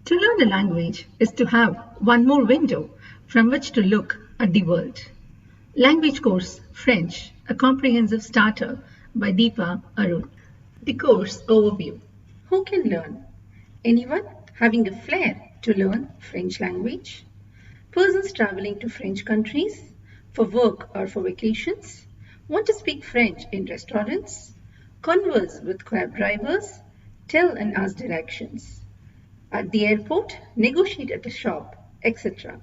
To learn a language is to have one more window from which to look at the world. Language course French, a comprehensive starter by Deepa Arun. The course overview. Who can learn? Anyone having a flair to learn French language? Persons traveling to French countries for work or for vacations? Want to speak French in restaurants? Converse with cab drivers? Tell and ask directions. At the airport, negotiate at a shop, etc.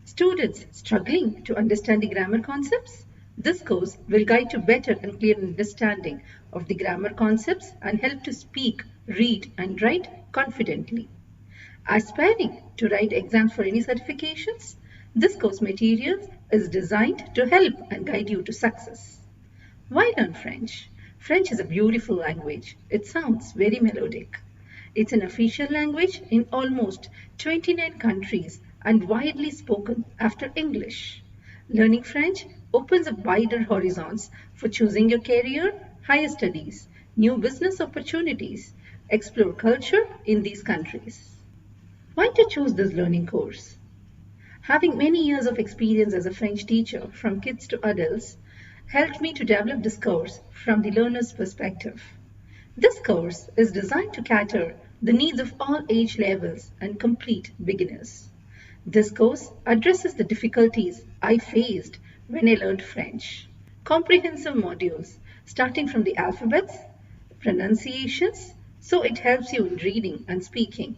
Students struggling to understand the grammar concepts? This course will guide to better and clear understanding of the grammar concepts and help to speak, read and write confidently. Aspiring to write exams for any certifications? This course material is designed to help and guide you to success. Why learn French? French is a beautiful language. It sounds very melodic. It's an official language in almost 29 countries and widely spoken after English. Learning French opens up wider horizons for choosing your career, higher studies, new business opportunities, explore culture in these countries. Why to choose this learning course? Having many years of experience as a French teacher from kids to adults helped me to develop this course from the learner's perspective. This course is designed to cater the needs of all age levels and complete beginners. This course addresses the difficulties I faced when I learned French. Comprehensive modules starting from the alphabets, pronunciations, so it helps you in reading and speaking.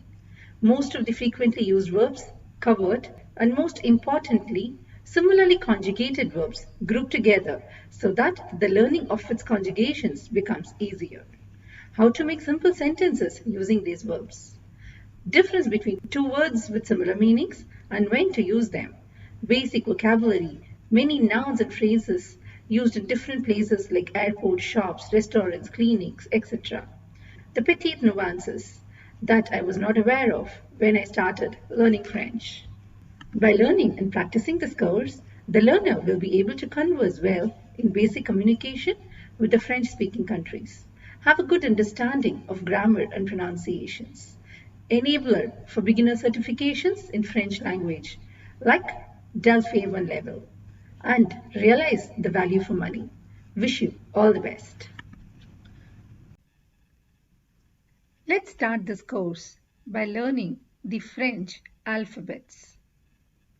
Most of the frequently used verbs covered, and most importantly, similarly conjugated verbs grouped together so that the learning of its conjugations becomes easier. How to make simple sentences using these verbs. Difference between two words with similar meanings and when to use them. Basic vocabulary, many nouns and phrases used in different places like airports, shops, restaurants, clinics, etc. The petite nuances that I was not aware of when I started learning French. By learning and practicing this course, the learner will be able to converse well in basic communication with the French-speaking countries, have a good understanding of grammar and pronunciations, enabler for beginner certifications in French language, like DELF A1 level, and realize the value for money. Wish you all the best. Let's start this course by learning the French alphabets.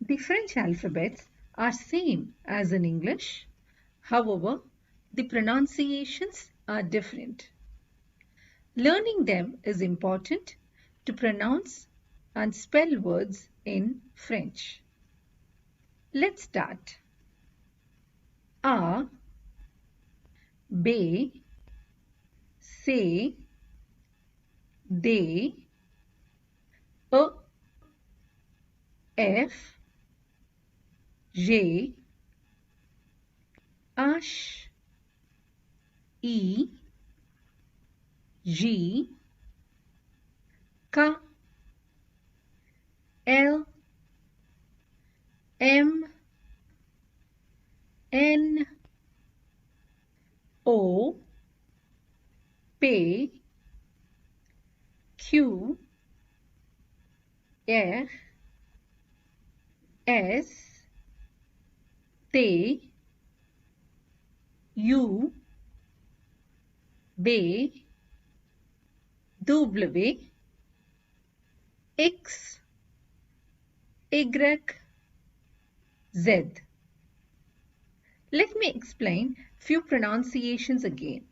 The French alphabets are same as in English. However, the pronunciations are different. Learning them is important to pronounce and spell words in French. Let's start. A, B, C, D, E, F, G, H, I, J, K, L, M, N, O, P, Q, R, S, T, U, B, W, X, Y, Z. Let me explain few pronunciations again.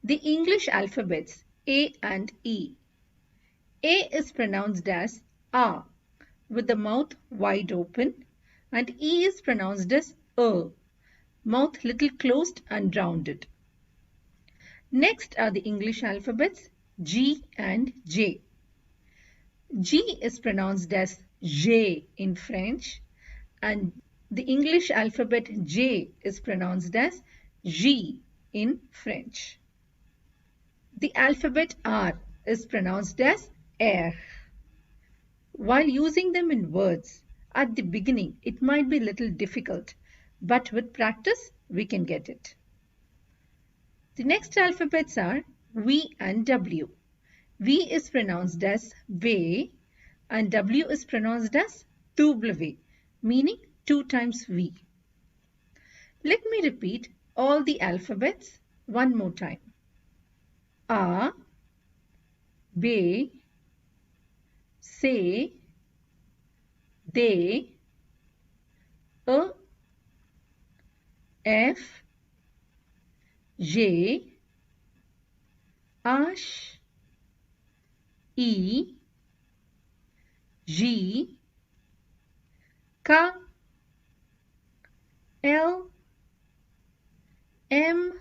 The English alphabets A and E. A is pronounced as A with the mouth wide open, and E is pronounced as mouth little closed and rounded. Next are the English alphabets G and J. G is pronounced as J in French, and the English alphabet J is pronounced as J in French. The alphabet R is pronounced as R. While using them in words, at the beginning it might be a little difficult, but with practice we can get it. The next alphabets are V and W. V is pronounced as way and W is pronounced as double, meaning 2 times V. Let me repeat all the alphabets one more time. A, B, C, D, E, F, G, H, E, G, K, L, M,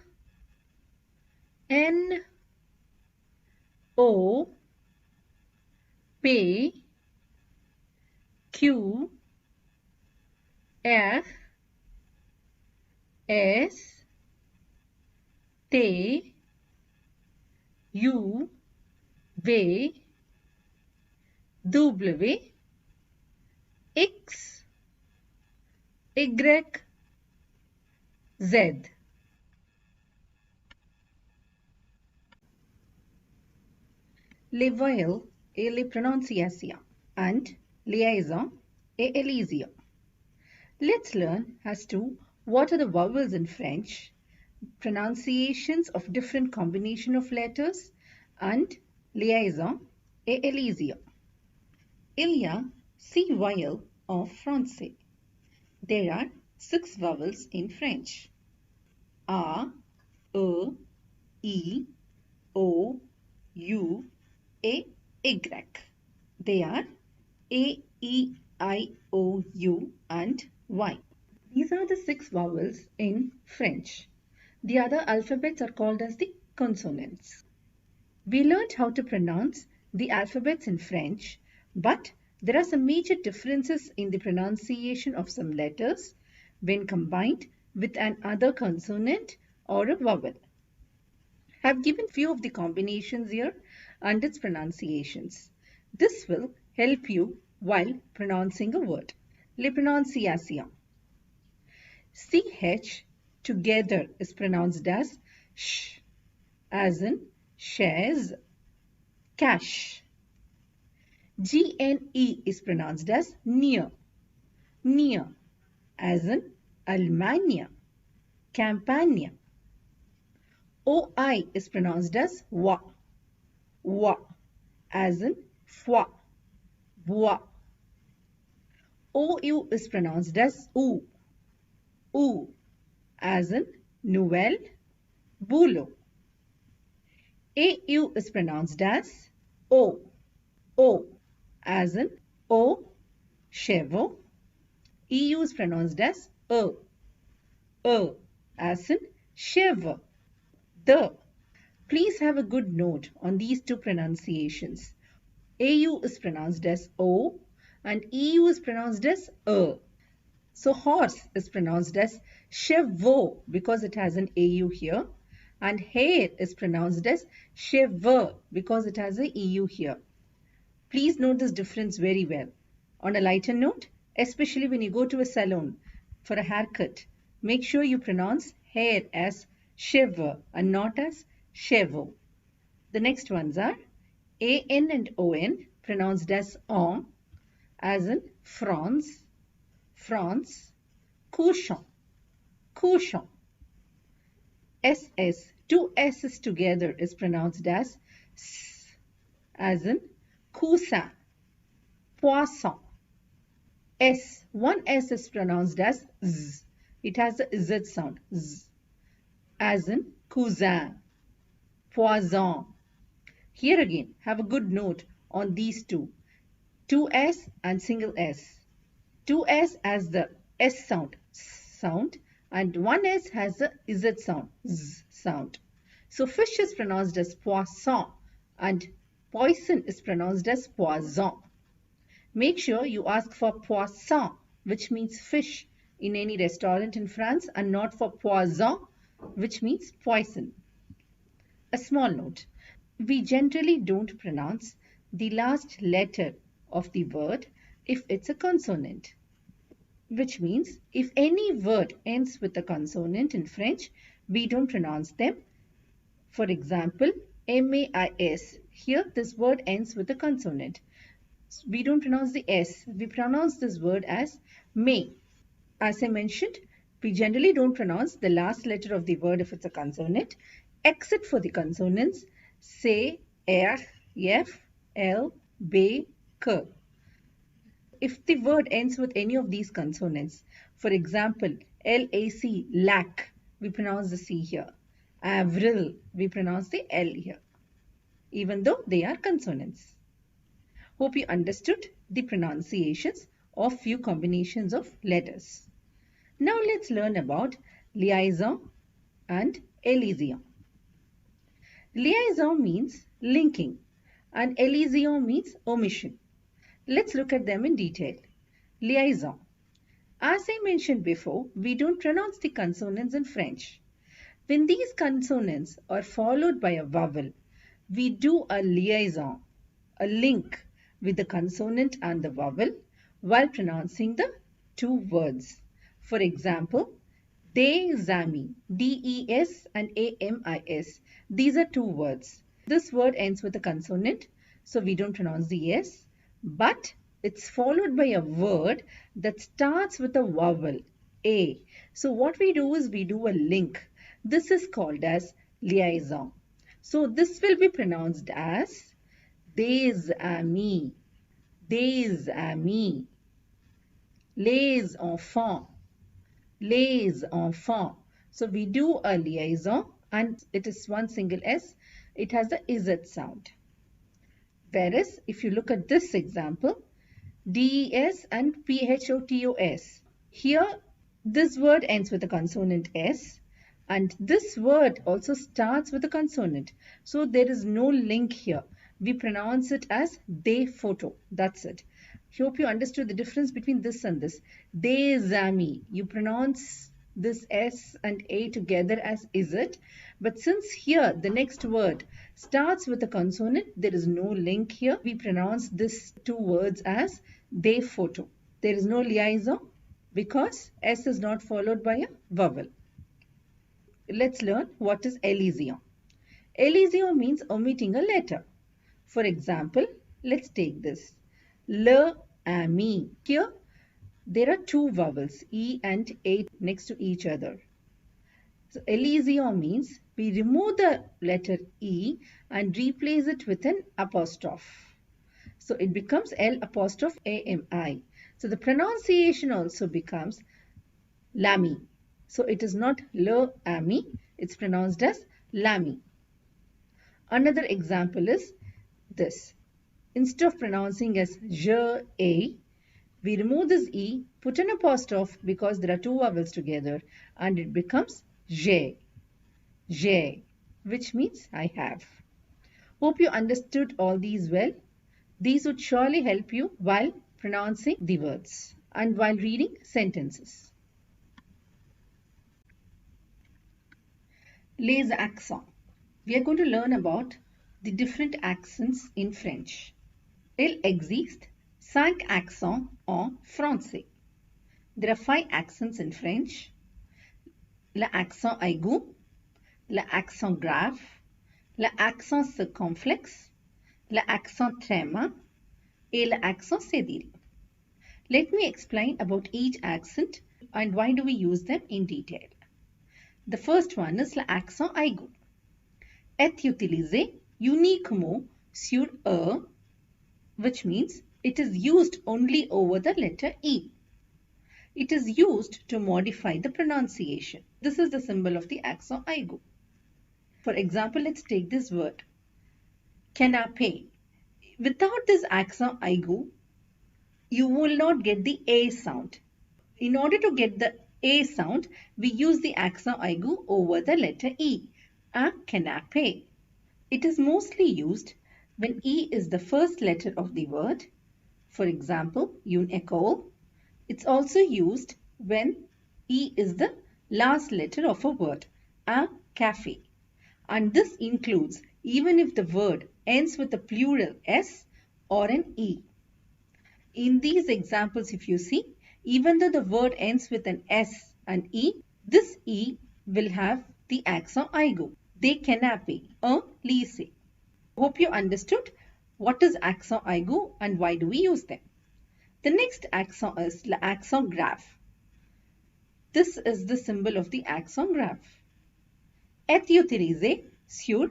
N, O, P, Q, R, S, T, U, V, W, X, Y, Z. Les voyelles et les prononciations and liaison et elision. Let's learn as to what are the vowels in French, pronunciations of different combination of letters and liaison et elision. Il y a 6 vowels en français. There are 6 vowels in French. A, E, I, O, U, A, Y. They are A, E, I, O, U and Y. These are the 6 vowels in French. The other alphabets are called as the consonants. We learned how to pronounce the alphabets in French, but there are some major differences in the pronunciation of some letters when combined with another consonant or a vowel. I have given few of the combinations here and its pronunciations. This will help you while pronouncing a word. Les prononciations. CH together is pronounced as sh, as in shares, cash. GNE is pronounced as near, near, as in Allemagne, Campania. OI is pronounced as wa, wa, as in foi, bois. OU is pronounced as ou, ou, as in nouvelle, boulot. AU is pronounced as O, O, as in O, chevaux. EU is pronounced as as in cheveux, the. Please have a good note on these two pronunciations. AU is pronounced as O and EU is pronounced as So horse is pronounced as chevaux because it has an AU here, and hair is pronounced as cheveux because it has a EU here. Please note this difference very well. On a lighter note, especially when you go to a salon for a haircut, make sure you pronounce hair as cheveux and not as chevaux. The next ones are AN and ON pronounced as on, as in France, France, cochon, cochon. SS, two S's together is pronounced as S, as in coussin, poisson. S, one S is pronounced as Z. It has a Z sound, Z, as in cousin, poison. Here again, have a good note on these two. 2S and single S. 2S has the S sound, and 1S has the Z sound, Z sound. So fish is pronounced as poisson and poison is pronounced as poison. Make sure you ask for poisson, which means fish, in any restaurant in France, and not for poison, which means poison. A small note. We generally don't pronounce the last letter of the word if it's a consonant, which means if any word ends with a consonant in French, we don't pronounce them. For example, MAIS. Here this word ends with a consonant. We don't pronounce the S. We pronounce this word as may. As I mentioned, we generally don't pronounce the last letter of the word if it's a consonant, except for the consonants C, R, F, L, B, K. If the word ends with any of these consonants, for example, LAC, lack, we pronounce the C here. Avril, we pronounce the L here, even though they are consonants. Hope you understood the pronunciations of few combinations of letters. Now let's learn about liaison and elision. Liaison means linking and elision means omission. Let's look at them in detail. Liaison. As I mentioned before, we don't pronounce the consonants in French. When these consonants are followed by a vowel, we do a liaison, a link with the consonant and the vowel while pronouncing the two words. For example, des amis, D-E-S and A-M-I-S. These are two words. This word ends with a consonant, so we don't pronounce the S, but it's followed by a word that starts with a vowel, A. So what we do is we do a link. This is called as liaison. So this will be pronounced as des amis, des amis, les enfants, les enfants. So we do a liaison and it is one single S. It has the Z sound. Whereas if you look at this example, DES and PHOTOS. Here this word ends with a consonant S and this word also starts with a consonant. So there is no link here. We pronounce it as de photo. That's it. Hope you understood the difference between this and this. Des amis. You pronounce this S and A together as is it. But since here the next word starts with a consonant, there is no link here. We pronounce these two words as de photo. There is no liaison because S is not followed by a vowel. Let's learn what is elision. Elision means omitting a letter. For example, let's take this. Le ami. Here there are two vowels, E and A, next to each other. So elision means we remove the letter E and replace it with an apostrophe. So it becomes L apostrophe A-M-I. So the pronunciation also becomes lami. So it is not le ami, it's pronounced as lami. Another example is this. Instead of pronouncing as je, a, we remove this E, put an apostrophe because there are two vowels together and it becomes j'ai, which means I have. Hope you understood all these well. These would surely help you while pronouncing the words and while reading sentences. Les accents. We are going to learn about the different accents in French. Il existe 5 accents en français. There are 5 accents in French. L'accent aigu, l'accent grave, l'accent circonflexe, l'accent tréma, et l'accent cédille. Let me explain about each accent and why do we use them in detail. The first one is l'accent aigu. Est utilisé uniquement sur E, which means it is used only over the letter E. It is used to modify the pronunciation. This is the symbol of the accent aigu. For example, let's take this word, canapé. Without this accent aigu, you will not get the A sound. In order to get the A sound, we use the accent aigu over the letter E. Un canapé. It is mostly used when E is the first letter of the word. For example, une école. It's also used when E is the last letter of a word. Un café. And this includes even if the word ends with a plural S or an E. In these examples, if you see, even though the word ends with an S and E, this E will have the accent aigu. Des canapés, un lycée. Hope you understood what is accent aigu and why do we use them. The next accent is l'accent grave. This is the symbol of the accent grave. Est utilisé sur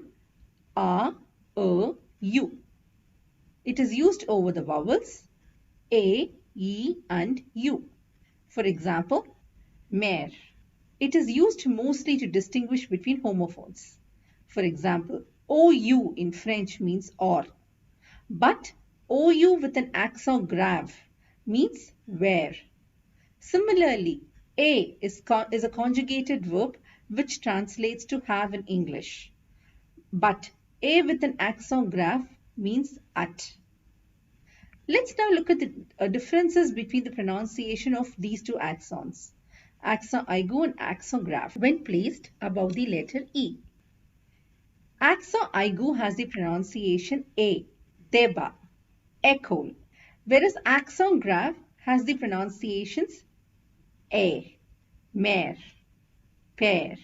a, e, u. It is used over the vowels a, e and u. For example, mère. It is used mostly to distinguish between homophones. For example, ou in French means or, but ou with an accent grave means where. Similarly, a is a conjugated verb which translates to have in English, but a with an accent grave means at. Let's now look at the differences between the pronunciation of these two accents, accent aigu and accent grave, when placed above the letter E. Accent aigu has the pronunciation A, deba, école, whereas accent grave has the pronunciations A, mère, père.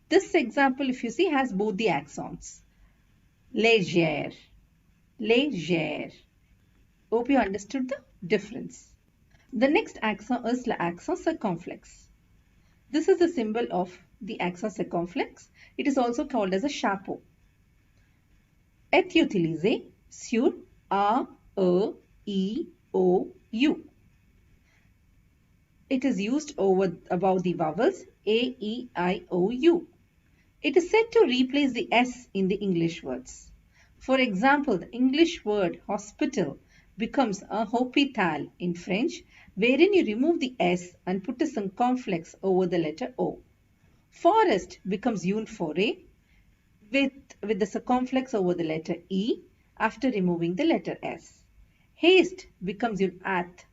This example, if you see, has both the accents. Légère, légère. Hope you understood the difference. The next accent is l'accent circonflexe. This is the symbol of the accent circonflexe. It is also called as a chapeau. Est utilisé sur a, e, I, o, u. It is used above the vowels a, e, I, o, u. It is said to replace the s in the English words. For example, the English word hospital becomes a hôpital in French, wherein you remove the s and put a circumflex over the letter o. Forest becomes une forêt with the circumflex over the letter e after removing the letter s. Haste becomes une hâte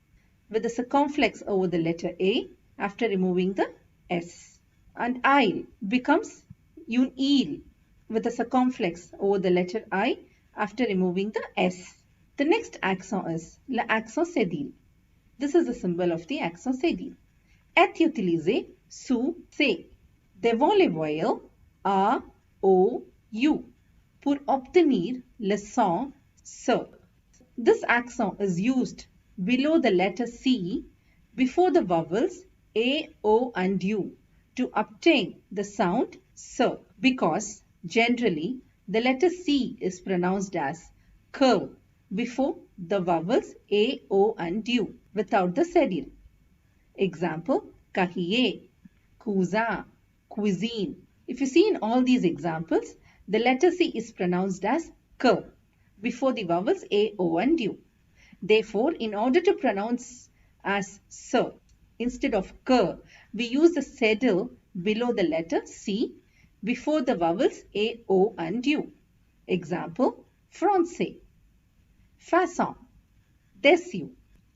with the circumflex over the letter a after removing the s. And isle becomes une île with a circumflex over the letter I after removing the S. The next accent is l'accent cédille. This is the symbol of the accent cédille. Est utilisé sous C, devant les voyelles A, O, U, pour obtenir le son S. This accent is used below the letter C before the vowels A, O and U to obtain the sound S, because generally the letter C is pronounced as K before the vowels A, O and U without the cedille. Example, cahier, cousin, cuisine. If you see in all these examples, the letter C is pronounced as K before the vowels A, O and U. Therefore, in order to pronounce as S instead of K, we use the cedille below the letter C before the vowels A, O and U. Example, français, façon, dessus.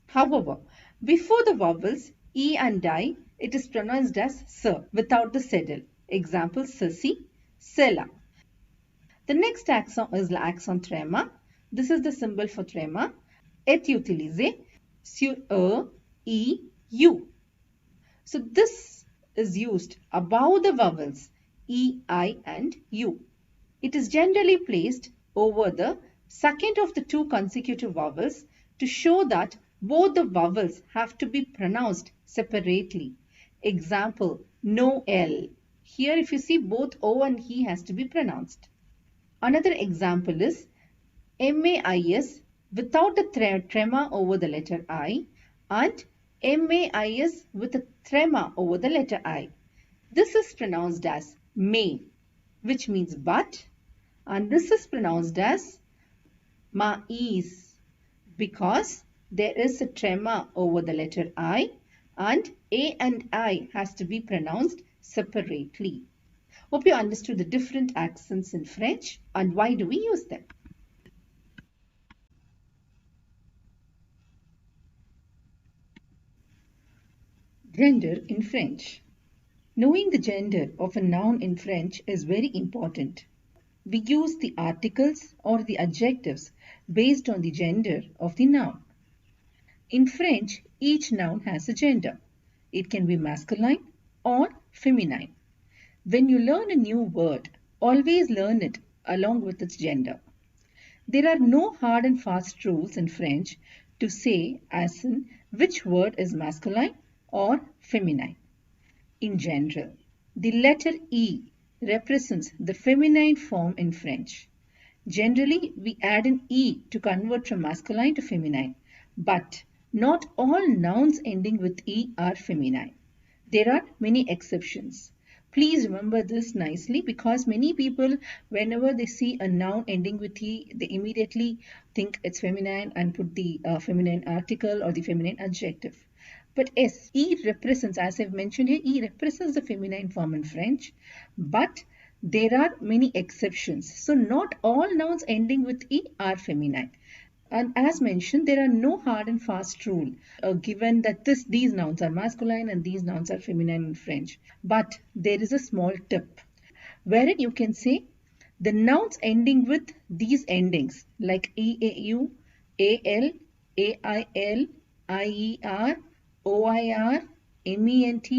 However, before the vowels E and I, it is pronounced as S without the cedille. Example, ceci, cela. The next accent is l'accent tréma. This is the symbol for tréma. Est utilisé sur E, I, U. So this is used above the vowels E, I and U. It is generally placed over the second of the two consecutive vowels to show that both the vowels have to be pronounced separately. Example, Noel. Here if you see, both O and E has to be pronounced. Another example is MAIS without the trema over the letter I and MAIS with a trema over the letter I. This is pronounced as may, which means but, and this is pronounced as mais because there is a trema over the letter I and A and I has to be pronounced separately. Hope you understood the different accents in French and why do we use them. Gender in French. Knowing the gender of a noun in French is very important. We use the articles or the adjectives based on the gender of the noun. In French, each noun has a gender. It can be masculine or feminine. When you learn a new word, always learn it along with its gender. There are no hard and fast rules in French to say as in which word is masculine or feminine. In general, the letter E represents the feminine form in French. Generally, we add an E to convert from masculine to feminine, but not all nouns ending with E are feminine. There are many exceptions. Please remember this nicely because many people, whenever they see a noun ending with E, they immediately think it's feminine and put the feminine article or the feminine adjective. But yes, E represents, as I've mentioned here, E represents the feminine form in French, but there are many exceptions. So not all nouns ending with E are feminine. And as mentioned, there are no hard and fast rule given that these nouns are masculine and these nouns are feminine in French. But there is a small tip wherein you can say the nouns ending with these endings like EAU, AL, AIL, IER, OIR, MENT,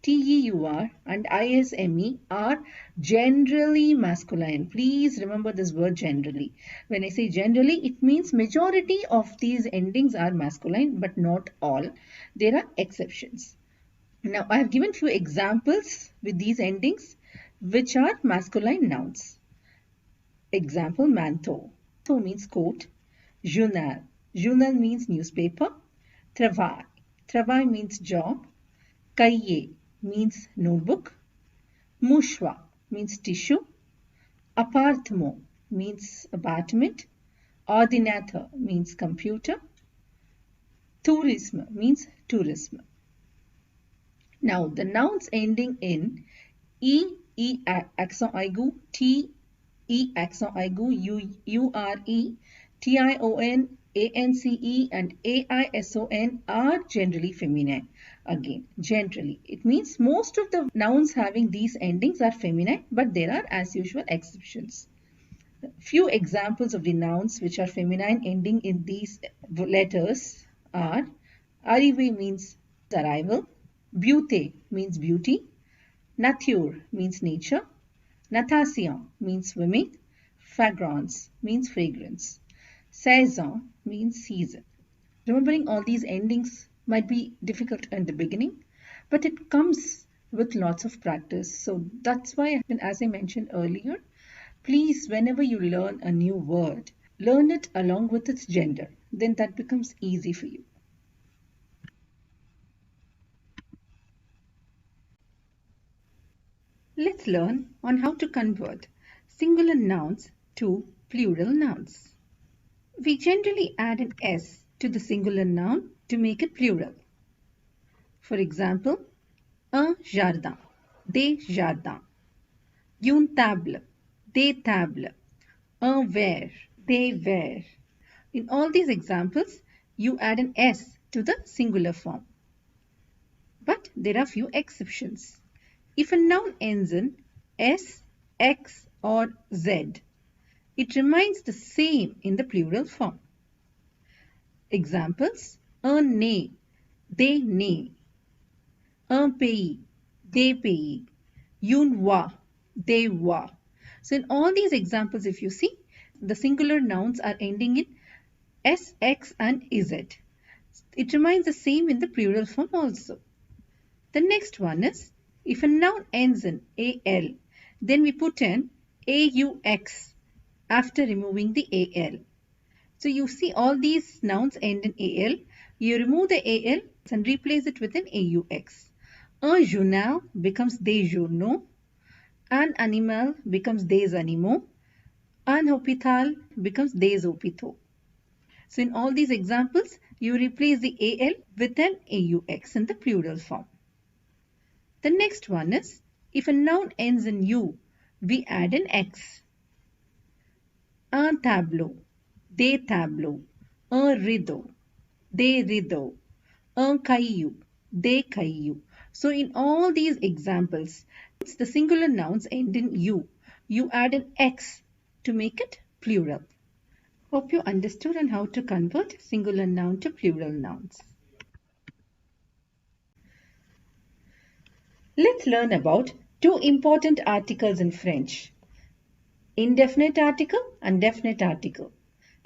TEUR and ISME are generally masculine. Please remember this word generally. When I say generally, it means majority of these endings are masculine, but not all. There are exceptions. Now, I have given few examples with these endings, which are masculine nouns. Example, manteau. Manteau means coat. Journal. Journal means newspaper. Travail. Travail means job. Cahier means notebook. Mouchoir means tissue. Appartement means apartment. Ordinateur means computer. Tourisme means tourism. Now, the nouns ending in E accent aigu, T, E accent aigu, URE, TION, ANCE and AISON are generally feminine. Again, generally. It means most of the nouns having these endings are feminine, but there are as usual exceptions. Few examples of the nouns which are feminine ending in these letters are arrivé means arrival, beauté means beauty, nature means nature, natation means swimming, fragrance means fragrance, saison means season. Remembering all these endings might be difficult in the beginning, but it comes with lots of practice. So that's why, as I mentioned earlier, please, whenever you learn a new word, learn it along with its gender. Then that becomes easy for you. Let's learn on how to convert singular nouns to plural nouns. We generally add an S to the singular noun to make it plural. For example, un jardin, des jardins, une table, des tables, un verre, des verres. In all these examples, you add an S to the singular form. But there are few exceptions. If a noun ends in S, X or Z, it remains the same in the plural form. Examples, un nez, des nez, un pays, des pays, une voix, des voix. So in all these examples, if you see, the singular nouns are ending in S, X and Z. It remains the same in the plural form also. The next one is, if a noun ends in AL, then we put in AUX after removing the AL. So you see all these nouns end in AL. You remove the AL and replace it with an AUX. Un journal becomes des journaux. Un animal becomes des animaux. Un hôpital becomes des hôpitaux. So in all these examples, you replace the AL with an AUX in the plural form. The next one is, if a noun ends in U, we add an X. Un tableau, des tableaux, un rideau, des rideaux, un caillou, des cailloux. So in all these examples, the singular nouns end in U. You add an X to make it plural. Hope you understood on how to convert singular noun to plural nouns. Let's learn about two important articles in French. Indefinite article and definite article.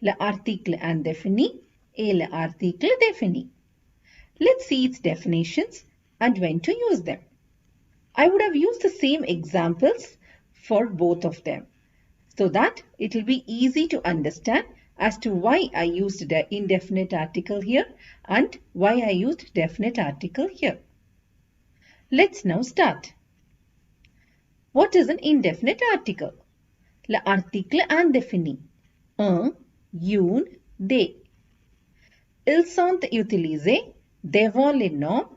L'article indéfini et l'article défini. Let's see its definitions and when to use them. I would have used the same examples for both of them so that it will be easy to understand as to why I used the indefinite article here and why I used definite article here. Let's now start. What is an indefinite article? L'article indéfini. Un, une, des. Ils sont utilisés devant les noms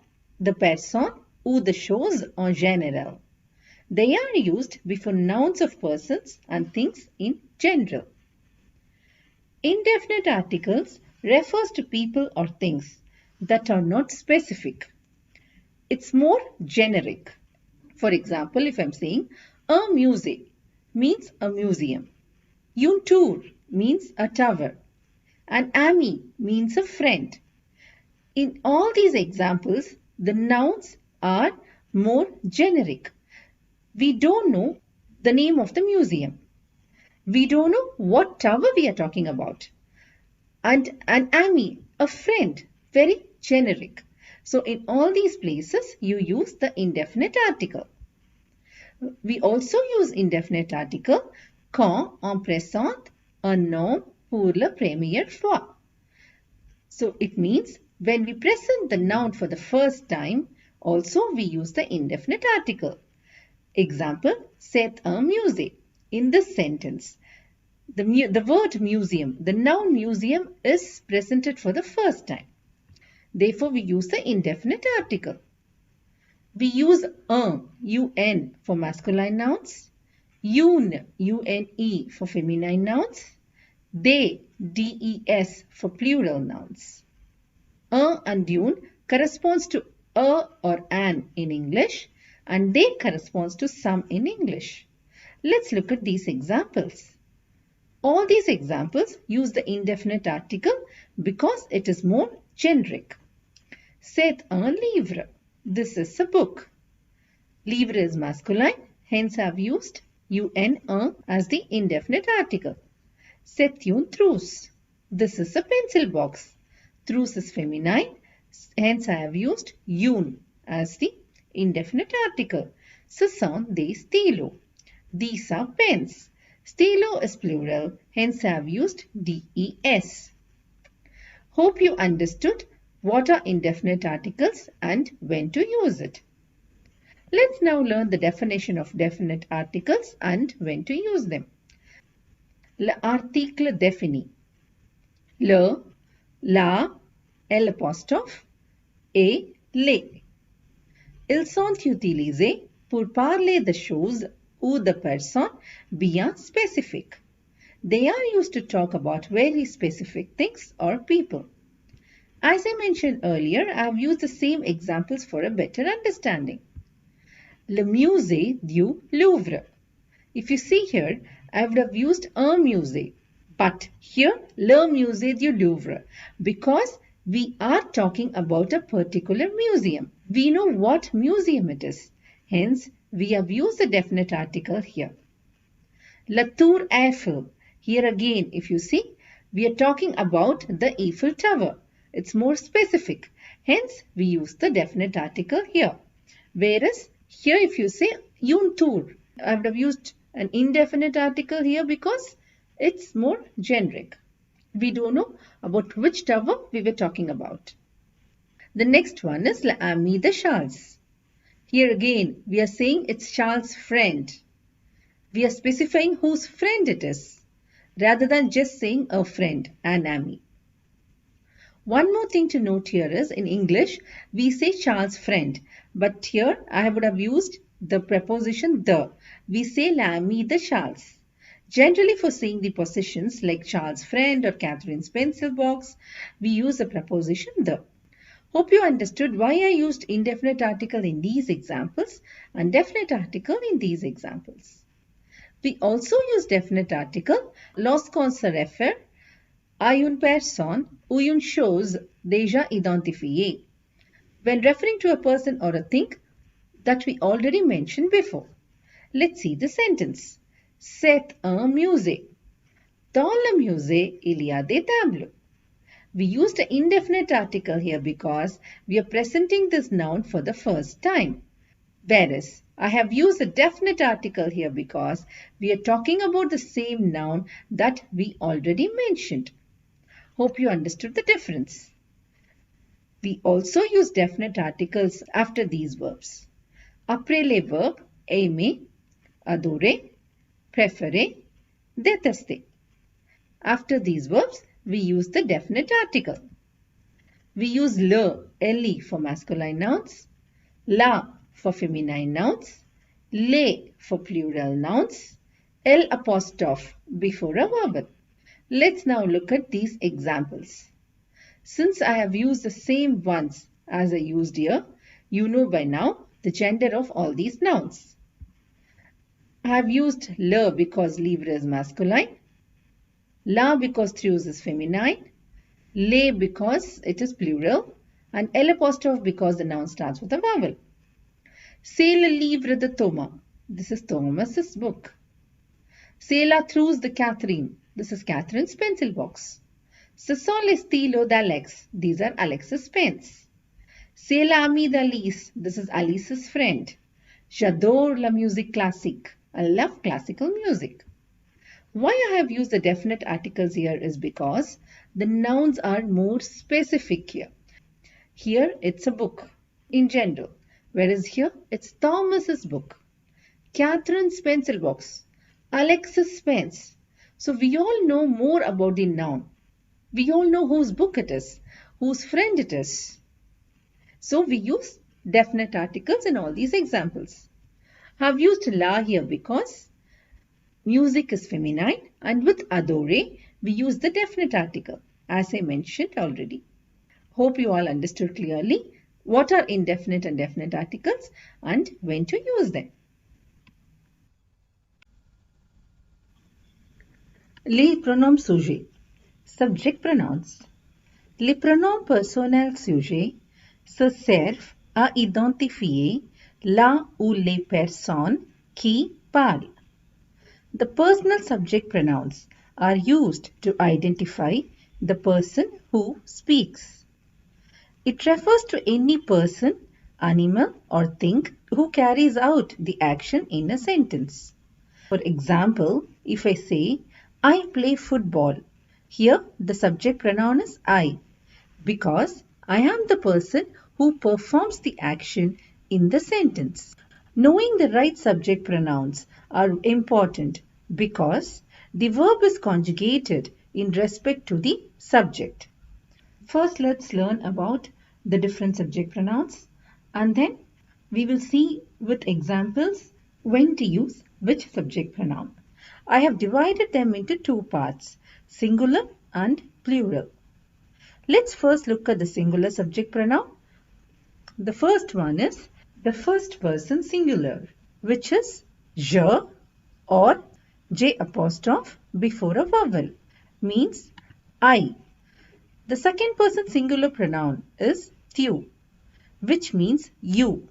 de personnes ou de choses en général. They are used before nouns of persons and things in general. Indefinite articles refers to people or things that are not specific. It's more generic. For example, if I'm saying a musée means a museum. Une tour means a tower. An ami means a friend. In all these examples, the nouns are more generic. We don't know the name of the museum. We don't know what tower we are talking about. And an ami, a friend, very generic. So in all these places, you use the indefinite article. We also use indefinite article quand on présente un nom pour la première fois. So it means when we present the noun for the first time, also we use the indefinite article. Example, c'est un musée. In this sentence, the word museum, the noun museum is presented for the first time. Therefore, we use the indefinite article. We use un for masculine nouns, une for feminine nouns, des for plural nouns. Un and une corresponds to a or an in English and they corresponds to some in English. Let's look at these examples. All these examples use the indefinite article because it is more generic. C'est un livre. This is a book. Livre is masculine, hence I have used un as the indefinite article. C'est une trousse. This is a pencil box. Trousse is feminine, hence I have used une as the indefinite article. Ce sont des stylos. These are pens. Stylo is plural, hence I have used des. Hope you understood what are indefinite articles and when to use it. Let's now learn the definition of definite articles and when to use them. L'article défini. Le, la, l'apostrophe et les. Ils sont utilisés pour parler de choses ou de personnes bien spécifiques. They are used to talk about very specific things or people. As I mentioned earlier, I have used the same examples for a better understanding. Le musée du Louvre. If you see here, I would have used un musée, but here le musée du Louvre because we are talking about a particular museum. We know what museum it is. Hence, we have used the definite article here. La Tour Eiffel. Here again, if you see, we are talking about the Eiffel Tower. It's more specific. Hence, we use the definite article here. Whereas, here if you say une tour, I would have used an indefinite article here because it's more generic. We don't know about which tower we were talking about. The next one is l'ami de Charles. Here again, we are saying it's Charles' friend. We are specifying whose friend it is, rather than just saying a friend, an ami. One more thing to note here is, in English, we say Charles' friend, but here I would have used the preposition the. We say l'ami de Charles. Generally, for saying the possessions like Charles' friend or Catherine's pencil box, we use the preposition the. Hope you understood why I used indefinite article in these examples and definite article in these examples. We also use definite article lorsqu'on se réfère à une personne ou une chose déjà identifiée, when referring to a person or a thing that we already mentioned before. Let's see the sentence. C'est un musée. Dans le musée, il y a des tableaux. We used an indefinite article here because we are presenting this noun for the first time. Whereas I have used a definite article here because we are talking about the same noun that we already mentioned. Hope you understood the difference. We also use definite articles after these verbs. Après les verbes aimer, adorer, préférer, détester. After these verbs, we use the definite article. We use le for masculine nouns, la for feminine nouns, les for plural nouns, l apostrophe before a vowel. Let's now look at these examples. Since I have used the same ones as I used here, you know by now the gender of all these nouns. I have used le because livre is masculine, la because theus is feminine, les because it is plural, and l apostrophe because the noun starts with a vowel. C'est le livre de Thomas. This is Thomas's book. C'est la trousse de Catherine. This is Catherine's pencil box. Ce sont les stylos d'Alex. These are Alex's pens. C'est l'ami d'Alice. This is Alice's friend. J'adore la musique classique. I love classical music. Why I have used the definite articles here is because the nouns are more specific here. Here it's a book in general, whereas here it's Thomas's book, Catherine's pencil box, Alex's pens. So we all know more about the noun. We all know whose book it is, whose friend it is. So we use definite articles in all these examples. I've used la here because music is feminine, and with adore we use the definite article as I mentioned already. Hope you all understood clearly what are indefinite and definite articles and when to use them. Les pronoms sujets. Subject pronouns. Les pronoms personnels sujets se servent à identifier la ou les personnes qui parlent. The personal subject pronouns are used to identify the person who speaks. It refers to any person, animal or thing who carries out the action in a sentence. For example, if I say, I play football, here the subject pronoun is I because I am the person who performs the action in the sentence. Knowing the right subject pronouns are important because the verb is conjugated in respect to the subject. First, let's learn about the different subject pronouns and then we will see with examples when to use which subject pronoun. I have divided them into two parts, singular and plural. Let's first look at the singular subject pronoun. The first one is the first person singular, which is je or j apostrophe before a vowel, means I. The second person singular pronoun is tu, which means you.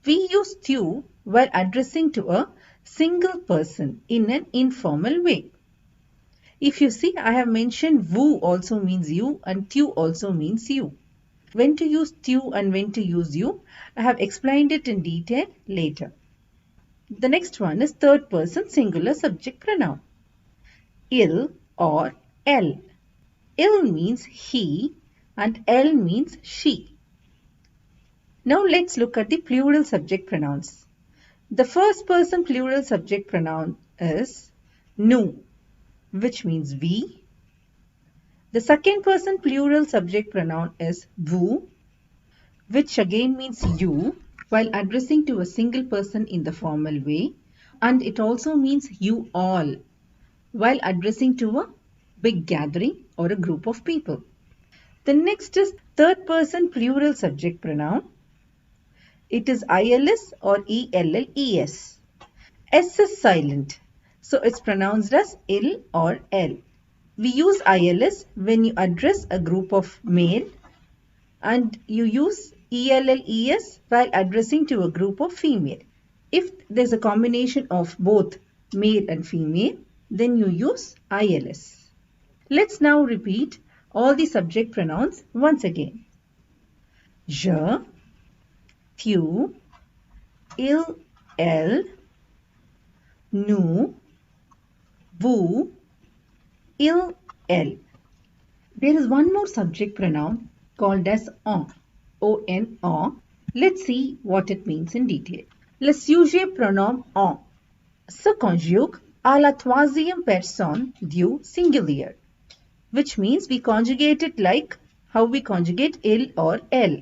We use tu while addressing to a single person in an informal way. If you see, I have mentioned vous also means you and tu also means you. When to use tu and when to use you, I have explained it in detail later. The next one is third person singular subject pronoun. Il or elle. Il means he and elle means she. Now let's look at the plural subject pronouns. The first person plural subject pronoun is nous, which means we. The second person plural subject pronoun is vous, which again means you while addressing to a single person in the formal way, and it also means you all while addressing to a big gathering or a group of people. The next is third person plural subject pronoun. It is ILS or ELLES. S is silent, so it's pronounced as il or L. We use ILS when you address a group of male and you use ELLES while addressing to a group of female. If there's a combination of both male and female, then you use ILS. Let's now repeat all the subject pronouns once again. Je, tu, il, elle, nous, vous, il, elle. There is one more subject pronoun called as on, O-N-O. Let's see what it means in detail. Le sujet pronom on se conjugue à la troisième personne du singulier, which means we conjugate it like how we conjugate il or elle.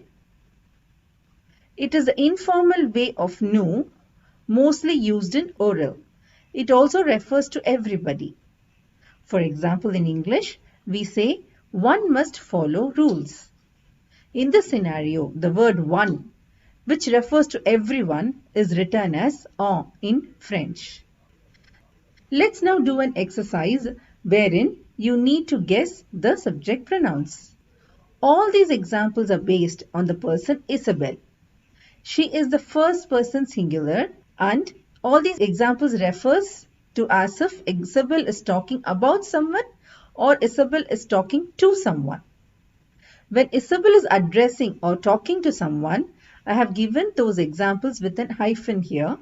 It is the informal way of nous, mostly used in oral. It also refers to everybody. For example, in English, we say one must follow rules. In this scenario, the word one, which refers to everyone, is written as en in French. Let's now do an exercise wherein you need to guess the subject pronouns. All these examples are based on the person Isabel. She is the first person singular, and all these examples refers to as if Isabel is talking about someone or Isabel is talking to someone. When Isabel is addressing or talking to someone, I have given those examples with an hyphen here.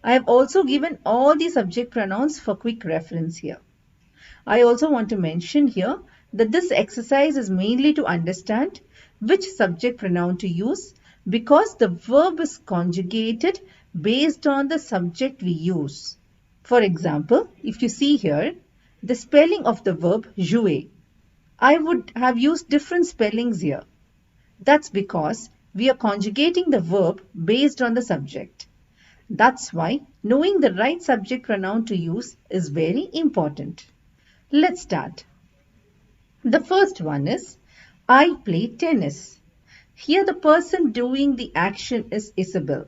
I have also given all the subject pronouns for quick reference here. I also want to mention here that this exercise is mainly to understand which subject pronoun to use, because the verb is conjugated based on the subject we use. For example, if you see here, the spelling of the verb jouer, I would have used different spellings here. That's because we are conjugating the verb based on the subject. That's why knowing the right subject pronoun to use is very important. Let's start. The first one is, I play tennis. Here the person doing the action is Isabel.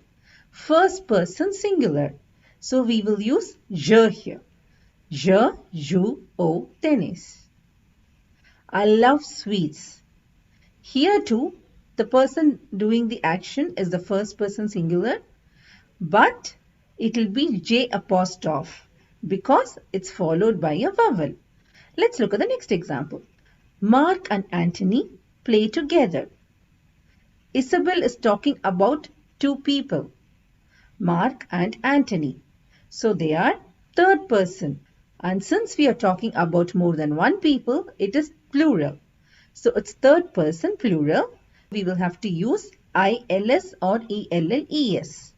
First person singular. So we will use je here. Je joue au tennis. I love sweets. Here too, the person doing the action is the first person singular, but it will be J apostrophe because it's followed by a vowel. Let's look at the next example. Mark and Anthony play together. Isabel is talking about two people, Mark and Anthony. So they are third person. And since we are talking about more than one people, it is plural. So it's third person plural. We will have to use ILS or ELLES.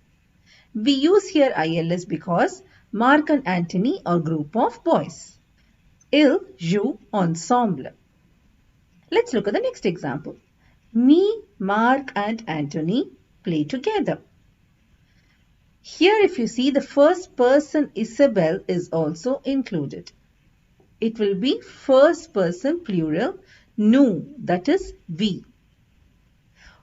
We use here ILS because Mark and Anthony are group of boys. Ils jouent ensemble. Let's look at the next example. Me, Mark and Anthony play together. Here if you see, the first person Isabel is also included. It will be first person plural, nous, that is we.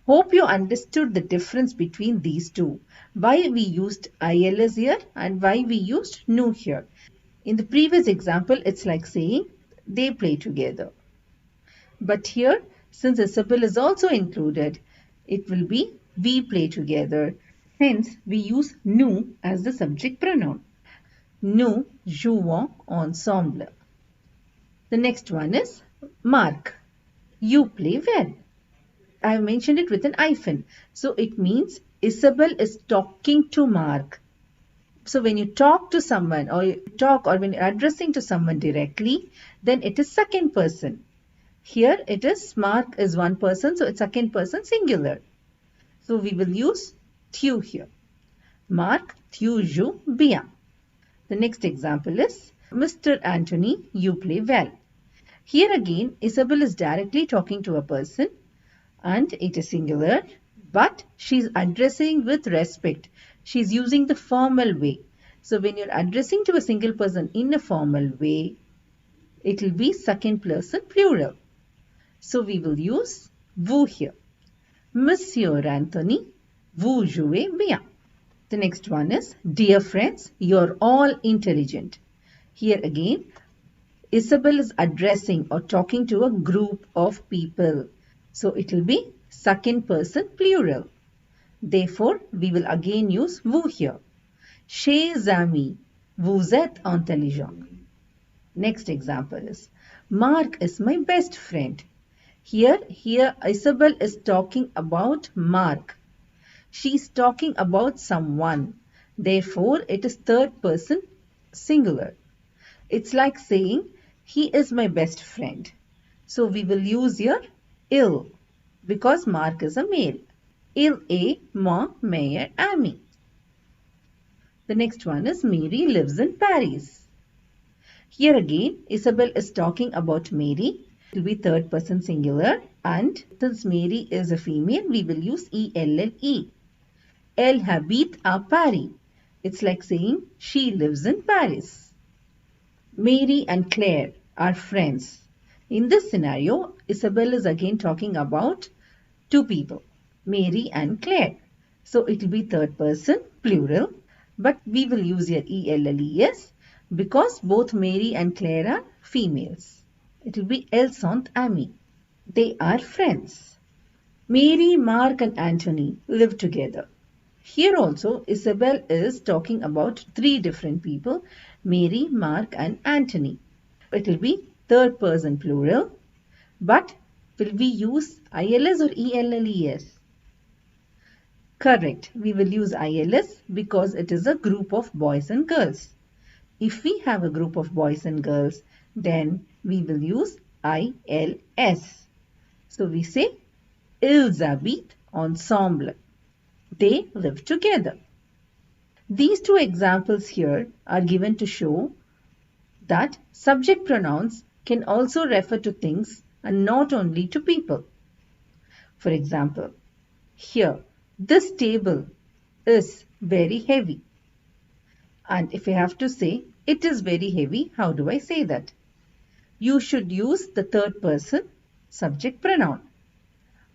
Hope you understood the difference between these two. Why we used ILS here and why we used nous here. In the previous example, it's like saying they play together. But here, since Isabel is also included, it will be we play together. Hence, we use nous as the subject pronoun. Nous jouons ensemble. The next one is Mark. You play well. I have mentioned it with an hyphen. So it means Isabel is talking to Mark. So when you talk to someone or when you're addressing to someone directly, then it is second person. Here it is Mark is one person, so it's second person singular. So we will use tu here. Mark, tu joues bien. The next example is Mr. Anthony, you play well. Here again, Isabel is directly talking to a person and it is singular, but she's addressing with respect. She's using the formal way. So when you're addressing to a single person in a formal way, it will be second person plural. So we will use vous here. Monsieur Anthony, vous jouez bien. The next one is, dear friends, you're all intelligent. Here again, Isabel is addressing or talking to a group of people. So it will be second person plural. Therefore, we will again use vous here. Chers amis, Vous êtes intelligent. Next example is, Mark is my best friend. Here Isabel is talking about Mark. She is talking about someone. Therefore, it is third person singular. It's like saying, he is my best friend. So we will use here il because Mark is a male. Il est mon meilleur ami. The next one is Mary lives in Paris. Here again, Isabel is talking about Mary. It will be third person singular, and since Mary is a female, we will use ELLE. Elle habite à Paris. It's like saying she lives in Paris. Mary and Claire are friends. In this scenario, Isabel is again talking about two people, Mary and Claire. So it will be third person plural, but we will use here ELLES because both Mary and Claire are females. It will be elles sont amies. They are friends. Mary, Mark and Anthony live together. Here also Isabel is talking about three different people, Mary, Mark and Anthony. It will be third person plural, but will we use ILS or ELLES? Correct, we will use ILS because it is a group of boys and girls. If we have a group of boys and girls, then we will use ILS. So we say, ils habitent ensemble. They live together. These two examples here are given to show that subject pronouns can also refer to things and not only to people. For example, here, this table is very heavy. And if I have to say, it is very heavy, how do I say that? You should use the third person subject pronoun.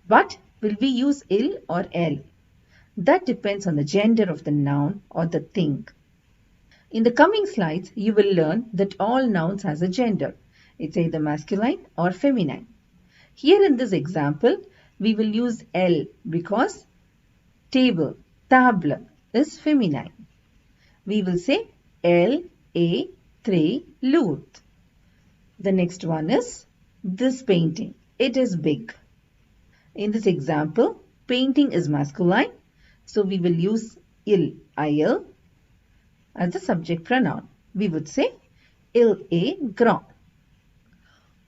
But will we use il or elle? That depends on the gender of the noun or the thing. In the coming slides, you will learn that all nouns has a gender. It's either masculine or feminine. Here in this example, we will use elle because table, table is feminine. We will say elle est très lourde. The next one is this painting. It is big. In this example, painting is masculine. So we will use il as the subject pronoun. We would say il est grand.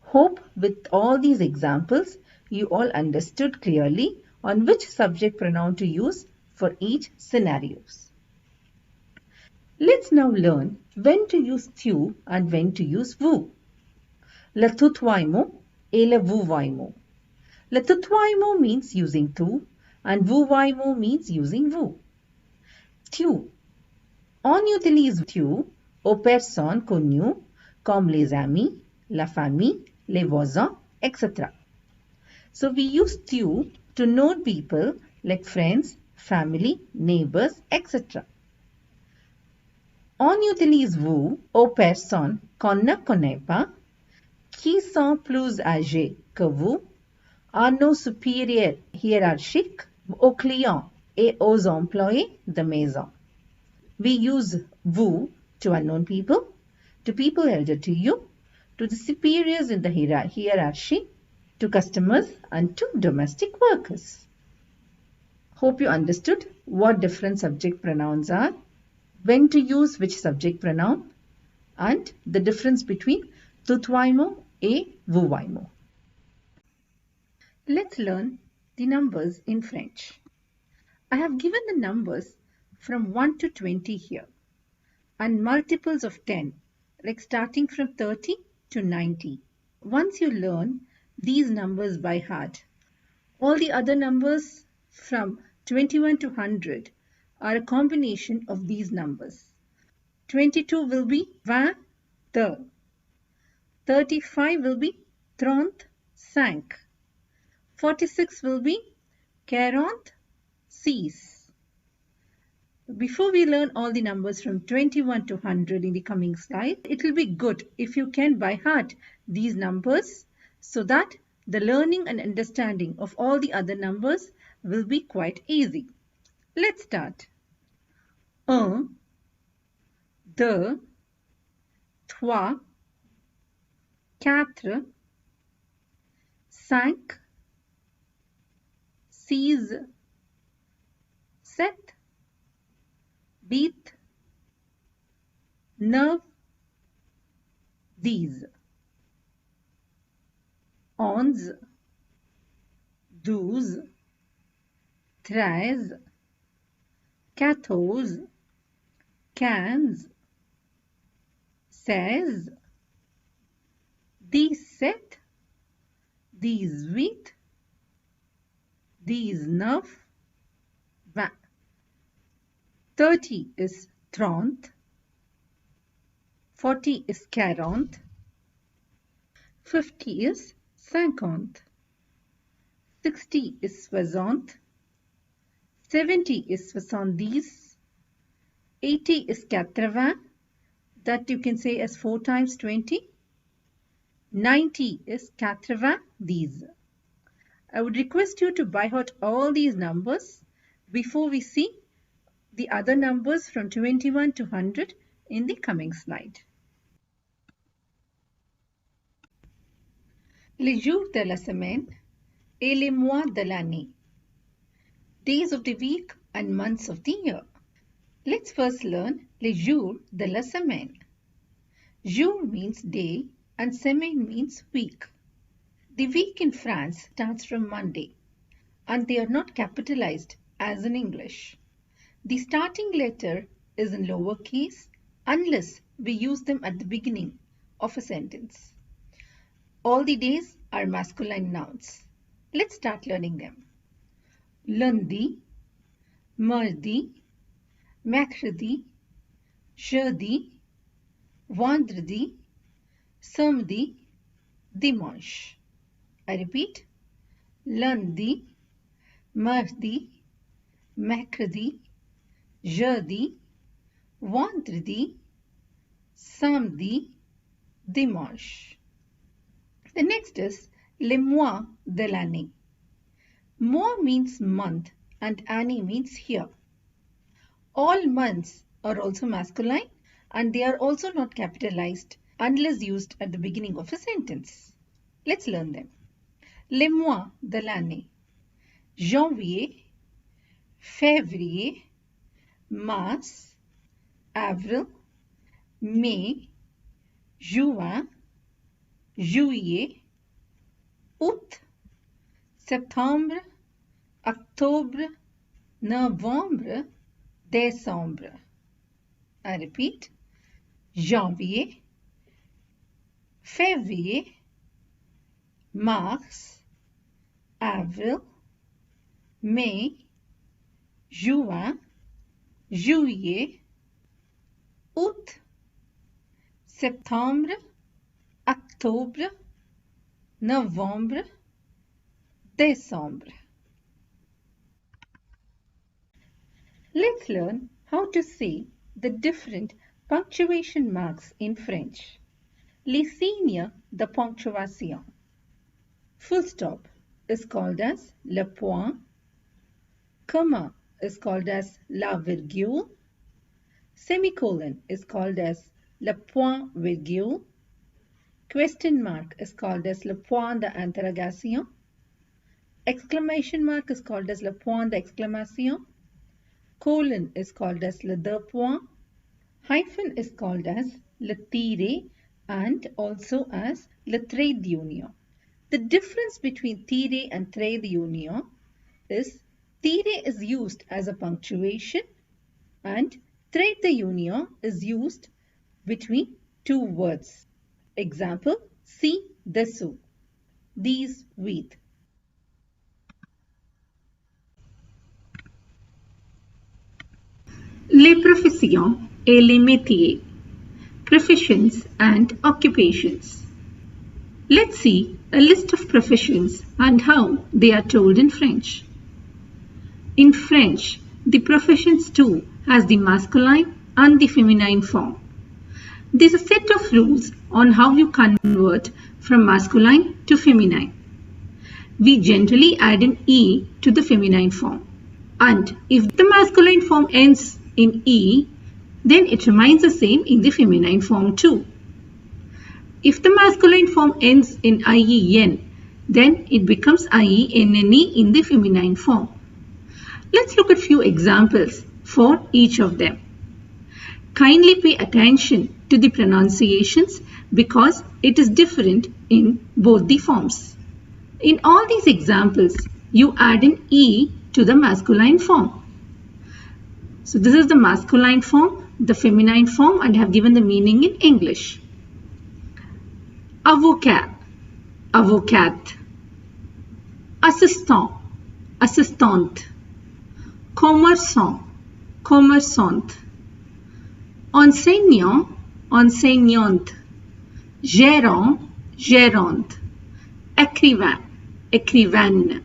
Hope with all these examples, you all understood clearly on which subject pronoun to use for each scenarios. Let's now learn when to use tu and when to use vous. Le tutoiement et le vouvoiement. Le tutoiement means using tu and vouvoiement means using vous. Tu. On utilise tu aux personnes connues comme les amis, la famille, les voisins, etc. So we use tu to know people like friends, family, neighbors, etc. On utilise vous aux personnes qu'on ne connaît pas, qui sont plus âgées que vous, à nos supérieurs hiérarchiques, aux clients et aux employés de maison. We use vous to unknown people, to people elder to you, to the superiors in the hierarchy, to customers and to domestic workers. Hope you understood what different subject pronouns are, when to use which subject pronoun, and the difference between tutoiement et vouvoiement. Let's learn the numbers in French. I have given the numbers from 1 to 20 here and multiples of 10, like starting from 30 to 90. Once you learn these numbers by heart, all the other numbers from 21 to 100 are a combination of these numbers. 22 will be 20, 35 will be 35, 46 will be 46. Before we learn all the numbers from 21 to 100 in the coming slide, it will be good if you can by heart these numbers so that the learning and understanding of all the other numbers will be quite easy. Let's start. 1, deux, trois, quatre, cinq, six, sept, huit, neuf, dix, onze, douze, treize, quatorze, quinze, 16, 17, 18, 19, 20. 30 is 30, 40 is 40, 50 is 50, 60 is 60, 70 is 70, 80 is 80, that you can say as 4 times 20. 90 is 90. I would request you to by heart all these numbers before we see the other numbers from 21 to 100 in the coming slide. Les jours de la semaine et les mois de l'année. Days of the week and months of the year. Let's first learn les jours de la semaine. Jour means day and semaine means week. The week in France starts from Monday and they are not capitalized as in English. The starting letter is in lowercase unless we use them at the beginning of a sentence. All the days are masculine nouns. Let's start learning them. Lundi, mardi, mercredi, jeudi, vendredi, samedi, dimanche. I repeat, lundi, mardi, mercredi, jeudi, vendredi, samedi, dimanche. The next is les mois de l'année. Mois means month and année means year. All months are also masculine and they are also not capitalized unless used at the beginning of a sentence. Let's learn them. Les mois de l'année. Janvier, février, mars, avril, mai, juin, juillet, août, septembre, octobre, novembre, décembre. I repeat, janvier, février, mars, avril, mai, juin, juillet, août, septembre, octobre, novembre, décembre. Let's learn how to say the different punctuation marks in French. Les signes de ponctuation. Full stop is called as le point. Comma is called as la virgule. Semicolon is called as le point virgule. Question mark is called as le point d'interrogation. Exclamation mark is called as le point d'exclamation. Colon is called as le deux points. Hyphen is called as le tiret and also as le trait d'union. The difference between tiret and trait d'union is tiret is used as a punctuation and trait d'union is used between two words. Example, ci-dessous, these with. Les professions et les métiers. Professions and occupations. Let's see a list of professions and how they are told in French. In French, the professions too has the masculine and the feminine form. There's a set of rules on how you convert from masculine to feminine. We generally add an E to the feminine form. And if the masculine form ends in E, then it remains the same in the feminine form too. If the masculine form ends in IEN, then it becomes IENNE in the feminine form. Let's look at few examples for each of them. Kindly pay attention to the pronunciations because it is different in both the forms. In all these examples, you add an E to the masculine form. So this is the masculine form, the feminine form, and I have given the meaning in English. Avocat, avocate. Assistant, assistante. Commerçant, commerçante. Enseignant, enseignante. Gérant, gérante. Écrivain, écrivaine.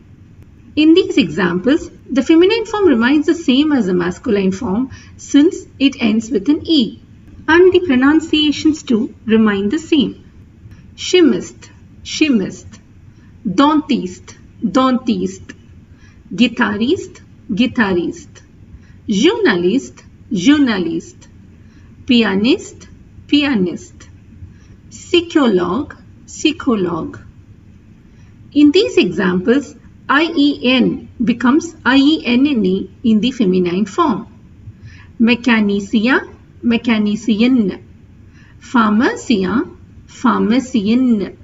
In these examples, the feminine form remains the same as the masculine form since it ends with an E, and the pronunciations too remain the same. Chimiste, chimiste. Dentiste, dentiste. Guitariste, guitariste. Journaliste, journaliste. Pianiste, pianiste. Psychologue, psychologue. In these examples, IEN becomes IENNE in the feminine form. Mécanicien, mécanicienne. Pharmacien, pharmacienne.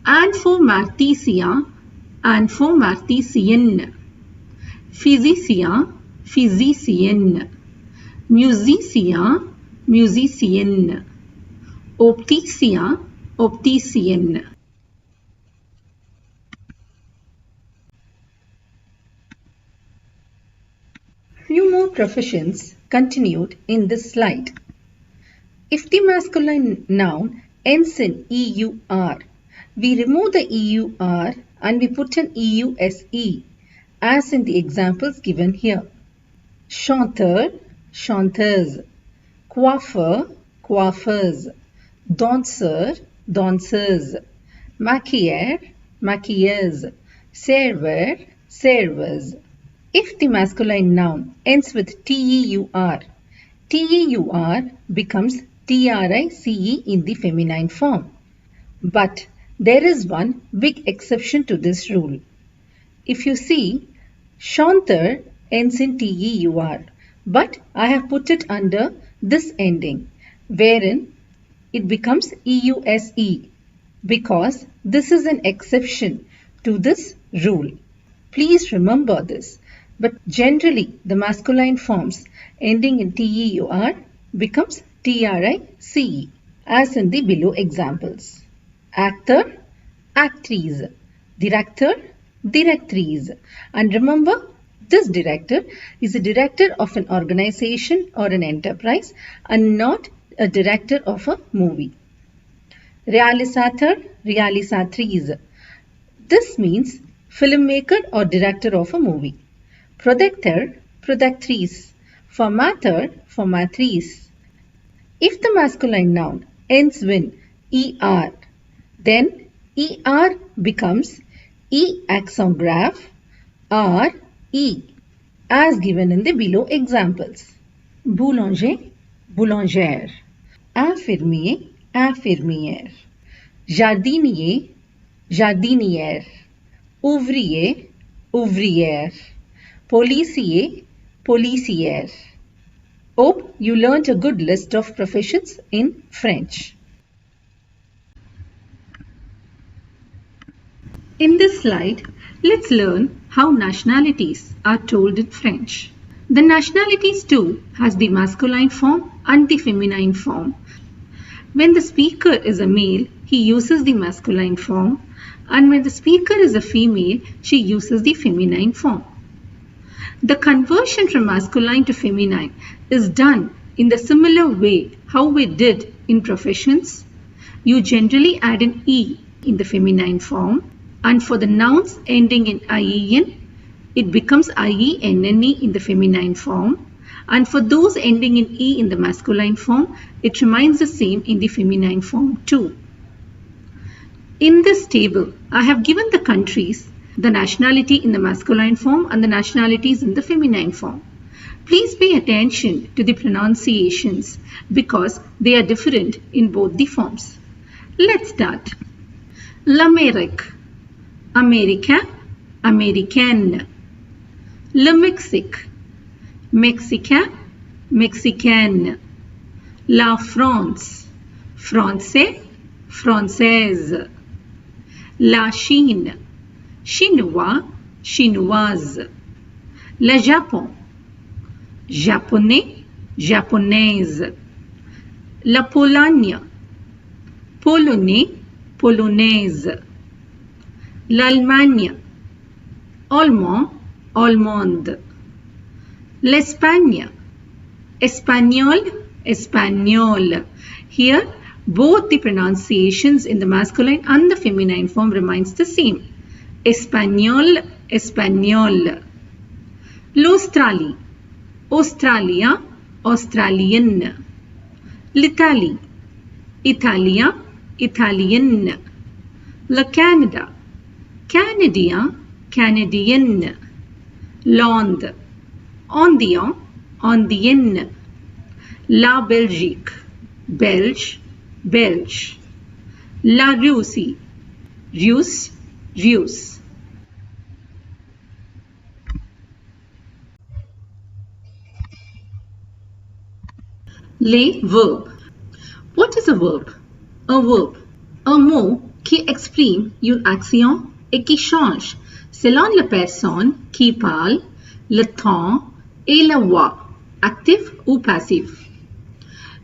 Informaticien, informaticienne. Physicien, physicienne. Musicien, musicienne. Opticien, opticienne. Few more professions continued in this slide. If the masculine noun ends in EUR, we remove the EUR and we put an EUSE as in the examples given here. Chanteur, chanteuse. Coiffeur, coiffeuse. Danseur, danseuse. Maquilleur, maquilleuse. Serveur, serveuse. If the masculine noun ends with TEUR, TEUR becomes TRICE in the feminine form. But there is one big exception to this rule. If you see, chanteur ends in TEUR, but I have put it under this ending, wherein it becomes EUSE, because this is an exception to this rule. Please remember this. But generally, the masculine forms ending in TEUR becomes TRICE, as in the below examples. Actor, actrice. Director, directrice. And remember, this director is a director of an organization or an enterprise and not a director of a movie. Realisateur, realisatrice. This means filmmaker or director of a movie. Producteur, productrice. Formateur, formatrice. If the masculine noun ends with ER, then ER becomes E accent grave, R, E, as given in the below examples. Boulanger, boulangère. Infirmier, infirmière. Jardinier, jardinière. Ouvrier, ouvrière. Policier, policière. Hope you learnt a good list of professions in French. In this slide, let's learn how nationalities are told in French. The nationalities too has the masculine form and the feminine form. When the speaker is a male, he uses the masculine form, and when the speaker is a female, she uses the feminine form. The conversion from masculine to feminine is done in the similar way how we did in professions. You generally add an E in the feminine form, and for the nouns ending in IEN, it becomes IENNE in the feminine form, and for those ending in E in the masculine form, it remains the same in the feminine form too. In this table, I have given the countries, the nationality in the masculine form and the nationalities in the feminine form. Please pay attention to the pronunciations because they are different in both the forms. Let's start. L'Amérique, America, American. Le Mexique, Mexica, Mexicaine. La France, Français, Française. La Chine, Chinois, Chinoise. Le Japon, Japonais, Japonaise. La Pologne, Polonais, Polonaise. L'Allemagne, Allemand, Allemande. L'Espagne, Espagnol, Espagnol. Here, both the pronunciations in the masculine and the feminine form remains the same. Espagnol, Espagnol. L'Australie, Australia, Australian. L'Italie, Italia, Italian. Le Canada, Canada, Canadian. L'Onde, Ondian, Ondienne. La Belgique, Belge, Belge. La Russie, Russe, Russe. Les verbes. What is a verbe? Un verbe, un mot qui exprime une action et qui change selon la personne qui parle, le temps et la voix, active ou passive.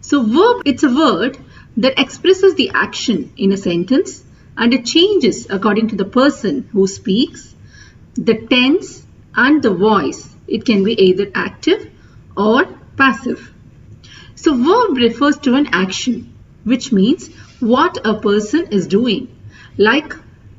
So verb, it's a word that expresses the action in a sentence and it changes according to the person who speaks, the tense and the voice. It can be either active or passive. So verb refers to an action, which means what a person is doing, like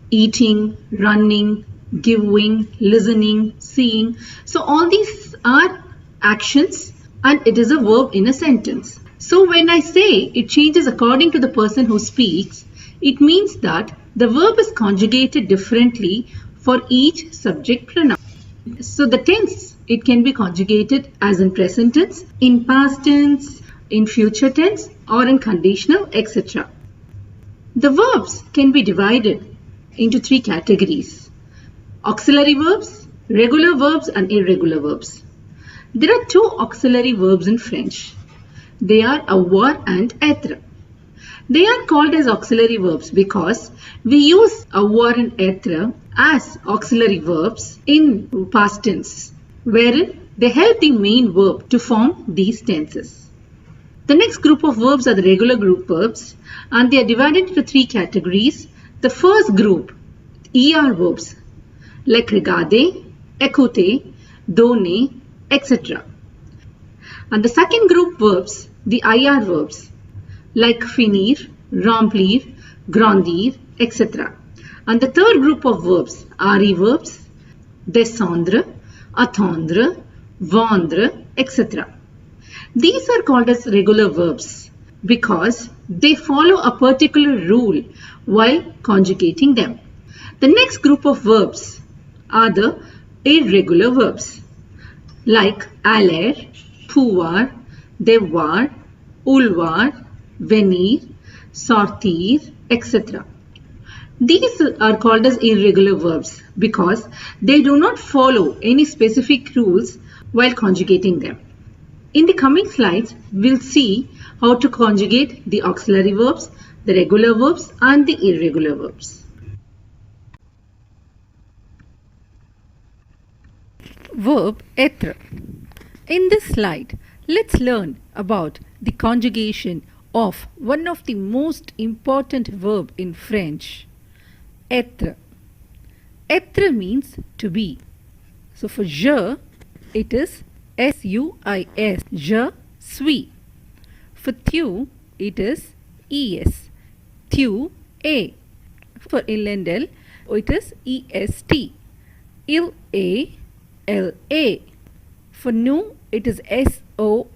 eating, running, giving, listening, seeing. So all these are actions and it is a verb in a sentence. So when I say it changes according to the person who speaks, it means that the verb is conjugated differently for each subject pronoun. So the tense, it can be conjugated as in present tense, in past tense, in future tense or in conditional, etc. The verbs can be divided into three categories: auxiliary verbs, regular verbs and irregular verbs. There are two auxiliary verbs in French. They are avoir and être. They are called as auxiliary verbs because we use avoir and être as auxiliary verbs in past tense, wherein they help the main verb to form these tenses. The next group of verbs are the regular group verbs and they are divided into three categories. The first group, ER verbs like regarder, écouter, donner, etc. And the second group verbs, the IR verbs like finir, remplir, grandir, etc. And the third group of verbs, RE verbs, descendre, attendre, vendre, etc. These are called as regular verbs because they follow a particular rule while conjugating them. The next group of verbs are the irregular verbs like aller, pouvoir, devoir, vouloir, venir, sortir, etc. These are called as irregular verbs because they do not follow any specific rules while conjugating them. In the coming slides, we'll see how to conjugate the auxiliary verbs, the regular verbs and the irregular verbs. Verb être. In this slide, let's learn about the conjugation of one of the most important verb in French, être. Être means to be. So for je, it is S-U-I-S, je suis. For tu, it is E-S, tu es. For il and el, it is E-S-T, il est, L-A. For nous, it is S-O-M-M-E-S,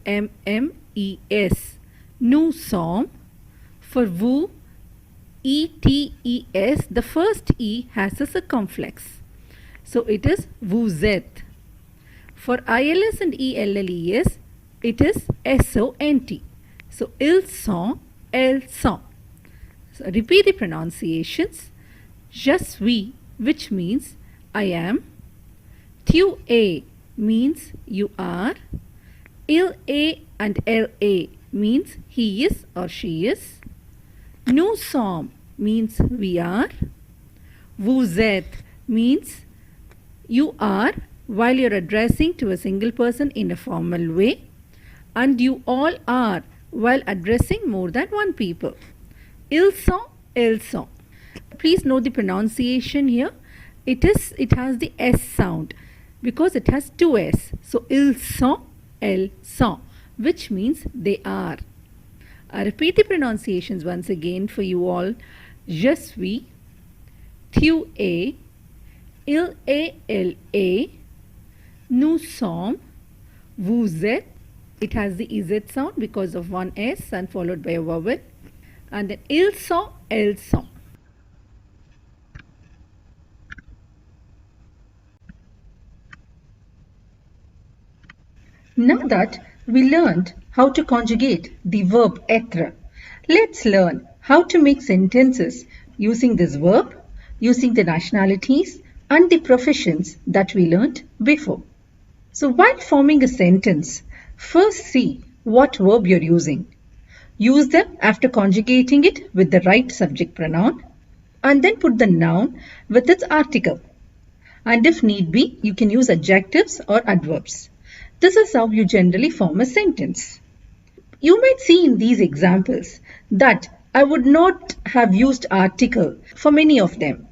nous sommes. For vous, E-T-E-S, the first E has a circumflex. So it is vous êtes. For ILS and ELLES, it is SONT. So, ils sont, elles sont. So, repeat the pronunciations. Je suis, which means I am. Tu es means you are. Il est and elle est means he is or she is. Nous sommes means we are. Vous êtes means you are while you're addressing to a single person in a formal way, and you all are while addressing more than one people. Ils sont, elles sont. Please note the pronunciation here. It has the S sound because it has two S. So ils sont, elles sont, which means they are. I repeat the pronunciations once again for you all. Je suis, tu es, il est, elle est, nous sommes, vous êtes. It has the EZ sound because of one S and followed by a vowel. And then ils sont, elles sont. Now that we learned how to conjugate the verb être, let's learn how to make sentences using this verb, using the nationalities and the professions that we learned before. So while forming a sentence, first see what verb you're using. Use them after conjugating it with the right subject pronoun, and then put the noun with its article. And if need be, you can use adjectives or adverbs. This is how you generally form a sentence. You might see in these examples that I would not have used article for many of them.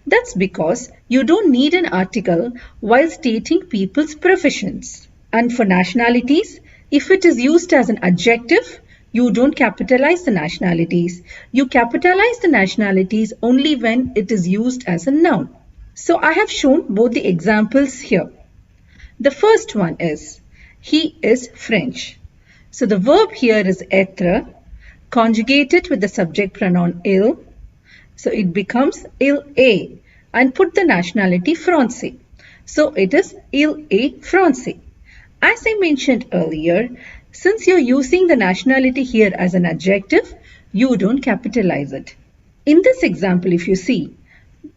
That's because you don't need an article while stating people's professions. And for nationalities, if it is used as an adjective, you don't capitalize the nationalities. You capitalize the nationalities only when it is used as a noun. So I have shown both the examples here. The first one is, he is French. So the verb here is être, conjugated with the subject pronoun il. So it becomes il est, and put the nationality français. So it is il est français. As I mentioned earlier, since you're using the nationality here as an adjective, you don't capitalize it. In this example, if you see,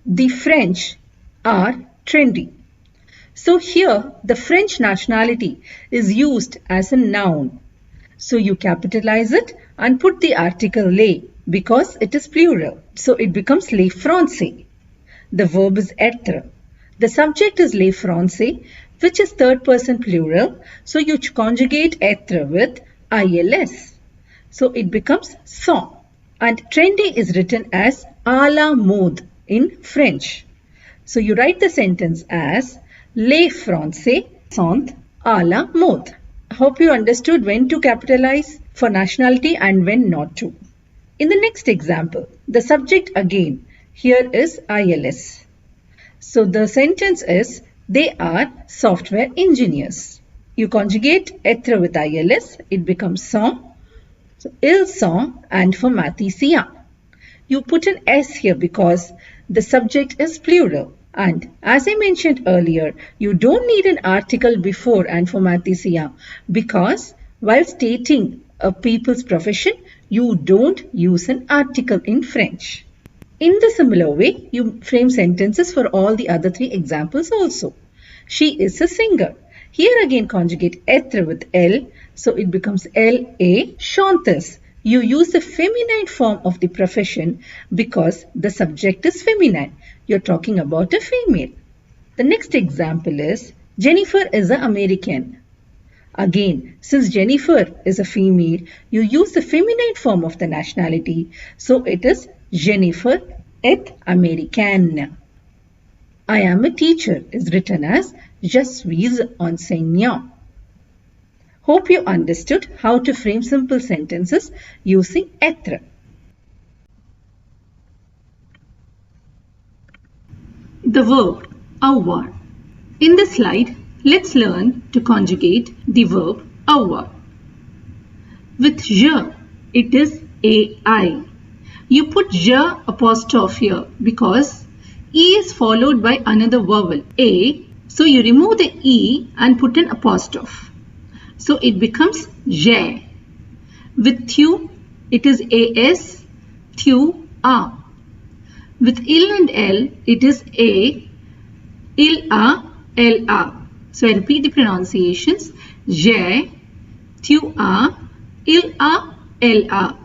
the French are trendy. So here, the French nationality is used as a noun. So you capitalize it and put the article les because it is plural. So it becomes les Français. The verb is être. The subject is les Français, which is third person plural. So you conjugate être with ILS. So it becomes sont. And trendy is written as à la mode in French. So you write the sentence as les Français sont à la mode. Hope you understood when to capitalize for nationality and when not to. In the next example, the subject again here is ILS. So the sentence is, they are software engineers. You conjugate être with ILS, it becomes sont. So ils sont and informaticiens. You put an S here because the subject is plural. And as I mentioned earlier, you don't need an article before informaticiens because while stating a people's profession, you don't use an article in French. In the similar way, you frame sentences for all the other three examples also. She is a singer. Here again conjugate être with elle, so it becomes elle est chanteuse. You use the feminine form of the profession because the subject is feminine. You're talking about a female. The next example is, Jennifer is an American. Again, since Jennifer is a female, you use the feminine form of the nationality. So it is Jennifer est américaine. I am a teacher is written as Je suis enseignant. Hope you understood how to frame simple sentences using être. The verb avoir. In this slide, let's learn to conjugate the verb avoir. With je, it is ai. You put je apostrophe here because e is followed by another vowel a, So you remove the E and put an apostrophe. So it becomes J. With Thu, it is AS, Thu, A. With Il and L, it is A, Il, A, L, A. So I repeat the pronunciations. J, Thu, A, Il, A, L, A.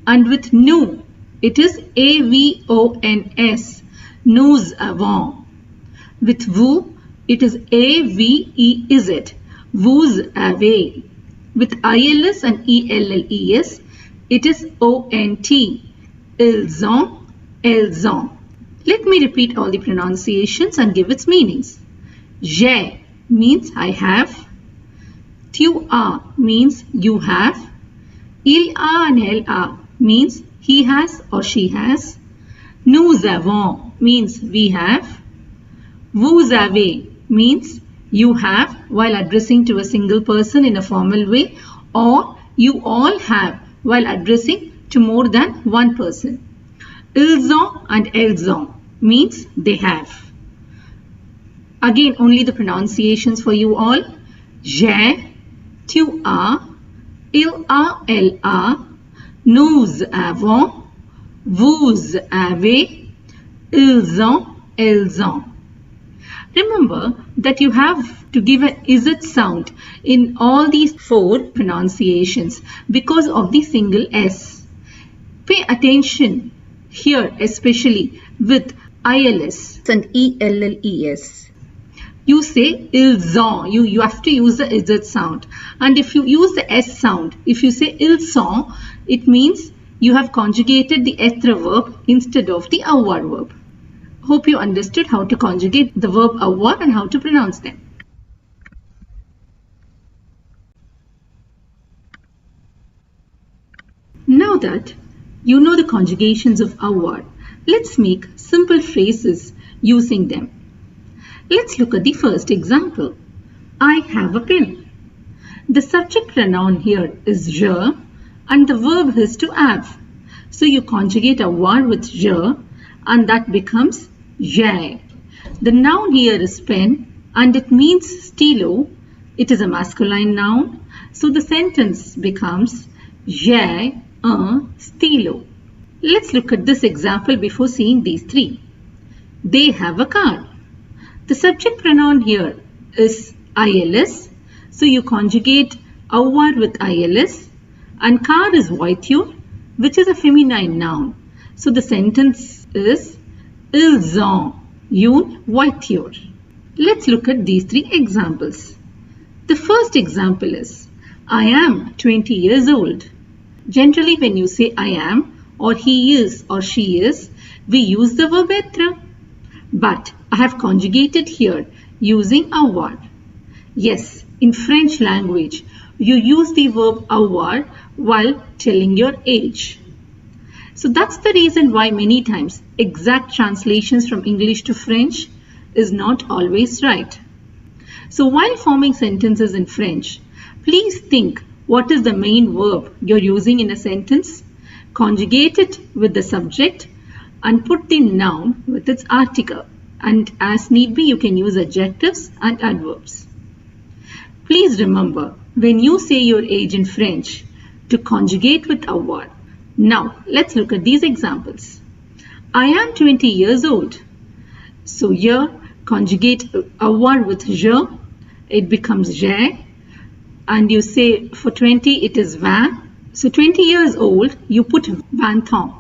And with Nu, it is AVONS, nous avons. With Vous, it is AVEZ, vous avez. With ILS and ELLES, it is ONT, ils ont, elles ont. Let me repeat all the pronunciations and give its meanings. J'ai means I have. Tu as means you have. Il a and elle a means he has or she has. Nous avons means we have. Vous avez means you have while addressing to a single person in a formal way, or you all have while addressing to more than one person. Ils ont and elles ont means they have. Again, only the pronunciations for you all. J'ai, tu as, il a, elle a, nous avons, vous avez, ils ont, elles ont. Remember that you have to give an IZ sound in all these 4 pronunciations because of the single S. Pay attention here, especially with ILS and ELLES. You say ils ont, you have to use the IZ sound. And if you use the S sound, if you say ils ont, it means you have conjugated the être verb instead of the avoir verb. Hope you understood how to conjugate the verb avoir and how to pronounce them. Now that you know the conjugations of avoir, let's make simple phrases using them. Let's look at the first example. I have a pen. The subject pronoun here is je and the verb is to have. So you conjugate avoir with je and that becomes j'ai. The noun here is pen and it means stylo. It is a masculine noun. So the sentence becomes j'ai un stylo. Let's look at this example before seeing these 3. They have a car. The subject pronoun here is ILS. So you conjugate avoir with ILS and car is voiture, which is a feminine noun. So the sentence is ils ont une voiture. Let's look at these 3 examples. The first example is I am 20 years old. Generally when you say I am or he is or she is, we use the verb être. But I have conjugated here using avoir. Yes, in French language, you use the verb avoir while telling your age. So that's the reason why many times exact translations from English to French is not always right. So while forming sentences in French, please think what is the main verb you're using in a sentence, conjugate it with the subject and put the noun with its article. And as need be, you can use adjectives and adverbs. Please remember, when you say your age in French, to conjugate with avoir. Now, let's look at these examples. I am 20 years old. So here, conjugate avoir with je. It becomes j'ai. And you say for 20, it is 20. So 20 years old, you put 20 ans.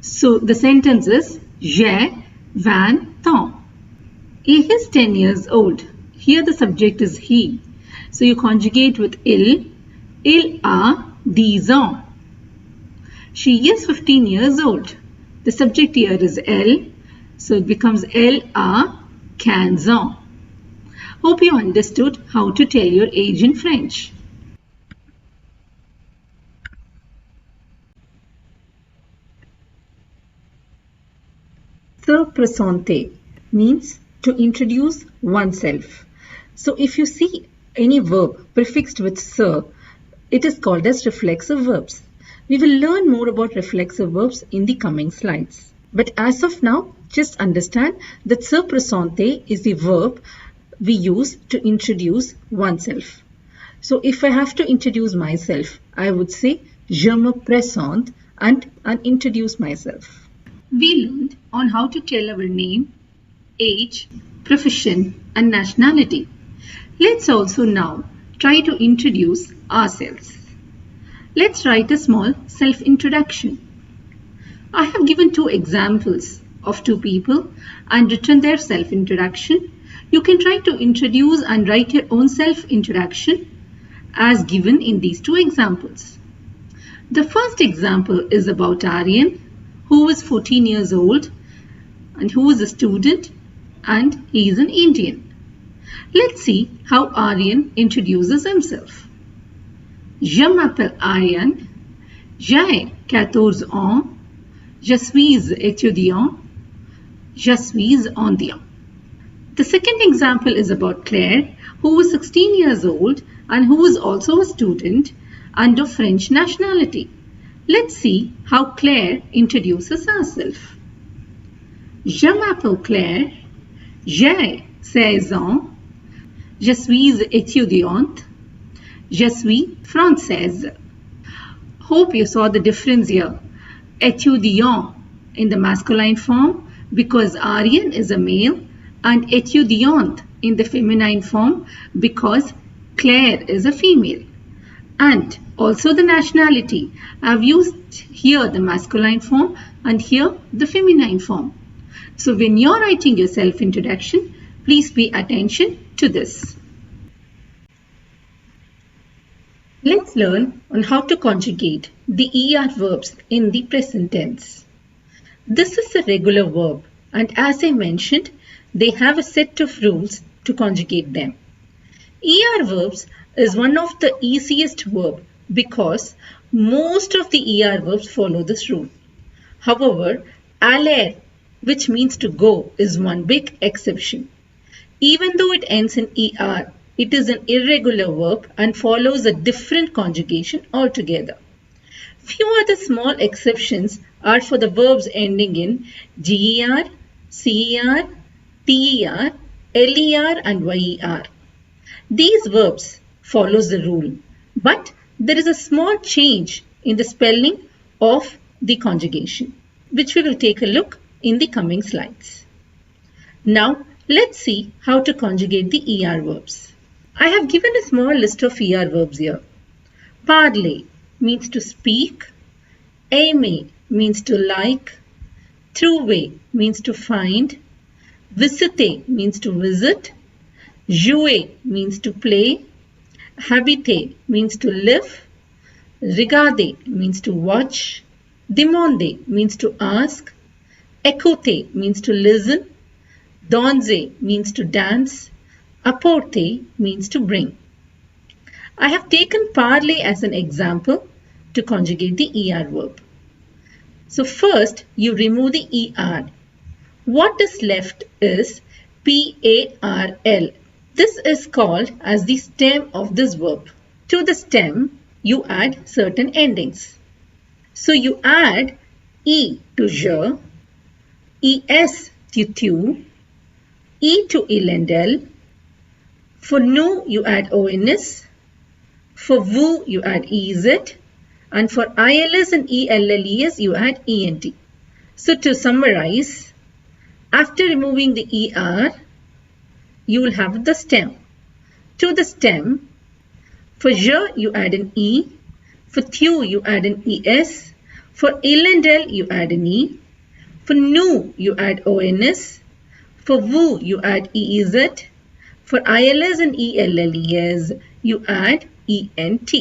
So the sentence is j'ai 20 ans. He is 10 years old. Here the subject is he. So you conjugate with il. Il a 10 ans. She is 15 years old. The subject here is elle. So it becomes elle a 15 ans. Hope you understood how to tell your age in French. Se présenter means to introduce oneself. So if you see any verb prefixed with se, it is called as reflexive verbs. We will learn more about reflexive verbs in the coming slides. But as of now, just understand that se présenter is the verb we use to introduce oneself. So if I have to introduce myself, I would say je me présente and introduce myself. We learned on how to tell our name, age, profession and nationality. Let's also now try to introduce ourselves. Let's write a small self-introduction. I have given two examples of two people and written their self-introduction. You can try to introduce and write your own self-introduction as given in these two examples. The first example is about Aryan, who was 14 years old and who is a student and he is an Indian. Let's see how Aryan introduces himself. Je m'appelle Aryan, j'ai 14 ans, je suis étudiant, je suis indien. The second example is about Claire, who was 16 years old and who was also a student and of French nationality. Let's see how Claire introduces herself. Je m'appelle Claire, j'ai 16 ans, je suis étudiante, je suis française. Hope you saw the difference here. Étudiant in the masculine form because Aryan is a male and étudiante in the feminine form because Claire is a female. And also the nationality. I've used here the masculine form and here the feminine form. So when you're writing your self-introduction, please pay attention to this. Let's learn on how to conjugate the ER verbs in the present tense. This is a regular verb and as I mentioned, they have a set of rules to conjugate them. ER verbs is one of the easiest verb because most of the ER verbs follow this rule. However, aller, which means to go, is one big exception. Even though it ends in ER, it is an irregular verb and follows a different conjugation altogether. Few other small exceptions are for the verbs ending in GER, CER, TER, LER and YER. These verbs follows the rule, but there is a small change in the spelling of the conjugation, which we will take a look in the coming slides. Now, let's see how to conjugate the ER verbs. I have given a small list of ER verbs here. Parler means to speak, aimer means to like, trouver means to find, visiter means to visit, jouer means to play, habiter means to live, regarder means to watch, demander means to ask, écouter means to listen, danser means to dance, apporter means to bring. I have taken parler as an example to conjugate the ER verb. So first you remove the ER. What is left is PARL. This is called as the stem of this verb. To the stem, you add certain endings. So you add E to je, ES to tu, E to elendel. For nous, you add ONS. For vous, you add EZ. And for ILS and ELLES, you add ENT. So to summarize, after removing the ER, you will have the stem. To the stem, for je, you add an E. For tu, you add an ES. For elendel, you add an E. For nous, you add ONS. For vous, you add EEZ. For ILS and ELLES, you add ENT.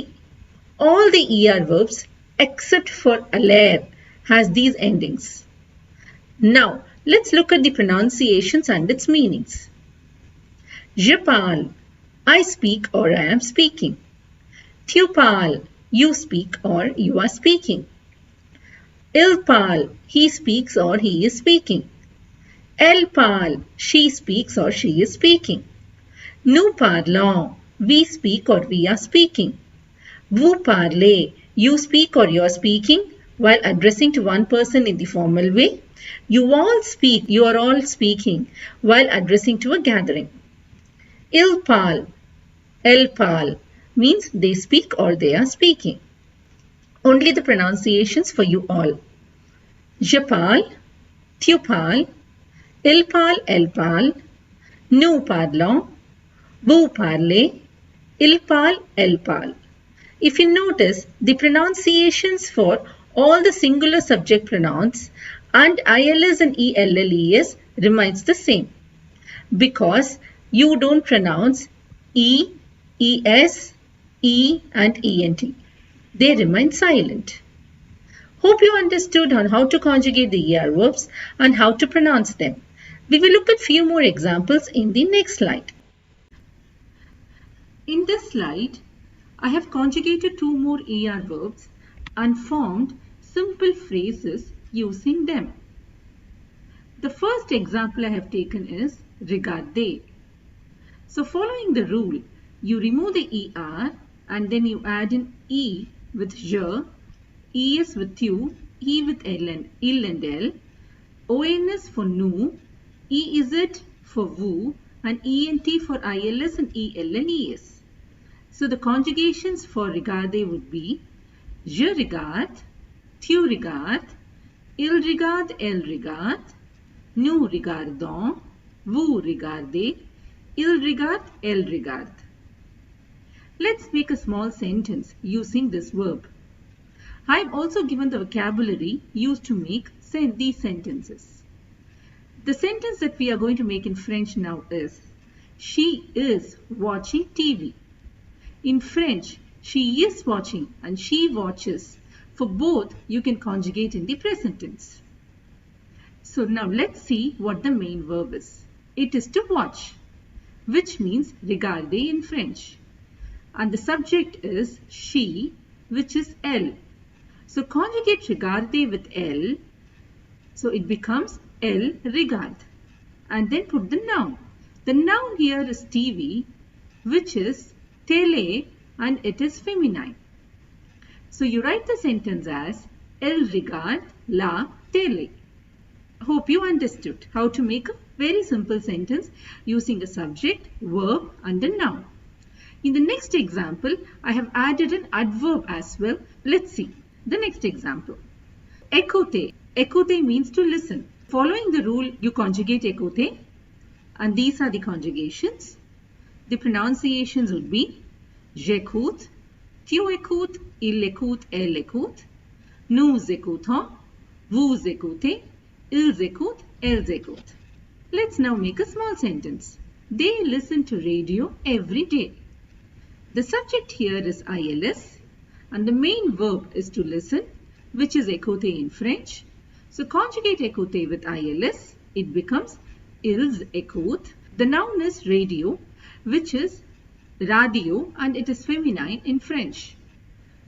All the ER verbs except for aller has these endings. Now, let's look at the pronunciations and its meanings. Je parle, I speak or I am speaking. Tu parles, you speak or you are speaking. Il parle, he speaks or he is speaking. Elle parle, she speaks or she is speaking. Nous parlons, we speak or we are speaking. Vous parlez, you speak or you are speaking while addressing to one person in the formal way. You all speak, you are all speaking while addressing to a gathering. Il parle, elle parle means they speak or they are speaking. Only the pronunciations for you all. Je parle, tu parles, il parle, elle parle, nous parlons, vous parlez, il parle, elle parle. If you notice, the pronunciations for all the singular subject pronouns and ILS and ELLES remains the same because you don't pronounce E, ES, E and ENT. They remain silent. Hope you understood on how to conjugate the ER verbs and how to pronounce them. We will look at few more examples in the next slide. In this slide, I have conjugated two more ER verbs and formed simple phrases using them. The first example I have taken is regarder. So following the rule, you remove the ER and then you add in E with je, ES with you, E with il and L, ONS for nous, EZ for vous, and ENT for ILS and EL and ES. So the conjugations for regarder would be je regarde, tu regardes, il regarde, elle regarde, nous regardons, vous regardez, il regarde, elle regarde. Let's make a small sentence using this verb. I have also given the vocabulary used to make these sentences. The sentence that we are going to make in French now is she is watching TV. In French, she is watching and she watches. For both, you can conjugate in the present tense. So now let's see what the main verb is. It is to watch, which means regarder in French. And the subject is she, which is elle. So conjugate regarder with elle. So it becomes elle regarde. And then put the noun. The noun here is TV, which is télé, and it is feminine. So you write the sentence as elle regarde la télé. Hope you understood how to make a very simple sentence using a subject, verb and a noun. In the next example, I have added an adverb as well. Let's see the next example. Écouter. Écouter means to listen. Following the rule, you conjugate écouter, and these are the conjugations. The pronunciations would be j'écoute, tu écoutes, il écoute, elle écoute, nous écoutons, vous écoutez, ils écoutent, elles écoutent. Let's now make a small sentence. They listen to radio every day. The subject here is ILS and the main verb is to listen, which is écouter in French. So conjugate écouter with ILS, it becomes ils écoutent. The noun is radio, which is radio, and it is feminine in French.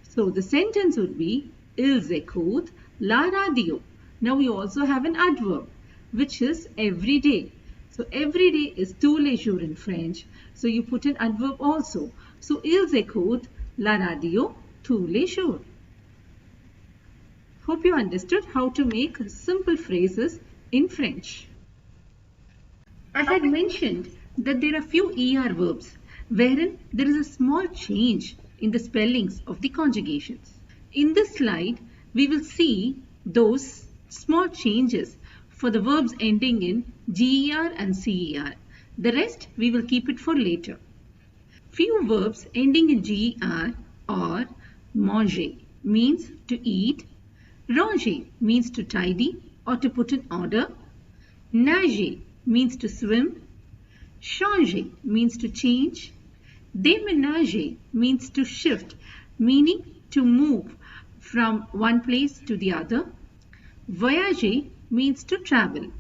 So the sentence would be ils écoutent la radio. Now we also have an adverb, which is every day. So every day is tous les jours in French. So you put an adverb also. So ils écoutent la radio tous les jours. Hope you understood how to make simple phrases in French. I had mentioned that there are few ER verbs wherein there is a small change in the spellings of the conjugations. In this slide, we will see those small changes for the verbs ending in GER and CER. The rest we will keep it for later. Few verbs ending in GER are manger, means to eat, ranger means to tidy or to put in order, nager means to swim, changer means to change, déménager means to shift, meaning to move from one place to the other, voyager means to travel.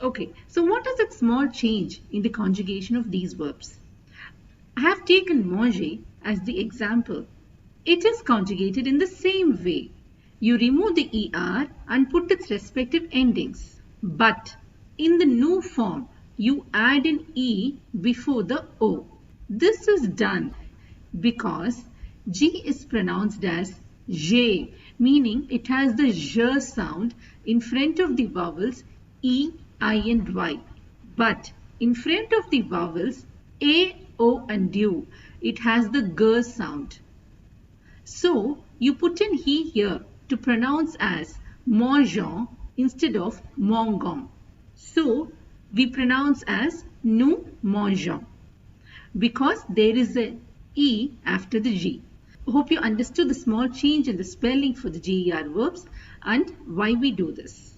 Okay, so what is that small change in the conjugation of these verbs? I have taken manger as the example. It is conjugated in the same way. You remove the ER and put its respective endings. But in the new form, you add an E before the O. This is done because G is pronounced as J, meaning it has the J sound in front of the vowels E, I and Y. But in front of the vowels A, O and du, it has the G sound. So you put in he here to pronounce as mangeons instead of mangeons. So we pronounce as nous mangeons because there is a E after the G. Hope you understood the small change in the spelling for the GER verbs and why we do this.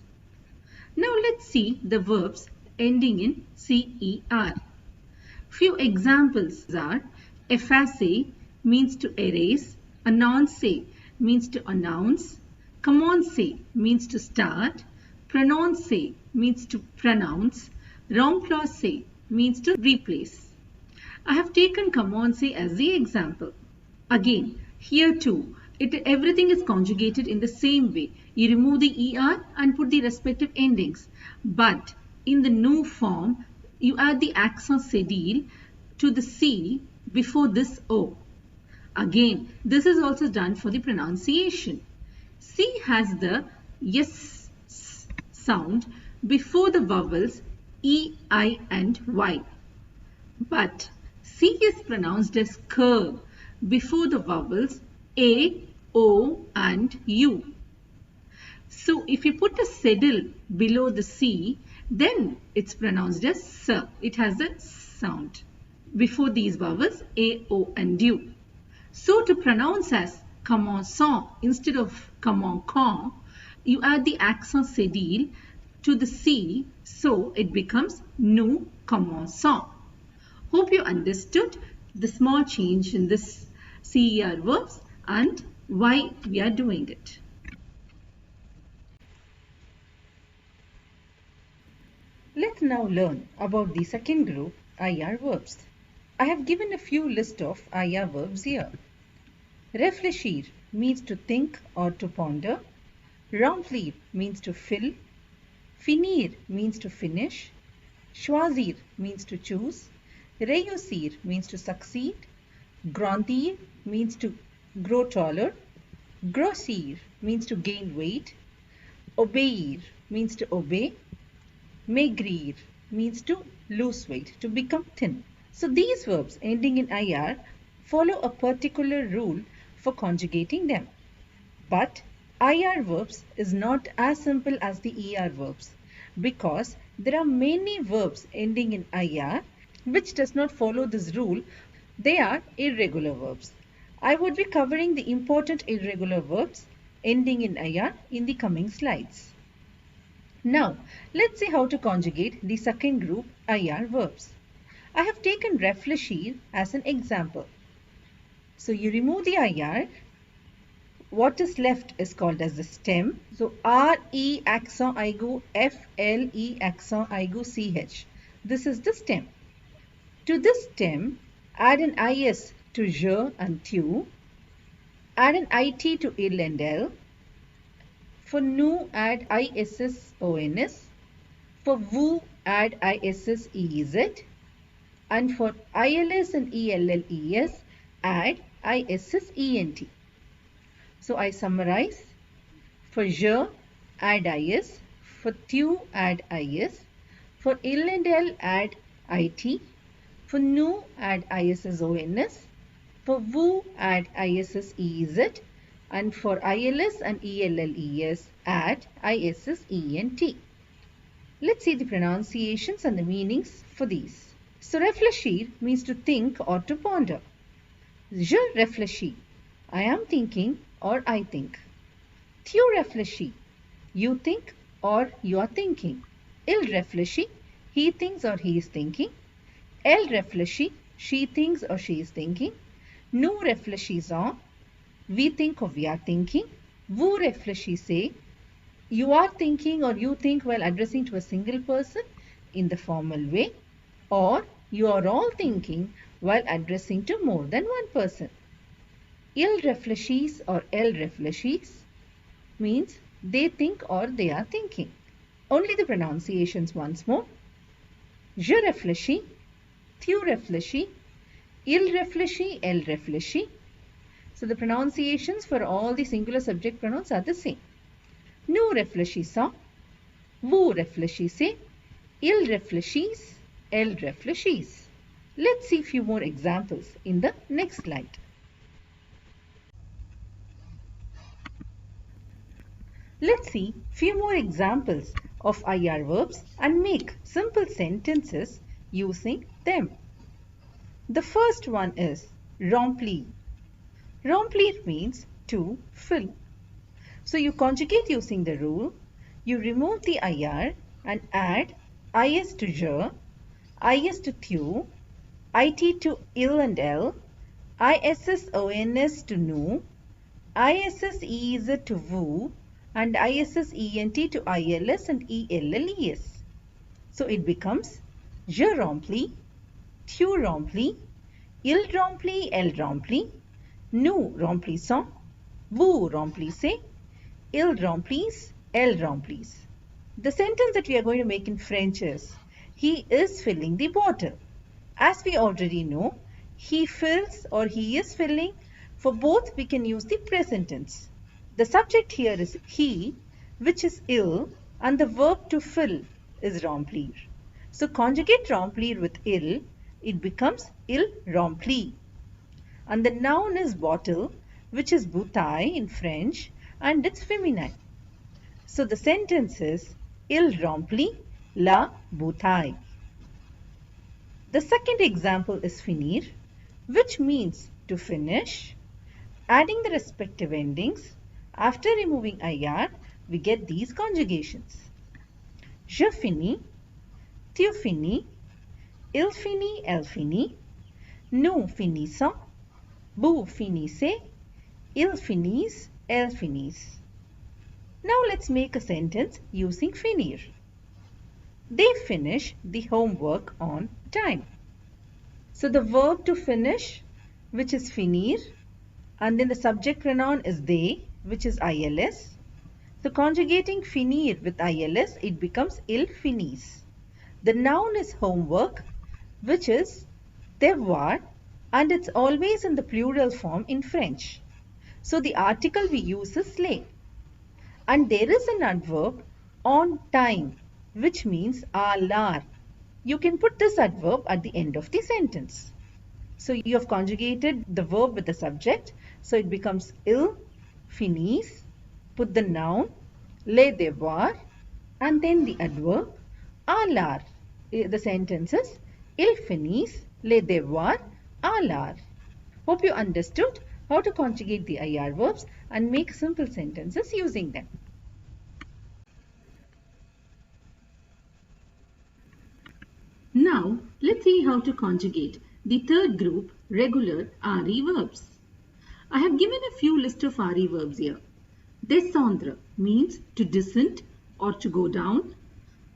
Now let's see the verbs ending in CER. Few examples are effacer means to erase, annoncer means to announce, commencer means to start, prononcer means to pronounce, remplacer means to replace. I have taken commencer as the example. Again, here too, everything is conjugated in the same way. You remove the ER and put the respective endings. But in the new form, you add the accent cedille to the C before this O. Again, this is also done for the pronunciation. C has the yes sound before the vowels E, I and Y. But C is pronounced as K before the vowels A, O and U. So if you put a cedille below the C, then it's pronounced as S. It has a sound before these vowels A, O and U. So to pronounce as commençant instead of commençant, you add the accent cedille to the C, so it becomes nous commençons. Hope you understood the small change in this CER verbs and why we are doing it. Let's now learn about the second group, IR verbs. I have given a few list of IR verbs here. Réfléchir means to think or to ponder. Remplir means to fill. Finir means to finish. Choisir means to choose. Réussir means to succeed. Grandir means to grow taller. Grossir means to gain weight. Obéir means to obey. Maigrir means to lose weight, to become thin. So these verbs ending in IR follow a particular rule for conjugating them. But IR verbs is not as simple as the ER verbs because there are many verbs ending in IR which does not follow this rule. They are irregular verbs. I would be covering the important irregular verbs ending in IR in the coming slides. Now, let's see how to conjugate the second group IR verbs. I have taken réfléchir as an example. So you remove the IR. What is left is called as the stem. So R-E accent aigu F-L-E accent aigu C-H. This is the stem. To this stem, add an IS to je and tu. Add an IT to il and el. For nous, add ISS-ONS. For vous, add ISS-EZ. And for ILS and ELLES, add ISS-ENT. So I summarize. For je, add IS. For tu, add IS. For il and el, add IT. For nous, add ISS-ONS. For vous, add ISS-EZ. And for ILS and ELLES, add ISS-ENT. Let's see the pronunciations and the meanings for these. So réfléchir means to think or to ponder. Je réfléchis. I am thinking or I think. Tu réfléchis. You think or you are thinking. Il réfléchit. He thinks or he is thinking. Elle réfléchit. She thinks or she is thinking. Nous réfléchissons. We think or we are thinking. Vous réfléchissez. You are thinking or you think while addressing to a single person in the formal way, or you are all thinking while addressing to more than one person. Il réfléchit or elle réfléchit means they think or they are thinking. Only the pronunciations once more. Je réfléchis, tu réfléchis, il réfléchit, elle réfléchit. So the pronunciations for all the singular subject pronouns are the same. Nous réfléchissons, vous réfléchissez, il réfléchissent, elle réfléchissent. Let's see few more examples in the next slide. Let's see few more examples of IR verbs and make simple sentences using them. The first one is remplir. Remplir means to fill. So you conjugate using the rule. You remove the IR and add IS to je, IS to thu, IT to il and l, ISSONS to nu, ISSEZ to vu, and ISSENT to ILS and ELLES. So it becomes je remplis, tu remplis, il remplit, elle remplit, nous remplissons, vous remplissez, il remplit, elle remplit. The sentence that we are going to make in French is, he is filling the bottle. As we already know, he fills or he is filling. For both we can use the present tense. The subject here is he, which is il, and the verb to fill is remplir. So conjugate remplir with il, it becomes il remplit. And the noun is bottle, which is bouteille in French, and it's feminine. So the sentence is il remplit la bouteille. The second example is finir, which means to finish. Adding the respective endings, after removing IR, we get these conjugations. Je finis, tu finis, il finit, elle finit, nous finissons, vous finissez, ils finissent, elles finissent. Now let's make a sentence using finir. They finish the homework on time. So the verb to finish, which is finir, and then the subject pronoun is they, which is ILS. So conjugating finir with ILS, it becomes il finissent. The noun is homework, which is devoir, and it's always in the plural form in French. So the article we use is les. And there is an adverb on time, which means à l'heure. You can put this adverb at the end of the sentence. So you have conjugated the verb with the subject. So it becomes il finissent, put the noun, les devoirs, and then the adverb à l'heure. The sentence is ils finissent les devoirs à l'heure. Hope you understood how to conjugate the IR verbs and make simple sentences using them. Now, let's see how to conjugate the third group, regular RE verbs. I have given a few list of RE verbs here. Descendre means to descend or to go down.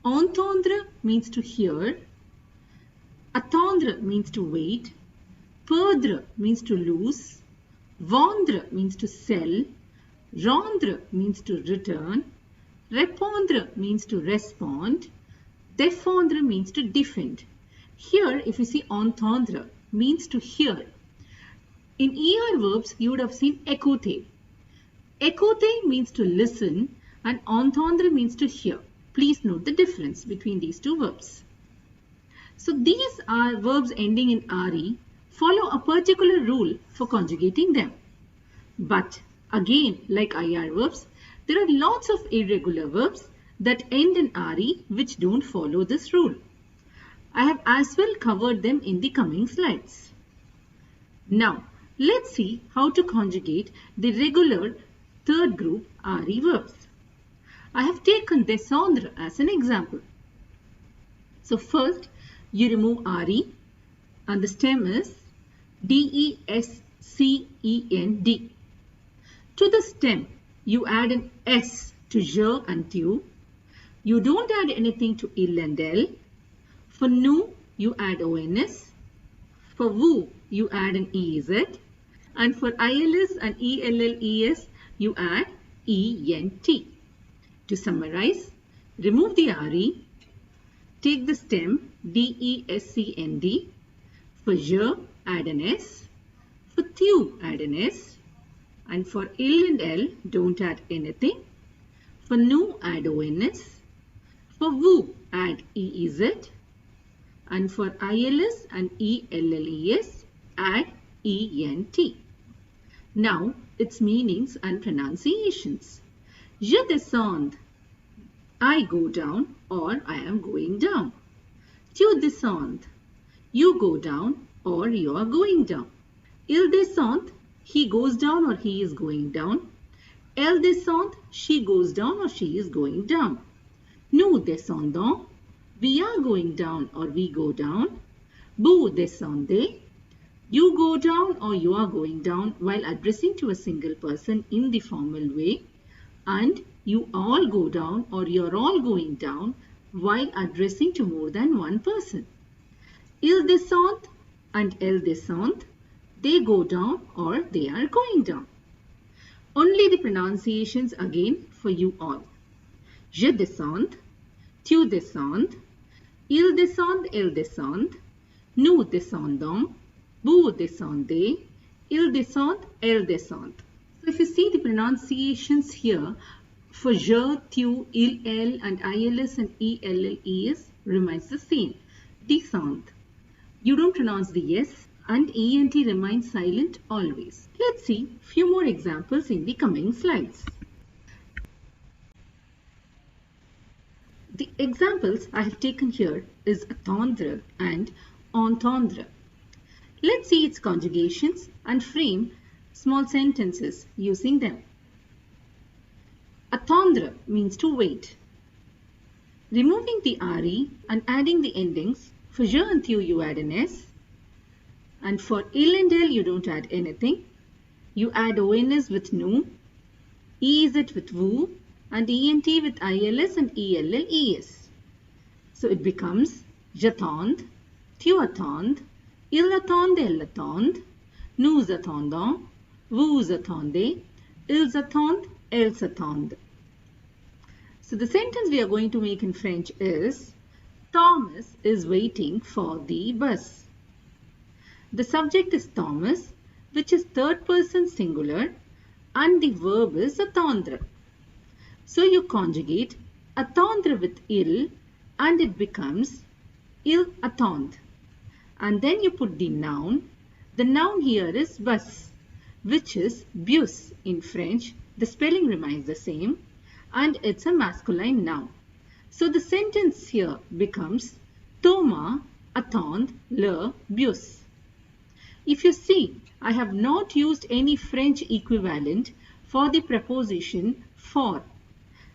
Entendre means to hear. Attendre means to wait. Perdre means to lose. Vendre means to sell. Rendre means to return. Répondre means to respond. Défendre means to defend. Here, if you see entendre means to hear. In ER verbs, you would have seen écouter. Écouter means to listen and entendre means to hear. Please note the difference between these two verbs. So these are verbs ending in RE follow a particular rule for conjugating them. But again, like IR verbs, there are lots of irregular verbs that end in RE which don't follow this rule. I have as well covered them in the coming slides. Now, let's see how to conjugate the regular third group RE verbs. I have taken descendre as an example. So first, you remove RE and the stem is DESCEND. To the stem, you add an S to je and tu. You don't add anything to il and elle. For nous, you add ONS. For vous, you add an EZ. And for ILS and ELLES, you add ENT. To summarize, remove the RE, take the stem DESCEND. For je, add an S. For tu, add an S. And for il and elle, don't add anything. For nous, add ONS. For vous, add EEZ. And for ILS and ELLES, add ENT. Now, its meanings and pronunciations. Je descends, I go down or I am going down. Tu descends, you go down or you are going down. Il descend, he goes down or he is going down. Elle descend, she goes down or she is going down. Nous descendons, we are going down or we go down. Vous descendez, you go down or you are going down while addressing to a single person in the formal way. And you all go down or you are all going down while addressing to more than one person. Il descend and elle descend, they go down or they are going down. Only the pronunciations again for you all. Je descends, tu descends, il descend, elle descend, nous descendons, vous descendez, il descend, elle descend. So if you see the pronunciations here for je, tu, il, elle and ILS and ELLES remains the same. Descend. You don't pronounce the S and ENT remains silent always. Let's see few more examples in the coming slides. The examples I have taken here is attendre and entendre. Let's see its conjugations and frame small sentences using them. Attendre means to wait. Removing the RE and adding the endings, for je and tu you add an S, and for il and elle you don't add anything. You add ONS with nous, EZ with vous, and ENT with ILS and ELLES. So it becomes j'attends, tu attends, il attend, elle attend, nous attendons, vous attendez, ils attendent, elles attendent. So the sentence we are going to make in French is Thomas is waiting for the bus. The subject is Thomas, which is third person singular, and the verb is attendre. So you conjugate attendre with il and it becomes il attend. And then you put the noun. The noun here is bus, which is bus in French. The spelling remains the same and it's a masculine noun. So the sentence here becomes Thomas attend le bus. If you see, I have not used any French equivalent for the preposition for.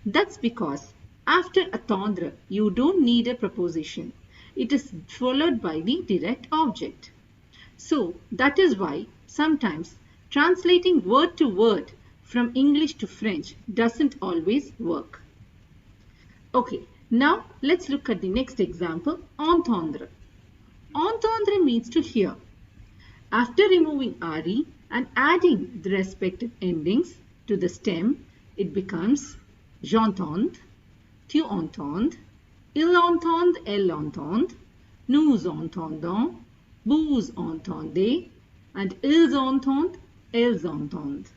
That's because after attendre, you don't need a preposition. It is followed by the direct object. So that is why sometimes translating word to word from English to French doesn't always work. Okay, now let's look at the next example, entendre. Entendre means to hear. After removing RE and adding the respective endings to the stem, it becomes j'entends, tu entends, il entend, elle entend, nous entendons, vous entendez, and ils entendent, elles entendent.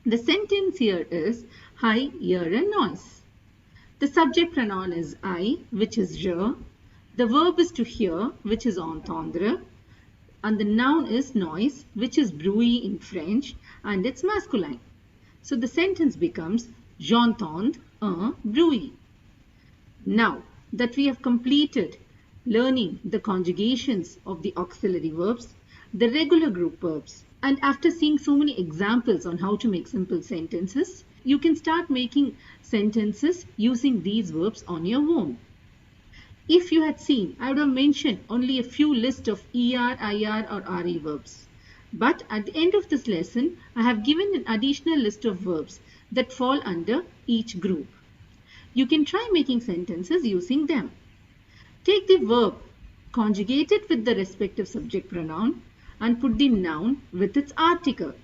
The sentence here is I hear a noise. The subject pronoun is I, which is je. The verb is to hear, which is entendre. And the noun is noise, which is bruit in French, and it's masculine. So the sentence becomes j'entends un bruit. Now that we have completed learning the conjugations of the auxiliary verbs, the regular group verbs, and after seeing so many examples on how to make simple sentences, you can start making sentences using these verbs on your own. If you had seen, I would have mentioned only a few lists of ER, IR or RE verbs. But at the end of this lesson, I have given an additional list of verbs that fall under each group. You can try making sentences using them. Take the verb, conjugate it with the respective subject pronoun and put the noun with its article.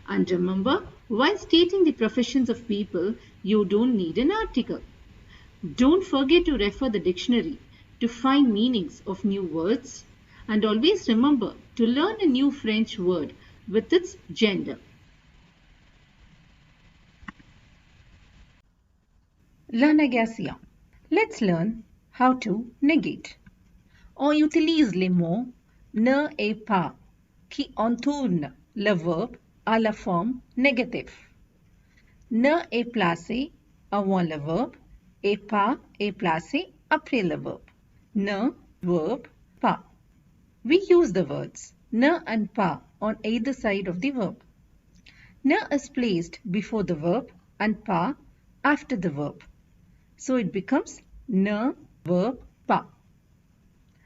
And remember, while stating the professions of people, you don't need an article. Don't forget to refer the dictionary to find meanings of new words, and always remember to learn a new French word with its gender. La négation. Let's learn how to negate. On utilise les mots ne et pas qui entourent le verbe à la forme négative. Ne est placé avant le verbe et pas est placé après le verbe. Ne, verb, pas. We use the words ne and pa on either side of the verb. Ne is placed before the verb and pa after the verb. So it becomes ne, verb, pa.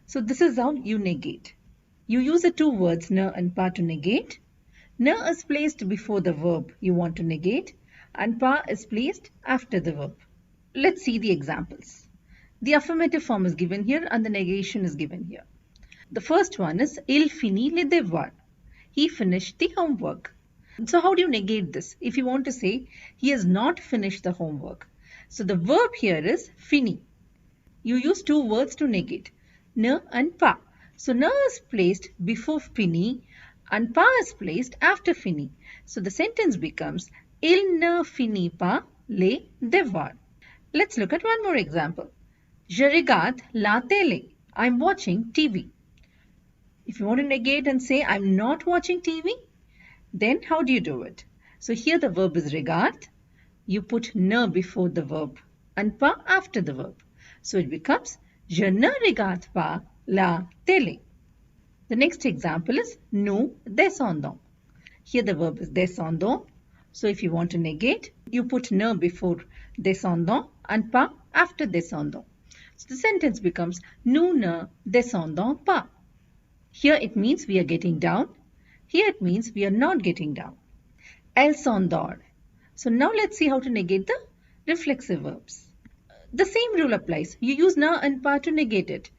So this is how you negate. You use the two words ne and pa to negate. Ne is placed before the verb you want to negate and pa is placed after the verb. Let's see the examples. The affirmative form is given here and the negation is given here. The first one is il finit les devoirs. He finished the homework. So how do you negate this? If you want to say he has not finished the homework. So the verb here is fini. You use two words to negate, ne and pa. So ne is placed before fini and pa is placed after fini. So the sentence becomes il ne finit pas les devoirs. Let's look at one more example. Je regarde la télé. I'm watching TV. If you want to negate and say I'm not watching TV, then how do you do it? So here the verb is regard. You put ne before the verb and pas after the verb. So it becomes je ne regarde pas la télé. The next example is nous descendons. Here the verb is descendons. So if you want to negate, you put ne before descendons and pas after descendons. So the sentence becomes nous ne descendons pas. Here it means we are getting down. Here it means we are not getting down. Elle s'endort. So now let's see how to negate the reflexive verbs. The same rule applies. You use na and pa to negate it.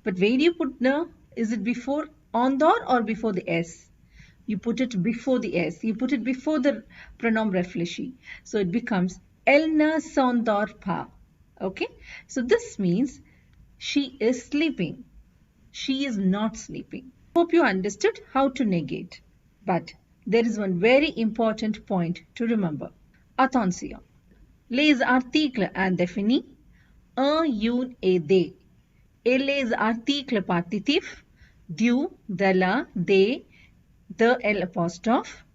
But where do you put na? Is it before ondor or before the s? You put it before the s. You put it before the pronoun réfléchi. So it becomes elle ne s'endort pas. Okay? So this means she is sleeping. She is not sleeping. Hope you understood how to negate. But there is one very important point to remember. Attention. Les articles indéfinis, un, une et des, et les articles partitifs, du, de la, des, de l'apostrophe,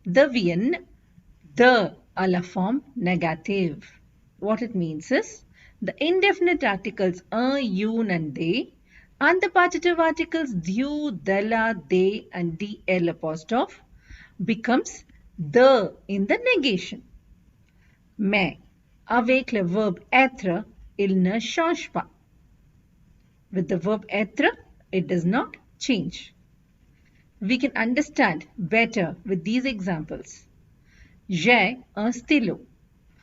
deviennent de à la forme négative. What it means is, the indefinite articles un, une and des and the partitive articles du, de la, des and the l'apostrophe becomes the in the negation. Mais avec le verbe être, il ne change pas. With the verb être, it does not change. We can understand better with these examples. J'ai un stylo.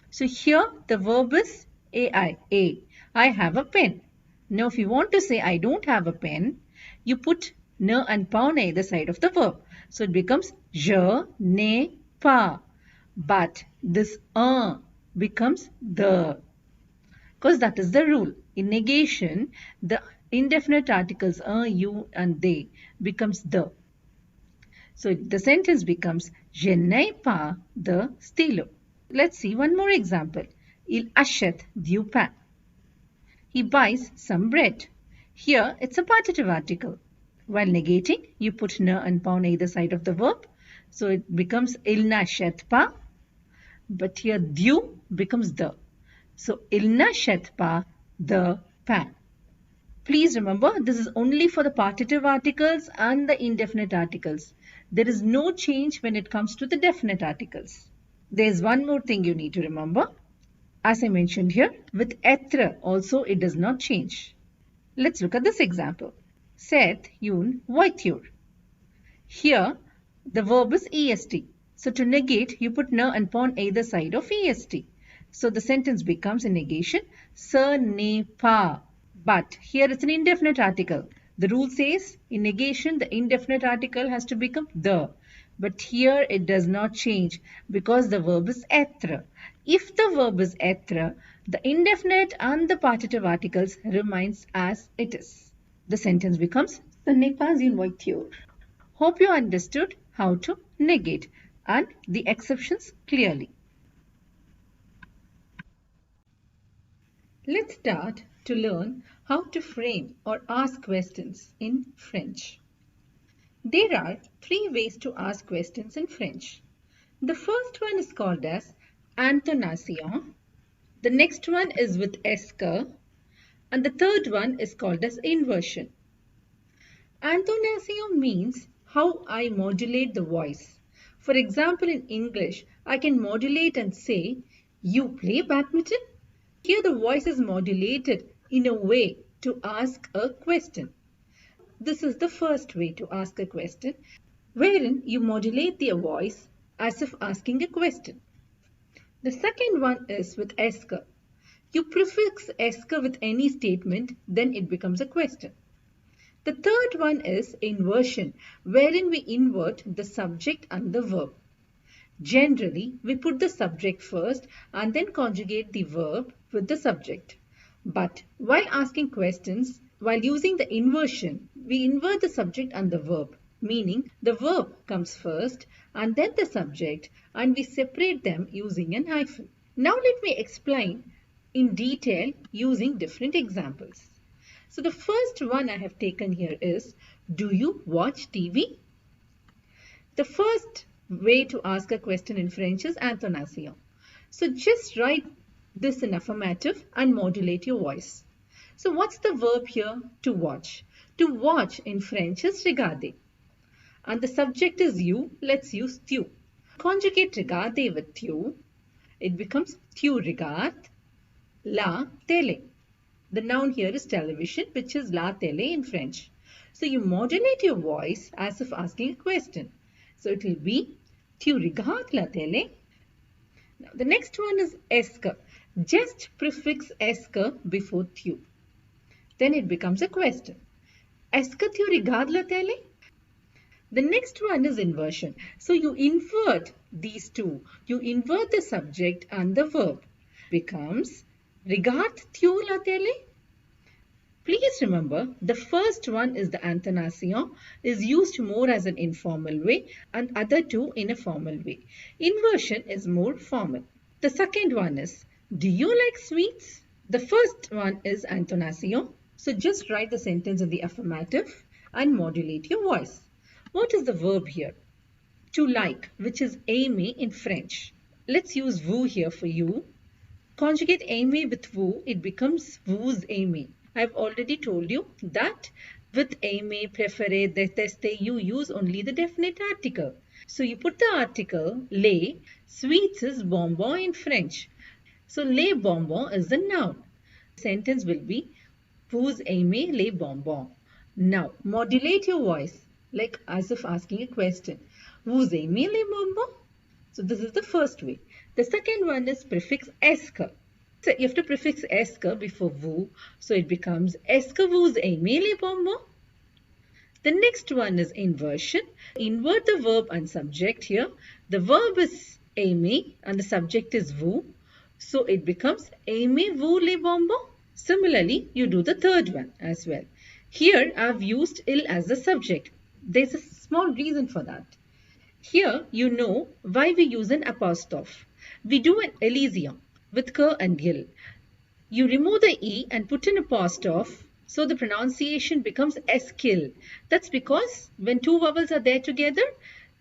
So here the verb is ai, a. I have a pen. Now if you want to say I don't have a pen, you put ne and pas on either side of the verb. So it becomes je n'ai pas. But this becomes the. Because that is the rule. In negation, the indefinite articles you and they becomes the. So the sentence becomes je n'ai pas de stylo. Let's see one more example. Il achète du pain. He buys some bread. Here it's a partitive article. While negating, you put ne and pas on either side of the verb. So it becomes il n'achète pas. But here du becomes the. So il n'achète pas de pain. Please remember, this is only for the partitive articles and the indefinite articles. There is no change when it comes to the definite articles. There is one more thing you need to remember. As I mentioned here, with être also it does not change. Let's look at this example. C'est une voiture. Here, the verb is est. So to negate, you put ne and pas on either side of est. So the sentence becomes a negation, ce n'est pas. But here it's an indefinite article. The rule says in negation, the indefinite article has to become the. But here it does not change because the verb is être. If the verb is être, the indefinite and the partitive articles remains as it is. The sentence becomes ce n'est pas une voiture. Hope you understood how to negate and the exceptions clearly. Let's start to learn How to frame or ask questions in French. There are three ways to ask questions in French. The first one is called as intonation. The next one is with est que, and the third one is called as inversion. Intonation means how I modulate the voice. For example, in English, I can modulate and say, "You play badminton?" Here the voice is modulated in a way to ask a question. This is the first way to ask a question, wherein you modulate the voice as if asking a question. The second one is with est que. You prefix est que with any statement, then it becomes a question. The third one is inversion, wherein we invert the subject and the verb. Generally, we put the subject first and then conjugate the verb with the subject. But while asking questions, while using the inversion, we invert the subject and the verb, meaning the verb comes first and then the subject, and we separate them using an hyphen. Now let me explain in detail using different examples. So the first one I have taken here is, do you watch TV? The first way to ask a question in French is intonation. So just write this in affirmative and modulate your voice. So what's the verb here? To watch. To watch in French is regarder. And the subject is you. Let's use tu. Conjugate regarder with tu. It becomes tu regarde la télé. The noun here is television, which is la télé in French. So you modulate your voice as if asking a question. So it will be, tu regardes la télé? Now the next one is est que. Just prefix est que before tu. Then it becomes a question. Est-ce que tu regardes la télé? The next one is inversion. So you invert these two. You invert the subject and the verb. Becomes, regardes-tu la télé? Please remember, the first one is the intonation, is used more as an informal way, and other two in a formal way. Inversion is more formal. The second one is, do you like sweets? The first one is intonation. So just write the sentence in the affirmative and modulate your voice. What is the verb here? To like, which is aimer in French. Let's use vous here for you. Conjugate aimer with vous, it becomes vous aimez. I've already told you that with aimer, préférer, détester, you use only the definite article. So you put the article les. Sweets is bonbon in French. So les bonbons is the noun. The sentence will be, vous aimez les bonbons. Now modulate your voice like as if asking a question. Vous aimez les bonbons? So this is the first way. The second one is prefix est que. So you have to prefix est que before vous. So it becomes, est-ce que vous aimez les bonbons? The next one is inversion. Invert the verb and subject here. The verb is aimer and the subject is vous. So it becomes, aimez-vous les bonbons? Similarly, you do the third one as well. Here I have used il as the subject. There's a small reason for that. Here you know why we use an apostrophe. We do an elision with que and il. You remove the e and put an apostrophe, so the pronunciation becomes esquil. That's because when two vowels are there together,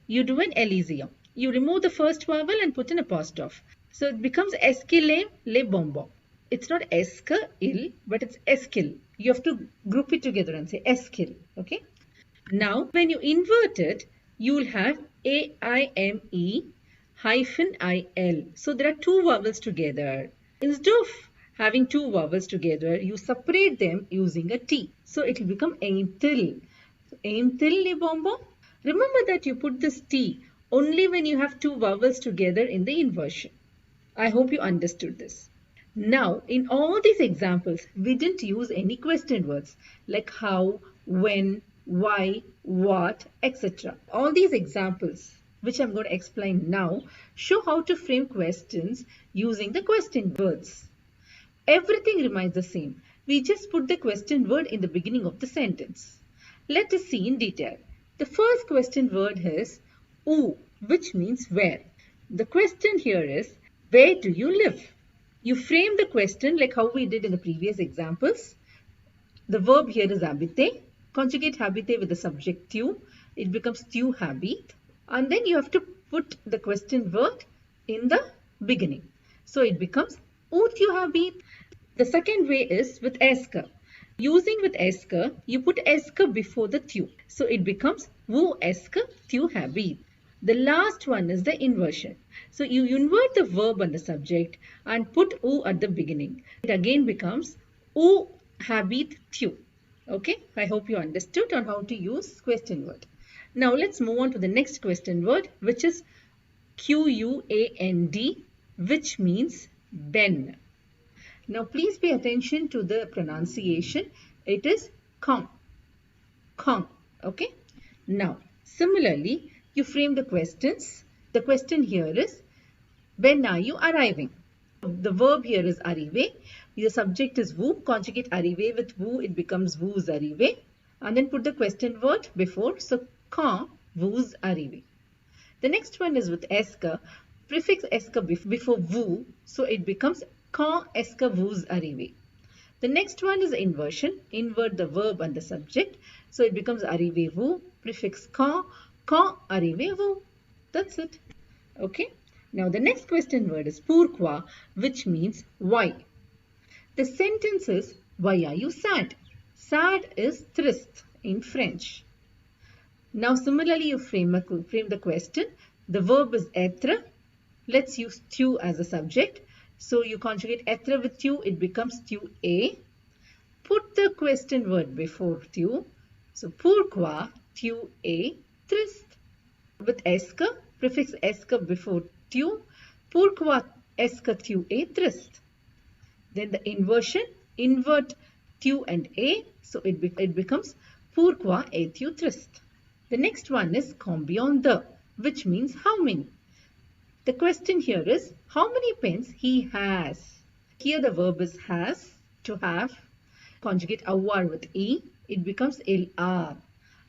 you do an elision. You remove the first vowel and put an apostrophe. So it becomes esquil les bonbons. It's not esque il, but it's esquil. You have to group it together and say esquil. Okay. Now when you invert it, you will have aime hyphen il. So there are two vowels together. Instead of having two vowels together, you separate them using a T. So it will become aime-t-il. So aime-t-il les bonbons? Remember that you put this T only when you have two vowels together in the inversion. I hope you understood this. Now, in all these examples, we didn't use any question words like how, when, why, what, etc. All these examples, which I'm going to explain now, show how to frame questions using the question words. Everything remains the same. We just put the question word in the beginning of the sentence. Let us see in detail. The first question word is où, which means where. The question here is, where do you live? You frame the question like how we did in the previous examples. The verb here is habiter. Conjugate habiter with the subject tu. It becomes tu habit. And then you have to put the question word in the beginning. So it becomes où tu habites. The second way is with est. Using with est, you put est before the tu. So it becomes où est que tu habites. The last one is the inversion. So you invert the verb and the subject and put où at the beginning. It again becomes où habites tu. Okay, I hope you understood on how to use question word. Now let's move on to the next question word, which is quand, which means ben. Now please pay attention to the pronunciation. It is con. Okay. Now similarly, you frame the questions. The question here is, when are you arriving? The verb here is arriver. The subject is vous. Conjugate arriver with vous. It becomes vous arrivez. And then put the question word before. So quand vous arrivez. The next one is with est que. Prefix est que before vous. So it becomes quand est-ce que vous arrivez. The next one is inversion. Invert the verb and the subject. So it becomes arrivez-vous. Prefix quand arrivez-vous. That's it. Okay. Now the next question word is pourquoi, which means why. The sentence is, why are you sad? Sad is triste in French. Now similarly you frame the question. The verb is être. Let's use tu as a subject. So you conjugate être with tu, it becomes tu es. Put the question word before tu. So pourquoi tu es triste? With est que, prefix est que before tu. Pourquoi est-ce que tu es triste? Then the inversion, invert tu and et. So it becomes pourquoi es-tu triste? The next one is combien de, which means how many. The question here is, how many pens he has? Here the verb is has, to have. Conjugate avoir with e, it becomes il a.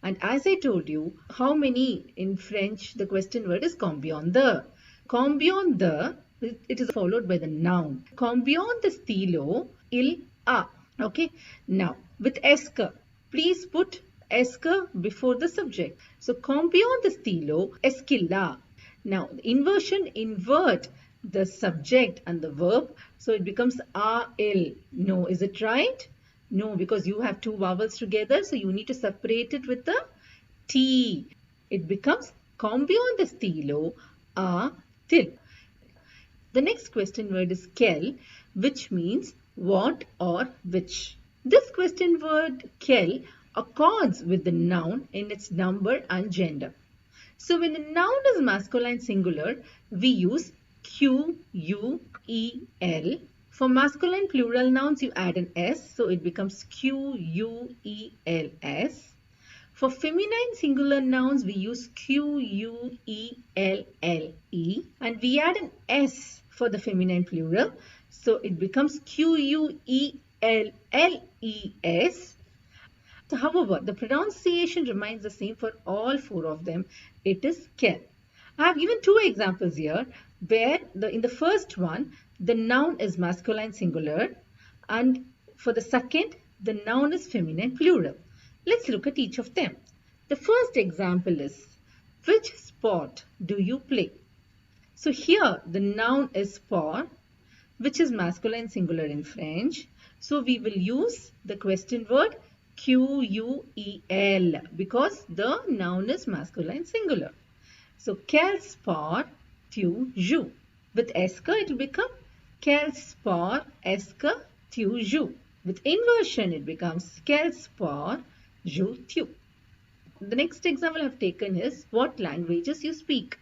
And as I told you, how many in French, the question word is combien de. Combien de, it is followed by the noun. Combien de stylo il a. Okay. Now, with est que, please put est que before the subject. So, combien de stylo est-ce qu'il a? Now, inversion, invert the subject and the verb. So, it becomes a, il. No, is it right? No, because you have two vowels together. So, you need to separate it with the T. It becomes combien de stylo a-t-il? The next question word is quel, which means what or which. This question word quel accords with the noun in its number and gender. So when the noun is masculine singular, we use Q, U, E, L. For masculine plural nouns, you add an S, so it becomes Q, U, E, L, S. For feminine singular nouns, we use Q, U, E, L, L, E. And we add an S for the feminine plural, so it becomes Q, U, E, L, L, E, S. So, however, the pronunciation remains the same for all four of them. It is quel. I have given two examples here where in the first one, the noun is masculine singular, and for the second, the noun is feminine plural. Let's look at each of them. The first example is, which sport do you play? So here, the noun is sport, which is masculine singular in French. So we will use the question word Q-U-E-L because the noun is masculine singular. So, quel sport tu joues? With est que it will become quel sport est-ce que tu joues? With inversion it becomes quel sport joues-tu? The next example I have taken is what languages you speak.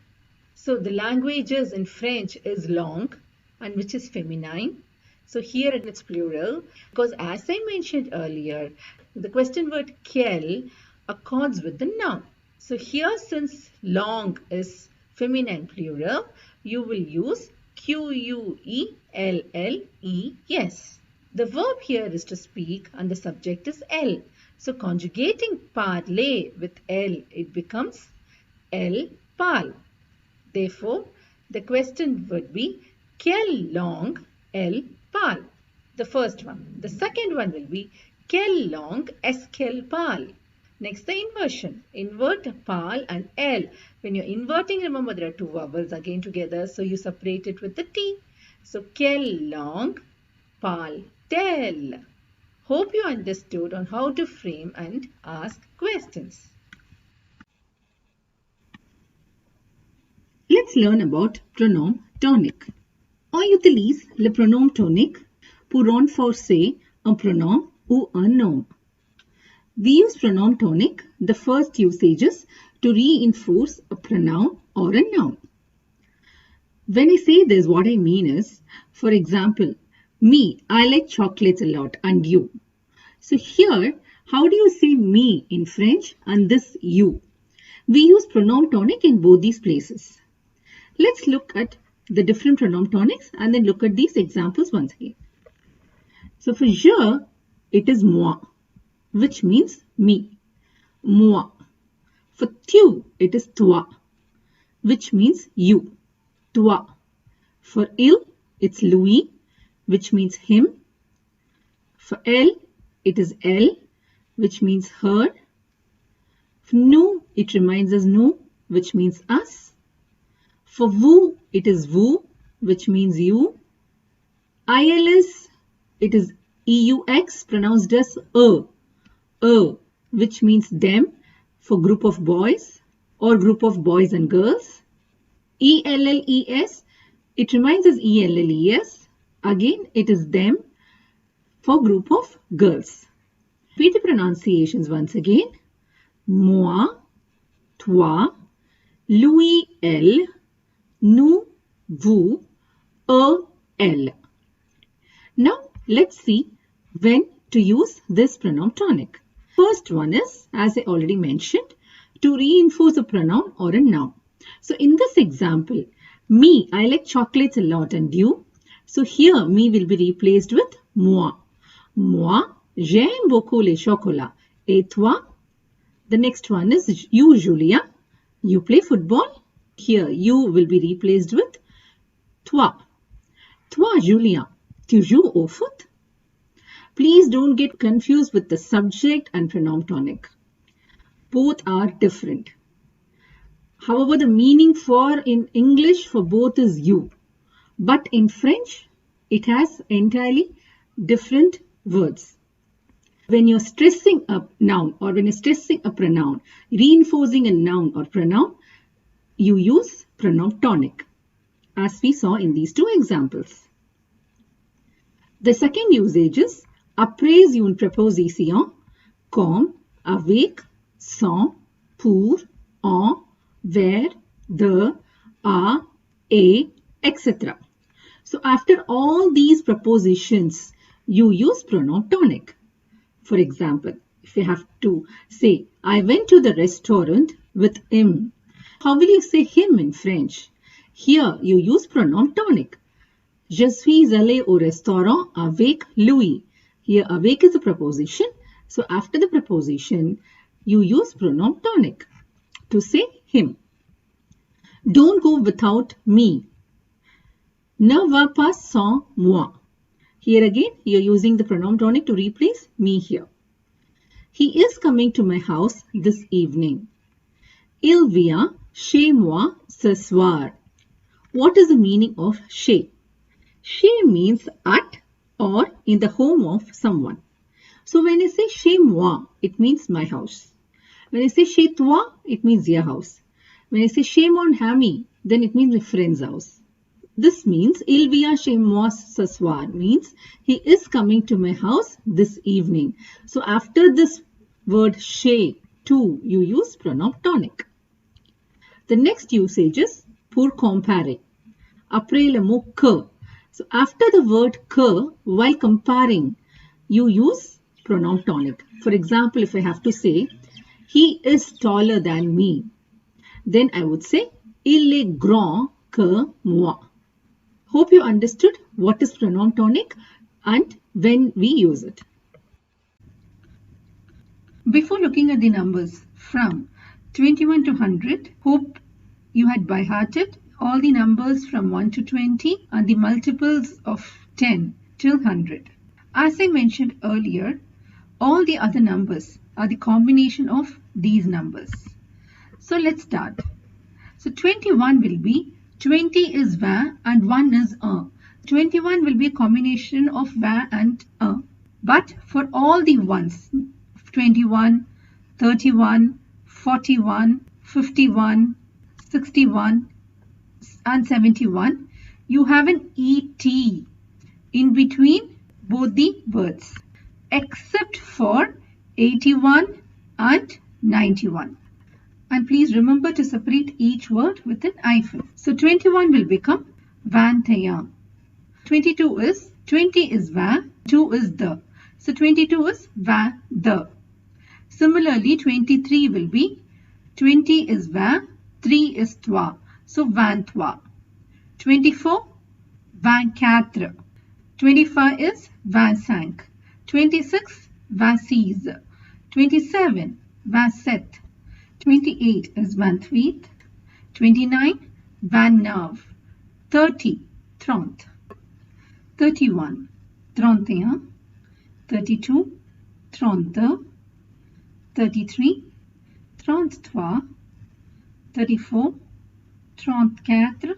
So, the languages in French is langue and which is feminine. So, here it's plural because as I mentioned earlier, the question word quel accords with the noun. So here since langue is feminine plural, you will use Q-U-E-L-L-E-S. The verb here is to speak and the subject is L. So conjugating parler with L, it becomes elle parle. Therefore, the question would be quelle langue elle parle? The first one. The second one will be Quel long es quel pal. Next, the inversion. Invert pal and L. When you're inverting, remember there are two vowels again together, so you separate it with the T. So, quel long pal tel. Hope you understood on how to frame and ask questions. Let's learn about pronom tonic. On utilise le pronom tonique pour renforcer un pronom ou un nom. We use pronom tonic, the first usage is to reinforce a pronoun or a noun. When I say this, what I mean is, for example, me, I like chocolates a lot, and you. So here, how do you say me in French and this you? We use pronoun tonic in both these places. Let's look at the different pronoun tonics and then look at these examples once again. So for je, it is moi, which means me, moi. For tu, it is toi, which means you, toi. For il, it's lui, which means him. For elle, it is elle, which means her. For nous, it reminds us nous, which means us. For vous, it is vous, which means you. ILS, it is EUX, pronounced as which means them, for group of boys or group of boys and girls. ELLES, it reminds us ELLES, again it is them, for group of girls. Repeat the pronunciations once again. Moi, toi, lui, elle, nous, vous, eux, elle. Now, let's see when to use this pronoun tonic. First one is, as I already mentioned, to reinforce a pronoun or a noun. So, in this example, me, I like chocolates a lot, and you. So, here, me will be replaced with moi. Moi, j'aime beaucoup les chocolats. Et toi? The next one is you, Julia. You play football. Here, you will be replaced with toi. Toi, Julien, tu joues au foot? Please don't get confused with the subject and pronoun tonic. Both are different. However, the meaning for in English for both is you. But in French, it has entirely different words. When you're stressing a noun or when you're stressing a pronoun, reinforcing a noun or pronoun, you use pronoun tonic, as we saw in these two examples. The second usage is après une préposition comme, avec, sans, pour, en, vers, de, à, et, etc. So after all these prepositions, you use pronoun tonic. For example, if you have to say, I went to the restaurant with him. How will you say him in French? Here you use pronoun tonic. Je suis allé au restaurant avec lui. Here avec is a preposition. So after the preposition, you use pronoun tonic to say him. Don't go without me. Ne va pas sans moi. Here again, you are using the pronoun tonic to replace me here. He is coming to my house this evening. Il vient chez moi ce soir. What is the meaning of chez? Chez means at or in the home of someone. So when I say chez moi, it means my house. When I say chez toi, it means your house. When I say chez mon ami, then it means my friend's house. This means il vient chez moi ce soir means he is coming to my house this evening. So after this word chez, to, you use pronoun tonic. The next usage is pour comparer. Après le mot que. So after the word que, while comparing, you use pronoun tonic. For example, if I have to say, he is taller than me, then I would say, il est grand que moi. Hope you understood what is pronoun tonic and when we use it. Before looking at the numbers from 21 to 100, hope you had by hearted all the numbers from 1 to 20 and the multiples of 10 till 100. As I mentioned earlier, All the other numbers are the combination of these numbers. So let's start. So 21 will be 20 is va and 1 is a. 21 will be a combination of va and a. But for all the ones, 21, 31, 41, 51, 61 and 71, you have an ET in between both the words, except for 81 and 91. And please remember to separate each word with an hyphen. So 21 will become Vanthaya. 22 is 20 is va, 2 is the. So 22 is va, the. Similarly, 23 will be 20 is va, 3 is twa. So Vanthwa. 24, Vankatra. 25 is Vansank. 26, Vasis. 27, Vaset. 28 is Vanthvit. 29, Vannav. 30, Tront. 31, Trontia. 32, Tronta. 33, Trente-trois. 34, 34.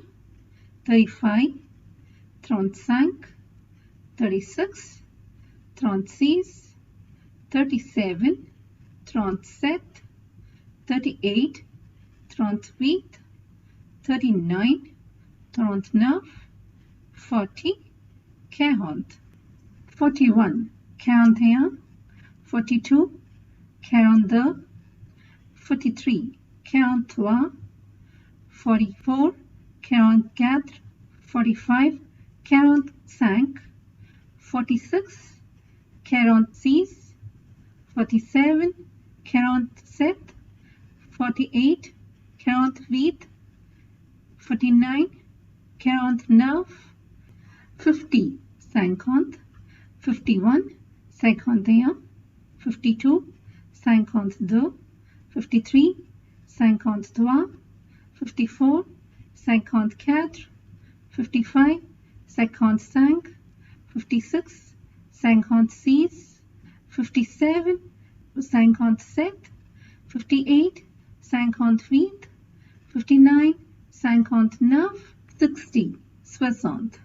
35, 35. 36, 36. 37, 37. 38, 38. 39, 39. 40, 40. 41, 41. 42, 42. 43, 43. 44, 44. 45, 45. 46, 46. 47, 47. 48, 48. 49, 49. 50, 50. 51, 51. 52, 52. 53, 53. 54, 54. 55, 55. 56, 56. 57, 57. 58, 58. 59, 59. 60, 60.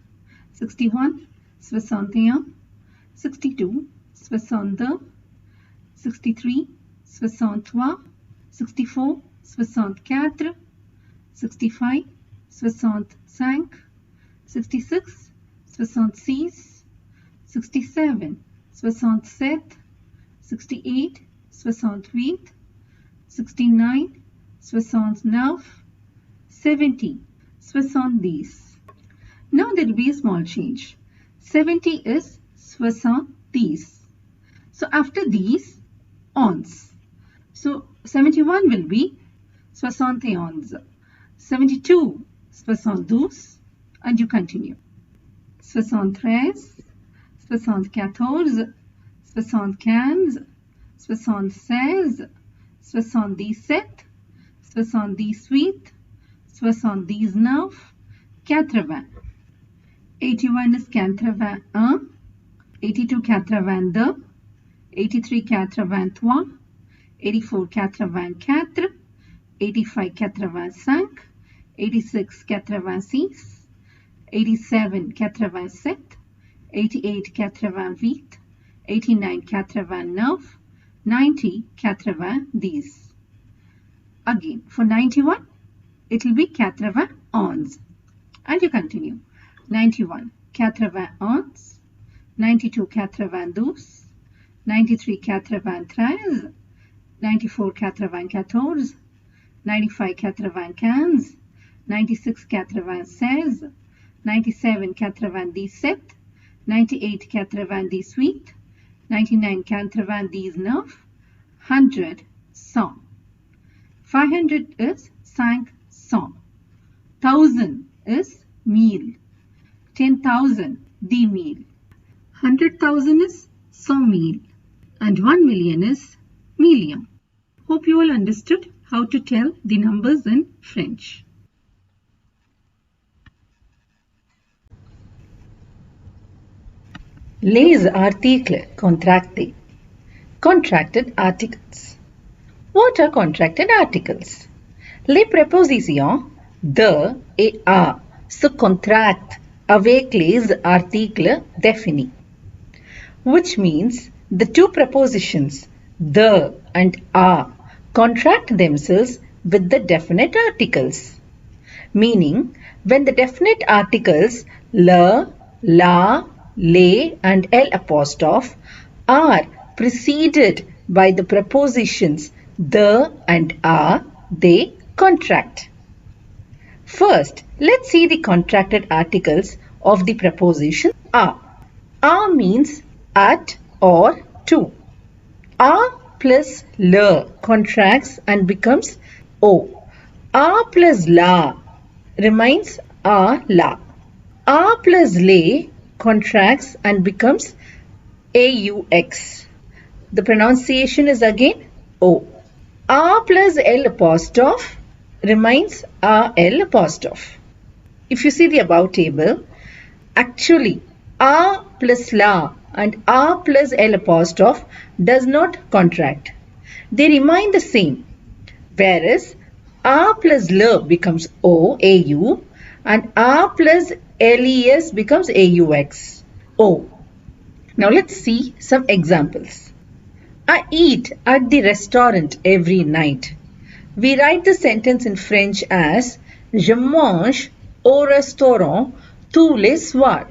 61, 61. 62, 62. 63, 63. 64, 64. 65, 65. 66, 66. 67, 67. 68, 68. 69, 69. 70, 70. Now there will be a small change. 70 is 70. So after these, ons. So 71 will be 71. 72, 72. And you continue. 73, 74, 75, 76, 77, 78, 79, 80. 81 is 81, 82 82, 83 83, 84 84, 85 85, 86 86, 87 87, 88 88, 89 89, 90 90. Again, for 91, it will be 91. And you continue. 91, 91. 92, 92. 93, 93. 94, 94. 95, 95. 96, 96. 97, 97. 98, 98. 99, 99. 100, 100. 500 is 500. 1000 is meal. 10,000 the meal. 100,000 is 100 meal. And 1 million is million. Hope you all understood how to tell the numbers in French. Les articles contractés. Contracted articles. What are contracted articles? Les prépositions de et à se contractent avec les articles définis, which means the two prepositions the and à contract themselves with the definite articles. Meaning, when the definite articles le, la, les and l apostrophe are preceded by the prepositions the and a, they contract. First, let's see the contracted articles of the preposition a. A means at or to. A plus le contracts and becomes o. A plus la remains a la. A plus le contracts and becomes aux. The pronunciation is again o. A plus l apostrophe remains a l apostrophe. If you see the above table, actually a plus la and a plus l apostrophe does not contract. They remain the same. Whereas a plus l becomes o, au, and a plus les becomes aux, o. Now let's see some examples. I eat at the restaurant every night. We write the sentence in French as Je mange au restaurant tous les soirs.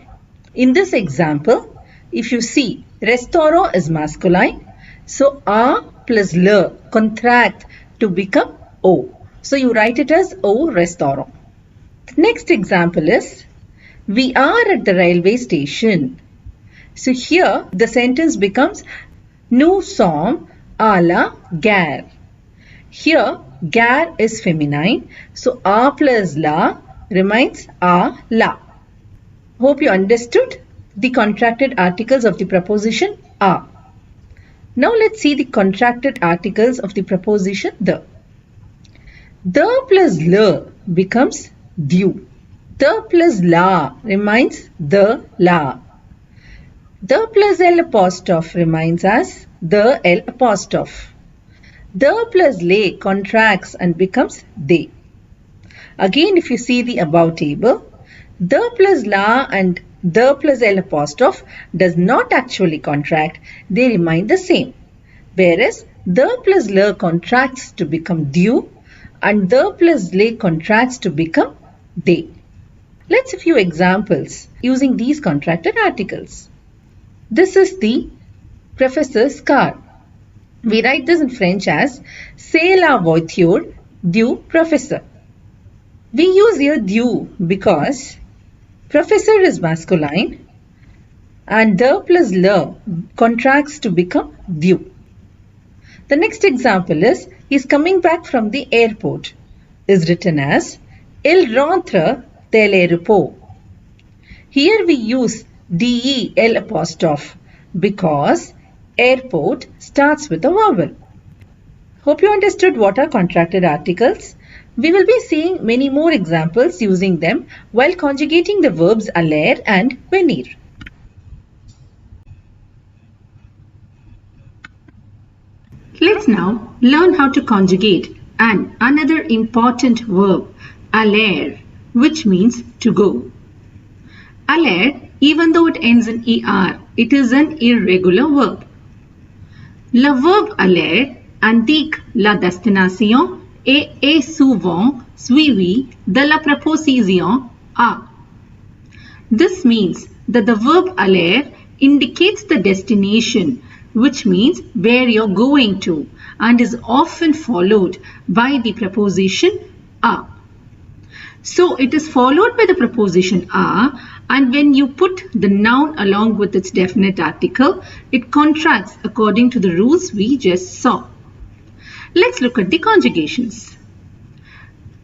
In this example, if you see, restaurant is masculine, so a plus le contract to become o. So you write it as au restaurant. The next example is we are at the railway station. So here the sentence becomes Nous sommes à la gare. Here gare is feminine, so a plus la remains a la. Hope you understood the contracted articles of the preposition a. Now let's see the contracted articles of the preposition the. The plus le becomes du. The plus la remains the la. The plus l apostrophe remains as the l apostrophe. The plus les contracts and becomes they. Again, if you see the above table, the plus la and the plus l apostrophe does not actually contract, they remain the same. Whereas the plus le contracts to become du and the plus les contracts to become they. Let's see a few examples using these contracted articles. This is the professor's car. We write this in French as C'est la voiture du professeur. We use here du because professor is masculine and the plus le contracts to become du. The next example is he is coming back from the airport is written as Il rentre de l'aéroport. Here we use del apostrophe because airport starts with a vowel. Hope you understood what are contracted articles. We will be seeing many more examples using them while conjugating the verbs aller and venir. Let's now learn how to conjugate another important verb, aller, which means to go. Aller, even though it ends in er, it is an irregular verb. Le verbe aller indique la destination et est souvent suivi de la préposition à. This means that the verb aller indicates the destination, which means where you're going to, and is often followed by the preposition à. So it is followed by the preposition à, and when you put the noun along with its definite article, it contracts according to the rules we just saw. Let's look at the conjugations.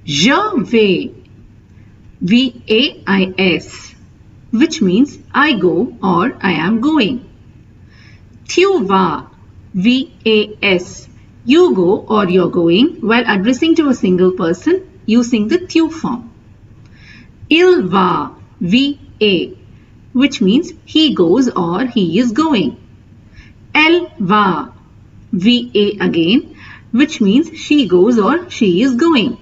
Je vais, V-A-I-S, which means I go or I am going. Tu vas, V-A-S, you go or you're going while addressing to a single person using the tu form. Il va, V-A, which means he goes or he is going. Elle va, VA again, which means she goes or she is going.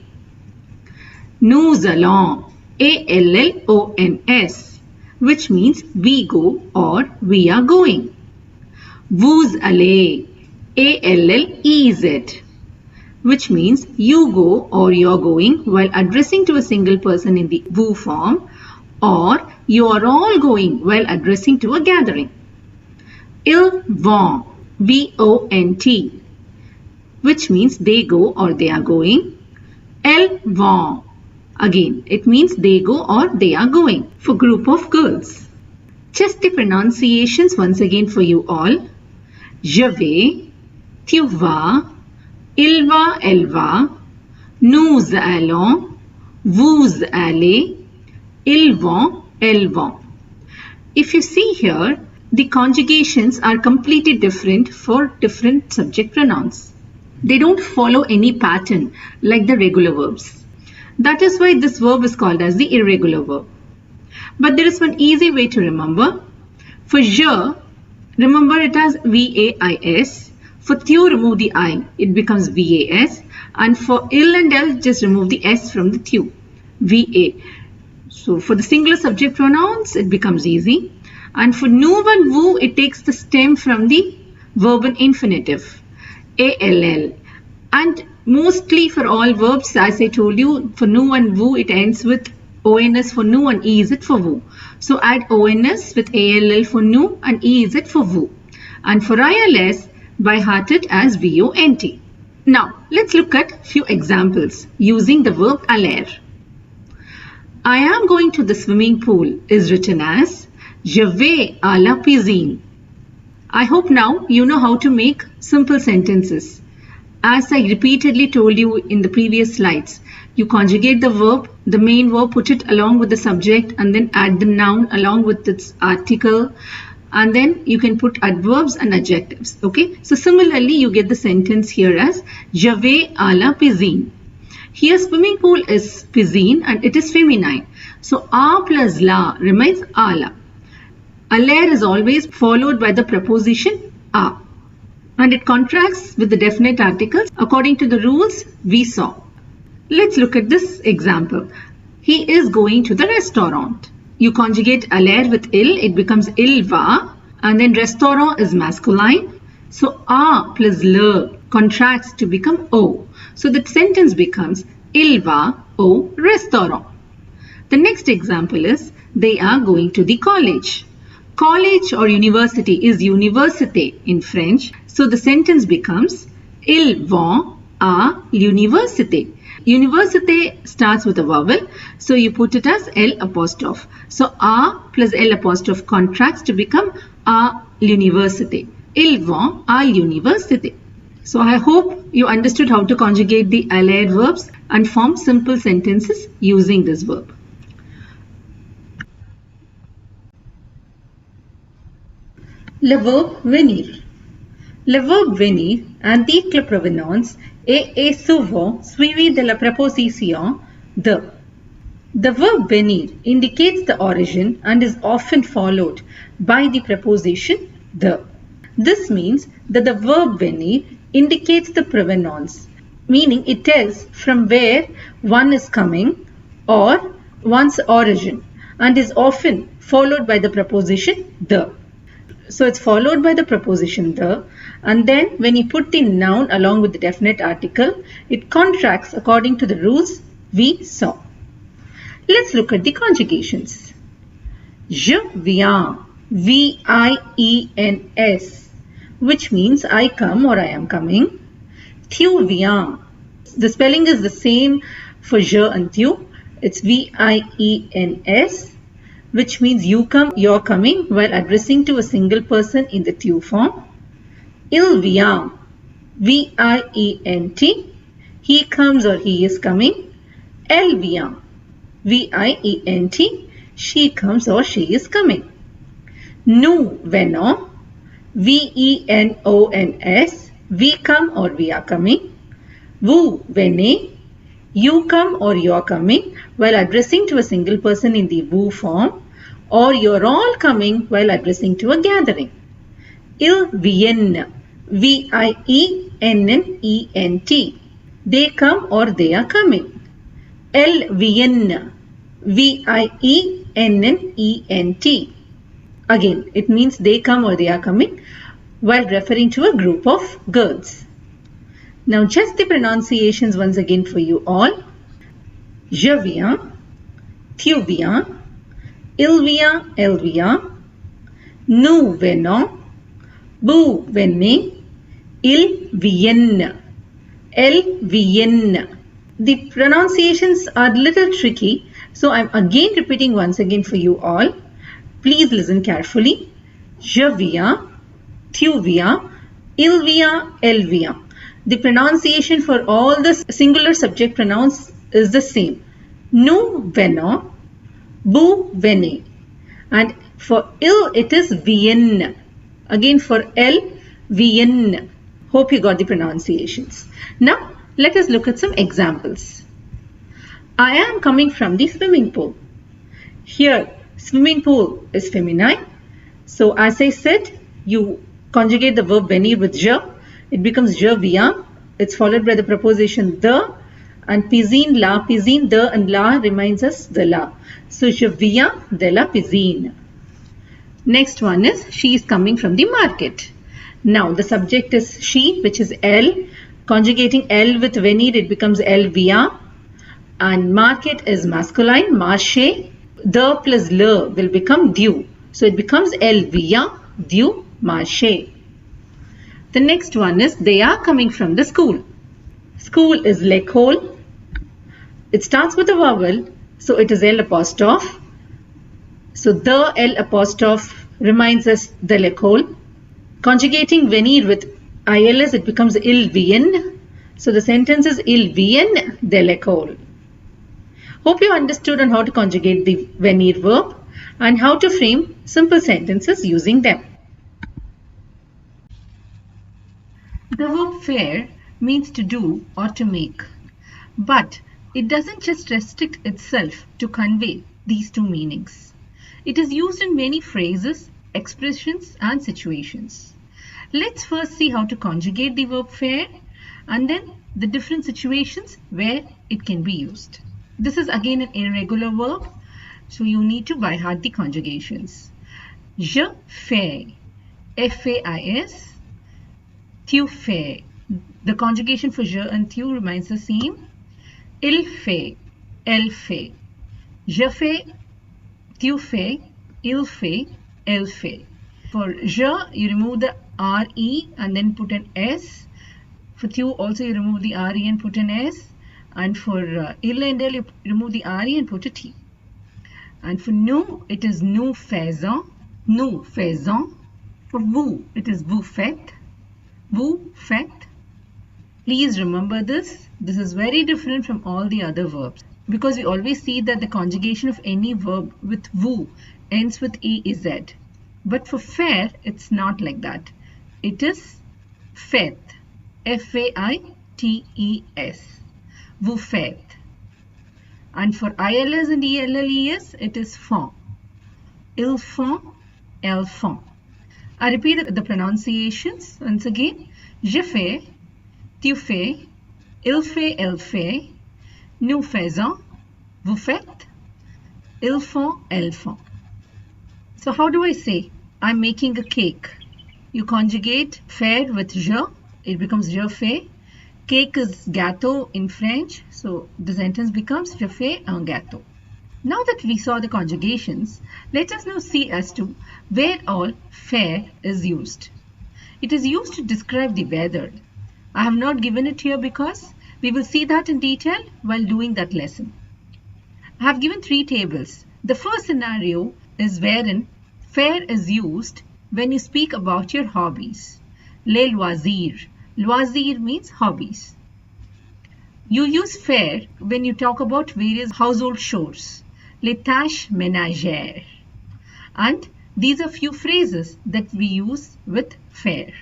Nous allons, ALLONS, which means we go or we are going. Vous allez, ALLEZ, which means you go or you're going while addressing to a single person in the vous form, or you are all going while addressing to a gathering. Ils vont, VONT, which means they go or they are going. Elles vont, again it means they go or they are going, for group of girls. Just the pronunciations once again for you all. Je vais, tu vas, il va, elle va, nous allons, vous allez, ils vont, elles vont. If you see here, the conjugations are completely different for different subject pronouns. They don't follow any pattern like the regular verbs. That is why this verb is called as the irregular verb. But there is one easy way to remember. For je, remember it as VAIS. For tu, remove the I, it becomes VAS. And for il and el, just remove the S from the tu, VA. So for the singular subject pronouns, it becomes easy. And for nous and vous, it takes the stem from the verb in infinitive, ALL. And mostly for all verbs, as I told you, for nous and vous, it ends with ONS for nous and EZ for vous. So add ONS with ALL for nous and EZ for vous. And for ILS, by heart it as VONT. Now, let's look at few examples using the verb aller. I am going to the swimming pool is written as Je vais à la piscine. I hope now you know how to make simple sentences. As I repeatedly told you in the previous slides, you conjugate the verb, the main verb, put it along with the subject, and then add the noun along with its article, and then you can put adverbs and adjectives. Okay, so similarly you get the sentence here as Je vais à la piscine. Here swimming pool is piscine and it is feminine. So a plus la remains a la. Aller is always followed by the preposition a, and it contracts with the definite articles according to the rules we saw. Let's look at this example. He is going to the restaurant. You conjugate aller with il, it becomes il va, and then restaurant is masculine. So a plus le contracts to become o. So the sentence becomes il va au restaurant. The next example is they are going to the college. College or university is université in French. So the sentence becomes ils vont à l'université. Université starts with a vowel, so you put it as L apostrophe. So a plus L apostrophe contracts to become à l'université. Ils vont à l'université. So I hope you understood how to conjugate the allied verbs and form simple sentences using this verb. Le verbe venir. Le verbe venir indique la provenance et est souvent suivi de la préposition de. The verb venir indicates the origin and is often followed by the preposition de. This means that the verb venir indicates the provenance, meaning it tells from where one is coming or one's origin, and is often followed by the preposition de. So it's followed by the preposition the, and then when you put the noun along with the definite article, it contracts according to the rules we saw. Let's look at the conjugations. Je viens, V-I-E-N-S, which means I come or I am coming. Tu viens, the spelling is the same for je and tu. It's V-I-E-N-S, which means you come, you're coming, while addressing to a single person in the tu form. Il vient, V-I-E-N-T, he comes or he is coming. Elle vient, V-I-E-N-T, she comes or she is coming. Nous venons, V-E-N-O-N-S, we come or we are coming. Vous venez, you come or you are coming, while addressing to a single person in the vous form, or you're all coming while addressing to a gathering. Ils viennent, V-I-E-N-N-E-N-T. They come or they are coming. L-V-N. V-I-E-N-N-E-N-T. Again, it means they come or they are coming while referring to a group of girls. Now just the pronunciations once again for you all. Je viens, tu viens, il vient, elle vient, nous venons, vous venez, ils viennent, elles viennent. The pronunciations are a little tricky, so I'm again repeating once again for you all. Please listen carefully. Je viens, tu viens, il vient, elle vient. The pronunciation for all the singular subject pronouns is the same. Nous venons, vous venez. And for il, it is vienne. Again for elle, vienne. Hope you got the pronunciations. Now, let us look at some examples. I am coming from the swimming pool. Here, swimming pool is feminine. So as I said, you conjugate the verb venir with je. It becomes je viens. It's followed by the preposition the. And piscine, la, piscine, the and la reminds us the la. So je viens de la piscine. Next one is she is coming from the market. Now the subject is she, which is elle. Conjugating elle with venir, it becomes elle vient. And market is masculine, marché. The plus le will become du. So it becomes elle vient du marché. The next one is they are coming from the school. School is l'école. It starts with a vowel, so it is L apostrophe. So the L apostrophe reminds us de l'école. Conjugating venir with ILS, it becomes ils viennent. So the sentence is ils viennent de l'école. Hope you understood on how to conjugate the venir verb and how to frame simple sentences using them. The verb faire means to do or to make, but it doesn't just restrict itself to convey these two meanings. It is used in many phrases, expressions and situations. Let's first see how to conjugate the verb faire and then the different situations where it can be used. This is again an irregular verb, so you need to by heart the conjugations. Je fais, F-A-I-S. Tu fais. The conjugation for je and tu remains the same. Il fait, elle fait. Je fais, tu fais, il fait, elle fait. For je, you remove the RE and then put an S. For tu also you remove the RE and put an S. And for il and elle, you remove the RE and put a T. And for nous, it is nous faisons, nous faisons. For vous, it is vous faites, vous faites. Please remember this. This is very different from all the other verbs because we always see that the conjugation of any verb with vous ends with EZ. But for faire, it's not like that. It is faites, F-A-I-T-E-S. Vous faites. And for ILS and ELLES, it is font. Ils font, elles font. I repeat the pronunciations once again. Je fais, tu fais, il fait, elle fait, nous faisons, vous faites, ils font, elles font. So how do I say, I'm making a cake? You conjugate faire with je, it becomes je fais. Cake is gâteau in French, so the sentence becomes je fais un gâteau. Now that we saw the conjugations, let us now see as to where all faire is used. It is used to describe the weather. I have not given it here because we will see that in detail while doing that lesson. I have given three tables. The first scenario is wherein faire is used when you speak about your hobbies. Les loisirs. Loisir means hobbies. You use faire when you talk about various household chores. Les tâches ménagères. And these are few phrases that we use with faire.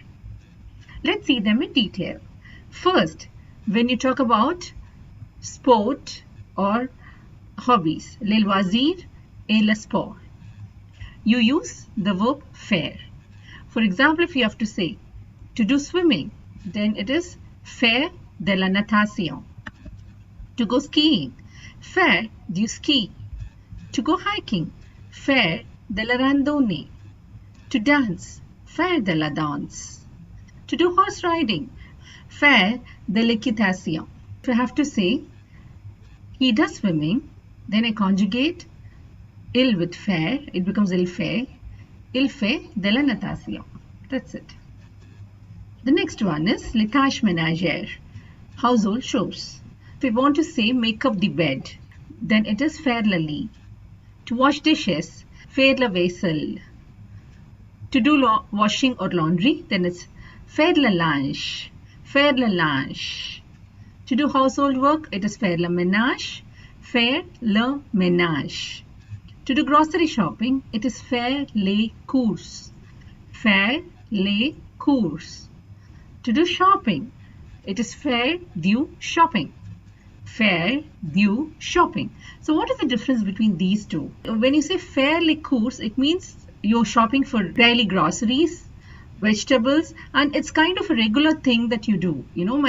Let's see them in detail. First, when you talk about sport or hobbies, les loisirs et le sport, you use the verb faire. For example, if you have to say, To do swimming, then it is faire de la natation. To go skiing, faire du ski. To go hiking, faire de la randonnée. To dance, faire de la danse. To do horse riding, faire de l'équitation. If I have to say, he does swimming, then I conjugate il with faire, it becomes il fait de la natation. That's it. The next one is les tâches ménagères, household chores. If we want to say make up the bed, then it is faire le lit. To wash dishes, faire la vaisselle. To do washing or laundry, then it's faire le linge, faire le linge. To do household work, it is faire le ménage, faire le ménage. To do grocery shopping, it is faire les courses, faire les courses. To do shopping, it is faire du shopping, faire du shopping. So what is the difference between these two? When you say faire les courses, it means you're shopping for daily groceries, vegetables, and it's kind of a regular thing that you do. You know,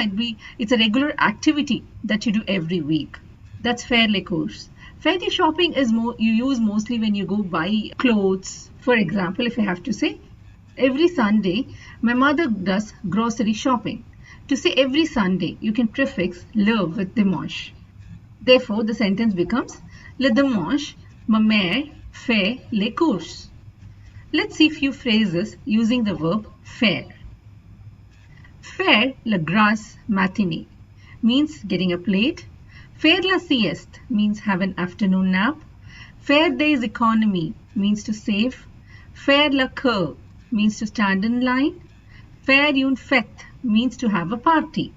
it's a regular activity that you do every week. That's faire les courses. Faire du shopping is you use mostly when you go buy clothes. For example, if I have to say, every Sunday, my mother does grocery shopping. To say every Sunday, you can prefix le with dimanche. Therefore, the sentence becomes le dimanche, ma mère fait les courses. Let's see few phrases using the verb faire. Faire la grasse matinée means getting up late. Faire la sieste means have an afternoon nap. Faire des économies means to save. Faire la queue means to stand in line. Faire une fête means to have a party.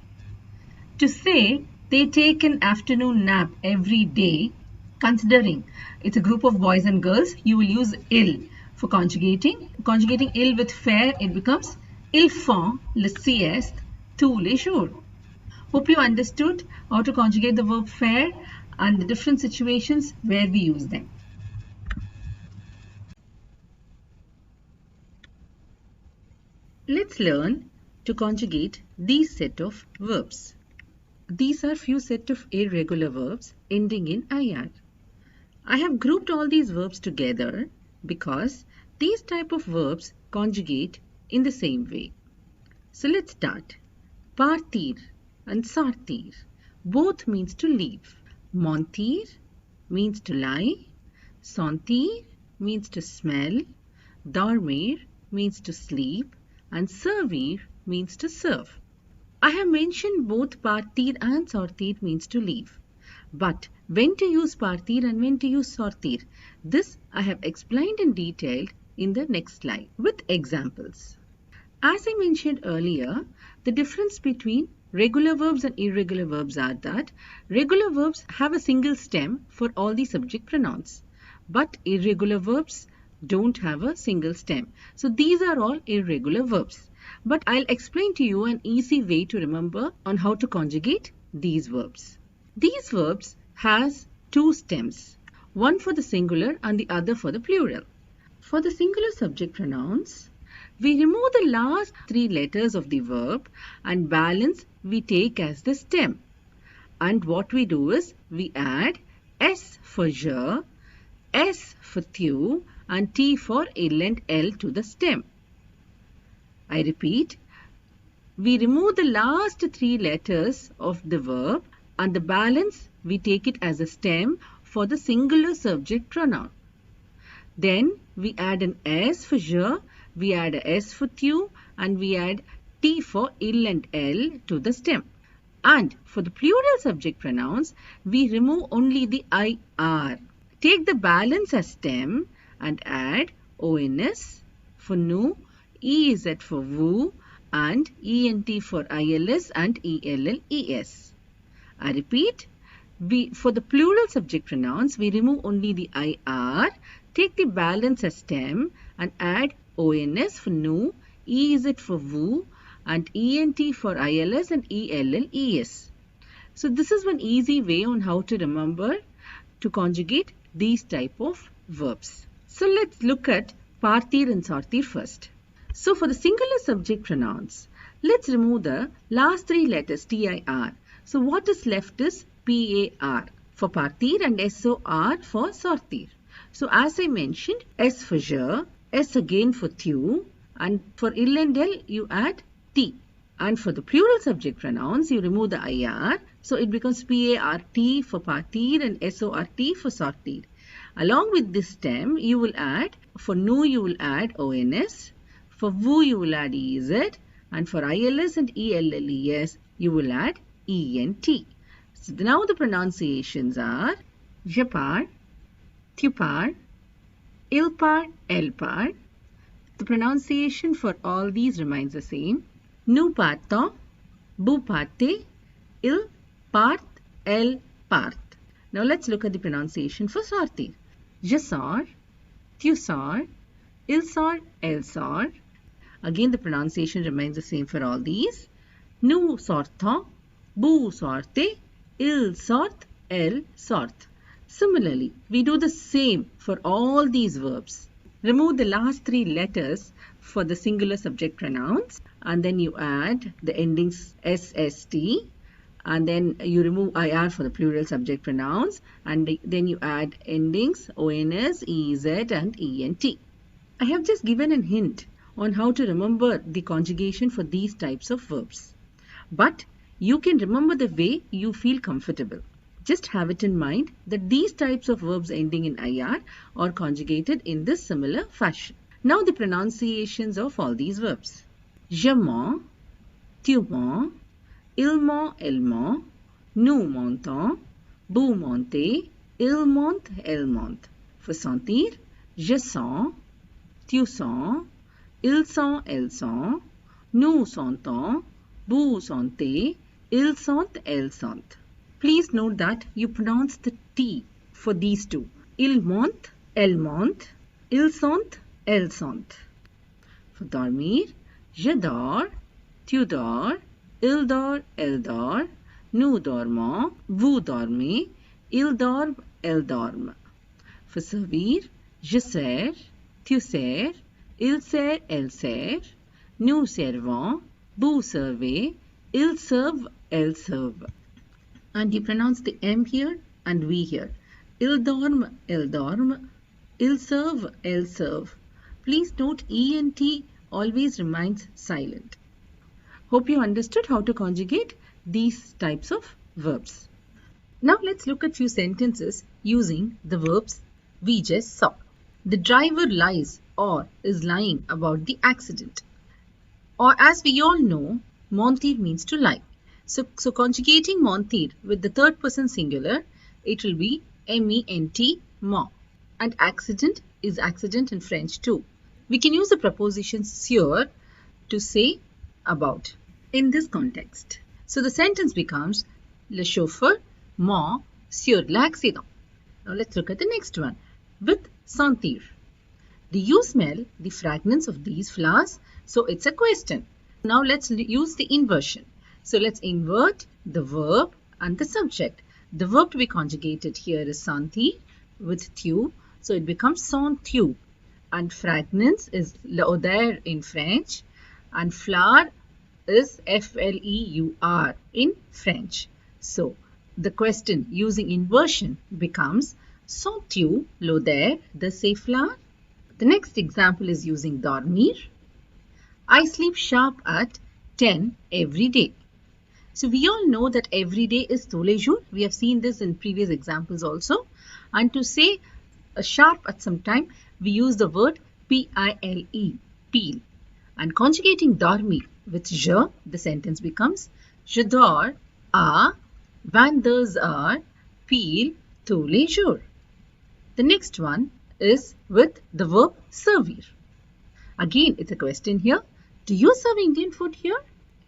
To say they take an afternoon nap every day, considering it's a group of boys and girls, you will use il for conjugating. Conjugating il with faire, it becomes ils font la sieste tous les jours. Hope you understood how to conjugate the verb faire and the different situations where we use them. Let's learn to conjugate these set of verbs. These are few set of irregular verbs ending in IR. I have grouped all these verbs together because these type of verbs conjugate in the same way. So let's start. Partir and sortir both means to leave. Mentir means to lie. Sentir means to smell. Dormir means to sleep. And servir means to serve. I have mentioned both partir and sortir means to leave. But when to use partir and when to use sortir, this I have explained in detail in the next slide with examples. As I mentioned earlier, the difference between regular verbs and irregular verbs are that regular verbs have a single stem for all the subject pronouns, but irregular verbs don't have a single stem. So these are all irregular verbs. But I'll explain to you an easy way to remember on how to conjugate these verbs. These verbs has two stems, one for the singular and the other for the plural. For the singular subject pronouns, we remove the last three letters of the verb and balance we take as the stem. And what we do is we add S for je, S for tu and T for il and L to the stem. I repeat, we remove the last three letters of the verb and the balance we take it as a stem for the singular subject pronoun. Then we add an S for je, we add a S for tu and we add T for il and L to the stem. And for the plural subject pronouns, we remove only the IR. Take the balance as stem and add ONS for nu, EZ for woo and ENT for ILS and ELLES. I repeat, for the plural subject pronouns, we remove only the IR, take the balance as stem and add ONS for nu, EZ for woo and ENT for ILS and ELLES. So this is one easy way on how to remember to conjugate these type of verbs. So let's look at partir and sortir first. So for the singular subject pronouns, Let's remove the last three letters TIR. So what is left is PAR for partir and SOR for sortir. So as I mentioned, S for je, S again for tu, and for il and el you add T. And for the plural subject pronouns you remove the IR. So it becomes PART for partir and SORT for sortir. Along with this stem you will add, for nu you will add ONS, for vu you will add EZ, and for ILS and ELLES you will add ENT. So now the pronunciations are Japar, Tupar, Ilpar, Elpar. The pronunciation for all these remains the same. Nu partant, bu parte, il part, el part. Now let's look at the pronunciation for sortir. Je sors, tu sors, il sort, elle sort. Again the pronunciation remains the same for all these. Nous sortons, vous sortez, il sort, elle sort. Similarly, we do the same for all these verbs. Remove the last three letters for the singular subject pronouns and then you add the endings SST and then you remove IR for the plural subject pronouns and then you add endings ONS, EZ and ENT. I have just given a hint on how to remember the conjugation for these types of verbs. But you can remember the way you feel comfortable. Just have it in mind that these types of verbs ending in IR are conjugated in this similar fashion. Now the pronunciations of all these verbs. Je mens, tu mens, il ment, elle ment, nous mentons, vous mentez, il ment, elle ment. For sentir, je sens, tu sens, il sent, elle sent, nous sentons, vous sentez, il sent, elle sent. Please note that you pronounce the T for these two. Il ment, elle ment, il sent, elle sent. For dormir, je dors, tu dors, il dort, elle dort, nous dormons, vous dormez, il dorme, elle dorme. For servir, je sers, tu sers, il sert, elle sert, nous servons, vous servez, il serve, elle serve. And you pronounce the M here and V here. Il dorme, elle dorme, il serve, elle serve. Please note ENT always remains silent. Hope you understood how to conjugate these types of verbs. Now let's look at few sentences using the verbs we just saw. The driver lies or is lying about the accident. Or as we all know, mentir means to lie. So conjugating mentir with the third person singular, it will be ment, ment. And accident is accident in French too. We can use the preposition sur to say about in this context. So the sentence becomes le chauffeur ment sur l'accident. Now let's look at the next one with sentir. Do you smell the fragrance of these flowers? So it's a question. Now let's use the inversion. So let's invert the verb and the subject. The verb to be conjugated here is sentir with tu. So it becomes sent tu. And fragrance is l'odeur in French. And flower is fleur in French. So the question using inversion becomes sent tu l'odeur de ces fleurs? The next example is using dormir. I sleep sharp at 10 every day. So we all know that every day is tous les jours. We have seen this in previous examples also. And to say a sharp at some time, we use the word pile, pile. And conjugating dormir with je, the sentence becomes je dors à 22h pile tous les jours. The next one is with the verb servir. Again, it's a question here. Do you serve Indian food here?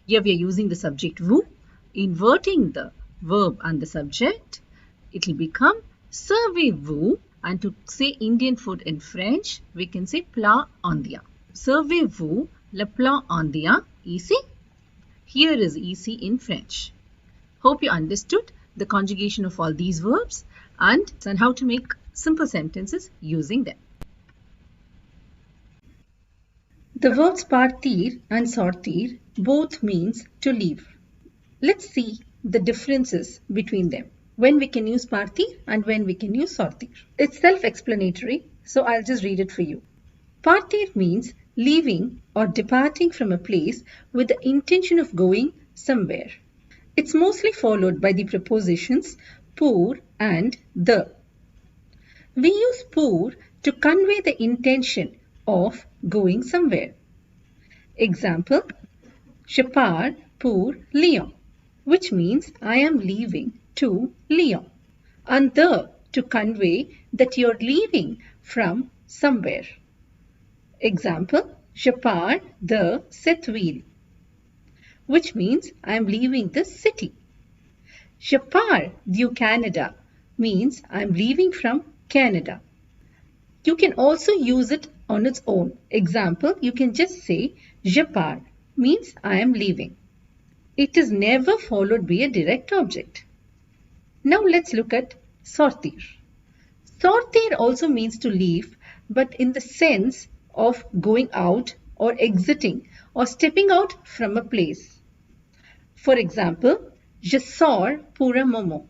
Here we are using the subject vous, inverting the verb and the subject. It will become servez-vous, and to say Indian food in French, we can say plat indien. Servez-vous le plat indien? Easy? Here is easy in French. Hope you understood the conjugation of all these verbs and how to make simple sentences using them. The verbs partir and sortir both means to leave. Let's see the differences between them. When we can use partir and when we can use sortir. It's self-explanatory, so I'll just read it for you. Partir means leaving or departing from a place with the intention of going somewhere. It's mostly followed by the prepositions pour and the. We use pour to convey the intention of going somewhere. Example, je pars pour Lyon, which means I am leaving to Lyon, and the to convey that you're leaving from somewhere. Example, je pars de cette ville, which means I am leaving this city. Je pars du Canada means I am leaving from Canada. You can also use it on its own. Example, you can just say je pars means I am leaving. It is never followed by a direct object. Now let's look at sortir. Sortir also means to leave, but in the sense of going out or exiting or stepping out from a place. For example, je sors pour un moment.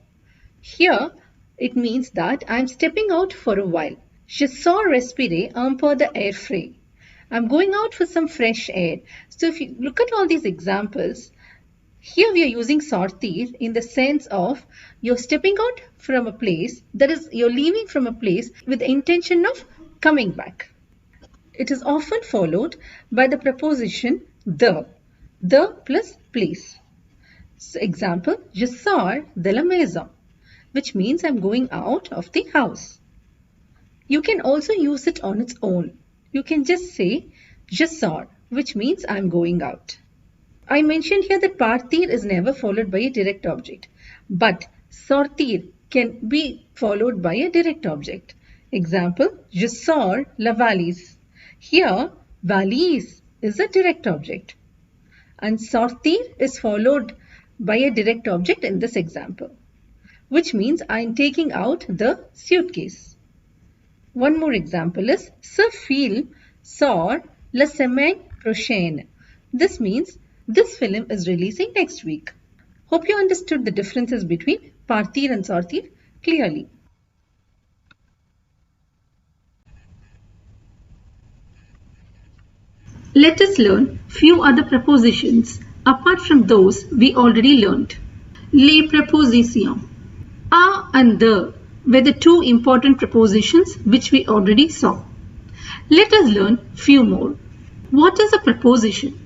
Here, it means that I am stepping out for a while. Je sors respirer un peu d'air frais. I'm going out for some fresh air. So if you look at all these examples, here we are using sortir in the sense of you're stepping out from a place, that is, you're leaving from a place with the intention of coming back. It is often followed by the preposition the plus place. So example, je sors de la maison, which means I'm going out of the house. You can also use it on its own. You can just say je sors, which means I'm going out. I mentioned here that partir is never followed by a direct object, but sortir can be followed by a direct object. Example, je sors la valise. Here, valise is a direct object, and sortir is followed by a direct object in this example, which means I am taking out the suitcase. One more example is ce film sort la semaine prochaine. This means this film is releasing next week. Hope you understood the differences between partir and sortir clearly. Let us learn few other prepositions apart from those we already learned. Les prépositions. A and the were the two important prepositions which we already saw. Let us learn few more. What is a preposition?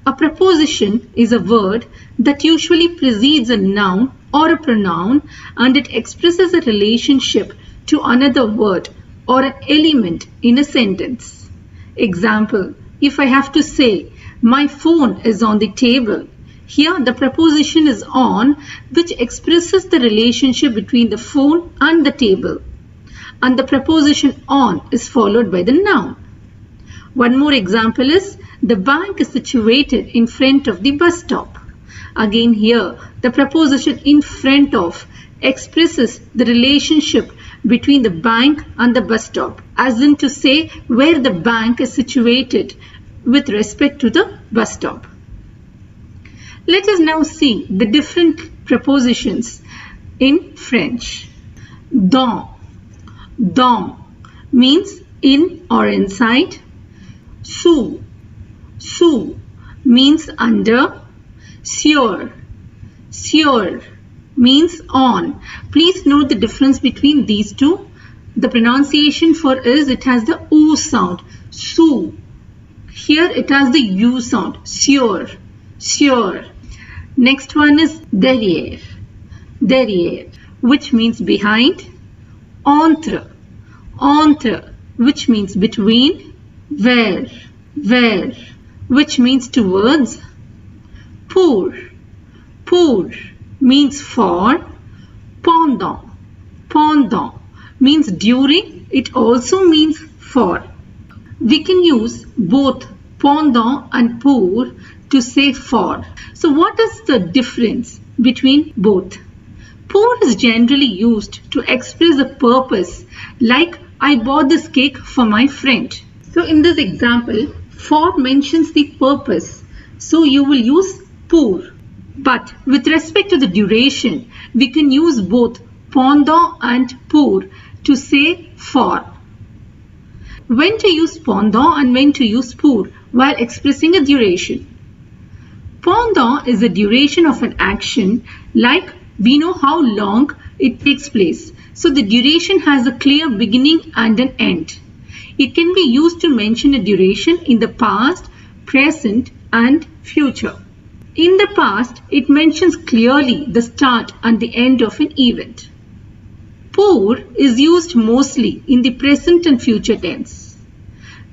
A preposition is a word that usually precedes a noun or a pronoun, and it expresses a relationship to another word or an element in a sentence. Example, if I have to say, my phone is on the table, here the preposition is on, which expresses the relationship between the phone and the table, and the preposition on is followed by the noun. One more example is, the bank is situated in front of the bus stop. Again here, the preposition in front of expresses the relationship between the bank and the bus stop, as in to say where the bank is situated with respect to the bus stop. Let us now see the different prepositions in French. Dans. Dans means in or inside. Sous. Sous means under. Sur. Sur means on. Please note the difference between these two. The pronunciation for is, it has the oo sound. Sous. Here it has the u sound. Sur. Sur. Next one is derrière. Derrière, which means behind. Entre. Entre, which means between. Vers. Vers, which means towards. Pour. Pour means for. Pendant. Pendant means during. It also means for. We can use both pendant and pour to say for. So what is the difference between both? Pour is generally used to express a purpose, like I bought this cake for my friend. So in this example, For mentions the purpose, so you will use pour. But with respect to the duration, we can use both pendant and pour to say for. When to use pendant and when to use pour while expressing a duration. Pendant is the duration of an action, like we know how long it takes place. So the duration has a clear beginning and an end. It can be used to mention a duration in the past, present and future. In the past, it mentions clearly the start and the end of an event. Pour is used mostly in the present and future tense.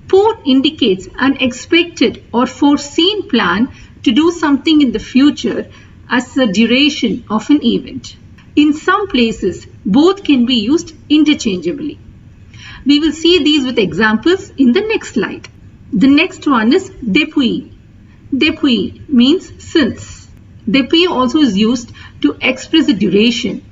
Pour indicates an expected or foreseen plan to do something in the future as the duration of an event. In some places, both can be used interchangeably. We will see these with examples in the next slide. The next one is depuis. Depuis means since. Depuis also is used to express a duration.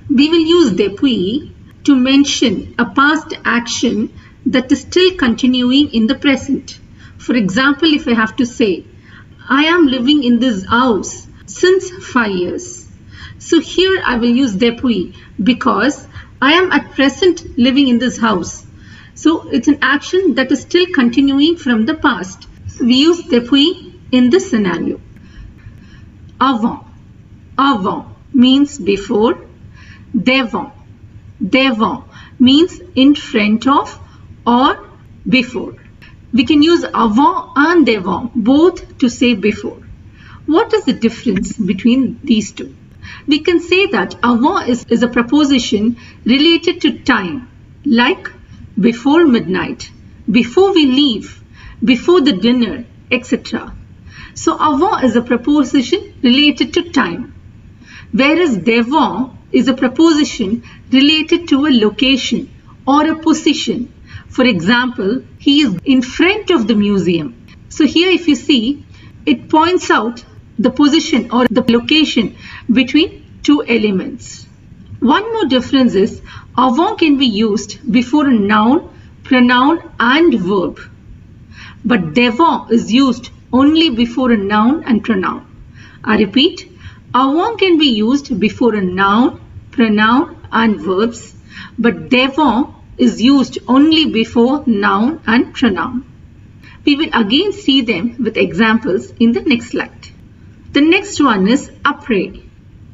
We will use depuis to mention a past action that is still continuing in the present. For example, if I have to say, I am living in this house since 5 years. So here I will use depuis because I am at present living in this house. So it's an action that is still continuing from the past. We use depuis in this scenario. Avant. Avant means before. Devant. Devant means in front of or before. We can use avant and devant both to say before. What is the difference between these two? We can say that avant is a preposition related to time, like before midnight, before we leave, before the dinner, etc. So avant is a preposition related to time, whereas devant is a preposition related to a location or a position. For example, he is in front of the museum. So here if you see, it points out the position or the location between two elements. One more difference is avant can be used before a noun, pronoun and verb. But devant is used only before a noun and pronoun. I repeat, avant can be used before a noun, pronoun and verbs, but devant is used only before noun and pronoun. We will again see them with examples in the next slide. The next one is après.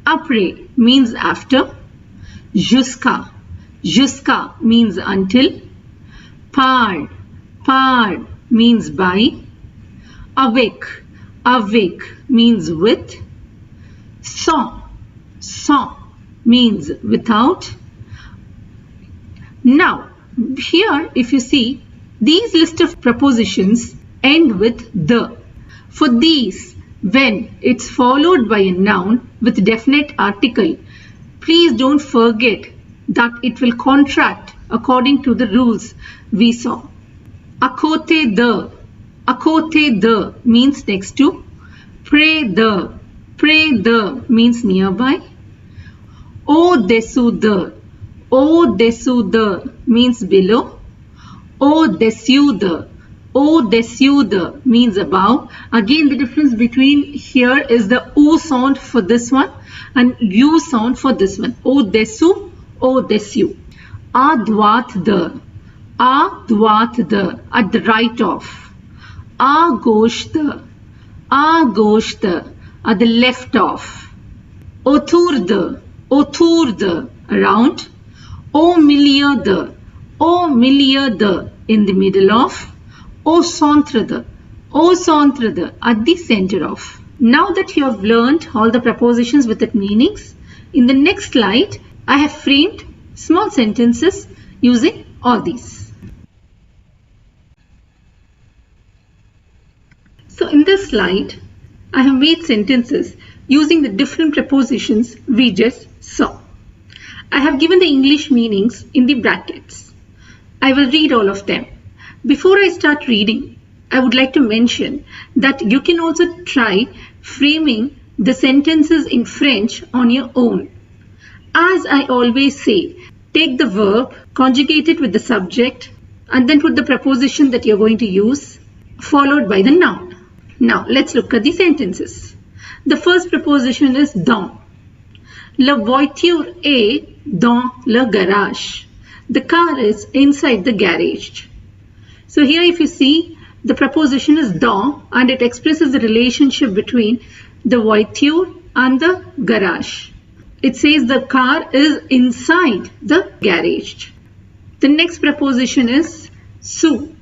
Après means after. Jusqu'à. Jusqu'à means until. Par. Par means by. Avec. Avec means with. Sans. Sans means without. Now, here if you see, these list of prepositions end with the. For these, when it's followed by a noun with definite article, please don't forget that it will contract according to the rules we saw. À côté de. À côté de means next to. Près de. Près de means nearby. Au-dessous de. Au-dessous de means below. Au-dessus de. Au-dessus de means above. Again, the difference between here is the O sound for this one and U sound for this one. Au-dessous, au-dessus. À droite de. À droite de. At the right of. À gauche de. À gauche de. At the left of. Autour de. Autour de. Around. Au milieu de. Au milieu de. In the middle of. Au centre de. Au centre de. At the center of. Now that you have learned all the prepositions with their meanings, in the next slide, I have framed small sentences using all these. So in this slide, I have made sentences using the different prepositions we just saw. I have given the English meanings in the brackets. I will read all of them. Before I start reading, I would like to mention that you can also try framing the sentences in French on your own. As I always say, take the verb, conjugate it with the subject, and then put the preposition that you're going to use. followed by the noun. Now let's look at the sentences. The first preposition is dans. La voiture est dans le garage. The car is inside the garage. So here if you see, the preposition is dans and it expresses the relationship between the voiture and the garage. It says the car is inside the garage. The next preposition is sous.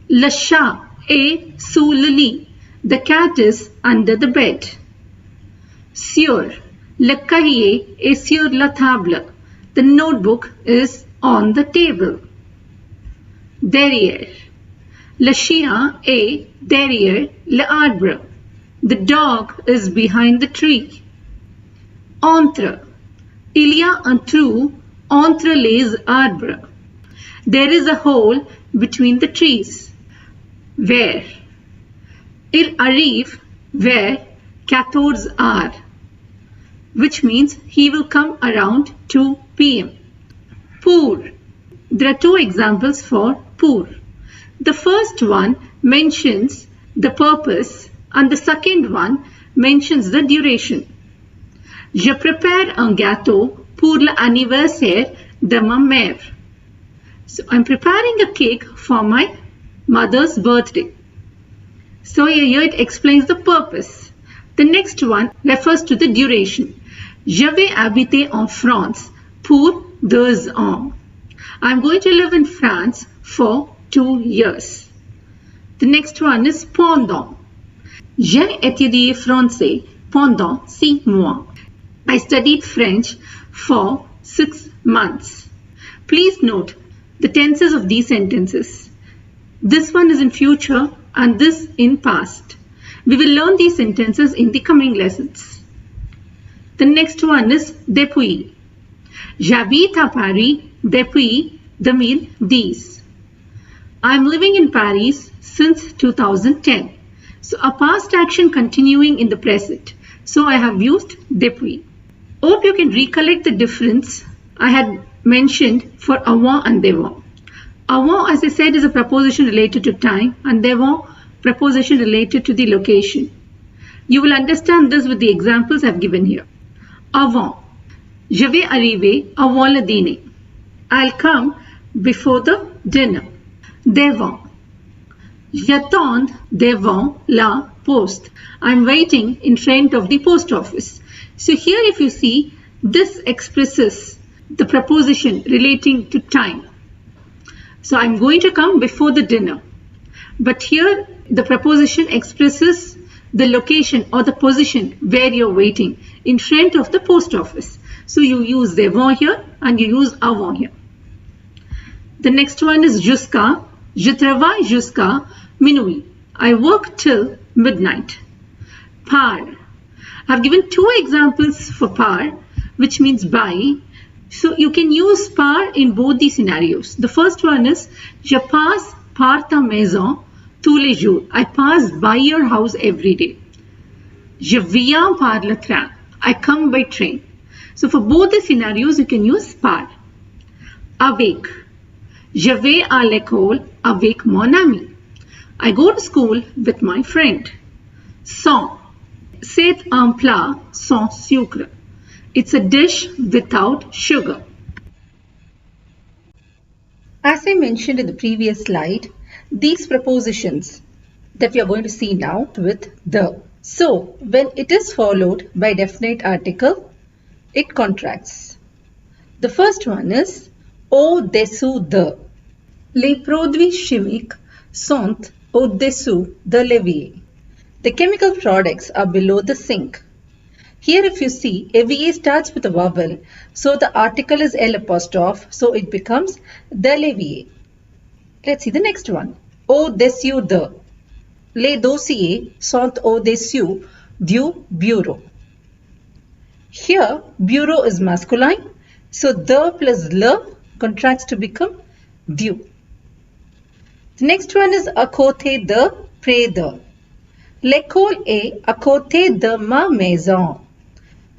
Le chat est sous le lit. The cat is under the bed. Sur. Le cahier est sur la table. The notebook is on the table. Derrière. Le chien est derrière l'arbre. The dog is behind the tree. Entre. Il y a un trou entre les arbres. There is a hole between the trees. Vers. Il arrive vers 14 heures, which means he will come around 2 p.m. Pour. There are two examples for pour. The first one mentions the purpose and the second one mentions the duration. Je prépare un gâteau pour l'anniversaire de ma mère. So I'm preparing a cake for my mother's birthday. So here it explains the purpose. The next one refers to the duration. Je vais habiter en France pour 2 ans. I'm going to live in France for 2 years. The next one is pendant. J'ai étudié français pendant 6 mois. I studied French for 6 months. Please note the tenses of these sentences. This one is in future and this in past. We will learn these sentences in the coming lessons. The next one is depuis. J'habite à Paris depuis 2010. I am living in Paris since 2010. So a past action continuing in the present. So I have used depuis. Hope you can recollect the difference I had mentioned for avant and devant. Avant, as I said, is a preposition related to time and devant preposition related to the location. You will understand this with the examples I have given here. Avant. Je vais arriver avant le dîner. I'll come before the dinner. Devant. J'attends devant la poste. I'm waiting in front of the post office. So here if you see, this expresses the preposition relating to time. So I'm going to come before the dinner. But here the preposition expresses the location or the position where you're waiting in front of the post office. So you use devant here and you use avant here. The next one is jusqu'à. Je travaille jusqu'à minuit. I work till midnight. Par. I've given two examples for par, which means by. So you can use par in both these scenarios. The first one is Je passe par ta maison tous les jours. I pass by your house every day. Je viens par le train. I come by train. So for both the scenarios, you can use par. Avec. Je vais à l'école avec mon ami. I go to school with my friend. Sans. C'est un plat sans sucre. It's a dish without sugar. As I mentioned in the previous slide, these prepositions that we are going to see now with the. So, when it is followed by definite article, it contracts. The first one is au-dessous de. Les produits chimiques sont au-dessous de l'évier. The chemical products are below the sink. Here if you see, évier starts with a vowel, so the article is L apostrophe, so it becomes de l'évier. Let's see the next one. Au-dessous de. Les dossiers sont au-dessous du bureau. Here, bureau is masculine, so the plus le contracts to become du. The next one is à côté de, près de. L'école est à côté de ma maison.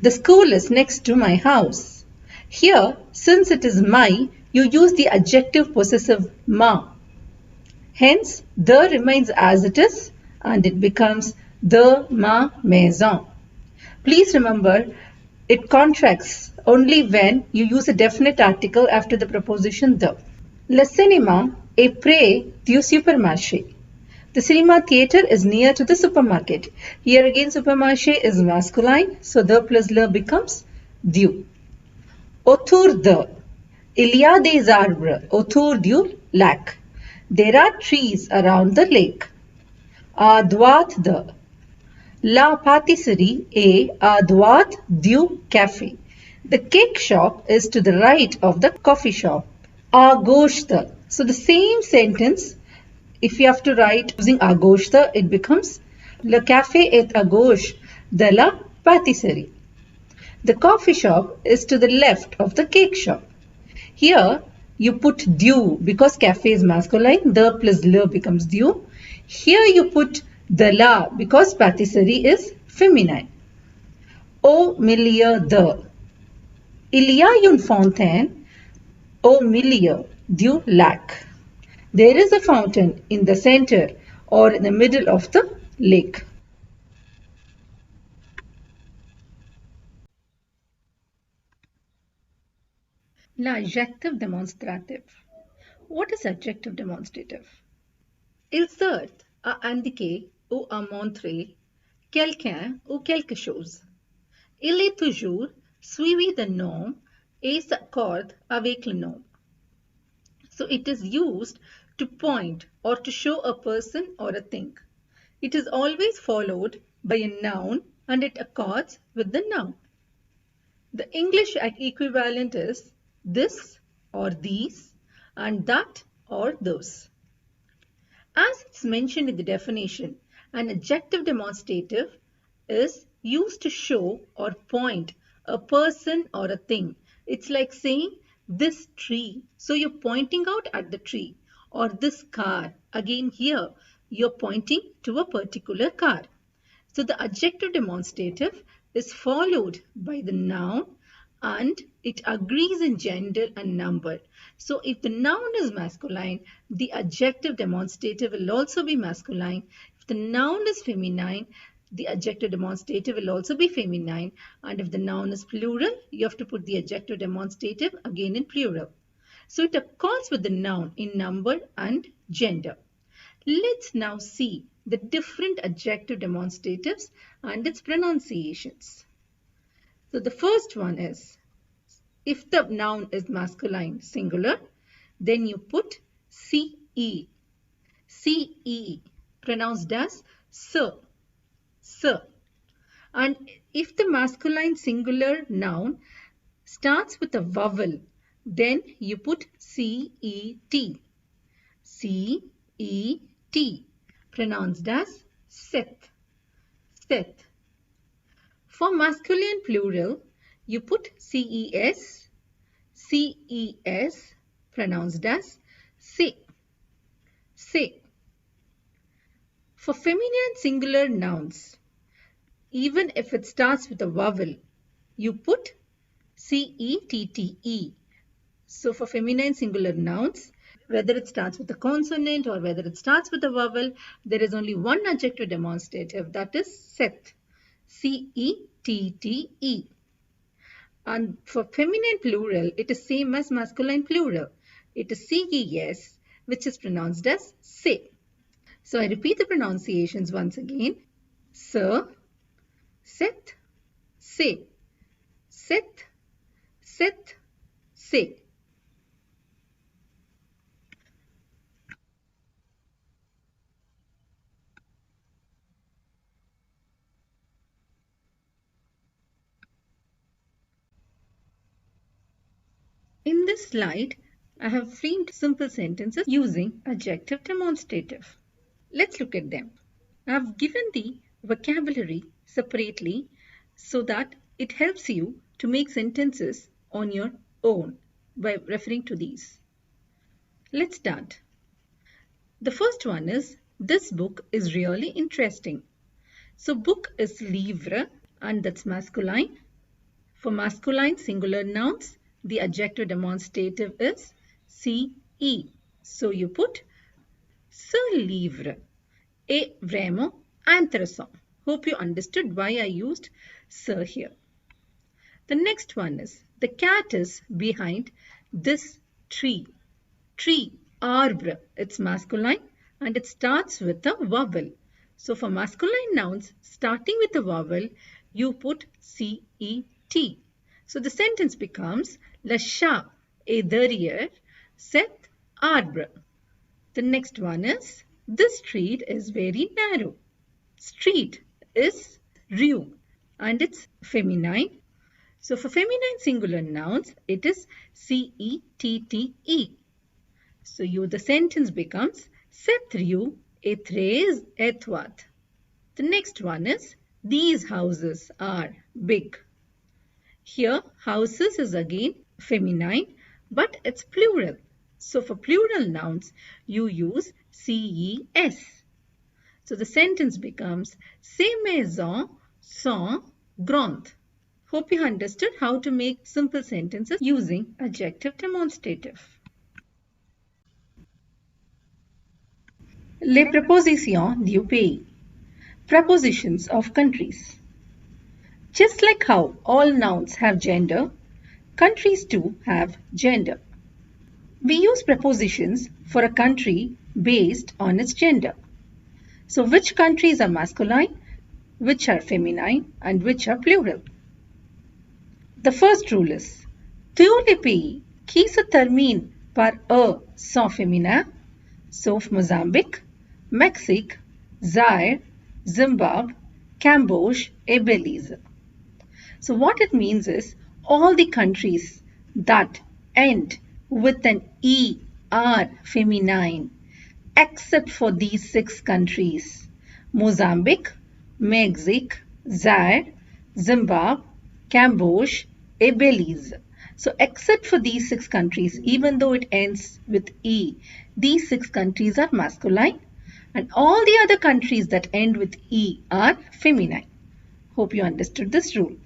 The school is next to my house. Here, since it is my, you use the adjective possessive ma. Hence, the remains as it is and it becomes de ma maison. Please remember, it contracts only when you use a definite article after the preposition the. Le cinéma est près du supermarché. The cinema theatre is near to the supermarket. Here again supermarché is masculine, so the plus le becomes du. Autour de. Il y a des arbres autour du lac. There are trees around the lake. À droite de. La pâtisserie est à droite du café. The cake shop is to the right of the coffee shop. À gauche de. So the same sentence, if you have to write using à gauche de, it becomes Le café est à gauche de la pâtisserie. The coffee shop is to the left of the cake shop. Here you put du because cafe is masculine, the plus le becomes du. Here you put de la because pâtisserie is feminine. Au milieu de. Il y a une fontaine au milieu du lac. There is a fountain in the center or in the middle of the lake. L'adjective démonstratif. What is adjective demonstrative? Il sert à indiquer ou à montrer quelqu'un ou quelque chose. Il est toujours suivi de nom et s'accorde avec le nom. So it is used to point or to show a person or a thing. It is always followed by a noun and it accords with the noun. The English equivalent is this or these and that or those. As it's mentioned in the definition, an adjective demonstrative is used to show or point a person or a thing. It's like saying this tree. So you're pointing out at the tree. Or this car. Again here, you're pointing to a particular car. So the adjective demonstrative is followed by the noun and it agrees in gender and number. So if the noun is masculine, the adjective demonstrative will also be masculine. If the noun is feminine, the adjective demonstrative will also be feminine. And if the noun is plural, you have to put the adjective demonstrative again in plural. So it accords with the noun in number and gender. Let's now see the different adjective demonstratives and its pronunciations. So the first one is, if the noun is masculine singular, then you put ce, ce, pronounced as sir, sir. And if the masculine singular noun starts with a vowel, then you put cet, C-E-T, pronounced as Seth, Seth. For masculine plural, you put C-E-S, C-E-S, pronounced as Se, Se. For feminine singular nouns, even if it starts with a vowel, you put C-E-T-T-E. So for feminine singular nouns, whether it starts with a consonant or whether it starts with a vowel, there is only one adjective demonstrative, that is Seth, C-E-T-T-E. And for feminine plural, it is same as masculine plural. It is C-E-S, which is pronounced as Se. So I repeat the pronunciations once again. Sir, Seth, Se, Seth, Seth, Se. In this slide, I have framed simple sentences using adjective demonstrative. Let's look at them. I have given the vocabulary separately so that it helps you to make sentences on your own by referring to these. Let's start. The first one is, this book is really interesting. So book is livre and that's masculine. For masculine singular nouns, the adjective demonstrative is ce. So you put Ce livre est vraiment intéressant. Hope you understood why I used ce here. The next one is the cat is behind this tree. Tree, arbre, it's masculine and it starts with a vowel. So for masculine nouns starting with a vowel, you put C-E-T. So the sentence becomes Le chat est derrière cet arbre. The next one is this street is very narrow. Street is rue and it's feminine. So for feminine singular nouns, it is C-E-T-T-E. So the sentence becomes Cette rue est très étroite. The next one is these houses are big. Here houses is again feminine but it's plural. So for plural nouns you use CES. So the sentence becomes Ces maisons sont grandes. Hope you understood how to make simple sentences using adjective demonstrative. Les prépositions du pays. Prepositions of countries. Just like how all nouns have gender, countries too have gender. We use prepositions for a country based on its gender. So which countries are masculine, which are feminine, and which are plural? The first rule is tous les pays qui se terminent par E sont féminins, sauf Mozambique, Mexique, Zaire, Zimbabwe, Cambodia, and Belize. So what it means is all the countries that end with an E are feminine except for these 6 countries: Mozambique, Mexico, Zaire, Zimbabwe, Cambodia, and Belize. So except for these 6 countries, even though it ends with E, these 6 countries are masculine and all the other countries that end with E are feminine. Hope you understood this rule.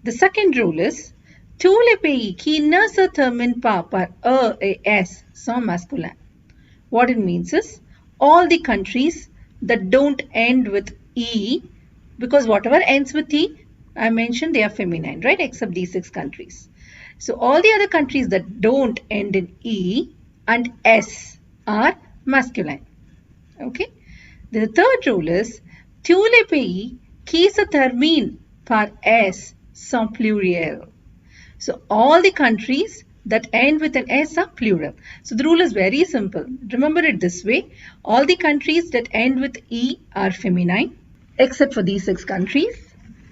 The second rule is tous les pays qui ne se terminent pas par E et S sont masculins. What it means is all the countries that don't end with E, because whatever ends with E, I mentioned they are feminine, right? Except these 6 countries. So all the other countries that don't end in E and S are masculine. Okay. The third rule is tous les pays qui se terminent par S sont pluriels. So all the countries that end with an S are plural. So the rule is very simple. Remember it this way. All the countries that end with E are feminine except for these 6 countries.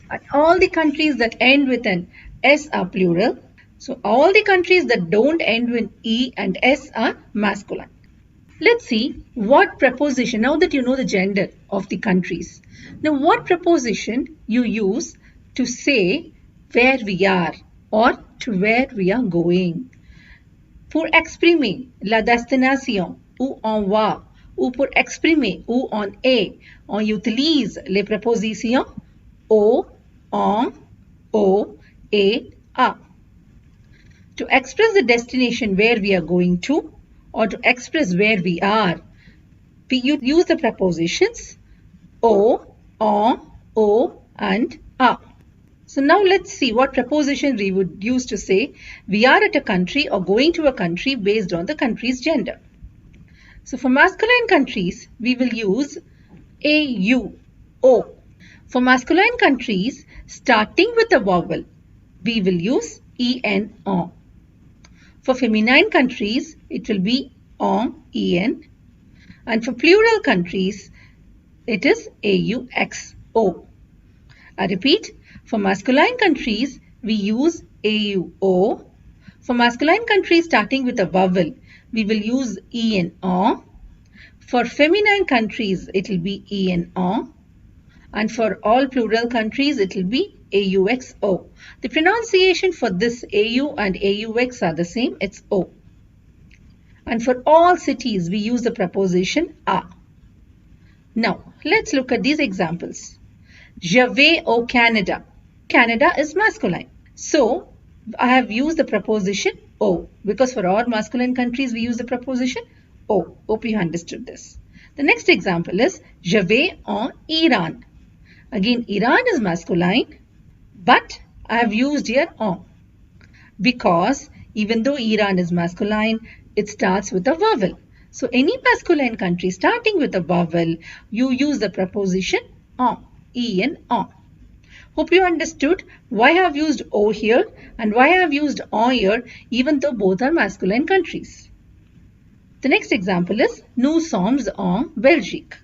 And all the countries that end with an S are plural. So all the countries that don't end with E and S are masculine. Let's see what preposition, now that you know the gender of the countries. Now what preposition you use to say where we are or to where we are going. Pour exprimer la destination où on va ou pour exprimer où on est, on utilise les prépositions au, en, au, et, à. To express the destination where we are going to or to express where we are, we use the prepositions au, en, au, and à. So now let's see what preposition we would use to say we are at a country or going to a country based on the country's gender. So for masculine countries, we will use AU, O. For masculine countries, starting with a vowel, we will use EN, O. For feminine countries, it will be ON, EN. And for plural countries, it is AUX, O. I repeat, for masculine countries, we use AUO. For masculine countries starting with a vowel, we will use ENO. For feminine countries, it will be ENO. And for all plural countries, it will be AUXO. The pronunciation for this AU and AUX are the same, it's O. And for all cities, we use the preposition A. Now, let's look at these examples. Je vais au Canada. Canada is masculine. So, I have used the preposition O because for all masculine countries we use the preposition O. Hope you understood this. The next example is Je vais en Iran. Again, Iran is masculine, but I have used here en because even though Iran is masculine, it starts with a vowel. So any masculine country starting with a vowel, you use the preposition en, en, en. Hope you understood why I have used O here and why I have used en here, even though both are masculine countries. The next example is Nous sommes en Belgique.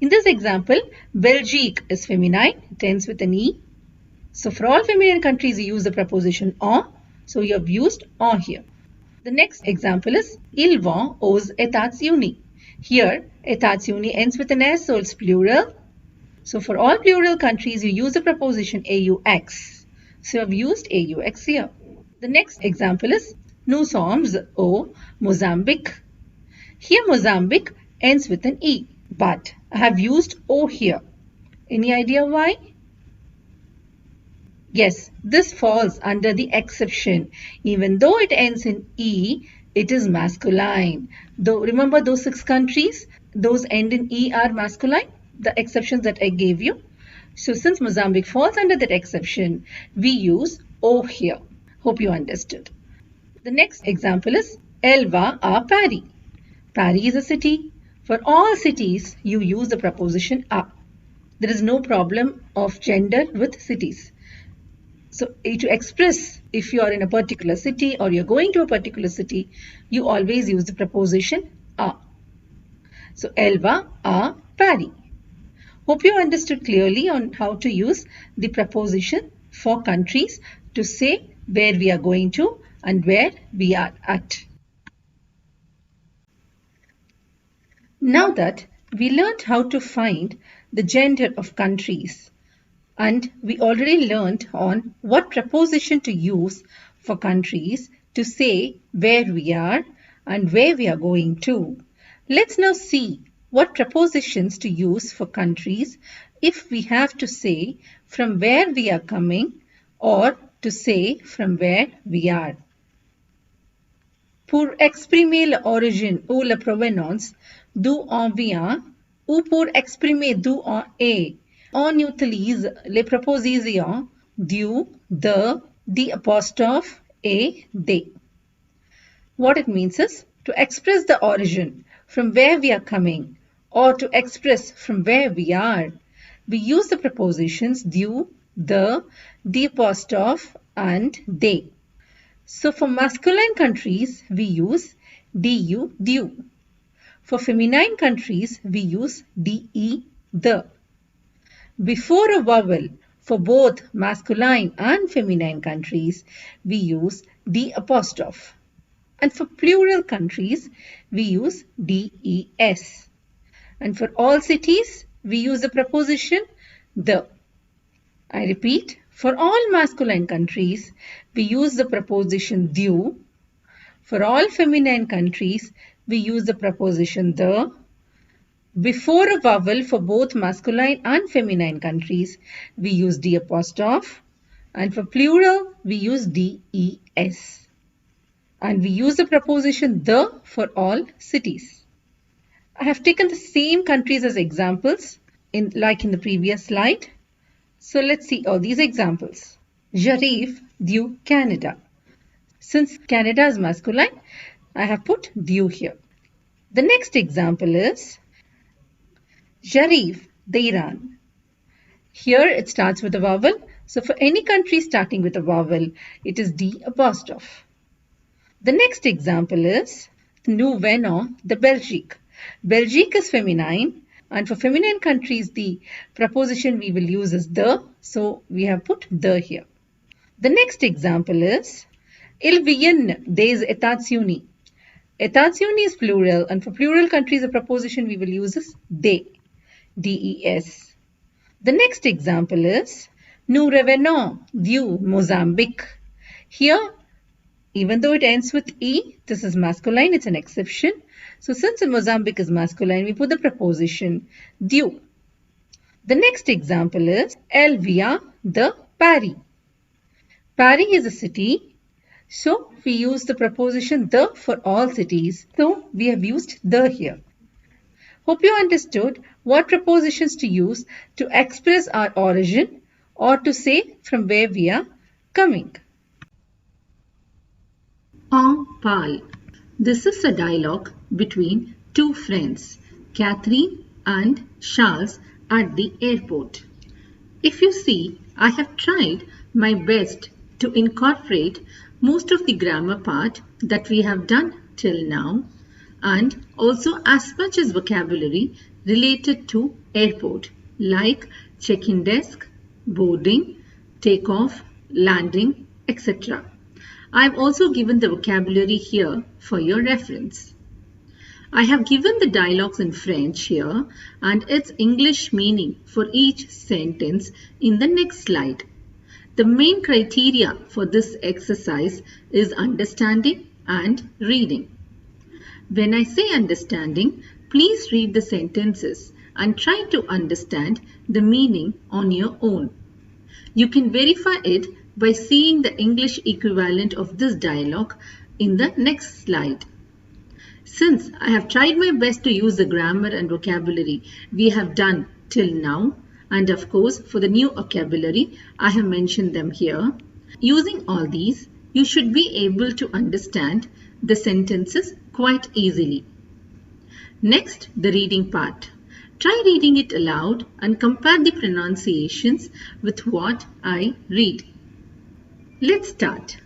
In this example, Belgique is feminine, it ends with an E. So for all feminine countries, you use the preposition en. So you have used en here. The next example is Ils vont aux États-Unis. Here, États-Unis ends with an S, so it's plural. So for all plural countries, you use the preposition aux. So you have used aux here. The next example is Nous sommes au Mozambique. Here Mozambique ends with an E, but I have used O here. Any idea why? Yes, this falls under the exception. Even though it ends in E, it is masculine. Though, remember those 6 countries? Those end in E are masculine, the exceptions that I gave you. So since Mozambique falls under that exception, we use O here. Hope you understood. The next example is Elle va à Paris. Paris is a city. For all cities, you use the preposition a. There is no problem of gender with cities. So to express if you are in a particular city or you're going to a particular city, you always use the preposition a. So Elle va à Paris. Hope you understood clearly on how to use the preposition for countries to say where we are going to and where we are at. Now that we learned how to find the gender of countries, and we already learned on what preposition to use for countries to say where we are and where we are going to, let's now see what prepositions to use for countries if we have to say from where we are coming or to say from where we are. Pour exprimer l'origine ou la provenance d'où on vient ou pour exprimer d'où on est, on utilise les prépositions du, the apostrophe et des. What it means is to express the origin from where we are coming or to express from where we are, we use the prepositions du, the apostrophe and they. So for masculine countries, we use du, du. For feminine countries, we use de, the. Before a vowel, for both masculine and feminine countries, we use the apostrophe. And for plural countries, we use des. And for all cities, we use the preposition the. I repeat, for all masculine countries, we use the preposition du. For all feminine countries, we use the preposition the. Before a vowel for both masculine and feminine countries, we use the apostrophe. And for plural, we use des. And we use the preposition the for all cities. I have taken the same countries as examples like in the previous slide. So let's see all these examples. J'arrive du Canada. Since Canada is masculine, I have put du here. The next example is J'arrive d'Iran. Here it starts with a vowel. So for any country starting with a vowel, it is the apostrophe. The next example is Nous venons de Belgique. Belgique is feminine. And for feminine countries, the preposition we will use is the. So we have put the here. The next example is Ils viennent des États-Unis. États-Unis is plural. And for plural countries, the preposition we will use is des. des. The next example is Nous revenons du Mozambique. Here, even though it ends with E, this is masculine, it's an exception. So since Mozambique is masculine, we put the preposition du. The next example is Elle vient de Paris. Paris is a city. So we use the preposition the for all cities. So we have used the here. Hope you understood what prepositions to use to express our origin or to say from where we are coming. En parle. This is a dialogue between two friends, Catherine and Charles, at the airport. If you see, I have tried my best to incorporate most of the grammar part that we have done till now, and also as much as vocabulary related to airport, like check-in desk, boarding, takeoff, landing, etc. I have also given the vocabulary here for your reference. I have given the dialogues in French here and its English meaning for each sentence in the next slide. The main criteria for this exercise is understanding and reading. When I say understanding, please read the sentences and try to understand the meaning on your own. You can verify it by seeing the English equivalent of this dialogue in the next slide. Since I have tried my best to use the grammar and vocabulary we have done till now, and of course for the new vocabulary I have mentioned them here, using all these you should be able to understand the sentences quite easily. Next, the reading part. Try reading it aloud and compare the pronunciations with what I read. Let's start.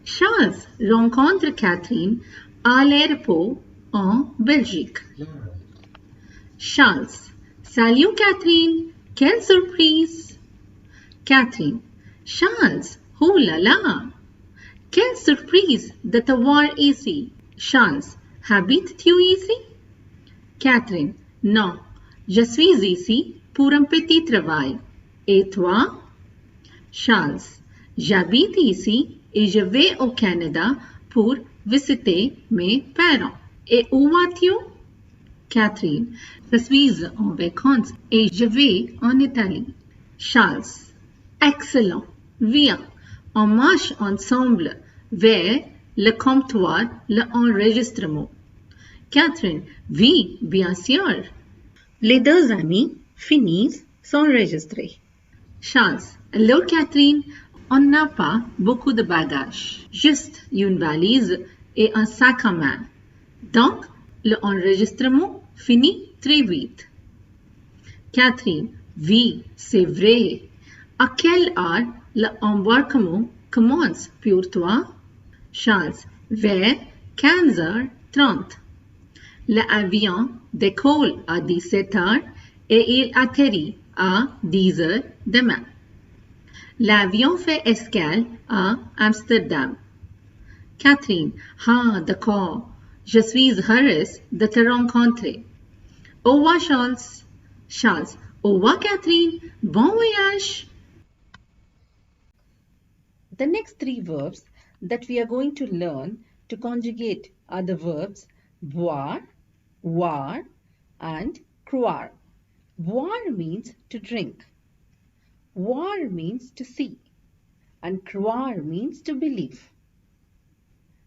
Charles rencontre Catherine à l'aéroport en Belgique. Charles. Salut Catherine, quelle surprise! Catherine. Charles, oh là là! Quelle surprise de te voir ici! Charles. Habites-tu ici? Catherine. Non, je suis ici pour un petit travail. Et toi? Charles. J'habite ici et je vais au Canada pour visiter mes parents. Et où vas-tu? Catherine. Je suis en vacances et je vais en Italie. Charles. Excellent. Viens, on marche ensemble vers le comptoir l'enregistrement. Catherine. Oui, bien sûr. Les deux amis finissent s'enregistrer. Charles. Hello Catherine, on n'a pas beaucoup de bagages, juste une valise et un sac à main. Donc, l'enregistrement finit très vite. Catherine. Oui, c'est vrai. À quelle heure l'embarquement commence pour toi? Charles. Vers 15h30. L'avion décolle à 17h et il atterrit à 10h demain. L'avion fait escale à Amsterdam. Catherine. Ah, d'accord. Je suis heureuse de te rencontrer. Au revoir, Charles. Charles. Au revoir, Catherine. Bon voyage. The next three verbs that we are going to learn to conjugate are the verbs boire, voir, and croire. Boire means to drink. Voir means to see. And croire means to believe.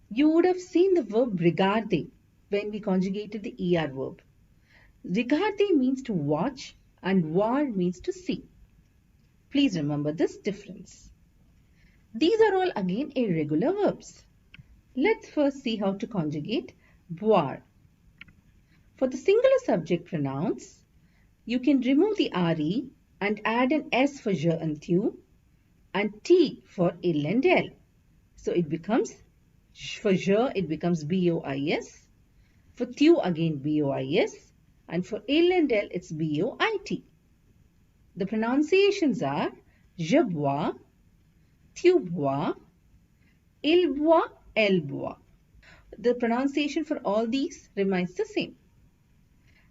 You would have seen the verb regarder when we conjugated the ER verb. Regarder means to watch and voir means to see. Please remember this difference. These are all again irregular verbs. Let's first see how to conjugate boire. For the singular subject pronouns, you can remove the RE and add an S for je and tu and T for il and l. So it becomes, for je it becomes BOIS, for tu again BOIS, and for il and l it's BOIT. The pronunciations are je bois, tu bois, il boit, elle boit. The pronunciation for all these remains the same.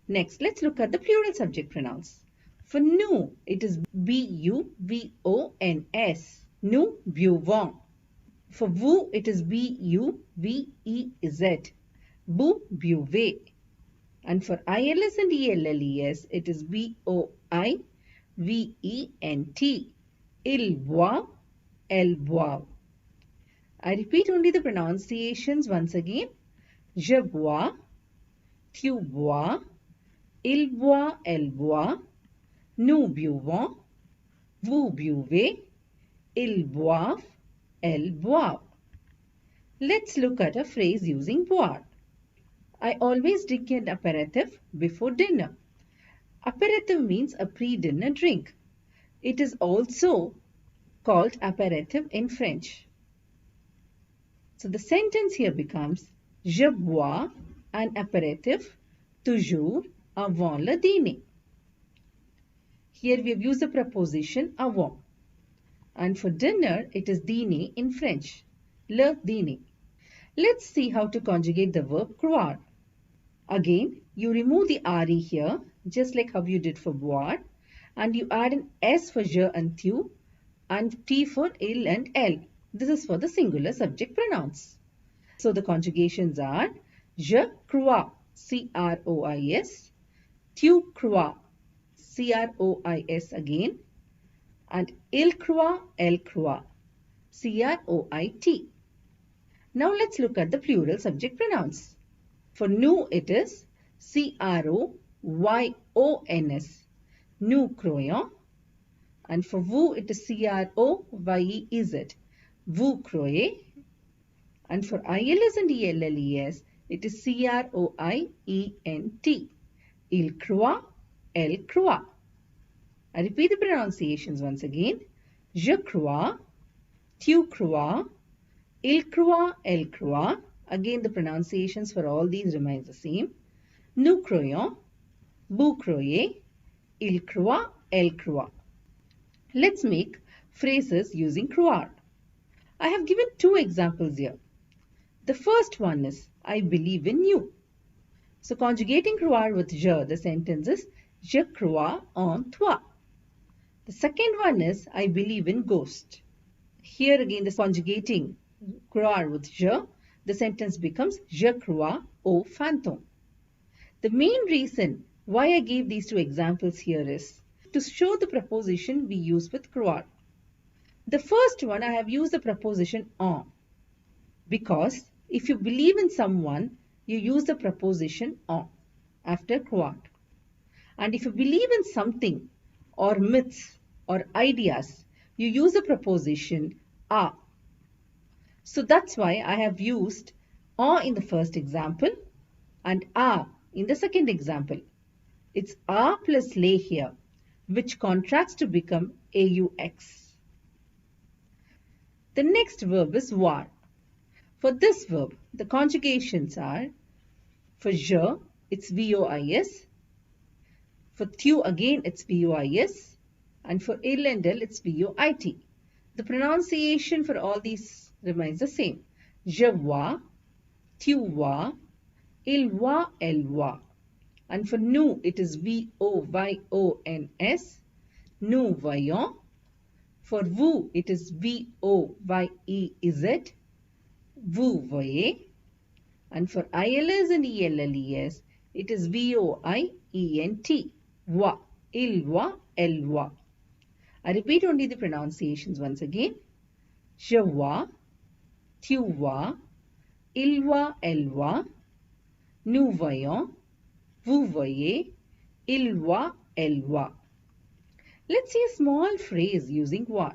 Next, let's look at the plural subject pronouns. For nous, it is B-U-V-O-N-S. Nous buvons. For vous, it is B-U-V-E-Z. Vous buvez. And for ILS and ELLES, it is B-O-I-V-E-N-T. Il boit, elle boit. I repeat only the pronunciations once again. Je bois, tu bois, il boit, elle boit, nous buvons, vous buvez, ils boivent, elles boivent. Let's look at a phrase using boire. I always drink an aperitif before dinner. Aperitif means a pre-dinner drink. It is also called aperitif in French. So the sentence here becomes Je bois un apéritif toujours avant le dîner. Here we have used the preposition avant. And for dinner, it is dîner in French. Le dîner. Let's see how to conjugate the verb croire. Again, you remove the re here, just like how you did for boire. And you add an s for je and tu, and t for il and elle. This is for the singular subject pronouns. So the conjugations are je crois, C-R-O-I-S, tu crois, C-R-O-I-S again, and il croit, elle croit, C-R-O-I-T. Now let's look at the plural subject pronouns. For nous it is C-R-O-Y-O-N-S, nous croyons, and for vous it is C-R-O-Y-E-Z, vous croyez, and for ILS and ELLES, it is CROIENT. Il croit, elle croit. I repeat the pronunciations once again. Je crois, tu crois, il croit, elle croit. Again, the pronunciations for all these remain the same. Nous croyons, vous croyez, il croit, elle croit. Let's make phrases using croire. I have given two examples here. The first one is, I believe in you. So conjugating croire with je, the sentence is, je crois en toi. The second one is, I believe in ghost. Here again, the conjugating croire with je, the sentence becomes, je crois au fantôme. The main reason why I gave these two examples here is to show the preposition we use with croire. The first one, I have used the preposition en, because if you believe in someone, you use the preposition en after croire. And if you believe in something or myths or ideas, you use the preposition a. So that's why I have used en in the first example and a in the second example. It's a plus lay here, which contracts to become aux. The next verb is voir. For this verb, the conjugations are, for je, it's vois, for tu again, it's vois, and for il and elle, it's voit. The pronunciation for all these remains the same. Je vois, tu vois, il voit, elle voit. And for nous, it is voyons, nous voyons. For vous, it is voyez, vous voyez. And for ILS and ELLES, it is VOIENT, voit, il voit, elle voit. I repeat only the pronunciations once again. Je vois, tu vois, il voit, elle voit, nous voyons, vous voyez, il voit, elle voit. Let's see a small phrase using what.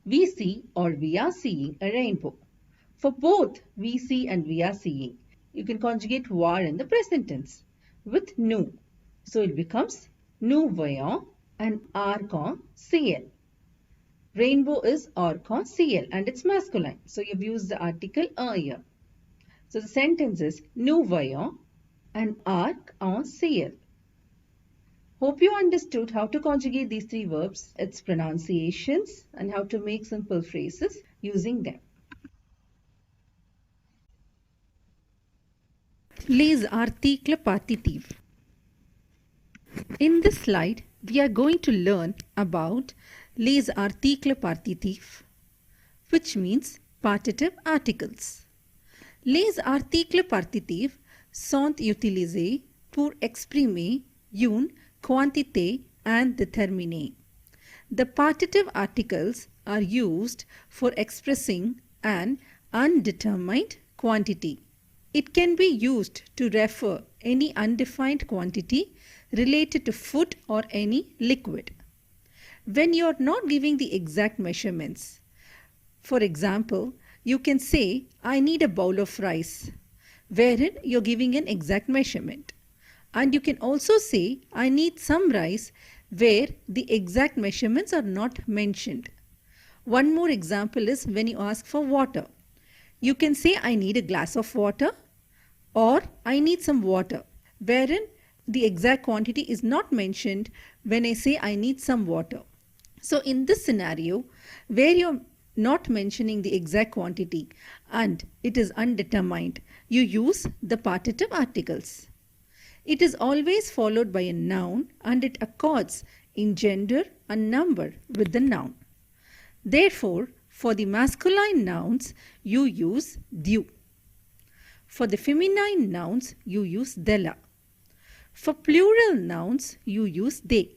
We see or we are seeing a rainbow. For both we see and we are seeing, you can conjugate voir in the present tense with nous. So it becomes nous voyons and arc-en-ciel. Rainbow is arc-en-ciel and it's masculine. So you've used the article un here. So the sentence is nous voyons and arc-en-ciel. Hope you understood how to conjugate these three verbs, its pronunciations, and how to make simple phrases using them. Les articles partitifs. In this slide, we are going to learn about les articles partitifs, which means partitive articles. Les articles partitifs sont utilisés pour exprimer une quantité and déterminer. The partitive articles are used for expressing an undetermined quantity. It can be used to refer any undefined quantity related to food or any liquid. When you are not giving the exact measurements, for example, you can say, I need a bowl of rice, wherein you're giving an exact measurement. And you can also say, I need some rice, where the exact measurements are not mentioned. One more example is when you ask for water. You can say, I need a glass of water or I need some water, wherein the exact quantity is not mentioned when I say I need some water. So in this scenario, where you're not mentioning the exact quantity and it is undetermined, you use the partitive articles. It is always followed by a noun and it accords in gender and number with the noun. Therefore, for the masculine nouns, you use du. For the feminine nouns, you use della. For plural nouns, you use they.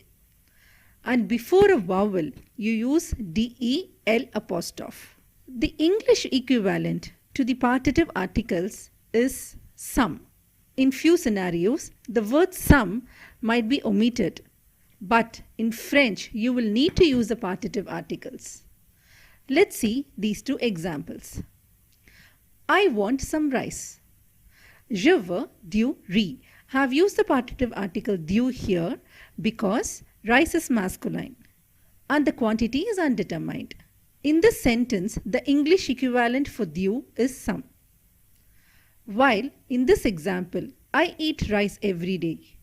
And before a vowel, you use del apostrophe. The English equivalent to the partitive articles is some. In few scenarios, the word some might be omitted, but in French, you will need to use the partitive articles. Let's see these two examples. I want some rice. Je veux du riz. Have used the partitive article du here because rice is masculine and the quantity is undetermined. In this sentence, the English equivalent for du is some. While in this example, I eat rice every day.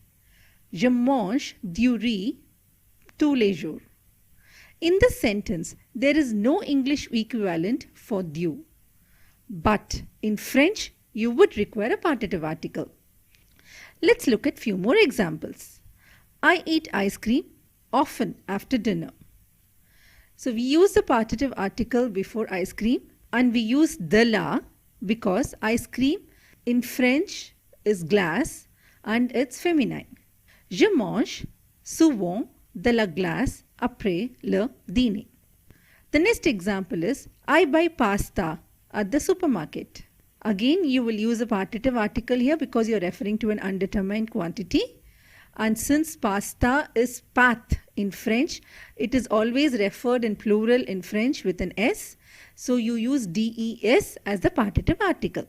Je mange du riz tous les jours. In this sentence, there is no English equivalent for du. But in French, you would require a partitive article. Let's look at few more examples. I eat ice cream often after dinner. So we use the partitive article before ice cream and we use de la because ice cream in French is glace and it's feminine. Je mange souvent de la glace après le dîner. The next example is I buy pasta at the supermarket. Again, you will use a partitive article here because you're referring to an undetermined quantity. And since pasta is pâte in French, it is always referred in plural in French with an S. So you use des as the partitive article.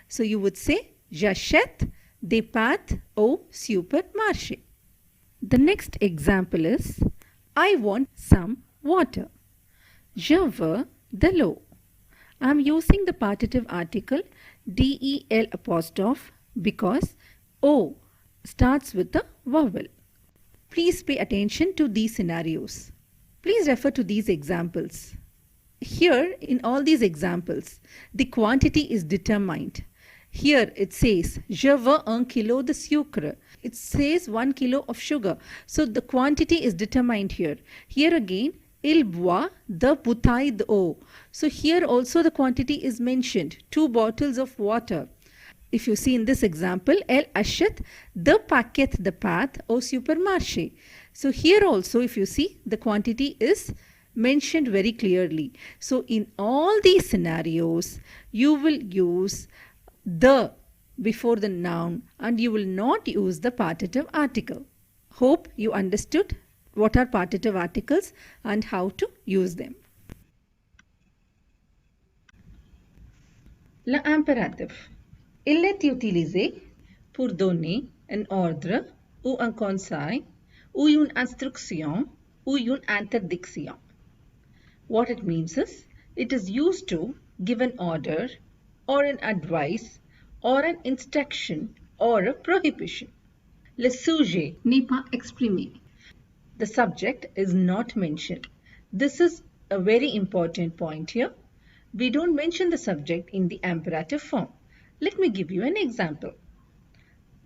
So you would say, j'achète des pâtes au supermarché. The next example is, I want some water. Je veux de l'eau. I am using the partitive article del apostrophe because O starts with a vowel. Please pay attention to these scenarios. Please refer to these examples. Here, in all these examples, the quantity is determined. Here it says, je veux un kilo de sucre. It says 1 kilo of sugar. So the quantity is determined here. Here again, il boit de bouteille d'eau. So here also the quantity is mentioned. 2 bottles of water. If you see in this example, elle achète 2 paquets de pâtes au supermarché. So here also, if you see, the quantity is mentioned very clearly. So in all these scenarios, you will use the before the noun and you will not use the partitive article. Hope you understood what are partitive articles and how to use them. L'impératif. Il est utilisé pour donner un ordre ou un conseil ou une instruction ou une interdiction. What it means is, it is used to give an order or an advice or an instruction or a prohibition. Le sujet n'est pas exprimé. The subject is not mentioned. This is a very important point here. We don't mention the subject in the imperative form. Let me give you an example.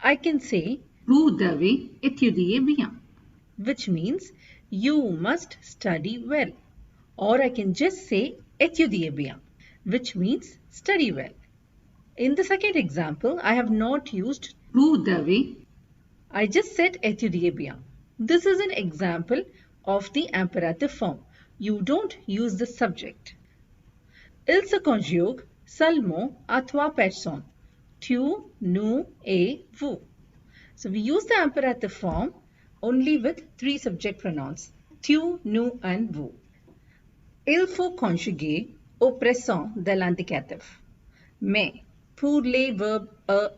I can say, Vous devez étudier bien. which means you must study well. Or I can just say, étudier bien, which means study well. In the second example, I have not used Vous devez. I just said étudier bien. This is an example of the imperative form. you don't use the subject. Il se conjugue seulement à trois personnes. Tu, nous et vous. So we use the imperative form only with three subject pronouns. Tu, nous and vous. Il faut conjuguer au présent de l'indicatif. Mais pour les verbes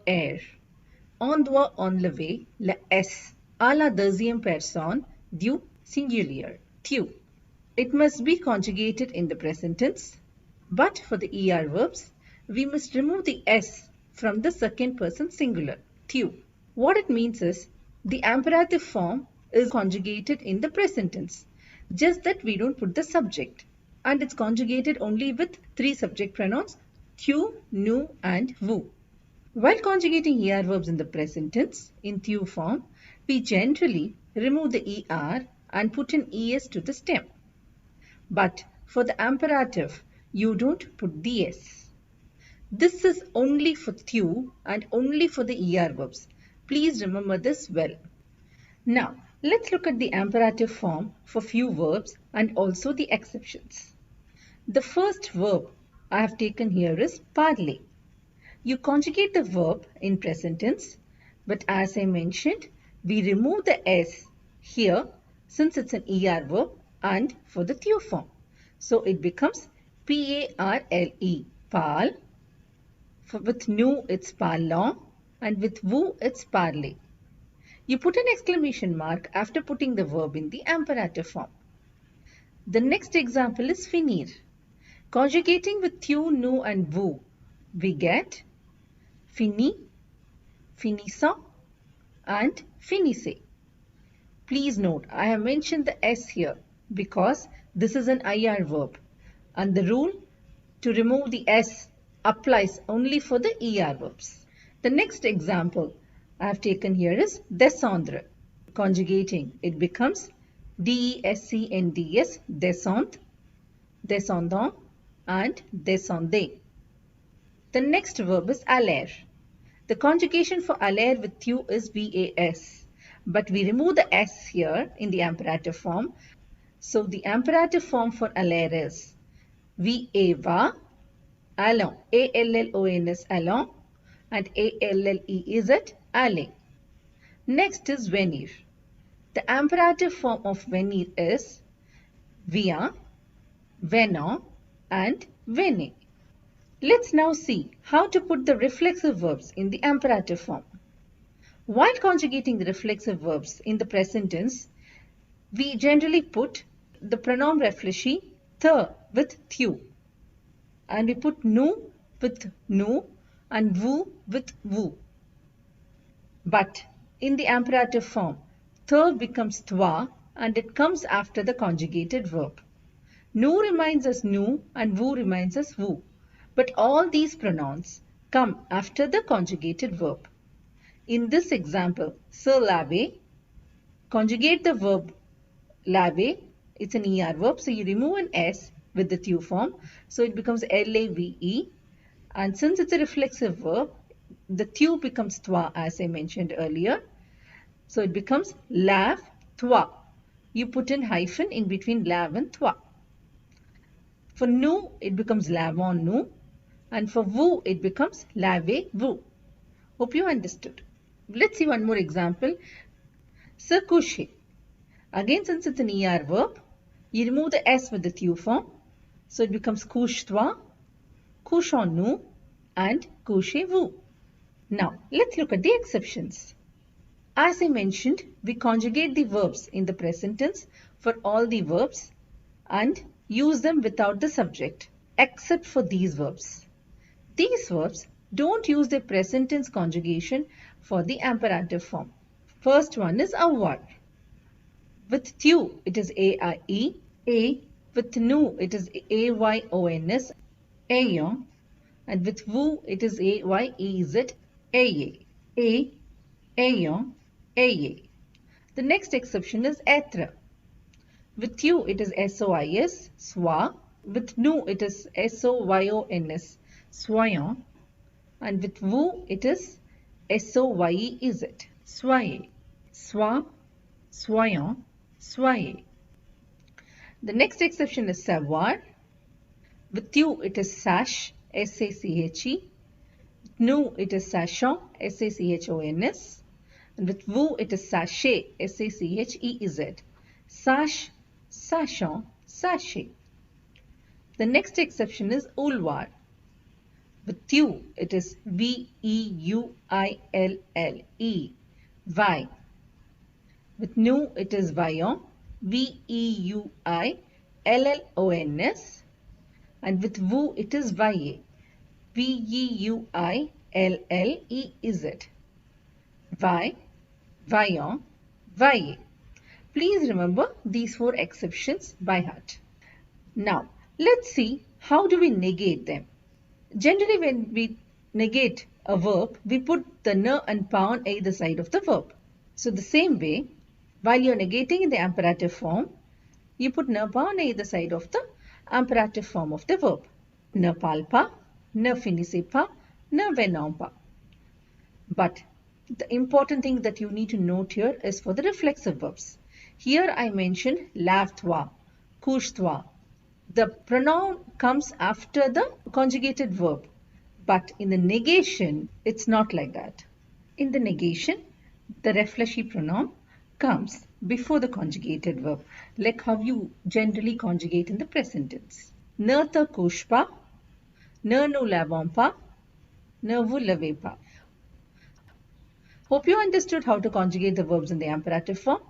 er, on doit enlever le s à la deuxième personne du singulier, tu. It must be conjugated in the present tense, but for the er verbs, we must remove the s from the second person singular, tu. What it means is, the imperative form is conjugated in the present tense, just that we don't put the subject, and it's conjugated only with three subject pronouns, tu, nous and vous. While conjugating er verbs in the present tense, in tu form, we generally remove the er and put an es to the stem. But for the imperative, you don't put the s. This is only for tu and only for the er verbs. Please remember this well. Now, let's look at the imperative form for few verbs and also the exceptions. The first verb I have taken here is parler. You conjugate the verb in present tense, but as I mentioned, we remove the s here since it's an er verb and for the tu form. So it becomes P-A-R-L-E, parle. With nous it's parlant and with vous it's parler. You put an exclamation mark after putting the verb in the imperative form. The next example is finir. Conjugating with tu, nous and vous, we get fini, finissant and finissez. Please note, I have mentioned the s here because this is an IR verb and the rule to remove the s applies only for the ER verbs. The next example I have taken here is descendre. Conjugating, it becomes D-E-S-C-N-D-S, descendre, descendant and descendez. The next verb is aller. The conjugation for aller with tu is VAS, but we remove the s here in the imperative form. So the imperative form for aller is va, allons, A-L-L-O-N-S, allons, and A-L-L-E-Z, aller. Next is venir. The imperative form of venir is vient, venant, and venez. Let's now see how to put the reflexive verbs in the imperative form. While conjugating the reflexive verbs in the present tense, we generally put the pronoun réfléchi the with tu, and we put nous with nous and vous with vous. But in the imperative form, the becomes toi and it comes after the conjugated verb. Nous remains as nous and vous remains as vous. But all these pronouns come after the conjugated verb. In this example, se laver, conjugate the verb laver. It's an ER verb, so you remove an S with the tu form. So it becomes L-A-V-E. And since it's a reflexive verb, the tu becomes toi as I mentioned earlier. So it becomes lave toi. You put in hyphen in between lave and toi. For nous, it becomes lavons nous. And for vous, it becomes lavez-vous. Hope you understood. Let's see one more example. Se coucher. Again, since it's an ER verb, you remove the S with the tu form. So it becomes couche-toi, couchons-nous, and couchez-vous. Now, let's look at the exceptions. As I mentioned, we conjugate the verbs in the present tense for all the verbs and use them without the subject, except for these verbs. These verbs don't use the present tense conjugation for the imperative form. First one is avoir. With tu, it is A-I-E. A. With nous, it is A-Y-O-N-S. Ayons. And with vous, it is A-Y-E-Z. Ayez. A. Ayons. Ayez. The next exception is être. With you, it is S-O-I-S. Sois. With nous, it is S-O-Y-O-N-S. Soyons. And with vous, it is S-O-Y-E-Z. Soyez. Sois. Soyons. Soyez. The next exception is savoir. With you it is sash, S-A-C-H-E. With nous it is sachon, S-A-C-H-O-N-S. And with vous it is sachet, S-A-C-H-E-Z. Sache, sachon, sachet. The next exception is ouloir. With you it is V-E-U-I-L-L-E. Vai. With nous it is vaillant, V-E-U-I-L-L-O-N-S. And with vous it is vailler, V-E-U-I-L-L-E-Z. Vai, vaillant, vailler. Please remember these 4 exceptions by heart. Now, let's see how do we negate them. Generally, when we negate a verb, we put the n and pa on either side of the verb. So the same way, while you're negating in the imperative form, you put n pa on either side of the imperative form of the verb. Ne parle pas, ne finissez pas, ne venons pas. But the important thing that you need to note here is for the reflexive verbs. Here I mentioned lave-toi, couche-toi. The pronoun comes after the conjugated verb. But in the negation, it's not like that. In the negation, the reflexive pronoun comes before the conjugated verb, like how you generally conjugate in the present tense. Ne te couche pas, ne nous lavons pas, ne vous lavez pas. Hope you understood how to conjugate the verbs in the imperative form.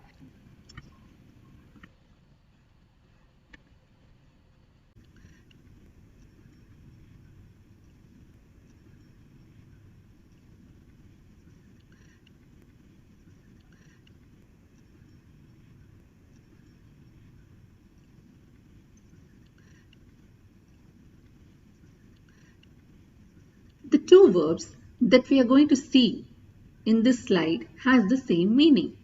The 2 verbs that we are going to see in this slide has the same meaning.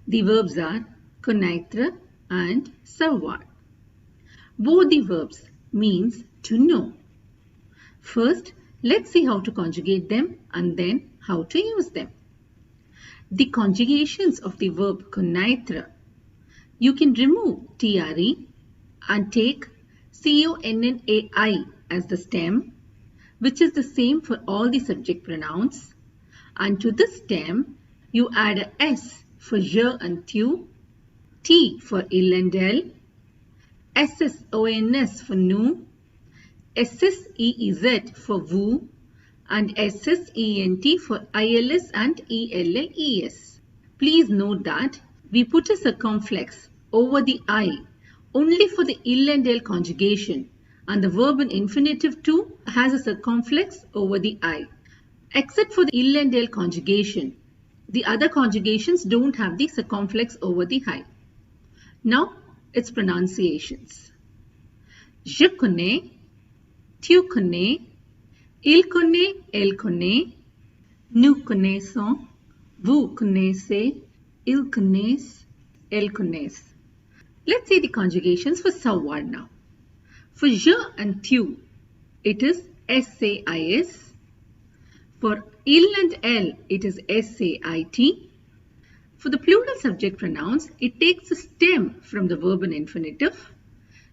The verbs are connaître and savoir. Both the verbs means to know. First, let's see how to conjugate them and then how to use them. The conjugations of the verb connaître. You can remove TRE and take CONNAI as the stem, which is the same for all the subject pronouns. And to this stem, you add a S for je and tu, T for il and elle, SSONS for nous, SSEEZ for vous, and SSENT for ILS and ELLES. Please note that we put a circumflex over the I only for the il and elle conjugation, and the verb in infinitive too has a circumflex over the I. Except for the il and elle conjugation, the other conjugations don't have the circumflex over the I. Now, its pronunciations. Je connais, tu connais, il connaît, elle connaît, nous connaissons, vous connaissez, ils connaissent, elles connaissent. Let's see the conjugations for savoir now. For je and tu, it is SAIS. For il and elle, it is SAIT. For the plural subject pronouns, it takes a stem from the verb in infinitive.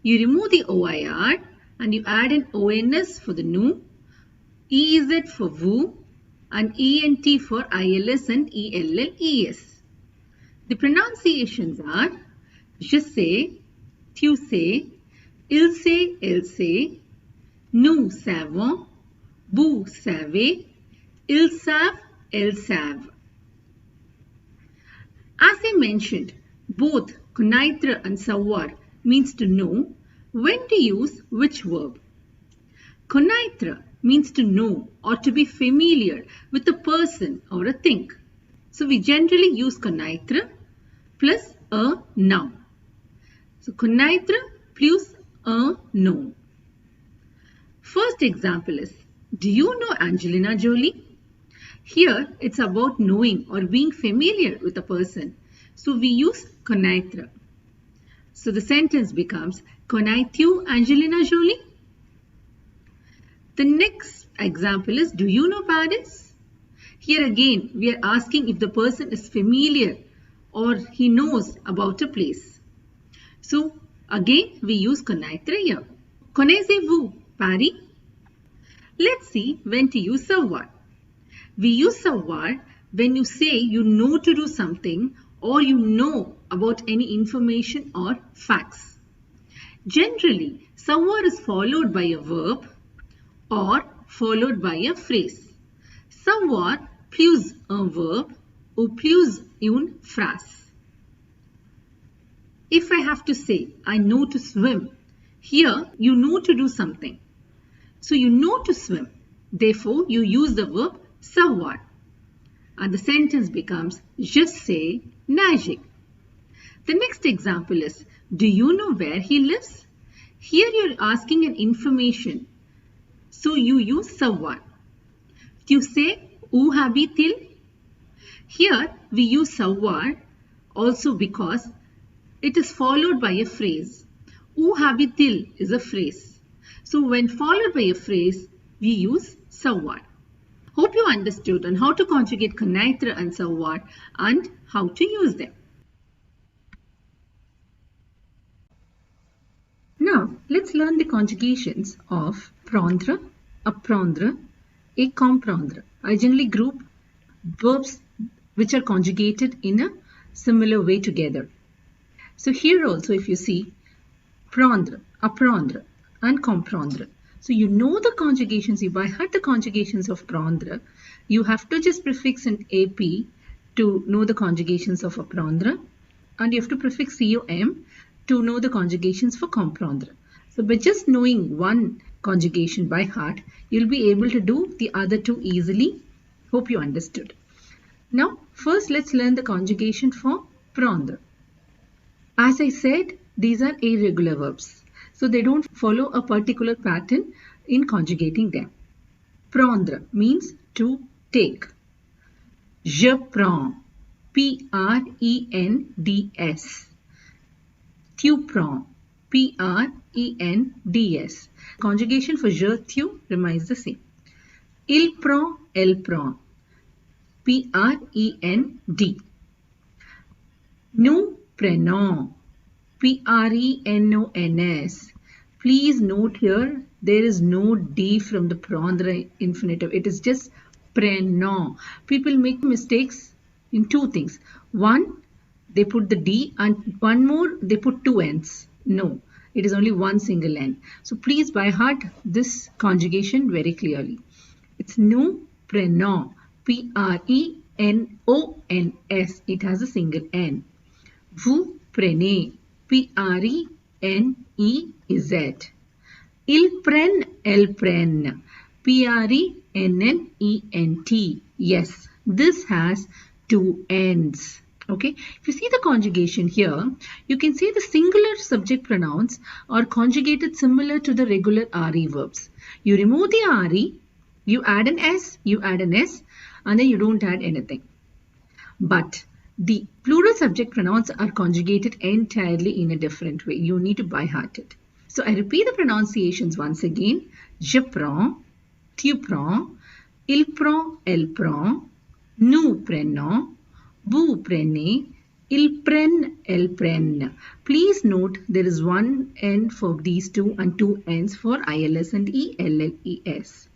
You remove the OIR and you add an ONS for the nous, EZ for vous, and ENT for ILS and ELLES. The pronunciations are je sais, tu sais, il sait, elle sait, nous savons, vous savez, ils savent, elles savent. As I mentioned, both connaître and savoir means to know when to use which verb. Connaître means to know or to be familiar with a person or a thing. So we generally use connaître plus a noun. So connaître plus un nom. First example is, do you know Angelina Jolie? Here it's about knowing or being familiar with a person. So we use connaître. So the sentence becomes, connais-tu Angelina Jolie? The next example is, do you know Paris? Here again we are asking if the person is familiar or he knows about a place. So Again, we use connaître here. Connaissez-vous Paris? Let's see when to use savoir. We use savoir when you say you know to do something or you know about any information or facts. Generally, savoir is followed by a verb or followed by a phrase. Savoir plus un verbe ou plus une phrase. If I have to say, I know to swim, here you know to do something. So you know to swim. Therefore, you use the verb savoir. And the sentence becomes, je sais nager. The next example is, do you know where he lives? Here you're asking an information. So you use savoir. Tu sais où habite-t-il? Here we use savoir also because it is followed by a phrase. Où habite-t-il is a phrase. So when followed by a phrase, we use savoir. Hope you understood on how to conjugate connaître and savoir and how to use them. Now, let's learn the conjugations of prendre, apprendre, et comprendre. I generally group verbs which are conjugated in a similar way together. So here also if you see prendre, apprendre and comprendre. So you know the conjugations, you by heart the conjugations of prendre. You have to just prefix an ap to know the conjugations of apprendre and you have to prefix com to know the conjugations for comprendre. So by just knowing one conjugation by heart, you'll be able to do the other two easily. Hope you understood. Now first let's learn the conjugation for prendre. As I said, these are irregular verbs. So they don't follow a particular pattern in conjugating them. Prendre means to take. Je prends. P-R-E-N-D-S. Tu prends. P-R-E-N-D-S. Conjugation for je, tu remains the same. Il prend, elle prend. P-R-E-N-D. Nous prenons. P-R-E-N-O-N-S. Please note here, there is no D from the prendre infinitive. It is just prenons. People make mistakes in two things. One, they put the D and one more, they put two N's. No, it is only one single N. So please by heart this conjugation very clearly. It's nous prenons. P-R-E-N-O-N-S. It has a single N. Vous prenez. P-R-E-N-E-Z. Ils prennent, elles prennent. P-R-E-N-N-E-N-T. Yes, this has two N's. Okay, if you see the conjugation here, you can see the singular subject pronouns are conjugated similar to the regular RE verbs. You remove the RE, you add an S, and then you don't add anything. But the plural subject pronouns are conjugated entirely in a different way. You need to by heart it. So I repeat the pronunciations once again. Je prends, tu prends, il prend, elle prend, nous prenons, vous prenez, ils prennent, elles prennent. Please note there is one N for these two and two N's for ILS and ELLES.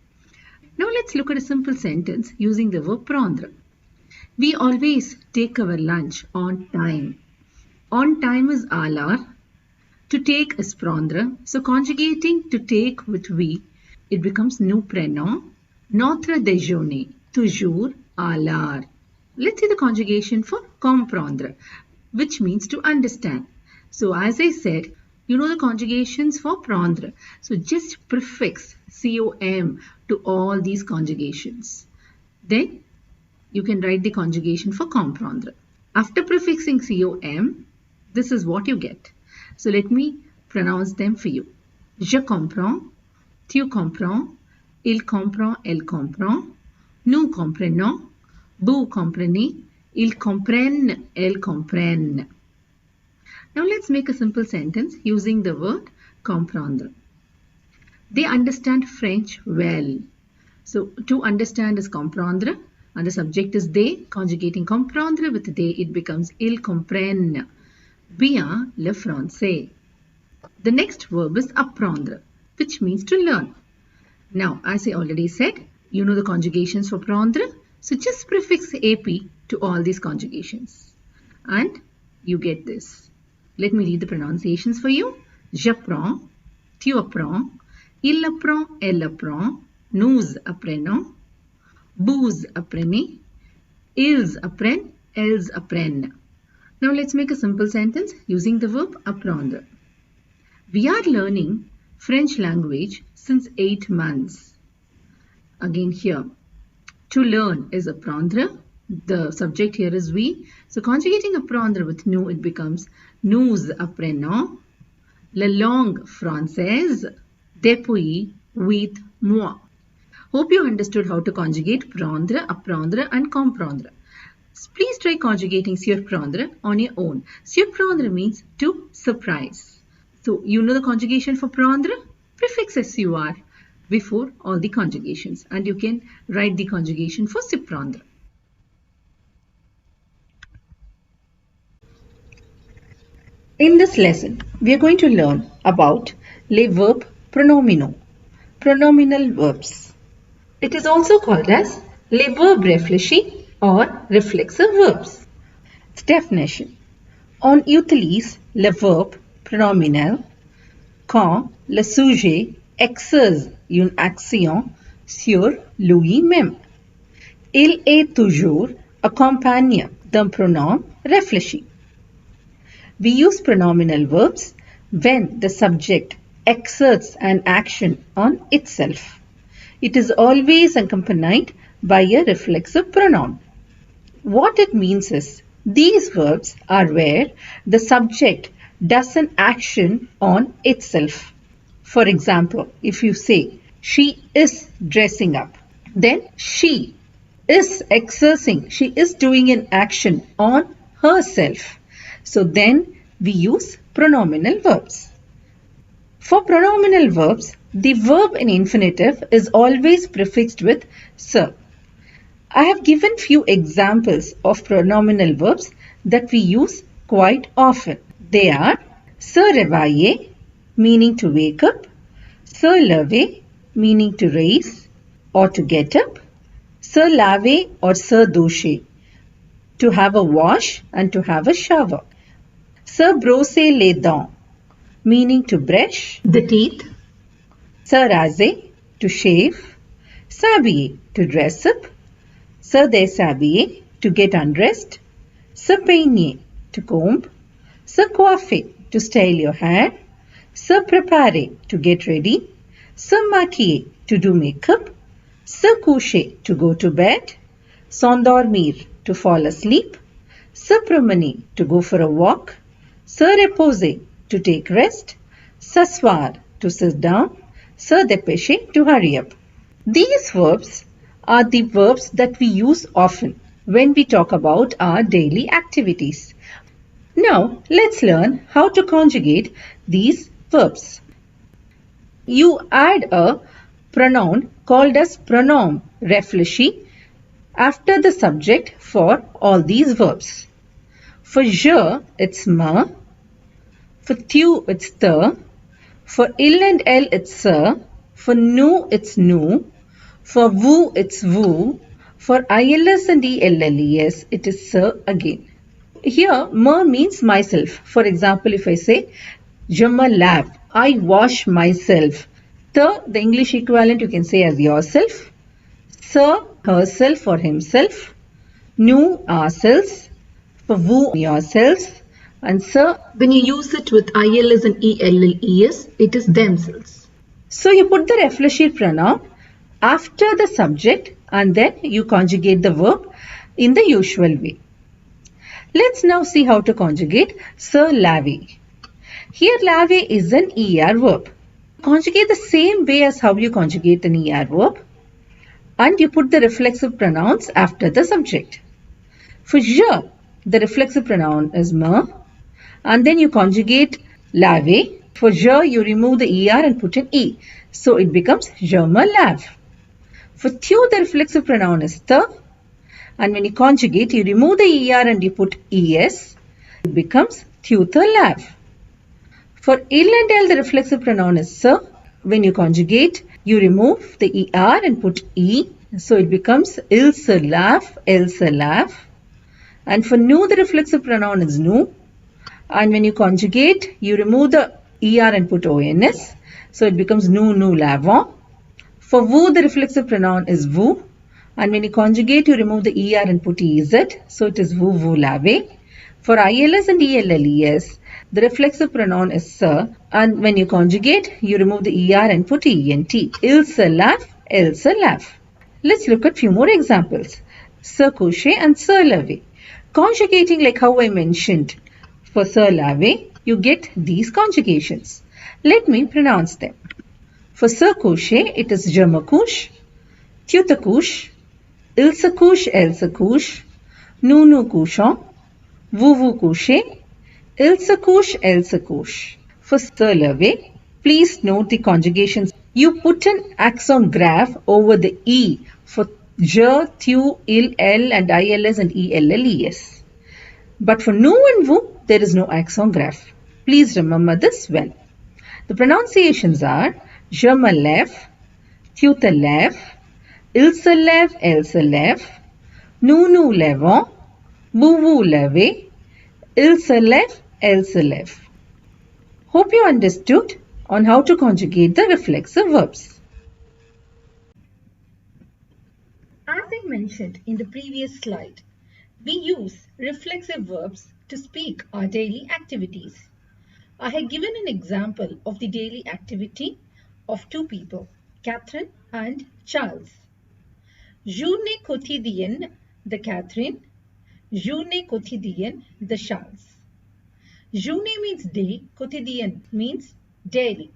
Now let's look at a simple sentence using the verb prendre. We always take our lunch on time. On time is à l'heure. To take is prendre. So conjugating to take with we, it becomes nous prenons. Notre déjeuner, toujours à l'heure. Let's see the conjugation for comprendre, which means to understand. So as I said, you know the conjugations for prendre. So just prefix com to all these conjugations. Then you can write the conjugation for comprendre. After prefixing com, this is what you get. So let me pronounce them for you. Je comprends, tu comprends, il comprend, elle comprend, nous comprenons, vous comprenez, ils comprennent, elles comprennent. Now let's make a simple sentence using the word comprendre. They understand French well. So to understand is comprendre and the subject is they. Conjugating comprendre with they, it becomes ils comprennent bien le français. The next verb is apprendre, which means to learn. Now, as I already said, you know the conjugations for prendre. So just prefix ap to all these conjugations. And you get this. Let me read the pronunciations for you. J'apprends, tu apprends, il apprend, elle apprend, nous apprenons, vous apprenez, ils apprennent, elles apprennent. Now let's make a simple sentence using the verb apprendre. We are learning French language since 8 months. Again here, to learn is apprendre. The subject here is we. So conjugating apprendre with nous, it becomes nous apprenons la langue française depuis 8 mois. Hope you understood how to conjugate prendre, apprendre and comprendre. Please try conjugating surprendre on your own. Surprendre means to surprise. So you know the conjugation for prendre? Prefix sur before all the conjugations, and you can write the conjugation for surprendre. In this lesson, we are going to learn about les verbes pronominaux, pronominal verbs. It is also called as les verbes réfléchis or reflexive verbs. Its definition. On utilise le verbe pronominal quand le sujet exerce une action sur lui-même. Il est toujours accompagné d'un pronom réfléchi. We use pronominal verbs when the subject exerts an action on itself. It is always accompanied by a reflexive pronoun. What it means is, these verbs are where the subject does an action on itself. For example, if you say, she is dressing up, then she is exerting, she is doing an action on herself. So then we use pronominal verbs. For pronominal verbs, the verb in infinitive is always prefixed with se. I have given few examples of pronominal verbs that we use quite often. They are se réveiller, meaning to wake up, se lever, meaning to raise or to get up, se laver or se doucher, to have a wash and to have a shower, se brosser les dents, meaning to brush The teeth, se raser, to shave, s'habiller, to dress up, se déshabiller, to get undressed, se peigner, to comb, se coiffer, to style your hair, se préparer, to get ready, se maquiller, to do makeup, se coucher, to go to bed, s'endormir, to fall asleep, se promener, to go for a walk, se reposer, to take rest, s'asseoir, to sit down, se dépêcher, to hurry up. These verbs are the verbs that we use often when we talk about our daily activities. Now, let's learn how to conjugate these verbs. You add a pronoun called as pronom réfléchi after the subject for all these verbs. For je, it's me. For tu, it's te. For il and elle, it's se. For nous, it's nous. For vous, it's vous. For ILS and ELLES, it is se again. Here, me means myself. For example, if I say, je me lave, I wash myself. Te, the English equivalent you can say as yourself. Se, herself or himself. Nous, ourselves. For vous, yourselves. And se, when you use it with ILS and ELLES, it is themselves. so you put the réfléchir pronoun after the subject and then you conjugate the verb in the usual way. Let's now see how to conjugate se laver. Here laver is an ER verb. Conjugate the same way as how you conjugate an ER verb and you put the reflexive pronouns after the subject. For je, the reflexive pronoun is me and then you conjugate laver. For je, you remove the ER and put an E. So it becomes je me lave. For tu, the reflexive pronoun is te. And when you conjugate, you remove the ER and you put ES. It becomes tu te lave. For il and el, the reflexive pronoun is sir. When you conjugate, you remove the er and put e. So it becomes il se laugh, el se laugh. And for nu, the reflexive pronoun is nu. And when you conjugate, you remove the er and put ons. So it becomes nu, nu lavons. For vous, the reflexive pronoun is vous. And when you conjugate, you remove the er and put ez. So it is vous, vous lavez. For ILS and ELLES, the reflexive pronoun is sir. And when you conjugate, you remove the er and put ent. Il se lave, elle se lave. Let's look at few more examples. Se coucher and se lever. Conjugating like how I mentioned. For se laver, you get these conjugations. Let me pronounce them. For se coucher, it is je me couche, tu te couches, il se couche, elle se couche, nous nous couchons, vous vous couchez, il se couche, elle se couche. For se lever, please note the conjugations. You put an accent grave over the E for je, tu, il, elle and ILS and ELLES. But for nous and vous, there is no accent grave. Please remember this well. The pronunciations are je me lève, tu te lèves, il se lève, elle se lève, nous nous lèvons, vous vous levez, il se lève, elle se lève. Hope you understood on how to conjugate the reflexive verbs. As I mentioned in the previous slide, we use reflexive verbs to speak our daily activities. I have given an example of the daily activity of two people, Catherine and Charles. Journée quotidienne de Catherine, journée quotidienne de Charles. Journée means day, quotidien means daily.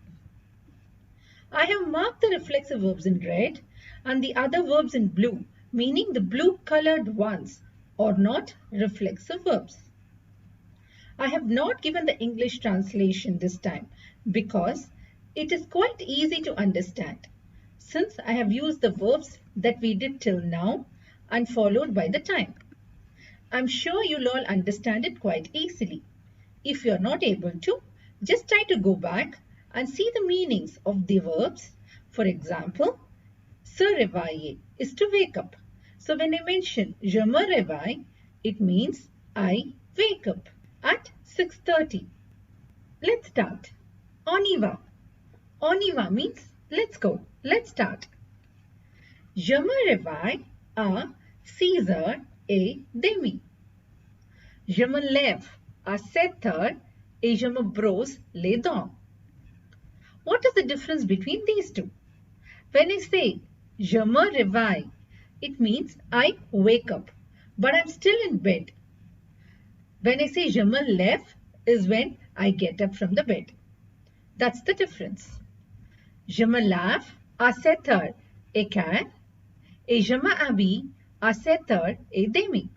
I have marked the reflexive verbs in red and the other verbs in blue, meaning the blue colored ones are not reflexive verbs. I have not given the English translation this time because it is quite easy to understand since I have used the verbs that we did till now and followed by the time. I'm sure you'll all understand it quite easily. If you're not able to, just try to go back and see the meanings of the verbs. For example, se réveiller is to wake up. So when I mention je me réveille, it means I wake up at 6:30. Let's start. On y va. On y va means let's go. Let's start. Je me réveille à 6h30. Je me lève à 7h et je me brosse les dents. What is the difference between these two? When I say je me réveille, it means I wake up, but I'm still in bed. When I say je me lève is when I get up from the bed. That's the difference. Je me lave à 7h15 et je m'habille à 7h30.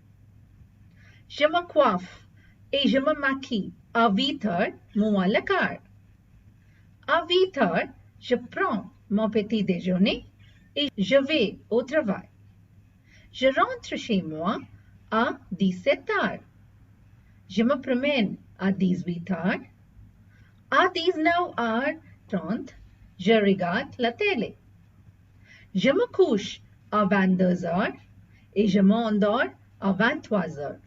Je me coiffe et je me maquille à 8h15. À 8h, je prends mon petit déjeuner et je vais au travail. Je rentre chez moi à 17h. Je me promène à 18h. À 19h30, je regarde la télé. Je me couche à 22h et je m'endors à 23h.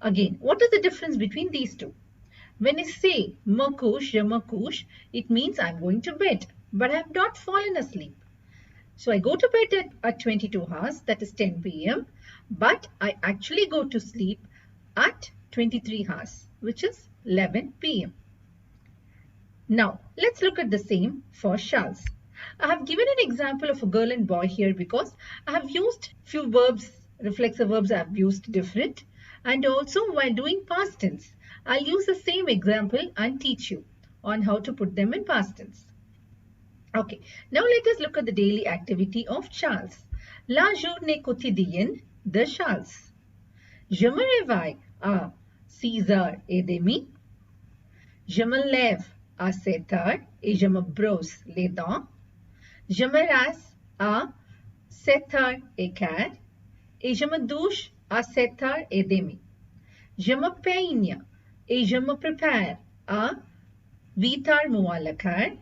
Again, what is the difference between these two? When I say me couche, je me couche, it means I'm going to bed, but I have not fallen asleep. So I go to bed at 22 hours, that is 10 p.m. But I actually go to sleep at 23 hours, which is 11 p.m. Now, let's look at the same for Charles. I have given an example of a girl and boy here because I have used few verbs, reflexive verbs I have used different. And also while doing past tense, I'll use the same example and teach you on how to put them in past tense. Okay, now let us look at the daily activity of Charles. La journée quotidienne de Charles. Je me réveille à 6h30. Je me lève à 7h et je me brosse les dents. Je me rase à 7h15 et je me douche à 7h30. Je me peigne et je me prépare à Vitar mualakar.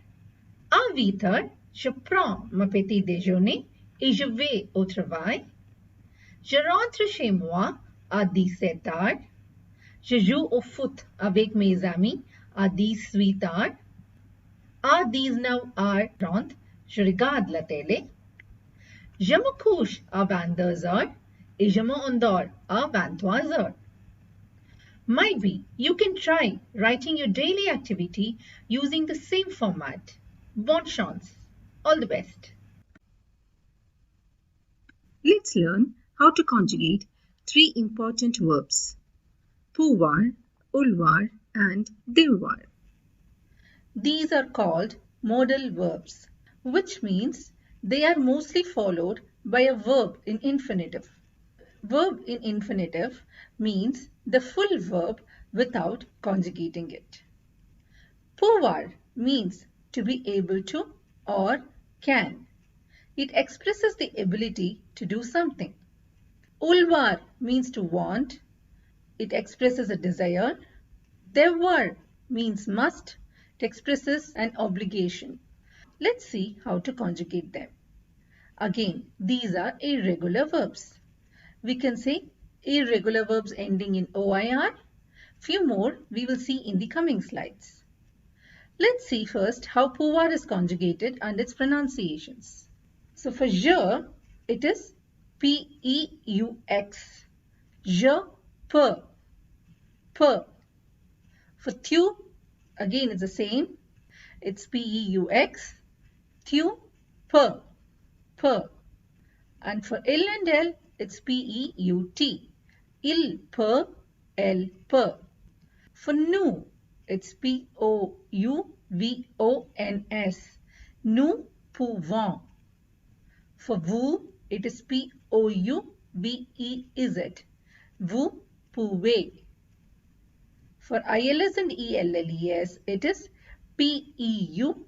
À Vitar, je prends mon petit déjeuner et je vais au travail. Je rentre chez moi à 17h. Je joue au foot avec mes amis à 18h. À 19h30, je regarde la télé. Je me couche à 22h et je m'endors à 23h. Maybe you can try writing your daily activity using the same format. Bonne chance. All the best. Let's learn how to conjugate three important verbs: pouvoir, ulvar, and devoir. These are called modal verbs, which means they are mostly followed by a verb in infinitive. Verb in infinitive means the full verb without conjugating it. Pouvoir means to be able to or can. It expresses the ability to do something. Ulvar means to want. It expresses a desire. Devoir means must. It expresses an obligation. Let's see how to conjugate them. Again, these are irregular verbs. We can say irregular verbs ending in OIR. Few more we will see in the coming slides. Let's see first how pouvoir is conjugated and its pronunciations. So for je, it is P-E-U-X. Je peux. Per. For tu, again it's the same. It's P-E-U-X. Tu, per. Per. And for il and el, it's P-E-U-T. Il peut, elle peut. For nous, it's P-O-U-V-O-N-S. Nous pouvons. For vous, it is P-O-U-V-E-Z. Vous pouvez. For ILS and ELLES, it is P-E-U-V-E-N-T.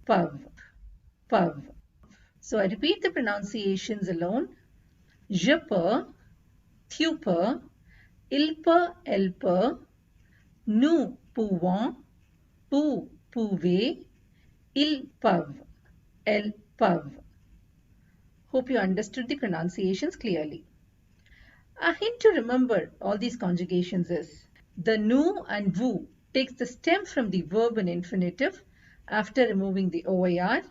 Pav. Pav. So I repeat the pronunciations alone. Je peux, tu peux, il peut, elle peut, nous pouvons, vous pouvez, ils peuvent, elles peuvent. Hope you understood the pronunciations clearly. A hint to remember all these conjugations is the nous and vous takes the stem from the verb in infinitive after removing the OIR,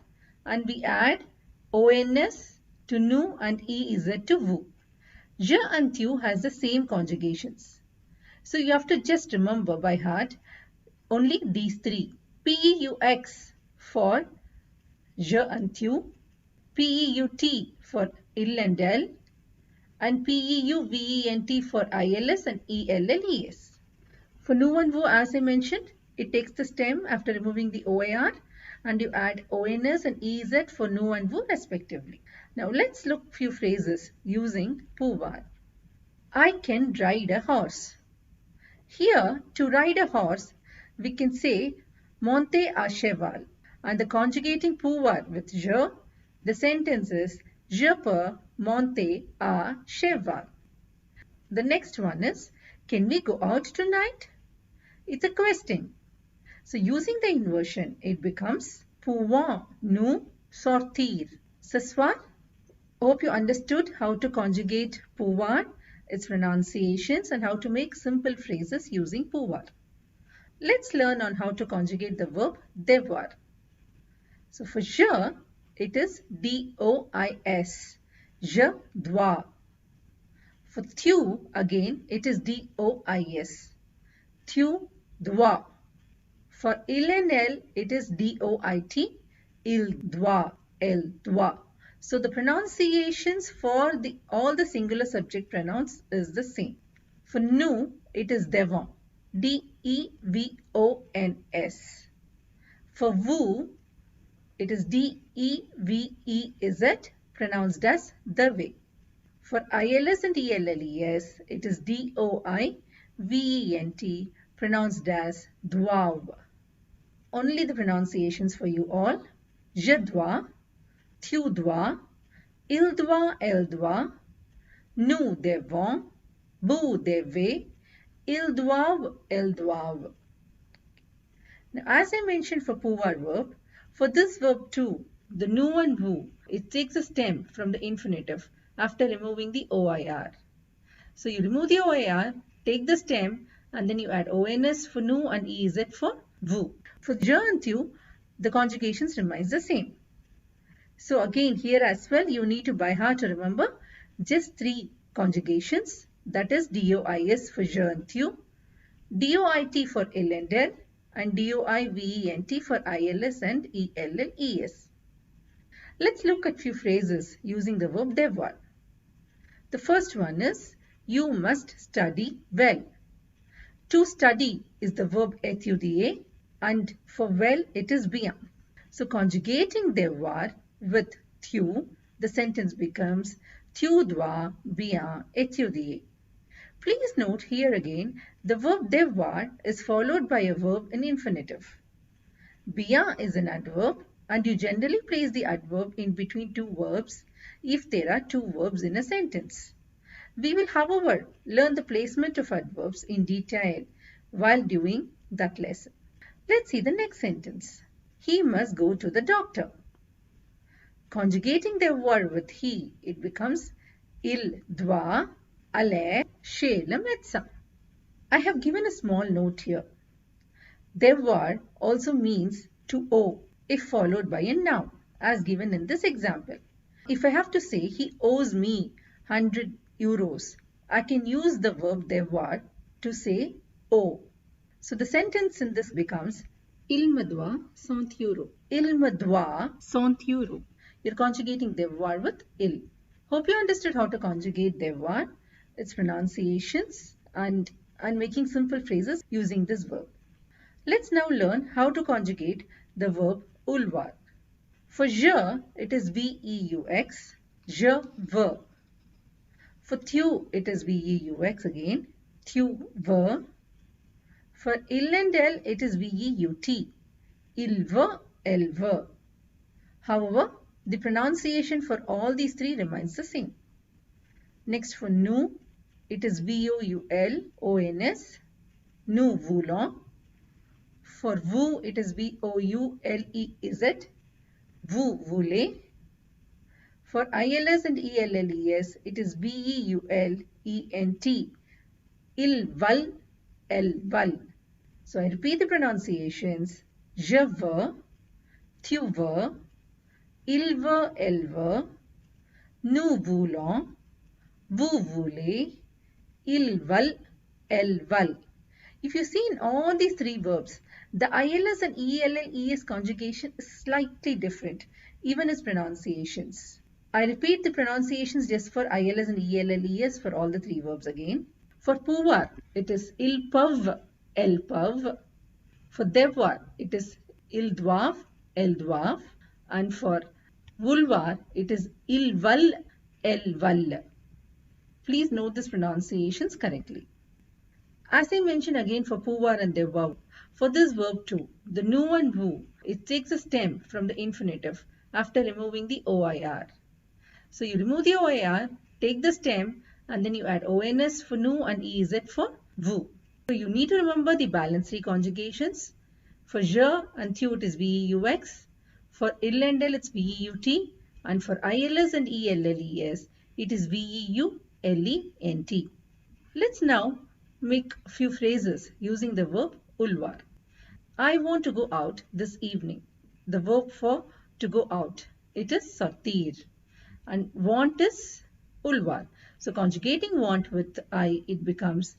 and we add ONS to nous and EZ to vous. Je and tu has the same conjugations. So you have to just remember by heart only these three. PEUX for je and tu, PEUT for il and el, and PEUVENT for ILS and ELLES. For nous and vous, as I mentioned, it takes the stem after removing the OIR and you add ONS and EZ for nous and vous respectively. Now let's look few phrases using pouvoir. I can ride a horse. Here, to ride a horse, we can say monter à cheval, and the conjugating pouvoir with je, the sentence is je peux monter à cheval. The next one is, can we go out tonight? It's a question. So using the inversion, it becomes pouvons-nous sortir ce soir? Hope you understood how to conjugate pouvoir, its pronunciations, and how to make simple phrases using pouvoir. Let's learn on how to conjugate the verb devoir. So for je, it is D-O-I-S. Je dois. For tu, again, it is D-O-I-S. Tu dois. For il and elle, it is D-O-I-T. Il doit, elle doit. So the pronunciations for all the singular subject pronouns is the same. For nous, it is devons. D-E-V-O-N-S. For vous, it is D-E-V-E-Z, pronounced as the way. For ILS and ELLES, it is D-O-I-V-E-N-T, pronounced as doivent. Only the pronunciations for you all. Je dois, tu dois, il doit, elle doit, nous devons, vous devez, ils doivent, elles doivent. Now, as I mentioned for pouvoir verb, for this verb too, the nous and vous, it takes a stem from the infinitive after removing the OIR. So you remove the OIR, take the stem, and then you add ONS for nous and EZ for vous. For je and tu, the conjugations remains the same. So again here as well you need to by heart to remember just 3 conjugations, that is DOIS for je and tu, DOIT for ill and el, and DOIVENT for ILS and ELLES. Let's look at few phrases using the verb devoir. The first one is you must study well. To study is the verb étudier and for well it is bien. So conjugating devoir with tu, the sentence becomes tu dois bien étudier. Please note here again, the verb devoir is followed by a verb in infinitive. Bien is an adverb and you generally place the adverb in between two verbs if there are two verbs in a sentence. We will, however, learn the placement of adverbs in detail while doing that lesson. Let's see the next sentence. He must go to the doctor. Conjugating devoir with he, it becomes il doit aller chez le médecin. I have given a small note here. Devoir also means to owe if followed by a noun as given in this example. If I have to say he owes me 100 euros, I can use the verb devoir to say owe. So the sentence in this becomes il me doit 100 euros. Il me doit 100 euros. You're conjugating devoir with il. Hope you understood how to conjugate devoir, its pronunciations and making simple phrases using this verb. Let's now learn how to conjugate the verb vouloir. For je, it is V-E-U-X, je veux. For tu, it is V-E-U-X again, tu veux. For il and elle, it is V-E-U-T, il veut, elle veut. However, the pronunciation for all these three remains the same. Next for nous, it is V-O-U-L-O-N-S, nous voulons. For vous, it is V-O-U-L-E-Z, vous voulez. For ILS and ELLES, it is V-E-U-L-E-N-T, ils veulent, elles veulent. So I repeat the pronunciations. Je veux, tu veux, il veut, elle veut, nous voulons, vous voulez, ils veulent, elles veulent. If you see in all these three verbs, the ILS and ELLES conjugation is slightly different, even as pronunciations. I repeat the pronunciations just for ILS and ELLES for all the three verbs again. For pouvoir, it is ils peuvent, elles peuvent. For devoir, it is ils doivent, elles doivent. And for vouloir, it is ils veulent, elles veulent. Please note these pronunciations correctly. As I mentioned again for pouvoir and devoir, for this verb too, the nous and vous, it takes a stem from the infinitive after removing the OIR. So you remove the OIR, take the stem, and then you add ONS for nous and EZ for vous. So you need to remember the balance three conjugations. For je and tu it is VEUX, for il and el it's VEUT, and for ILS and ELLES it is VEULENT. Let's now make a few phrases using the verb vouloir. I want to go out this evening. The verb for to go out, it is sortir. And want is vouloir. So conjugating want with I, it becomes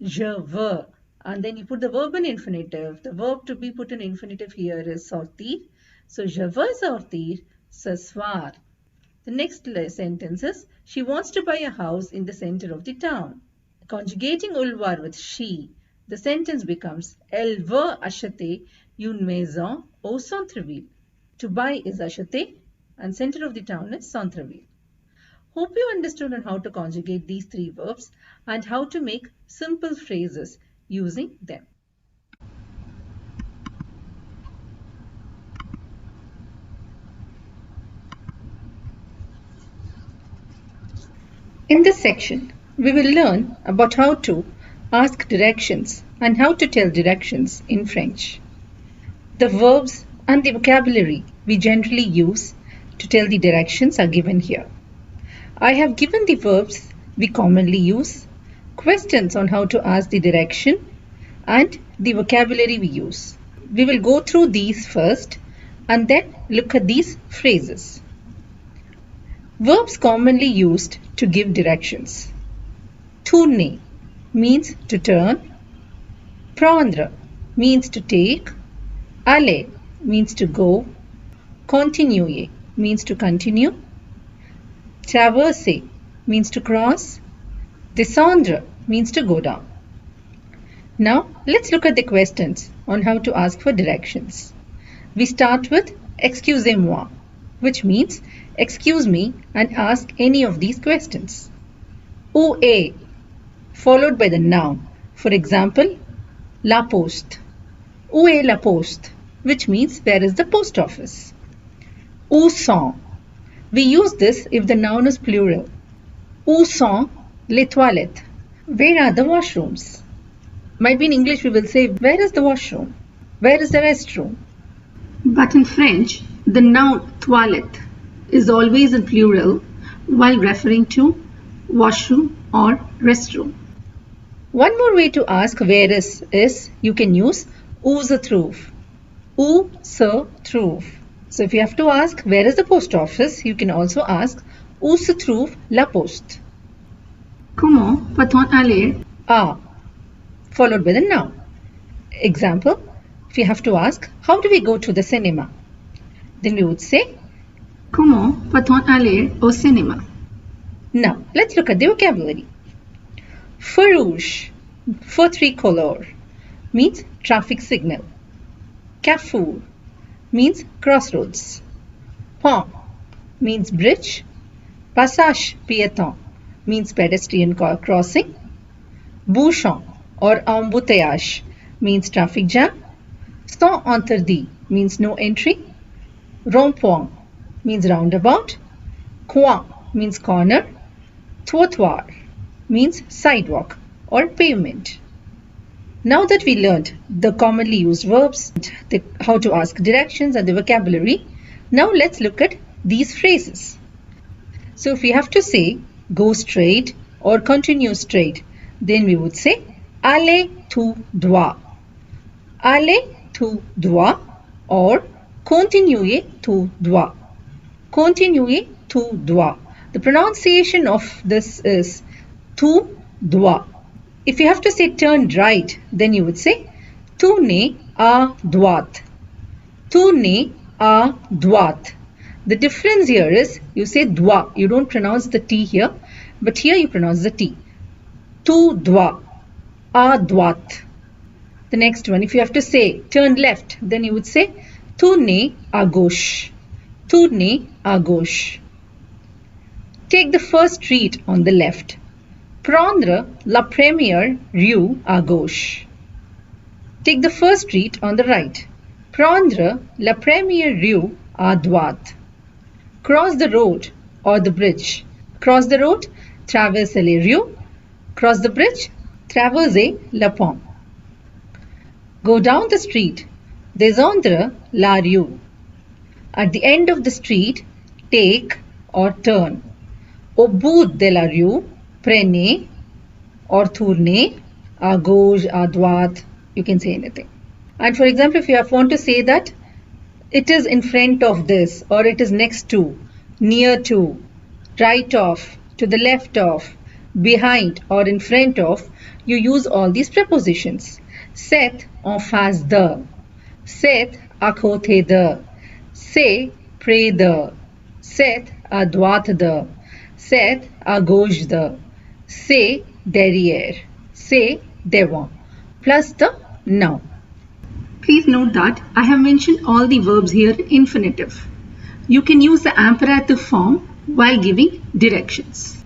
je veux. And then you put the verb in infinitive. The verb to be put in infinitive here is sortir. So je veux sortir ce soir. The next sentence is she wants to buy a house in the center of the town. Conjugating vouloir with she, the sentence becomes elle veut acheter une maison au centre-ville. To buy is acheter and center of the town is centre-ville. Hope you understood on how to conjugate these three verbs and how to make simple phrases using them. In this section, we will learn about how to ask directions and how to tell directions in French. The verbs and the vocabulary we generally use to tell the directions are given here. I have given the verbs we commonly use, questions on how to ask the direction, and the vocabulary we use. We will go through these first and then look at these phrases. Verbs commonly used to give directions. Tourner means to turn. Prendre means to take. Aller means to go. Continuer means to continue. Traverser means to cross. Descendre means to go down. Now let's look at the questions on how to ask for directions. We start with excusez-moi, which means excuse me and ask any of these questions. Où est followed by the noun. For example, la poste. Où est la poste? Which means where is the post office. Où sont? We use this if the noun is plural. Où sont les toilettes? Where are the washrooms? Might be in English we will say where is the washroom? Where is the restroom? But in French, the noun toilette is always in plural while referring to washroom or restroom. One more way to ask where is you can use où se trouve. Où se trouve. So if you have to ask where is the post office, you can also ask où se trouve la poste. Comment peut-on aller à followed by the noun. Example, if you have to ask how do we go to the cinema, then we would say comment peut-on aller au cinéma? Now let's look at the vocabulary. Feu rouge, feu tricolore means traffic signal. Carrefour means crossroads. Pont means bridge. Passage piéton means pedestrian crossing. Bouchon or embouteillage means traffic jam. Sens interdit means no entry. Rond-point means roundabout. Coin means corner. Trottoir means sidewalk or pavement. Now that we learned the commonly used verbs, how to ask directions and the vocabulary, now let's look at these phrases. So if we have to say go straight or continue straight, then we would say aller tout droit. Aller tout droit or continuer tout droit. Continuer tout droit. The pronunciation of this is tout droit. If you have to say turn right, then you would say tourner à droite. Tourner à droite. The difference here is you say droit. You don't pronounce the T here, but here you pronounce the T. Tout droit. À droite. The next one, if you have to say turn left, then you would say tourner à gauche. Tourner à gauche. Take the first street on the left. Prendre la première rue à gauche. Take the first street on the right. Prendre la première rue à droite. Cross the road or the bridge. Cross the road, traverser les rues. Cross the bridge, traverser le pont. Go down the street, descendre la rue. At the end of the street, take or turn. Au bout de la rue, prenez or tournez, à gauche, à droite, you can say anything. And for example, if you want to say that it is in front of this or it is next to, near to, right of, to the left of, behind or in front of, you use all these prepositions. C'est en face de, c'est à côté de, c'est près de, c'est à droite de, c'est à gauche de, c'est derrière, c'est devant, plus the noun. Please note that I have mentioned all the verbs here in infinitive. You can use the imperative form while giving directions.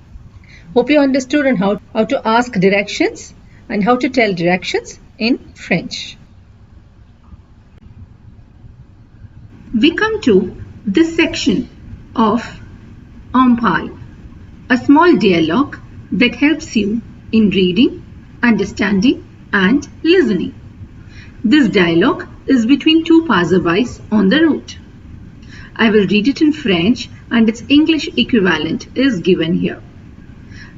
Hope you understood on how to ask directions and how to tell directions in French. We come to this section of En parle, a small dialogue that helps you in reading, understanding and listening. This dialogue is between two passerbys on the road. I will read it in French and its English equivalent is given here.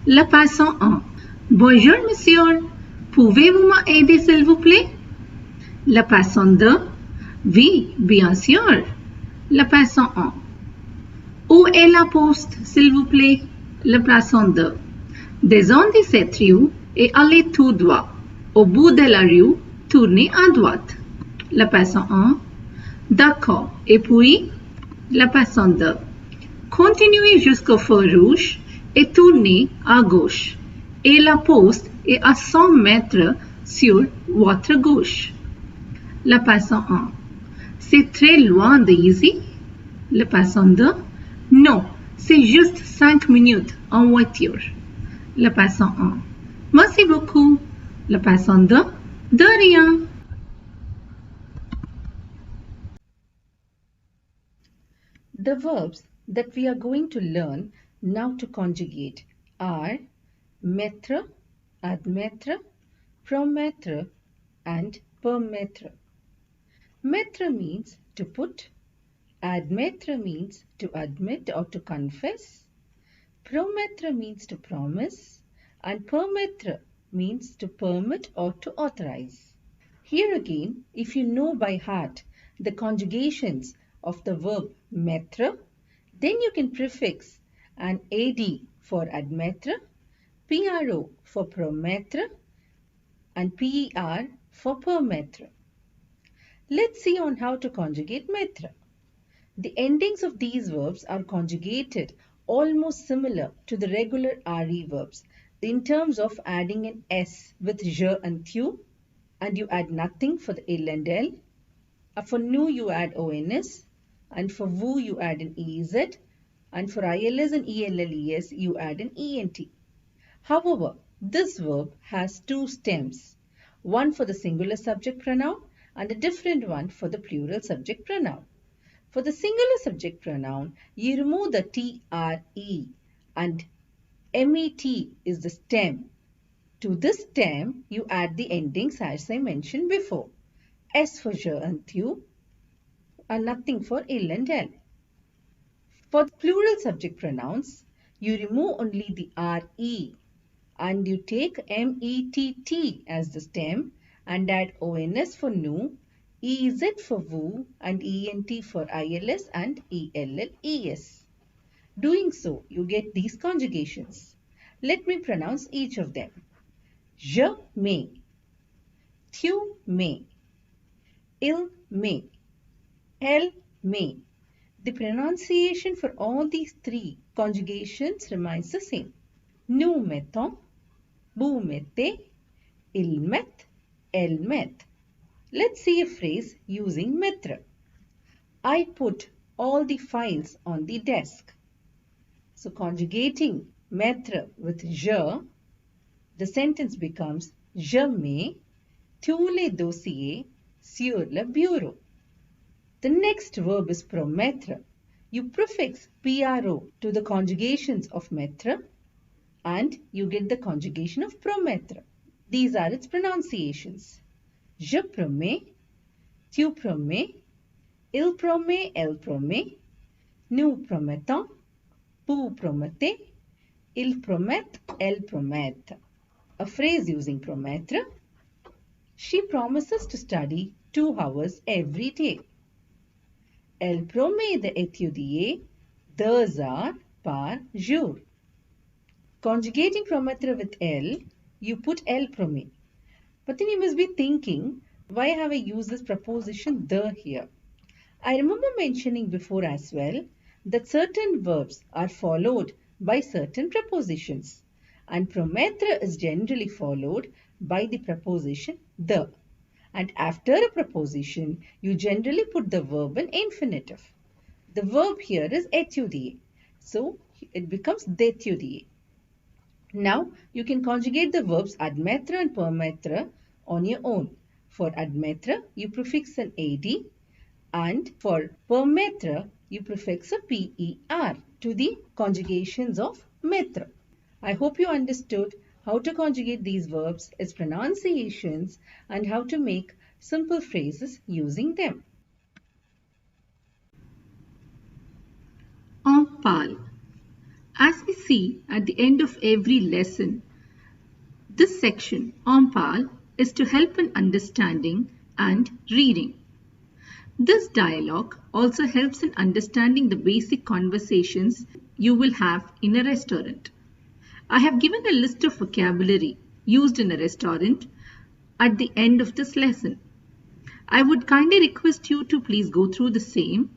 Le passant un. Bonjour monsieur, pouvez-vous m'aider s'il vous plaît? Le passant deux. Oui, bien sûr. Le passant un. Où est la poste, s'il vous plaît? Le passant deux. Descendez cette rue et allez tout droit. Au bout de la rue, tournez à droite. Le passant un. D'accord. Et puis? Le passant deux. Continuez jusqu'au feu rouge et tournez à gauche. Et la poste est à 100 mètres sur votre gauche. Le passant un. C'est très loin d'ici? Le passant deux. Non, c'est juste 5 minutes en voiture. Le passant un. Merci beaucoup. Le passant deux. De rien. The verbs that we are going to learn now to conjugate are mettre, admettre, promettre, and permettre. Mettre means to put, admettre means to admit or to confess, promettre means to promise, and permettre means to permit or to authorize. Here again, if you know by heart the conjugations of the verb mettre, then you can prefix an ad for admettre, pro for promettre, and per for permettre. Let's see on how to conjugate mettre. The endings of these verbs are conjugated almost similar to the regular re verbs in terms of adding an s with je and thu, and you add nothing for the il and l. For nu you add ons, and for vu you add an ez, and for ils and elles you add an ent. However, this verb has two stems, one for the singular subject pronoun and a different one for the plural subject pronoun. For the singular subject pronoun, you remove the tre and met is the stem. To this stem, you add the endings as I mentioned before. S for je and thu, and nothing for il and l. For the plural subject pronouns, you remove only the re and you take mett as the stem and add ons for nu, ez for vu, and ent for ils and elles. Doing so, you get these conjugations. Let me pronounce each of them. Je mets, tu mets, il met, elle met. The pronunciation for all these three conjugations remains the same. Nous mettons, vous mettez, il met, elle met. Let's see a phrase using mettre. I put all the files on the desk. So conjugating mettre with je, the sentence becomes je mets tous les dossiers sur le bureau. The next verb is promettre. You prefix pro to the conjugations of mettre and you get the conjugation of promettre. These are its pronunciations. Je promets, tu promets, il promet, elle promet, nous promettons, vous promettez, il promet, elle promet. A phrase using promettre. She promises to study 2 hours every day. Elle promet d'étudier 2 heures par jour. Conjugating promettre with elle, you put elle promet. But then you must be thinking, why have I used this preposition the here? I remember mentioning before as well that certain verbs are followed by certain prepositions, and promettre is generally followed by the preposition the. And after a preposition, you generally put the verb in infinitive. The verb here is étudier, so it becomes d'étudier. Now, you can conjugate the verbs admettre and permettre on your own. For admettre, you prefix an ad, and for permettre, you prefix a per to the conjugations of mettre. I hope you understood how to conjugate these verbs, its pronunciations, and how to make simple phrases using them. En parle. As we see at the end of every lesson, this section, En parle, is to help in understanding and reading. This dialogue also helps in understanding the basic conversations you will have in a restaurant. I have given a list of vocabulary used in a restaurant at the end of this lesson. I would kindly request you to please go through the same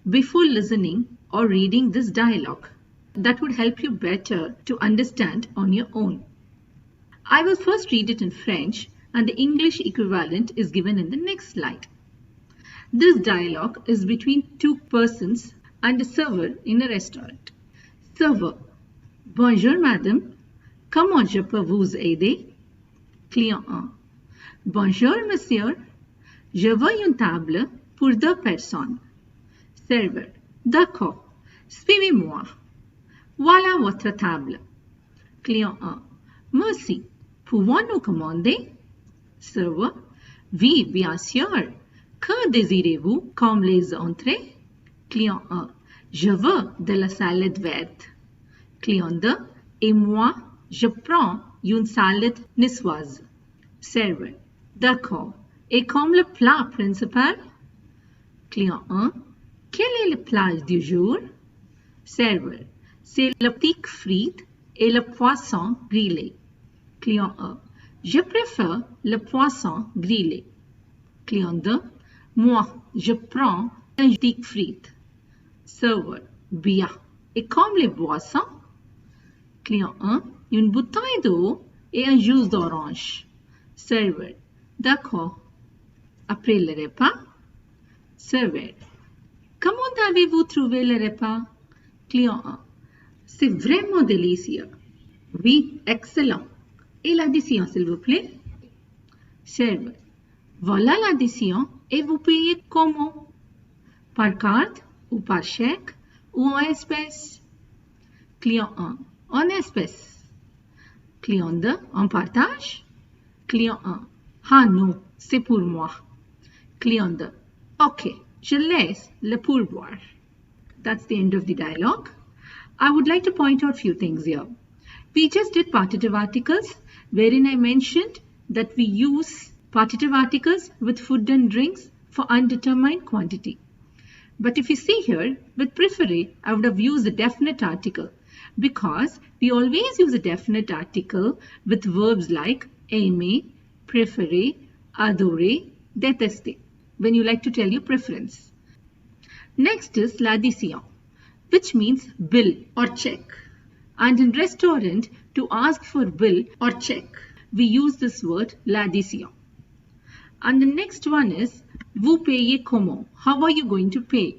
before listening or reading this dialogue. That would help you better to understand on your own. I will first read it in French and the English equivalent is given in the next slide. This dialogue is between two persons and a server in a restaurant. Server: Bonjour madame, comment je peux vous aider? Client 1: Bonjour monsieur, je veux une table pour 2 personnes. Serveur: D'accord, suivez-moi. Voilà votre table. Client 1: Merci, pouvons-nous commander? Serveur: Oui, bien sûr. Que désirez-vous comme les entrées? Client 1: Je veux de la salade verte. Client 2: Et moi, je prends une salade niçoise. Serveur: D'accord. Et comme le plat principal? Client 1: Quel est le plat du jour? Serveur: C'est le petit frites et le poisson grillé. Client 1: Je préfère le poisson grillé. Client 2: Moi, je prends un petit frites. Serveur: Bien. Et comme les boissons? Client 1: Une bouteille d'eau et un jus d'orange. Serveur: D'accord. Après le repas? Serveur: Comment avez-vous trouvé le repas? Client 1: C'est vraiment délicieux. Oui, excellent. Et l'addition, s'il vous plaît? Serveur: Voilà l'addition et vous payez comment? Par carte ou par chèque ou en espèces? Client 1: En espèces. Client 2: En partage? Client 1: Ah non, c'est pour moi. Client 2: Ok, je laisse le pourboire. That's the end of the dialogue. I would like to point out a few things here. We just did partitive articles wherein I mentioned that we use partitive articles with food and drinks for undetermined quantity. But if you see here, with préférer, I would have used a definite article because we always use a definite article with verbs like aimer, préférer, adorer, détester when you like to tell your preference. Next is l'addition, which means bill or check. And in restaurant, to ask for bill or check, we use this word l'addition. And the next one is vous payez comment? How are you going to pay?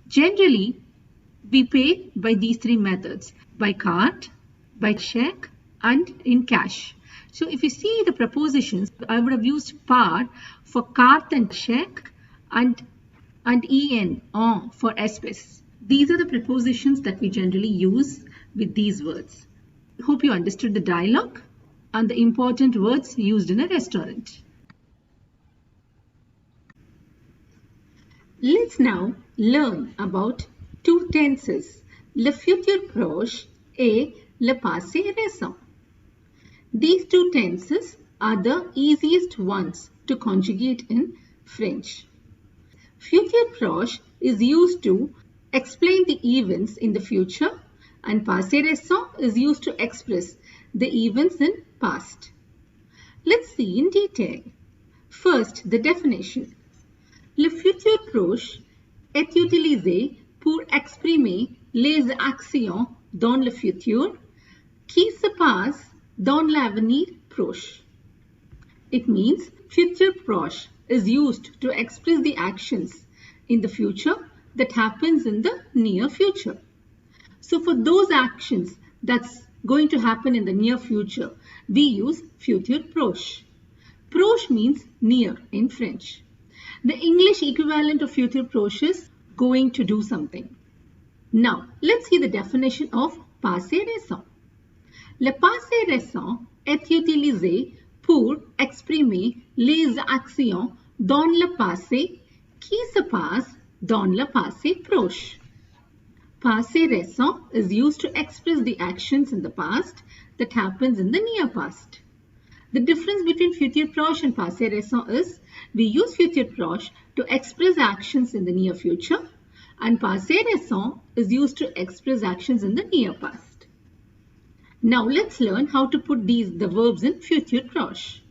Generally, we pay by these three methods: by card, by check, and in cash. So if you see the prepositions, I would have used par for carte and check and en for espèce. These are the prepositions that we generally use with these words. Hope you understood the dialogue and the important words used in a restaurant. Let's now learn about two tenses, le futur proche et le passé récent. These two tenses are the easiest ones to conjugate in French. Futur proche is used to explain the events in the future and passé récent is used to express the events in past. Let's see in detail. First, the definition. Le futur proche est utilisé pour exprimer les actions dans le futur qui se passent dans l'avenir proche. It means futur proche is used to express the actions in the future that happens in the near future. So for those actions that's going to happen in the near future, we use futur proche. Proche means near in French. The English equivalent of futur proche is going to do something. Now, let's see the definition of passé récent. Le passé récent est utilisé pour exprimer les actions Dans le passé, qui se passe dans le passé proche. Passé récent is used to express the actions in the past that happens in the near past. The difference between futur proche and passé récent is we use futur proche to express actions in the near future and passé récent is used to express actions in the near past. Now let's learn how to put the verbs in futur proche.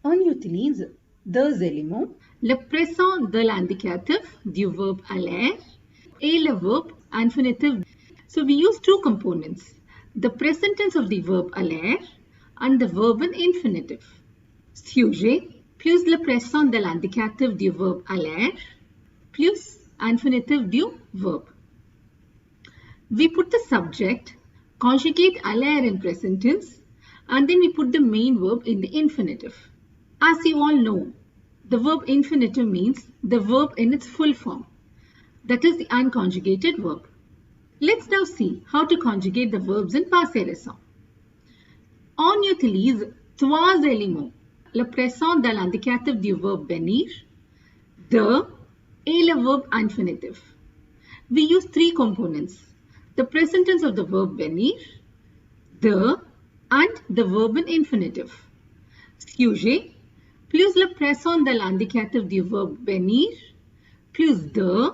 On utilise deux éléments. Le présent de l'indicatif du verbe aller et le verbe infinitive. So we use two components, the present tense of the verb aller and the verb in infinitive. Sujet plus le présent de l'indicatif du verbe aller plus infinitive du verb. We put the subject, conjugate aller in present tense, and then we put the main verb in the infinitive. As you all know, the verb infinitive means the verb in its full form. That is the unconjugated verb. Let's now see how to conjugate the verbs in passé récent. On utilise trois éléments, le présent de l'indicatif du verbe venir, de et le verbe infinitive. We use three components, the present tense of the verb venir, de and the verb in infinitive. Sujet plus le présent de l'indicatif du verbe venir plus de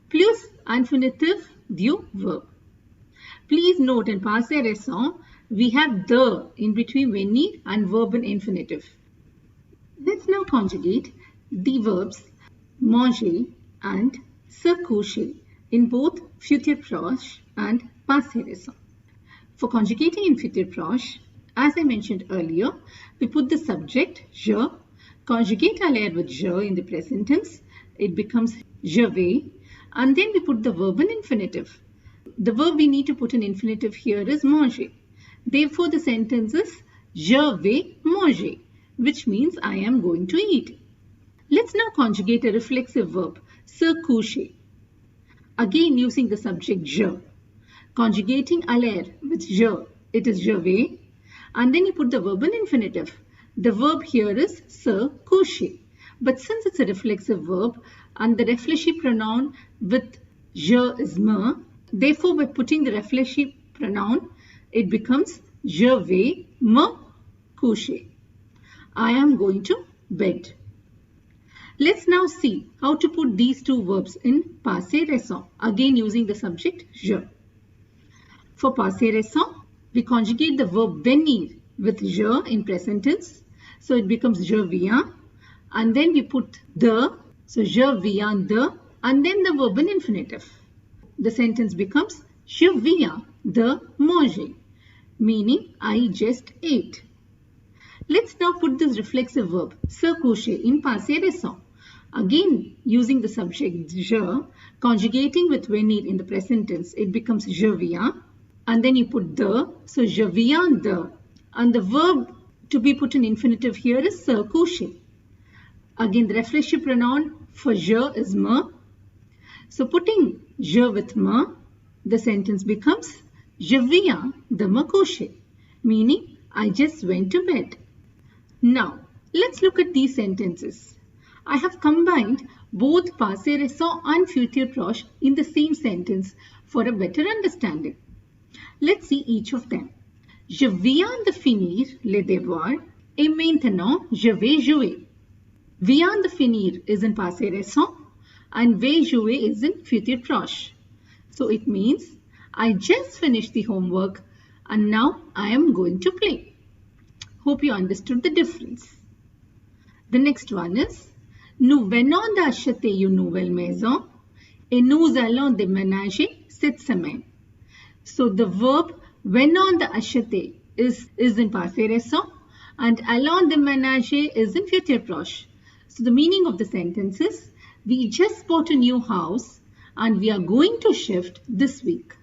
plus infinitive du verb. Please note in passé récent, we have the in between venir and verb in infinitive. Let's now conjugate the verbs manger and se coucher in both futur proche and passé récent. For conjugating in futur proche, as I mentioned earlier, we put the subject je, conjugate aller with je in the present tense, it becomes je vais, and then we put the verb in infinitive. The verb we need to put in infinitive here is manger. Therefore, the sentence is je vais manger, which means I am going to eat. Let's now conjugate a reflexive verb, se coucher. Again using the subject je. Conjugating aller with je, it is je vais, and then you put the verb in infinitive. The verb here is se coucher. But since it's a reflexive verb and the reflexive pronoun with je is me, therefore by putting the reflexive pronoun, it becomes je vais me coucher. I am going to bed. Let's now see how to put these two verbs in passé récent, again using the subject je. For passé récent, we conjugate the verb venir with je in present tense, so it becomes je viens, and then we put the, so je viens de, and then the verb in infinitive. The sentence becomes je viens de manger, meaning I just ate. Let's now put this reflexive verb se coucher in passé récent. Again, using the subject je, conjugating with venir in the present tense, it becomes je viens, and then you put de, so je viens de, and the verb to be put in infinitive here is se coucher. Again, the reflexive pronoun for je is me. So putting je with me, the sentence becomes je viens de me coucher, meaning I just went to bed. Now, let's look at these sentences. I have combined both passé récent and futur proche in the same sentence for a better understanding. Let's see each of them. Je viens de finir les devoirs et maintenant je vais jouer. Viens de finir is in passé récent and vais jouer is in futur proche. So it means I just finished the homework and now I am going to play. Hope you understood the difference. The next one is nous venons d'acheter une nouvelle maison et nous allons déménager cette semaine. So the verb venons d'acheter is in passé récent and allons déménager is in futur proche. So the meaning of the sentence is we just bought a new house and we are going to shift this week.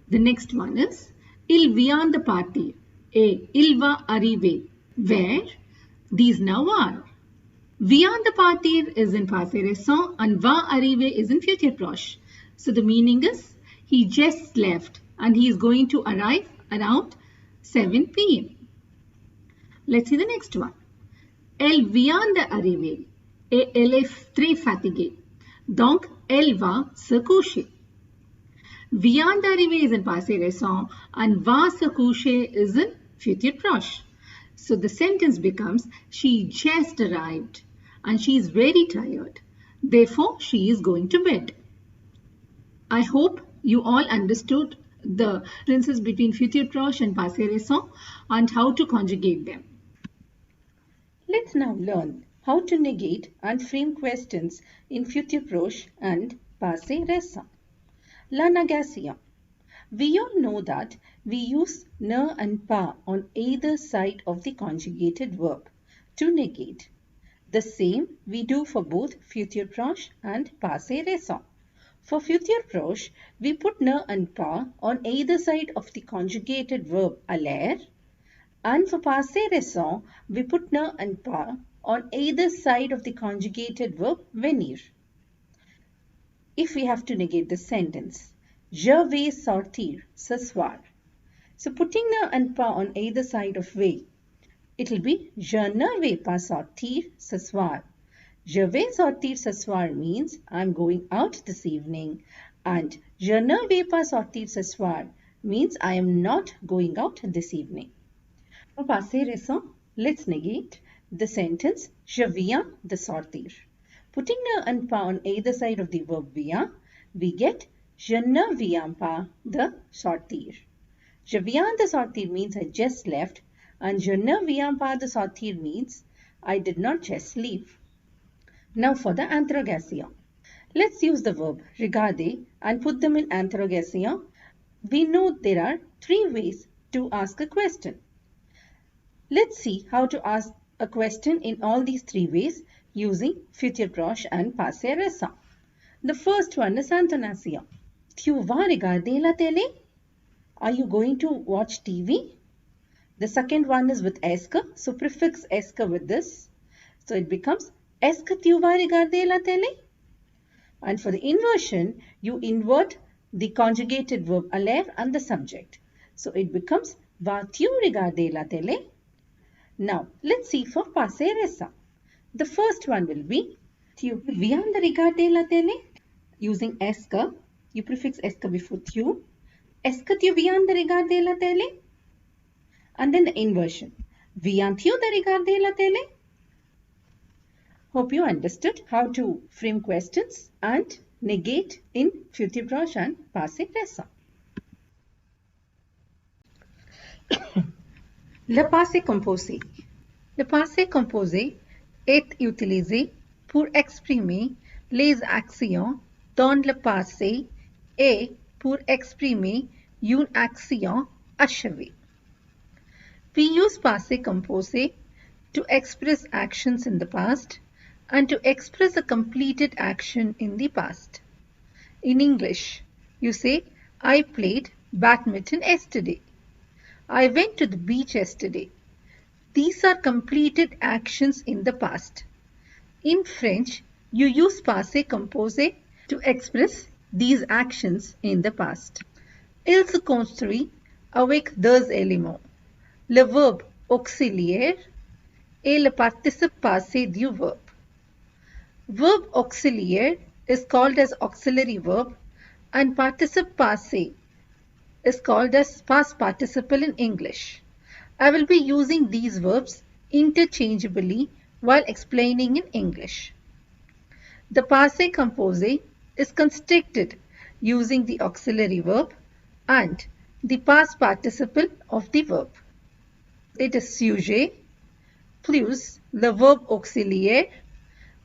The next one is il vient de partir et il va arriver, where these now are. Vient de partir is in passé récent and va arriver is in futur proche. So the meaning is he just left and he is going to arrive around 7 p.m. Let's see the next one. Elle vient d'arriver et elle est très fatiguée. Donc, elle va se coucher. Vient d'arriver is in passé récent and va se coucher is in future proche. So the sentence becomes she just arrived and she is very tired. Therefore, she is going to bed. I hope you all understood the differences between future proche and passé récent and how to conjugate them. Let's now learn how to negate and frame questions in future proche and passé récent. La négation. We all know that we use ne and pas on either side of the conjugated verb to negate. The same we do for both future proche and passé récent. For future proche, we put ne and pas on either side of the conjugated verb aller, and for passé récent, we put ne and pas on either side of the conjugated verb venir. If we have to negate the sentence, je vais sortir ce soir. So putting ne and pas on either side of vais, it will be je ne vais pas sortir ce soir. Je vais sortir ce soir means I'm going out this evening, and je ne vais pas sortir ce soir means I am not going out this evening. For passé récent, let's negate the sentence je viens de sortir. Putting ne and pas on either side of the verb viens, we get je ne viens pas de sortir. Je viens de sortir means I just left, and je ne viens pas de sortir means I did not just leave. Now for the interrogation. Let's use the verb regarder and put them in interrogation. We know there are three ways to ask a question. Let's see how to ask a question in all these three ways using future proche and passé récent. The first one is intonation. Tu vas regarder la télé? Are you going to watch TV? The second one is with est-ce que, so prefix est-ce que with this. So it becomes est-ce que tu vas regarder la télé? And for the inversion, you invert the conjugated verb aller and the subject. So it becomes vas-tu regarder la télé? Now, let's see for passé récent. The first one will be tu viens de regarder la télé? Using est-ce que, you prefix est-ce que before tu. Est-ce que tu viens de regarder la télé? And then the inversion. Viens-tu de regarder la télé? Hope you understood how to frame questions and negate in future proche and passé récent. Le passé composé. Le passé composé est utilisé pour exprimer les actions dans le passé et pour exprimer une action achevée. We use passé composé to express actions in the past and to express a completed action in the past. In English, you say, I played badminton yesterday. I went to the beach yesterday. These are completed actions in the past. In French, you use passé composé to express these actions in the past. Il se construit avec deux éléments, le verbe auxiliaire et le participe passé du verbe. Verb auxiliaire is called as auxiliary verb and participe passé is called as past participle in English. I will be using these verbs interchangeably while explaining in English. The passé composé is constructed using the auxiliary verb and the past participle of the verb. It is sujet plus le verbe auxiliaire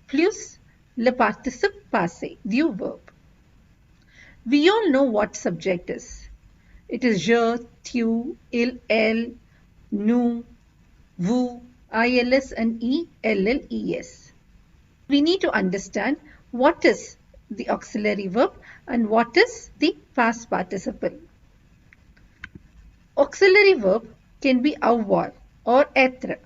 plus le participe passé du verbe. We all know what subject is. It is je, tu, il, elle, nous, vous, ils and elles. We need to understand what is the auxiliary verb and what is the past participle. Auxiliary verb can be avoir or être.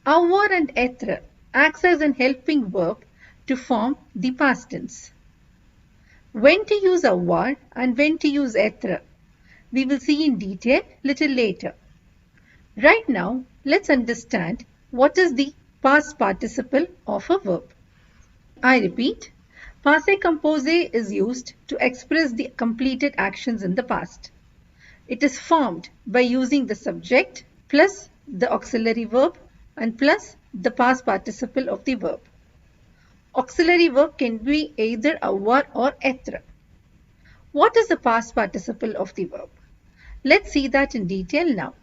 Avoir and être acts as an helping verb to form the past tense. When to use avoir and when to use être, we will see in detail little later. Right now, let's understand what is the past participle of a verb. I repeat, passé composé is used to express the completed actions in the past. It is formed by using the subject plus the auxiliary verb and plus the past participle of the verb. Auxiliary verb can be either avoir or être. What is the past participle of the verb? Let's see that in detail now.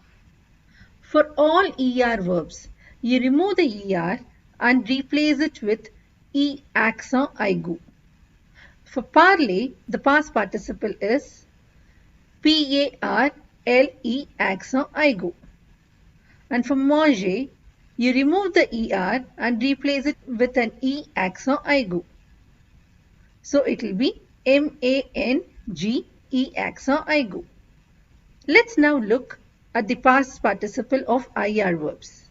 For all ER verbs, you remove the ER and replace it with E accent aigu. For parler, the past participle is PARLE accent aigu. And for manger, you remove the ER and replace it with an E accent aigu. So it will be MANGE accent aigu. Let's now look at the past participle of IR verbs.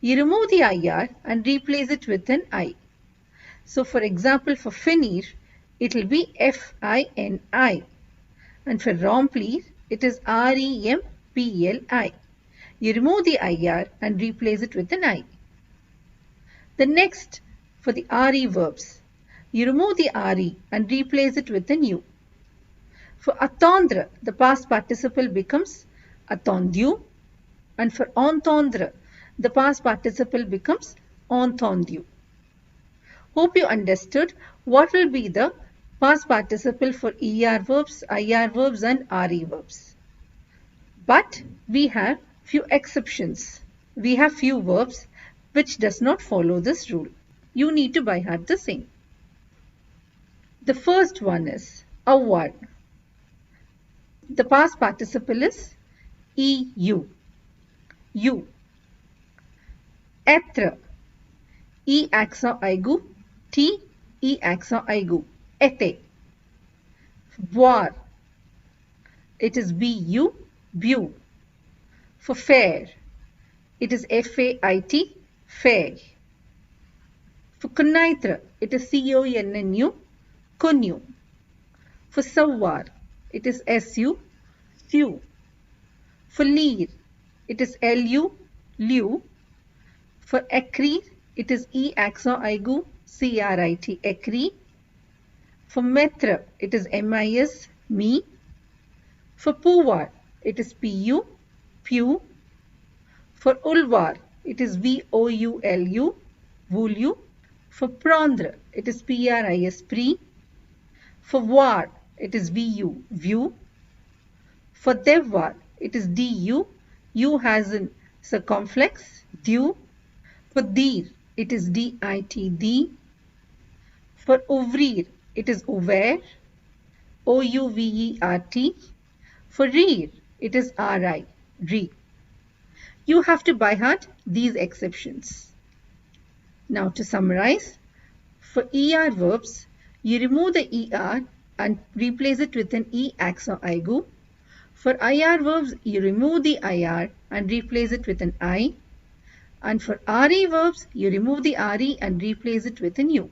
You remove the IR and replace it with an I. So for example, for finir, it will be FINI. And for remplir, it is REMPLI. You remove the IR and replace it with an I. The next, for the RE verbs, you remove the RE and replace it with an U. For attendre, the past participle becomes attendu, and for entendre, the past participle becomes entendu. Hope you understood what will be the past participle for ER verbs, IR verbs and RE verbs. But we have few exceptions. We have few verbs which does not follow this rule. You need to by heart the same. The first one is avoir. The past participle is EU. U. Être. E accent aigu. T. E accent aigu. Était. Boire. It is BU. Bu. For fair, it is FAIT. Fair. For connaître, it is CONNU. Connu. For savoir, it is SU. Su. For lire, it is LU. Lu. For écrire, it is E accent aigu. CRIT. Écrit. For mettre, it is MIS. Me. For pouvoir, it is PU. Pew. For ulvar, it is VOULU. Voulu. For prendre, it is PRIS. Pri. For voir, it is VU. View. For devoir, it is DU. U has a circumflex. Due. For dire, it is DIT. D. For ouvrir, it is ouvert. OUVERT. For rire, it is RI. Re. You have to by heart these exceptions. Now to summarize, for ER verbs, you remove the ER and replace it with an E accent aigu. For IR verbs, you remove the IR and replace it with an I. And for RE verbs, you remove the RE and replace it with an U.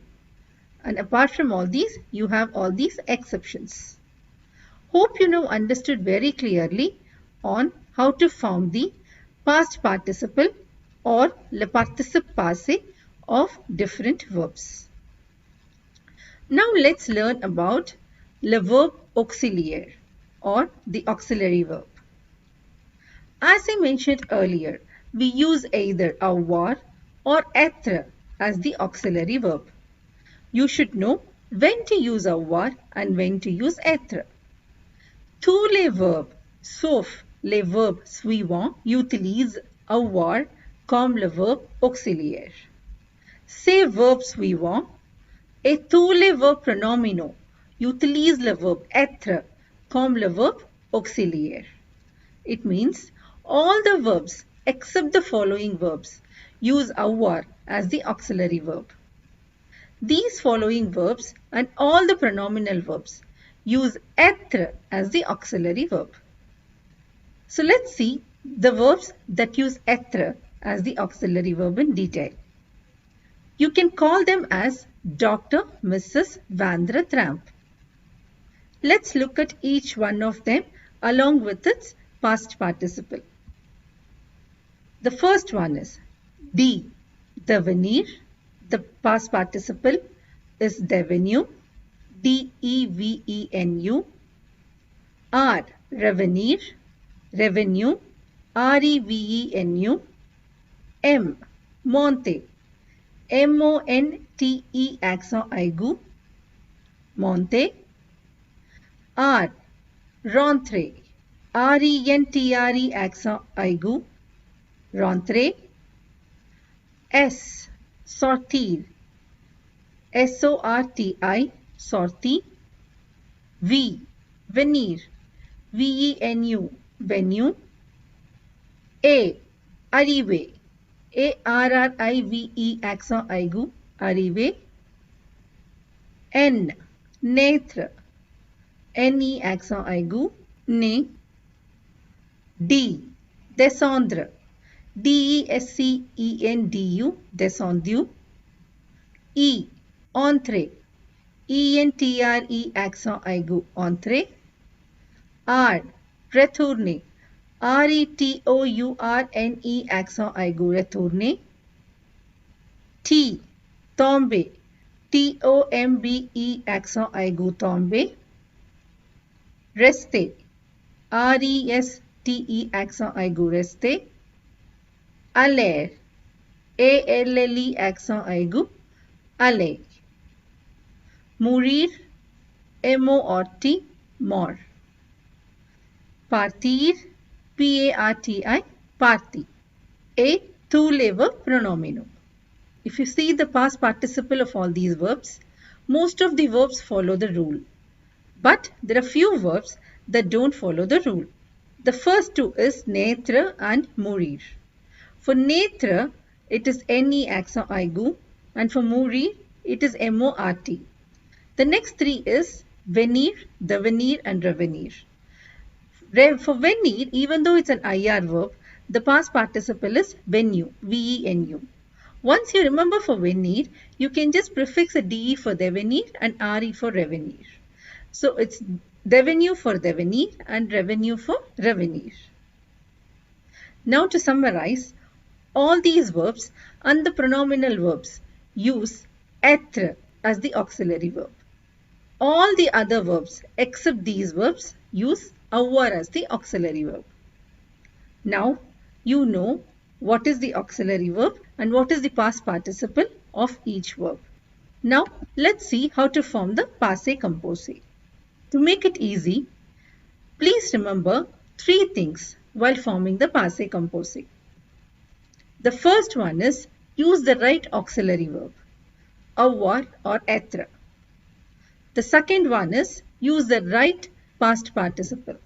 And apart from all these, you have all these exceptions. Hope you now understood very clearly on how to form the past participle or le participe passé of different verbs. Now let's learn about le verbe auxiliaire or the auxiliary verb. As I mentioned earlier, we use either avoir or être as the auxiliary verb. You should know when to use avoir and when to use être. Tous les verbes, sauf les verbes suivants, utilisent avoir comme le verbe auxiliaire. Ces verbes suivants et tous les verbes pronominaux utilisent le verbe être comme le verbe auxiliaire. It means all the verbs except the following verbs use avoir as the auxiliary verb. These following verbs and all the pronominal verbs use être as the auxiliary verb. So let's see the verbs that use être as the auxiliary verb in detail. You can call them as Dr. Mrs. Vandra Tramp. Let's look at each one of them along with its past participle. The first one is D. devenir. The past participle is devenu, D-E-V-E-N-U. R, revenir, revenue, R-E-V-E-N-U. M, monte, M-O-N-T-E accent aigu, monte. R, rentre, R-E-N-T-R-E accent aigu, rentre. S, sortir, S-O-R-T-I, sorti. V, venir, V-E-N-U, venue. A, arrive, A-R-R-I-V-E accent aigu, arrive. N, naître, N-E accent aigu, né. D, descendre, D-E-S-C-E-N-D-U, descendu. E, entrer, E-N-T-R-E accent aigu, entrer. R, retourner, R-E-T-O-U-R-N-E accent aigu, retourner. T, tomber, T-O-M-B-E accent aigu, tomber. Rester, R-E-S-T-E accent aigu, rester. Aller, A-L-L-E accent aigu, aller. Mourir, M-O-R-T, mort. Partir, P-A-R-T-I, parti. A, tous les verbes pronominaux. If you see the past participle of all these verbs, most of the verbs follow the rule. But there are few verbs that don't follow the rule. The first two is naître and mourir. For naître, it is N-E accent aigu, and for mourir, it is M-O-R-T. The next three is venir, devenir and revenir. For venir, even though it's an IR verb, the past participle is venu, V-E-N-U. Once you remember for venir, you can just prefix a DE for devenir and RE for revenir. So it's devenu for devenir and revenue for revenir. Now to summarize, all these verbs and the pronominal verbs use être as the auxiliary verb. All the other verbs except these verbs use avoir as the auxiliary verb. Now you know what is the auxiliary verb and what is the past participle of each verb. Now let's see how to form the passé composé. To make it easy, please remember three things while forming the passé composé. The first one is use the right auxiliary verb, avoir or être. The second one is use the right past participle.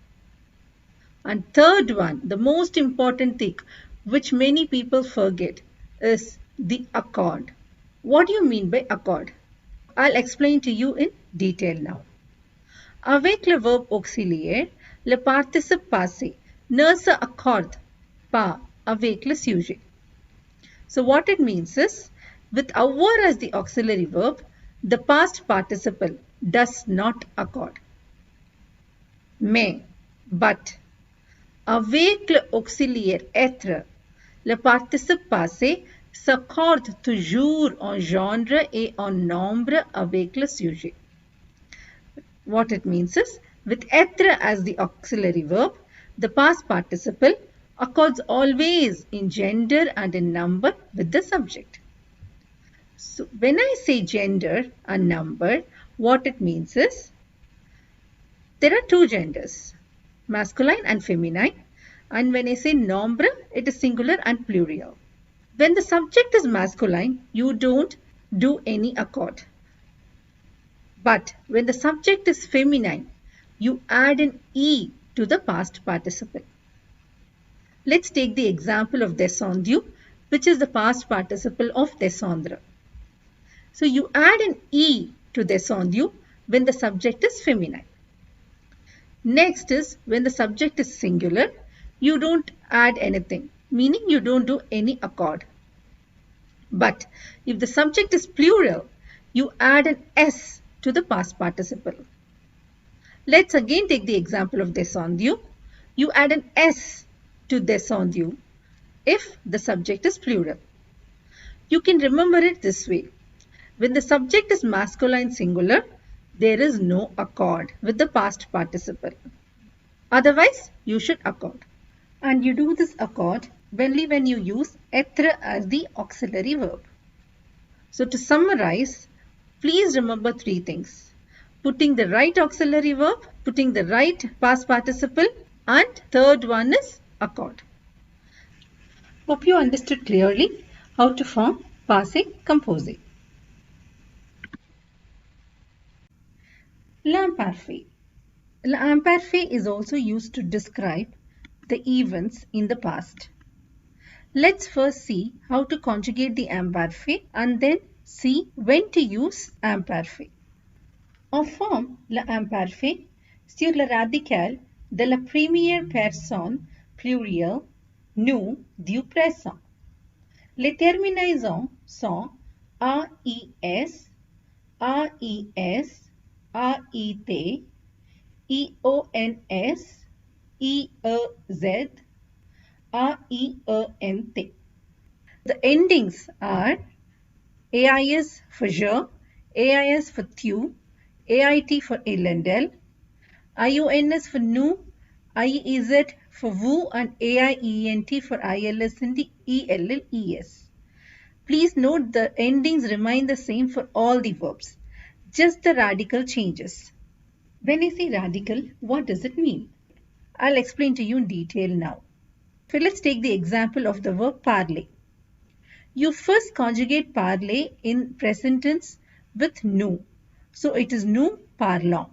And third one, the most important thing which many people forget is the accord. What do you mean by accord? I'll explain to you in detail now. Avec le verbe auxiliaire, le participe passé ne se accorde pas avec le sujet. So what it means is, with avoir as the auxiliary verb, the past participle does not accord. Mais, but, avec le auxiliaire être, le participe passé s'accorde toujours en genre et en nombre avec le sujet. What it means is, with être as the auxiliary verb, the past participle accords always in gender and in number with the subject. So when I say gender and number, what it means is, there are two genders, masculine and feminine, and when I say nombre, it is singular and plural. When the subject is masculine, you don't do any accord. But when the subject is feminine, you add an E to the past participle. Let's take the example of descendu, which is the past participle of descendre. So you add an E to descendu when the subject is feminine. Next is when the subject is singular, you don't add anything, meaning you don't do any accord. But if the subject is plural, you add an S to the past participle. Let's again take the example of descendu. You add an S to descendu if the subject is plural. You can remember it this way. When the subject is masculine singular, there is no accord with the past participle. Otherwise, you should accord. And you do this accord only when you use être as the auxiliary verb. So to summarize, please remember three things. Putting the right auxiliary verb, putting the right past participle, and third one is accord. Hope you understood clearly how to form passé composé. L'imparfait. L'imparfait is also used to describe the events in the past. Let's first see how to conjugate the imparfait and then see when to use imparfait. On forme l'imparfait sur le radical de la première personne plurielle nous du présent. Les terminaisons sont AIS, AIS, AIT, IONS, IEZ, AIENT. The endings are AIS for je, AIS for tu, AIT for Elendel, IONS for nu, IEZ for vous, and AIENT for ILS and the ELLES. Please note the endings remain the same for all the verbs, just the radical changes. When I say radical, what does it mean? I'll explain to you in detail now. So let's take the example of the verb parler. You first conjugate parler in present tense with nous. So it is nous parlons.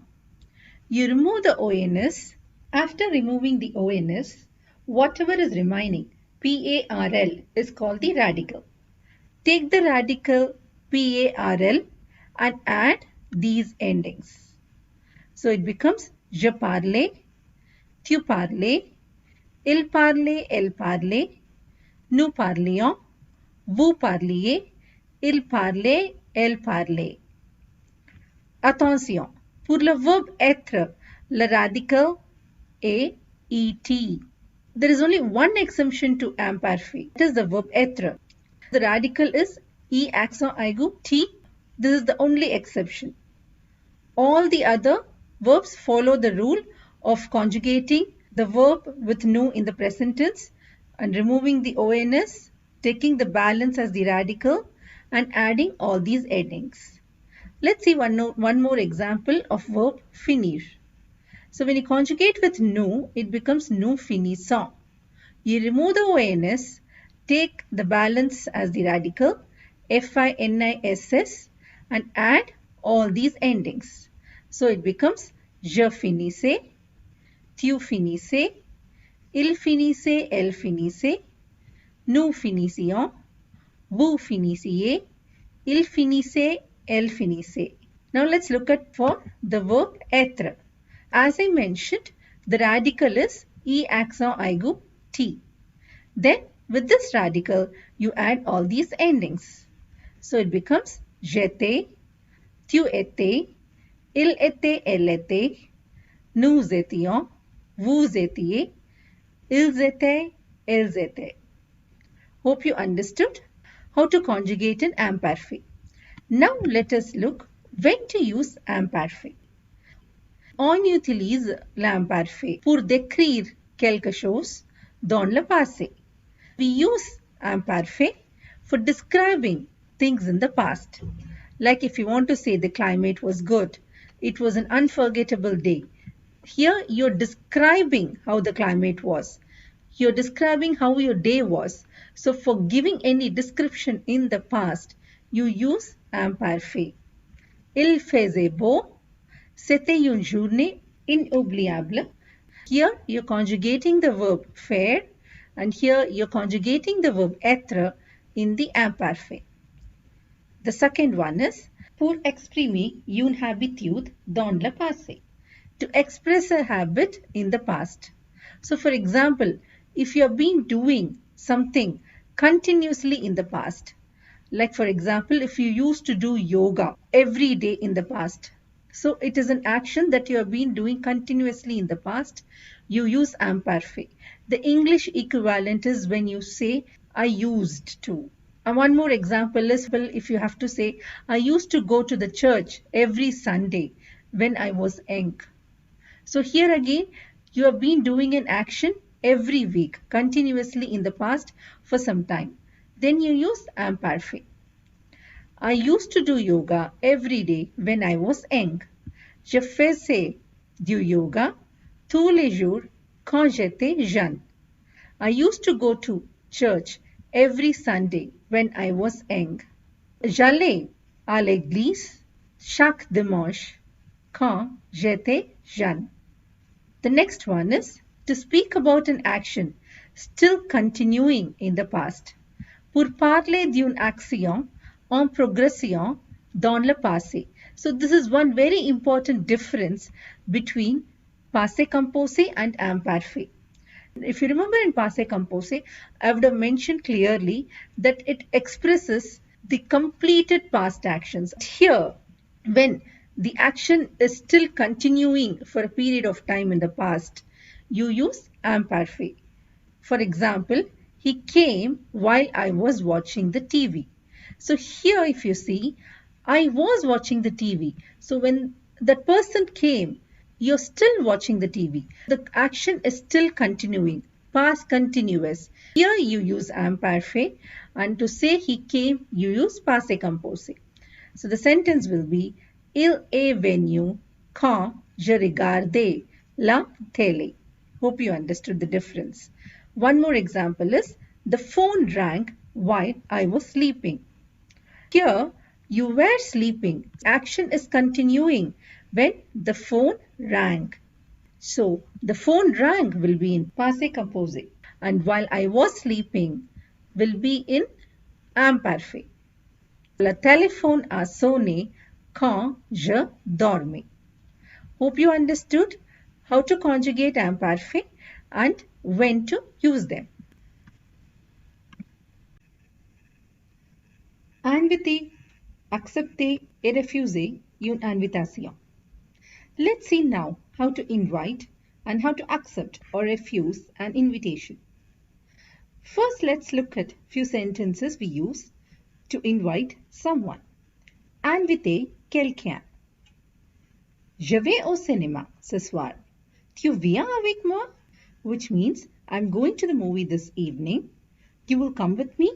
You remove the ONS. After removing the ONS, whatever is remaining, PARL, is called the radical. Take the radical PARL and add these endings. So it becomes je parlais, tu parlais, il parlait, elle parlait, nous parlions, vous parliez, il parlait, elle parlait. Attention, pour le verbe être, le radical est et. There is only one exemption to imparfait. It is the verb être. The radical is e accent aigu t. This is the only exception. All the other verbs follow the rule of conjugating the verb with nous in the present tense and removing the ONS, taking the balance as the radical and adding all these endings. Let's see one more example of verb finir. So when you conjugate with nous, it becomes nous finissons. You remove the ONS, take the balance as the radical, FINISS, and add all these endings. So it becomes je finissais, tu finissais, il finissait, elle finissait, nous finissions, vous finissiez, il finissait, elle finissait. Now let's look at for the verb être. As I mentioned, the radical is e accent aigu t. Then with this radical, you add all these endings. So it becomes j'étais, tu étais, il était, elle était, nous étions, vous étiez, ils étaient, elles étaient. Hope you understood how to conjugate an imparfait. Now let us look when to use imparfait. On utilise l'imparfait pour décrire quelque chose dans le passé. We use imparfait for describing things in the past. Like if you want to say the climate was good, it was an unforgettable day. Here you're describing how the climate was. You're describing how your day was. So for giving any description in the past, you use imparfait. Il faisait beau. C'était une journée inoubliable. Here you're conjugating the verb faire and here you're conjugating the verb être in the imparfait. The second one is pour exprimer une habitude dans le passé. To express a habit in the past. So for example, if you have been doing something continuously in the past, like for example, if you used to do yoga every day in the past, so it is an action that you have been doing continuously in the past, you use imparfait. The English equivalent is when you say I used to. And one more example is if you have to say, I used to go to the church every Sunday when I was young. So here again, you have been doing an action every week continuously in the past for some time. Then you use am parfait. I used to do yoga every day when I was young. Je faisais du yoga tous les jours quand j'étais jeune. I used to go to church every Sunday when I was young. J'allais à l'église chaque dimanche quand j'étais jeune. The next one is to speak about an action still continuing in the past. Pour parler d'une action en progression dans le passé. So this is one very important difference between passé composé and imparfait. If you remember in passé composé, I would have mentioned clearly that it expresses the completed past actions. Here, when the action is still continuing for a period of time in the past, you use imparfait. For example, he came while I was watching the TV. So here if you see, I was watching the TV. So when that person came, you're still watching the TV. The action is still continuing, past continuous. Here you use am parfait, and to say he came, you use passé composé. So the sentence will be, il est venu quand je regardais la télé. Hope you understood the difference. One more example is, the phone rang while I was sleeping. Here, you were sleeping. Action is continuing when the phone rang. So, the phone rang will be in passé composé. And while I was sleeping will be in am parfait. Le téléphone a sonné quand je dormais. Hope you understood how to conjugate am parfait and when to use them. Inviter, accepter et refuser une invitation. Let's see now how to invite and how to accept or refuse an invitation. First, let's look at few sentences we use to invite someone. Inviter quelqu'un. Je vais au cinéma ce soir. Tu viens avec moi? Which means I'm going to the movie this evening. You will come with me?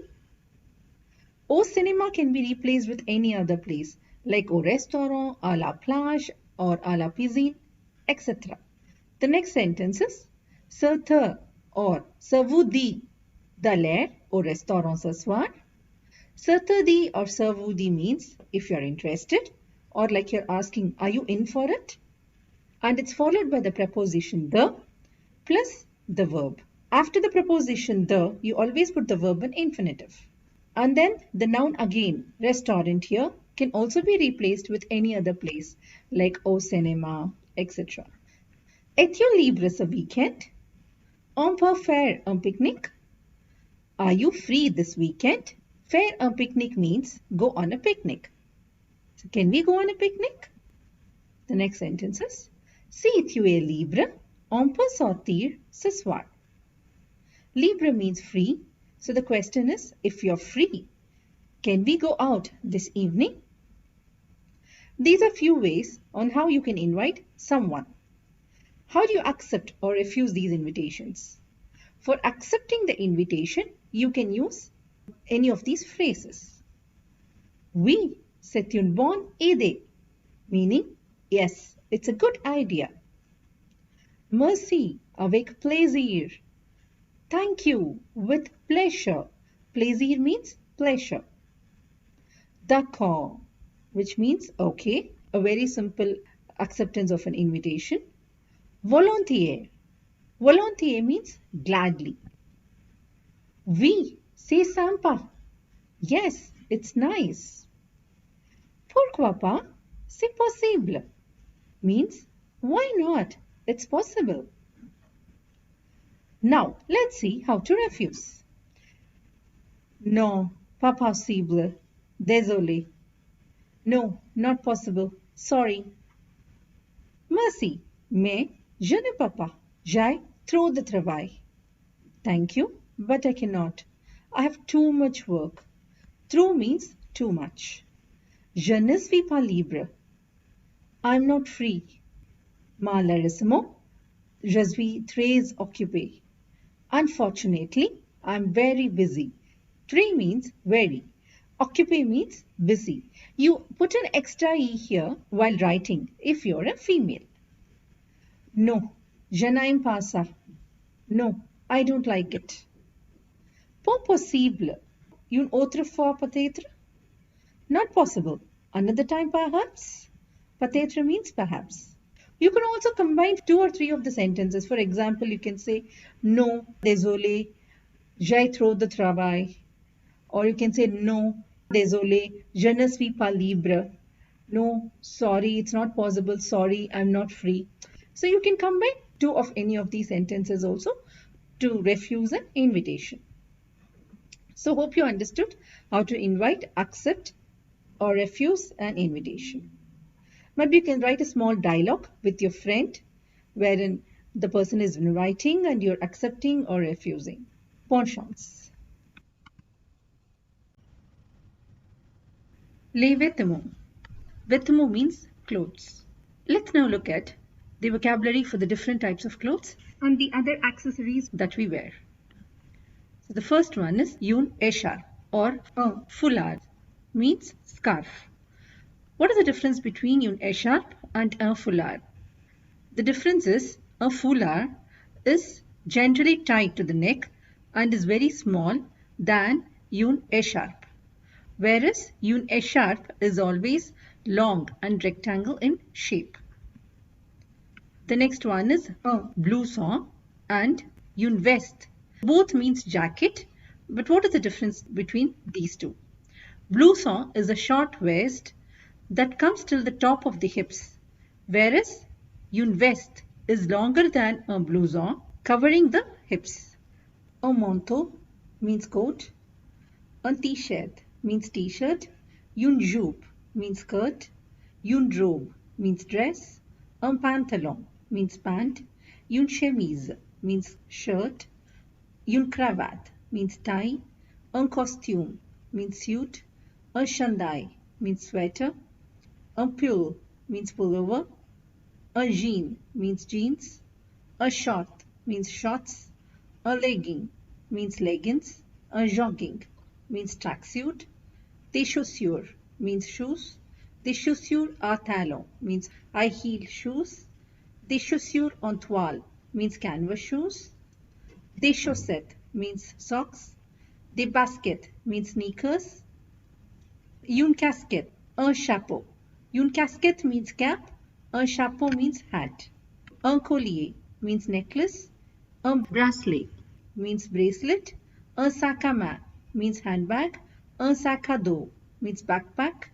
Au cinéma can be replaced with any other place like au restaurant, à la plage or à la piscine, etc. The next sentence is ça te or ça vous dit d'aller au restaurant ce soir? Ça te dit or ça vous dit means if you're interested or like you're asking, are you in for it? And it's followed by the preposition the plus the verb. After the preposition the, you always put the verb in infinitive. And then the noun again, restaurant here, can also be replaced with any other place like au cinéma, etc. Es-tu libre ce weekend? On peut faire un pique-nique? Are you free this weekend? Faire un pique-nique means go on a picnic. So can we go on a picnic? The next sentence is, si tu es libre, on peut sortir ce soir. Libre means free. So the question is, if you're free, can we go out this evening? These are few ways on how you can invite someone. How do you accept or refuse these invitations? For accepting the invitation, you can use any of these phrases. Oui, c'est une bonne idée, meaning yes, it's a good idea. Merci, avec plaisir. Thank you, with pleasure. Plaisir means pleasure. D'accord, which means okay, a very simple acceptance of an invitation. Volontiers. Volontiers means gladly. Oui, c'est sympa. Yes, it's nice. Pourquoi pas? C'est possible. Means why not? It's possible. Now, let's see how to refuse. Non, pas possible. Désolé. No, not possible. Sorry. Merci, mais je ne peux pas. J'ai trop de travail. Thank you, but I cannot. I have too much work. Trop means too much. Je ne suis pas libre. I'm not free. Malheureusement, je suis très occupé. Unfortunately, I'm very busy. Très means very. Occupé means busy. You put an extra E here while writing if you're a female. No, je n'aime pas ça. No, I don't like it. Pas possible. Une autre fois peut-être. Not possible. Another time perhaps. Peut-être means perhaps. You can also combine 2 or 3 of the sentences. For example, you can say no, désolé, j'ai trop de travail. Or you can say no, désolé, je ne suis pas libre. No, sorry, it's not possible. Sorry, I'm not free. So you can combine 2 of any of these sentences also to refuse an invitation. So hope you understood how to invite, accept, or refuse an invitation. Maybe you can write a small dialogue with your friend wherein the person is inviting and you're accepting or refusing. Bonne chance. Les vêtements. Vêtements means clothes. Let's now look at the vocabulary for the different types of clothes and the other accessories that we wear. So the first one is une écharpe or a foulard, means scarf. What is the difference between une écharpe and un foulard? The difference is a foulard is generally tied to the neck and is very small than une écharpe, whereas une écharpe is always long and rectangle in shape. The next one is a blouson and une veste. Both means jacket, but what is the difference between these two? Blouson is a short vest that comes till the top of the hips, whereas une veste is longer than a blouson, covering the hips. A manteau means coat, a t-shirt means t-shirt, une jupe means skirt, une robe means dress, un pantalon means pant, une chemise means shirt, une cravate means tie, un costume means suit, un chandail means sweater, un pull means pullover, a jean means jeans, a short means shorts, a legging means leggings, a jogging means tracksuit, des chaussures means shoes, des chaussures à talons means high heel shoes, des chaussures en toile means canvas shoes, des chaussettes means socks, des baskets means sneakers, une casquette, un chapeau. Une casquette means cap, un chapeau means hat. Un collier means necklace, un bracelet means bracelet, un sac à main means handbag, un sac à dos means backpack,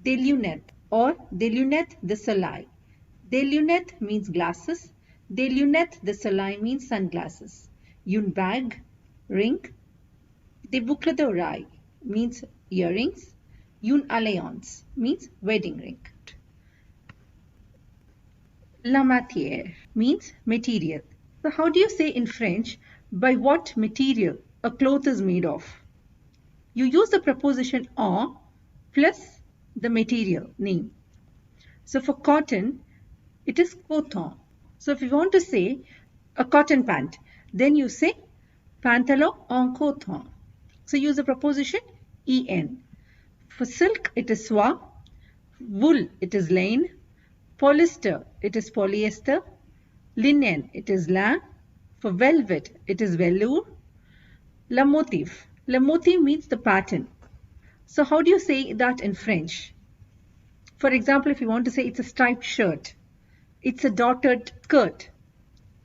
des lunettes or des lunettes de soleil. Des lunettes means glasses, des lunettes de soleil means sunglasses. Une bag, ring, des boucles d'oreilles means earrings, une alliance means wedding ring. La matière means material. So how do you say in French by what material a cloth is made of? You use the preposition en plus the material name. So for cotton, it is coton. So if you want to say a cotton pant, then you say pantalon en coton. So use the preposition en. For silk, it is soie. Wool, it is laine. Polyester, it is polyester. Linen, it is lin. For velvet, it is velour. Le motif. Le motif means the pattern. So how do you say that in French? For example, if you want to say it's a striped shirt, it's a dotted skirt,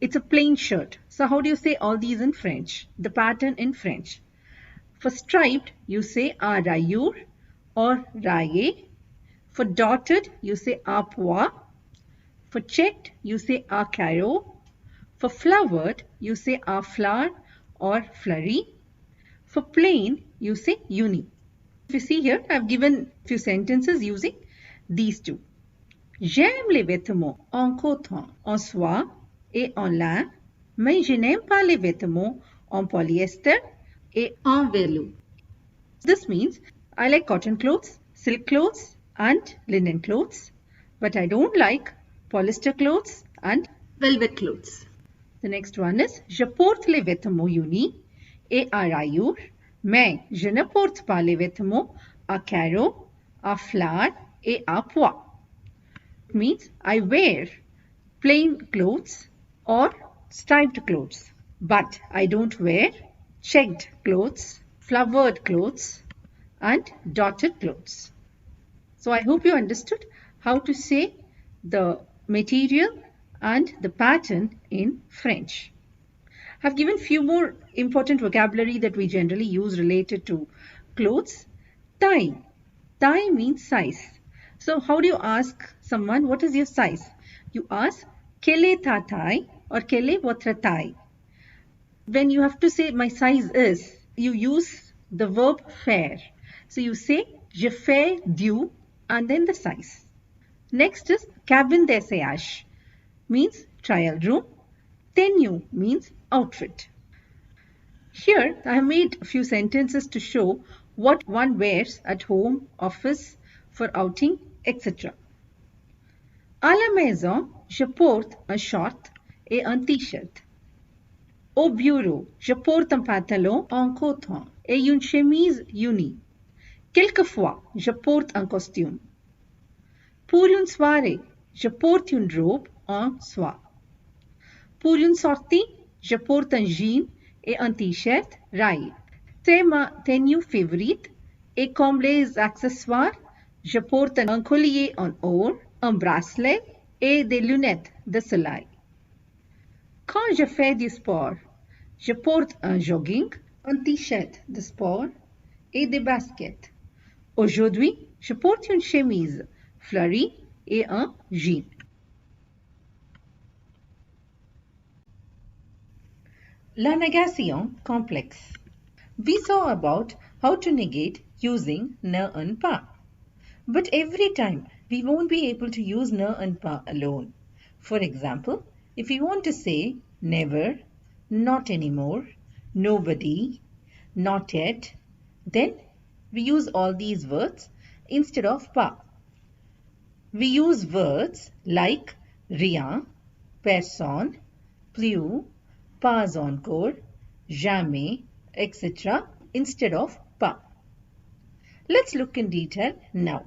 it's a plain shirt. So how do you say all these in French? The pattern in French. For striped, you say a rayure or raye. For dotted, you say a pois. For checked, you say a carreau. For flowered, you say a flower or fleury. For plain, you say uni. If you see here, I have given a few sentences using these two. J'aime les vêtements en coton, en soie et en lin, mais je n'aime pas les vêtements en polyester et en velours. This means I like cotton clothes, silk clothes and linen clothes, but I don't like polyester clothes and velvet clothes. the next one is Je porte les vêtements unis et à rayures, mais je ne porte pas les vêtements à carreaux, à fleurs et à pois. It means I wear plain clothes or striped clothes, but I don't wear checked clothes, flowered clothes and dotted clothes. So I hope you understood how to say the material and the pattern in French. I've given few more important vocabulary that we generally use related to clothes. Taille. Taille means size. So how do you ask someone what is your size? You ask quelle est ta taille or quelle est votre taille. When you have to say my size is, you use the verb faire. So you say je fais du and then the size. Next is cabine d'essayage means trial room. Tenue means outfit. Here I have made a few sentences to show what one wears at home, office, for outing, etc. À la maison, je porte un short et un t-shirt. Au bureau, je porte un pantalon en coton et une chemise unie. Quelquefois, je porte un costume. Pour une soirée, je porte une robe en soie. Pour une sortie, je porte un jean et un t-shirt rayé. C'est ma tenue favorite et comme les accessoires, je porte un collier en or, un bracelet et des lunettes de soleil. Quand je fais du sport, je porte un jogging, un t-shirt de sport et des baskets. Aujourd'hui, je porte une chemise fleurie et un jean. La négation complexe. We saw about how to negate using ne and pas. But every time we won't be able to use ne and pas alone. For example, if we want to say never, not anymore, nobody, not yet, then we use all these words instead of pas. We use words like rien, personne, plus, pas encore, jamais, etc. instead of pas. Let's look in detail now.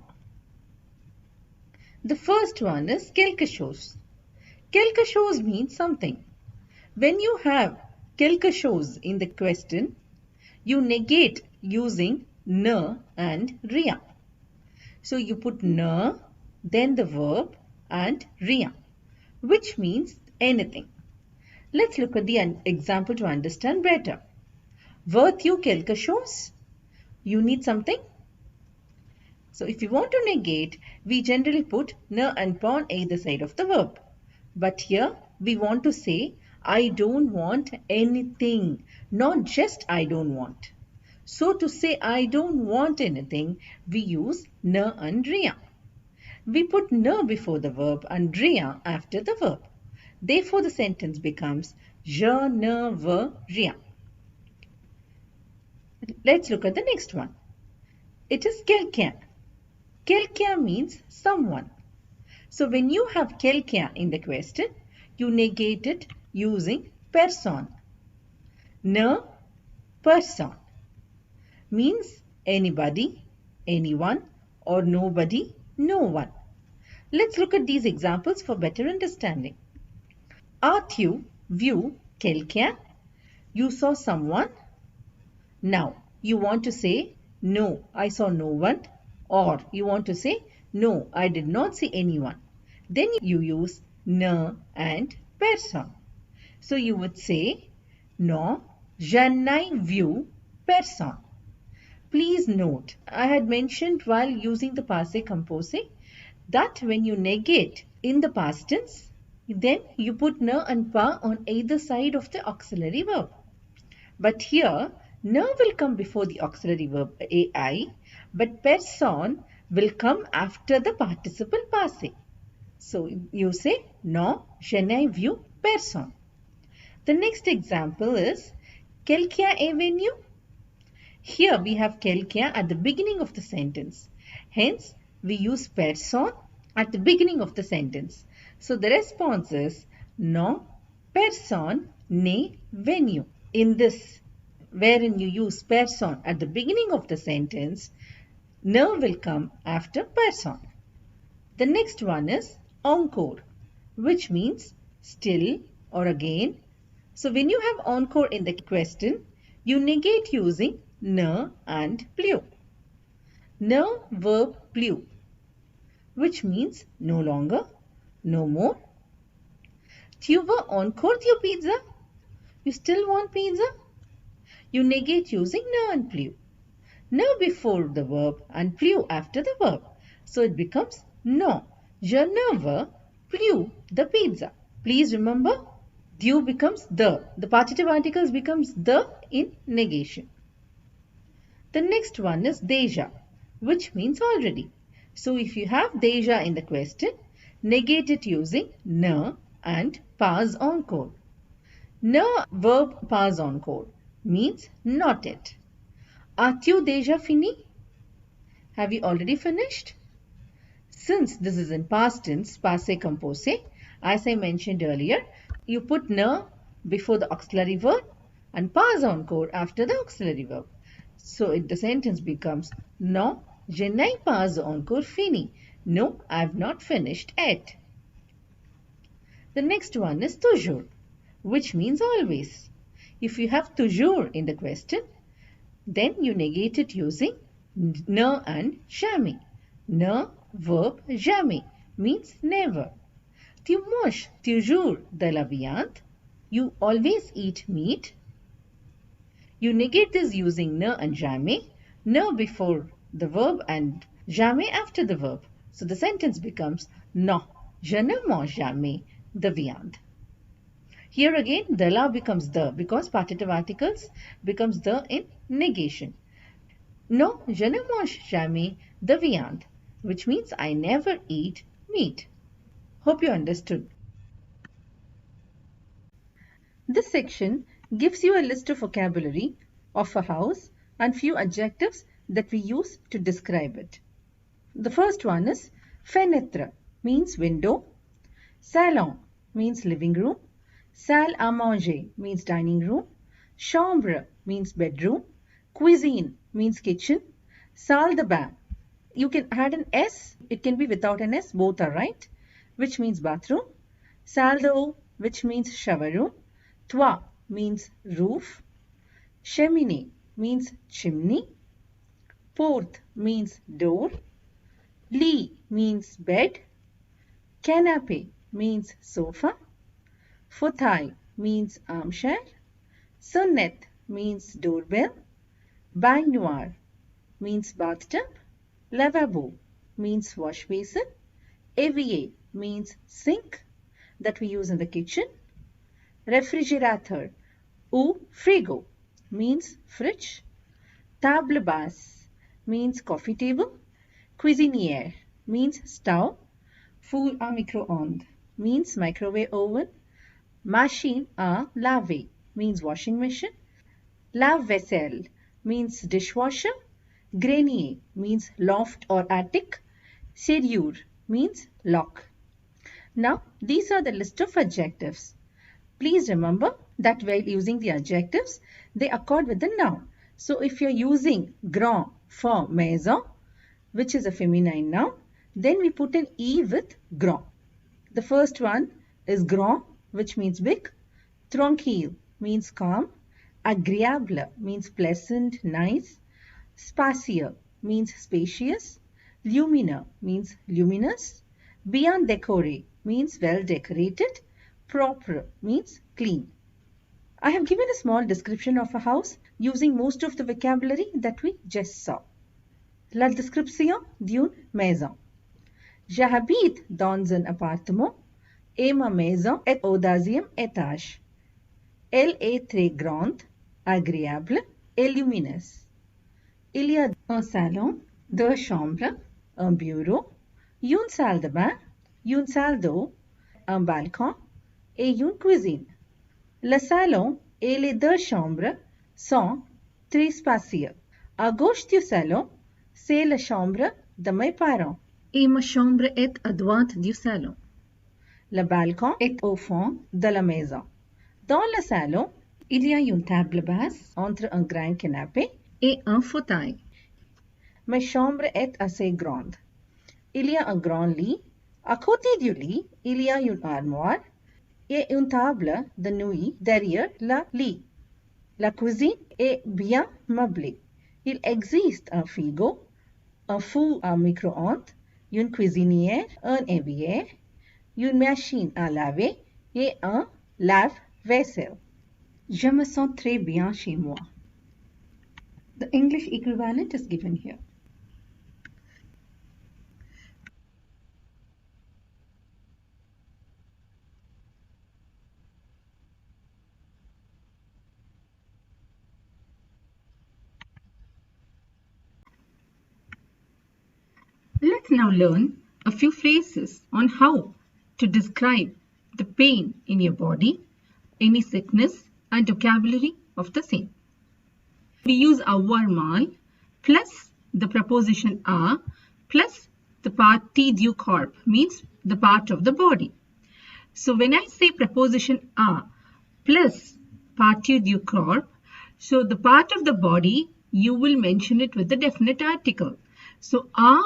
The first one is quelque chose. Quelque chose means something. When you have quelque chose in the question, you negate using ne and rien. So you put ne, then the verb and rien, which means anything. Let's look at the example to understand better. Veux-tu quelque chose? You need something? So if you want to negate, we generally put ne and pas on either side of the verb. But here we want to say I don't want anything, not just I don't want. So to say I don't want anything, we use ne and rien. We put ne before the verb and rien after the verb. Therefore the sentence becomes je ne veux rien. Let's look at the next one. It is quelqu'un. Quelqu'un means someone. So when you have quelqu'un in the question, you negate it using personne. Ne, personne means anybody, anyone, or nobody, no one. Let's look at these examples for better understanding. As-tu vu quelqu'un? You saw someone. Now, you want to say, no, I saw no one. Or you want to say, no, I did not see anyone. Then you use ne and personne. So you would say, non, je n'ai vu personne. Please note, I had mentioned while using the passé composé that when you negate in the past tense, then you put ne and pas on either side of the auxiliary verb. But here, ne will come before the auxiliary verb ai, but personne will come after the participle passé. So you say, non, je n'ai vu personne. The next example is, quelqu'un est venu? Here we have quelqu'un at the beginning of the sentence. Hence, we use personne at the beginning of the sentence. So the response is non, personne n'est venu. In this, wherein you use personne at the beginning of the sentence, ne will come after personne. The next one is encore, which means still or again. So when you have encore in the question, you negate using ne and plus. Ne verb plus, which means no longer, no more. Tu veux encore your pizza? You still want pizza? You negate using ne and plus. Ne before the verb and plus after the verb. So it becomes non, je ne veux plus the pizza. Please remember, du becomes the. The partitive articles becomes the in negation. The next one is déjà, which means already. So if you have déjà in the question, negate it using ne and pas encore. Ne verb pas encore means not yet. As-tu déjà fini? Have you already finished? Since this is in past tense, passé composé, as I mentioned earlier, you put ne before the auxiliary verb and pas encore after the auxiliary verb. So the sentence becomes non, je n'ai pas encore fini. No, I have not finished yet. The next one is toujours, which means always. If you have toujours in the question, then you negate it using ne and jamais. Ne verb jamais means never. Tu manges toujours de la viande. You always eat meat. You negate this using ne and jamais. Ne before the verb and jamais after the verb. So the sentence becomes non, je ne mange jamais de viande. Here again, de la becomes the because partitive articles becomes the in negation. Non, je ne mange jamais de viande, which means I never eat meat. Hope you understood. This section gives you a list of vocabulary of a house and few adjectives that we use to describe it. The first one is fenêtre, means window. Salon means living room. Salle à manger means dining room. Chambre means bedroom. Cuisine means kitchen. Salle de bain, you can add an S, it can be without an S, both are right, which means bathroom. Salle d'eau, which means shower room. Toit means roof. Cheminée means chimney. Porte means door. Lit means bed. Canapé means sofa. Fauteuil means armchair. Sonnette means doorbell. Baignoire means bathtub. Lavabo means wash basin. Évier means sink that we use in the kitchen. Réfrigérateur ou frigo means fridge. Table basse means coffee table. Cuisinière means stove. Four à micro-ondes means microwave oven. Machine à laver means washing machine. Lave-vaisselle means dishwasher. Grenier means loft or attic. Serrure means lock. Now, these are the list of adjectives. Please remember that while using the adjectives, they accord with the noun. So, if you're using grand for maison, which is a feminine noun, then we put an E with grand. The first one is grand, which means big. Tranquille means calm. Agréable means pleasant, nice. Spacieux means spacious. Lumineux means luminous. Bien décoré means well decorated. Propre means clean. I have given a small description of a house using most of the vocabulary that we just saw. La description d'une maison. J'habite dans un appartement et ma maison est au 10e étage. Elle est très grande, agréable et lumineuse. Il y a un salon, deux chambres, un bureau, une salle de bain, une salle d'eau, un balcon et une cuisine. Le salon et les deux chambres sont très spacieux. À gauche du salon, c'est la chambre de mes parents. Et ma chambre est à droite du salon. Le balcon est au fond de la maison. Dans le salon, il y a une table basse entre un grand canapé et un fauteuil. Ma chambre est assez grande. Il y a un grand lit. À côté du lit, il y a une armoire et une table de nuit derrière le lit. La cuisine est bien meublée. Il existe un frigo, un four à micro-ondes, une cuisinière, un évier, une machine à laver et un lave-vaisselle. Je me sens très bien chez moi. The English equivalent is given here. Let's now learn a few phrases on how to describe the pain in your body, any sickness and vocabulary of the same. We use avoir mal plus the preposition a plus the partie du corps, means the part of the body. So when I say preposition a plus partie du corps, so the part of the body, you will mention it with the definite article. So a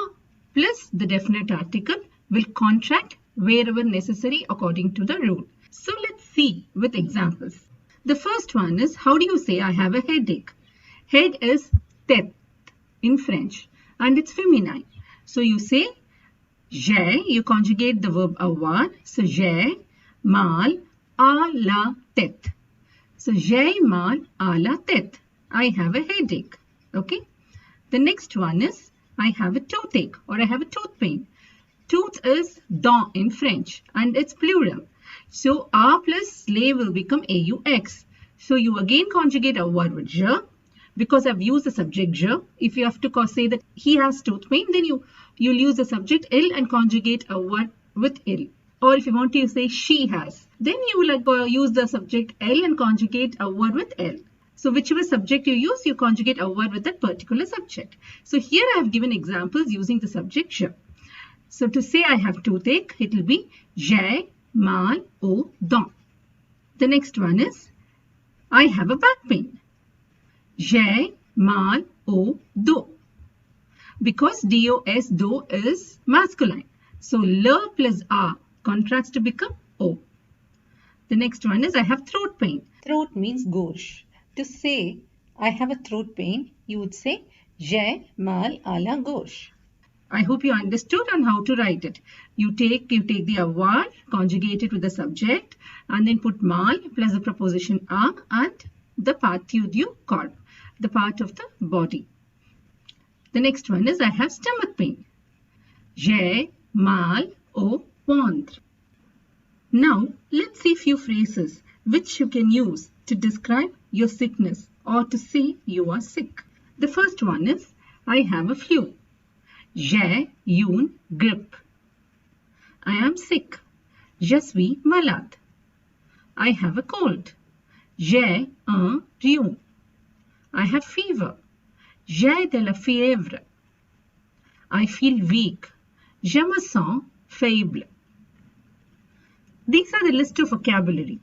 plus the definite article will contract wherever necessary according to the rule. So let's see with examples. The first one is, how do you say I have a headache? Head is tête in French and it's feminine. So you say j'ai, you conjugate the verb avoir. So j'ai mal à la tête. So j'ai mal à la tête. I have a headache. Okay. The next one is, I have a toothache or I have a tooth pain. Tooth is dent in French and it's plural. So a plus les will become aux. So you again conjugate avoir with je. Because I've used the subject je. If you have to say that he has tooth pain, then you'll use the subject il and conjugate avoir with il. Or if you want to say she has, then you will use the subject L and conjugate avoir with L. So whichever subject you use, you conjugate avoir with that particular subject. So here I have given examples using the subject je. So to say I have toothache, it will be j'ai mal aux dents. The next one is, I have a back pain. J'ai mal au dos. Because dos, do is masculine. So le plus a contracts to become o. The next one is, I have throat pain. Throat means gorge. To say I have a throat pain, you would say j'ai mal à la gorge. I hope you understood on how to write it. You take the avoir, conjugate it with the subject, and then put mal plus the preposition a and the partie du corps, the part of the body. The next one is, I have stomach pain. J'ai mal au ventre. Now, let's see few phrases which you can use to describe your sickness or to say you are sick. The first one is, I have a flu. J'ai une grippe. I am sick. Je suis malade. I have a cold. J'ai un rhume. I have fever. J'ai de la fièvre. I feel weak. Je me sens faible. These are the list of vocabulary.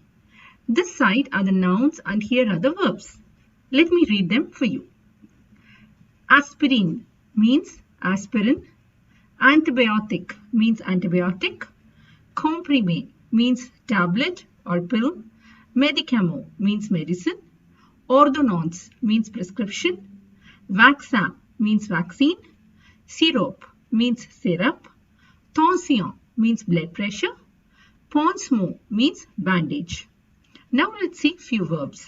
This side are the nouns and here are the verbs. Let me read them for you. Aspirin means aspirin. Antibiotic means antibiotic. Comprimé means tablet or pill. Médicament means medicine. Ordonnance means prescription. Vaccin means vaccine. Syrup means syrup. Tension means blood pressure. Pansement means bandage. Now let's see few verbs.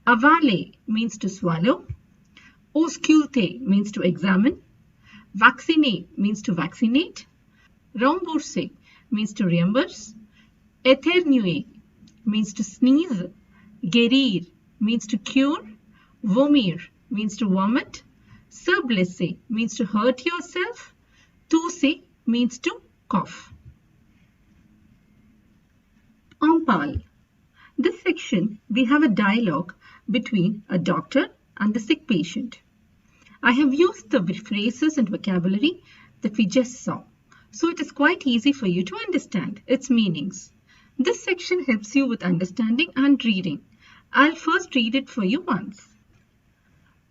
Avaler means to swallow. Ausculter means to examine. Vacciner means to vaccinate. Rembourser means to reimburse. Éternuer means to sneeze. Guérir means to cure. Vomir means to vomit. Se blesser means to hurt yourself. Tousser means to cough. En parle. This section, we have a dialogue between a doctor and the sick patient. I have used the phrases and vocabulary that we just saw, so it is quite easy for you to understand its meanings. This section helps you with understanding and reading. I'll first read it for you once.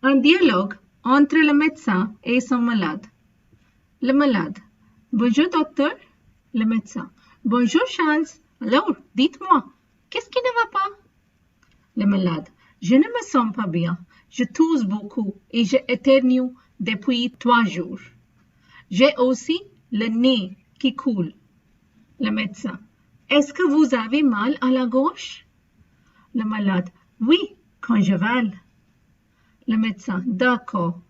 Un dialogue entre le médecin et son malade. Le malade. Bonjour docteur. Le médecin. Bonjour Charles. Alors, dites-moi, qu'est-ce qui ne va pas? Le malade. Je ne me sens pas bien. Je tousse beaucoup et je éternue depuis 3 jours. J'ai aussi le nez qui coule. Le médecin. Est-ce que vous avez mal à la gauche? Le malade. Oui, quand je vale. Le médecin. D'accord,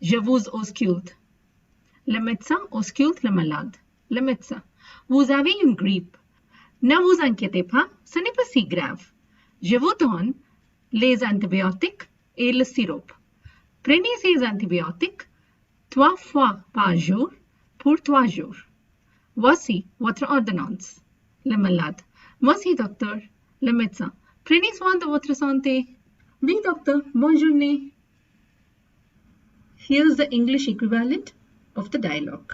je vous ausculte. Le médecin ausculte le malade. Le médecin. Vous avez une grippe. Ne vous inquiétez pas, ce n'est pas si grave. Je vous donne les antibiotiques et le sirop. Prenez ces antibiotiques 3 fois par jour pour 3 jours. Voici votre ordonnance. Le malade. Merci docteur. Le médecin. Prenez soin de votre santé. Oui docteur, bonne journée. Here's the English equivalent of the dialogue.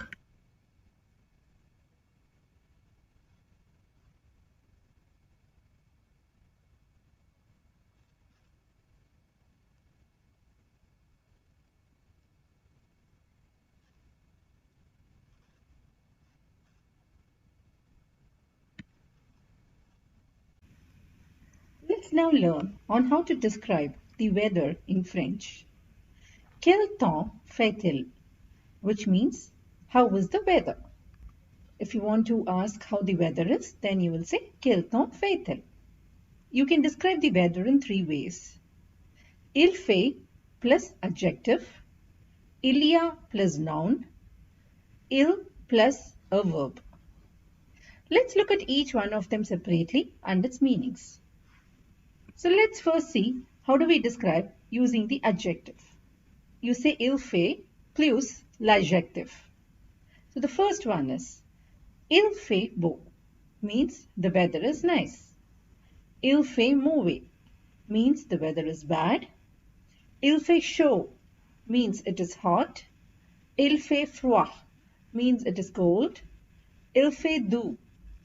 Let's now learn on how to describe the weather in French. Quel temps fait-il? Which means, how is the weather? If you want to ask how the weather is, then you will say, quel temps fait-il? You can describe the weather in 3 ways. Il fait plus adjective, il y a plus noun, il plus a verb. Let's look at each one of them separately and its meanings. So let's first see how do we describe using the adjective. You say il fait plus l'adjective. So the first one is il fait beau, means the weather is nice. Il fait mauvais, means the weather is bad. Il fait chaud, means it is hot. Il fait froid, means it is cold. Il fait doux,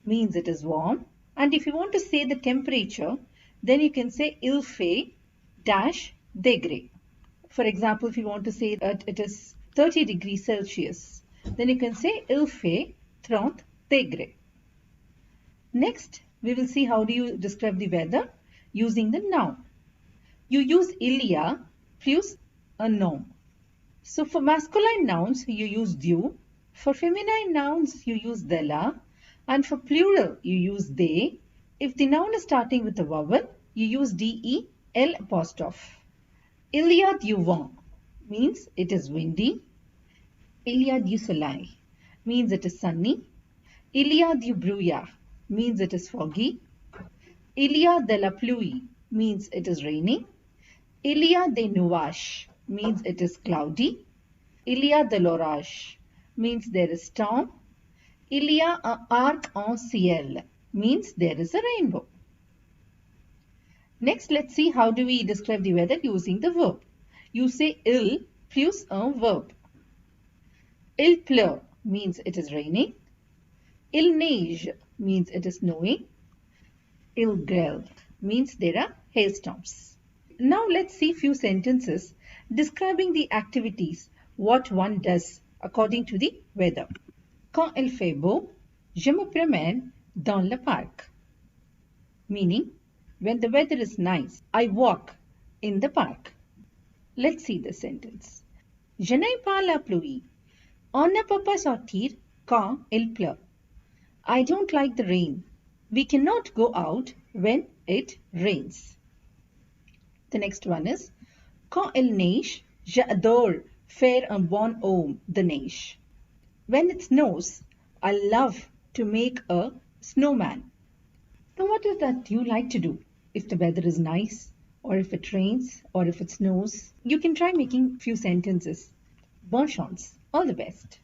means it is warm. And if you want to say the temperature, then you can say il fait dash degré. For example, if you want to say that it is 30 degrees Celsius, then you can say il fait 30 degrés. Next, we will see how do you describe the weather using the noun. You use il y a plus a nom. So for masculine nouns, you use du. For feminine nouns, you use de la. And for plural, you use they. If the noun is starting with a vowel, you use del apostrophe. Il y a du vent means it is windy. Il y a du soleil means it is sunny. Il y a du brouillard means it is foggy. Il y a de la pluie means it is raining. Il y a des nuages means it is cloudy. Il y a de l'orage means there is storm. Il y a un arc-en-ciel means there is a rainbow. Next, let's see how do we describe the weather using the verb. You say il plus un verb. Il pleut means it is raining. Il neige means it is snowing. Il grêle means there are hailstorms. Now let's see few sentences describing the activities, what one does according to the weather. Quand il fait beau, je me promène dans le parc. Meaning, when the weather is nice, I walk in the park. Let's see the sentence. Je n'aime pas la pluie. On ne peut pas sortir quand il pleut. I don't like the rain. We cannot go out when it rains. The next one is quand il neige, j'adore faire un bon homme de neige. When it snows, I love to make a snowman. Now what is that you like to do? If the weather is nice, or if it rains, or if it snows, you can try making few sentences. Bonne chance. All the best.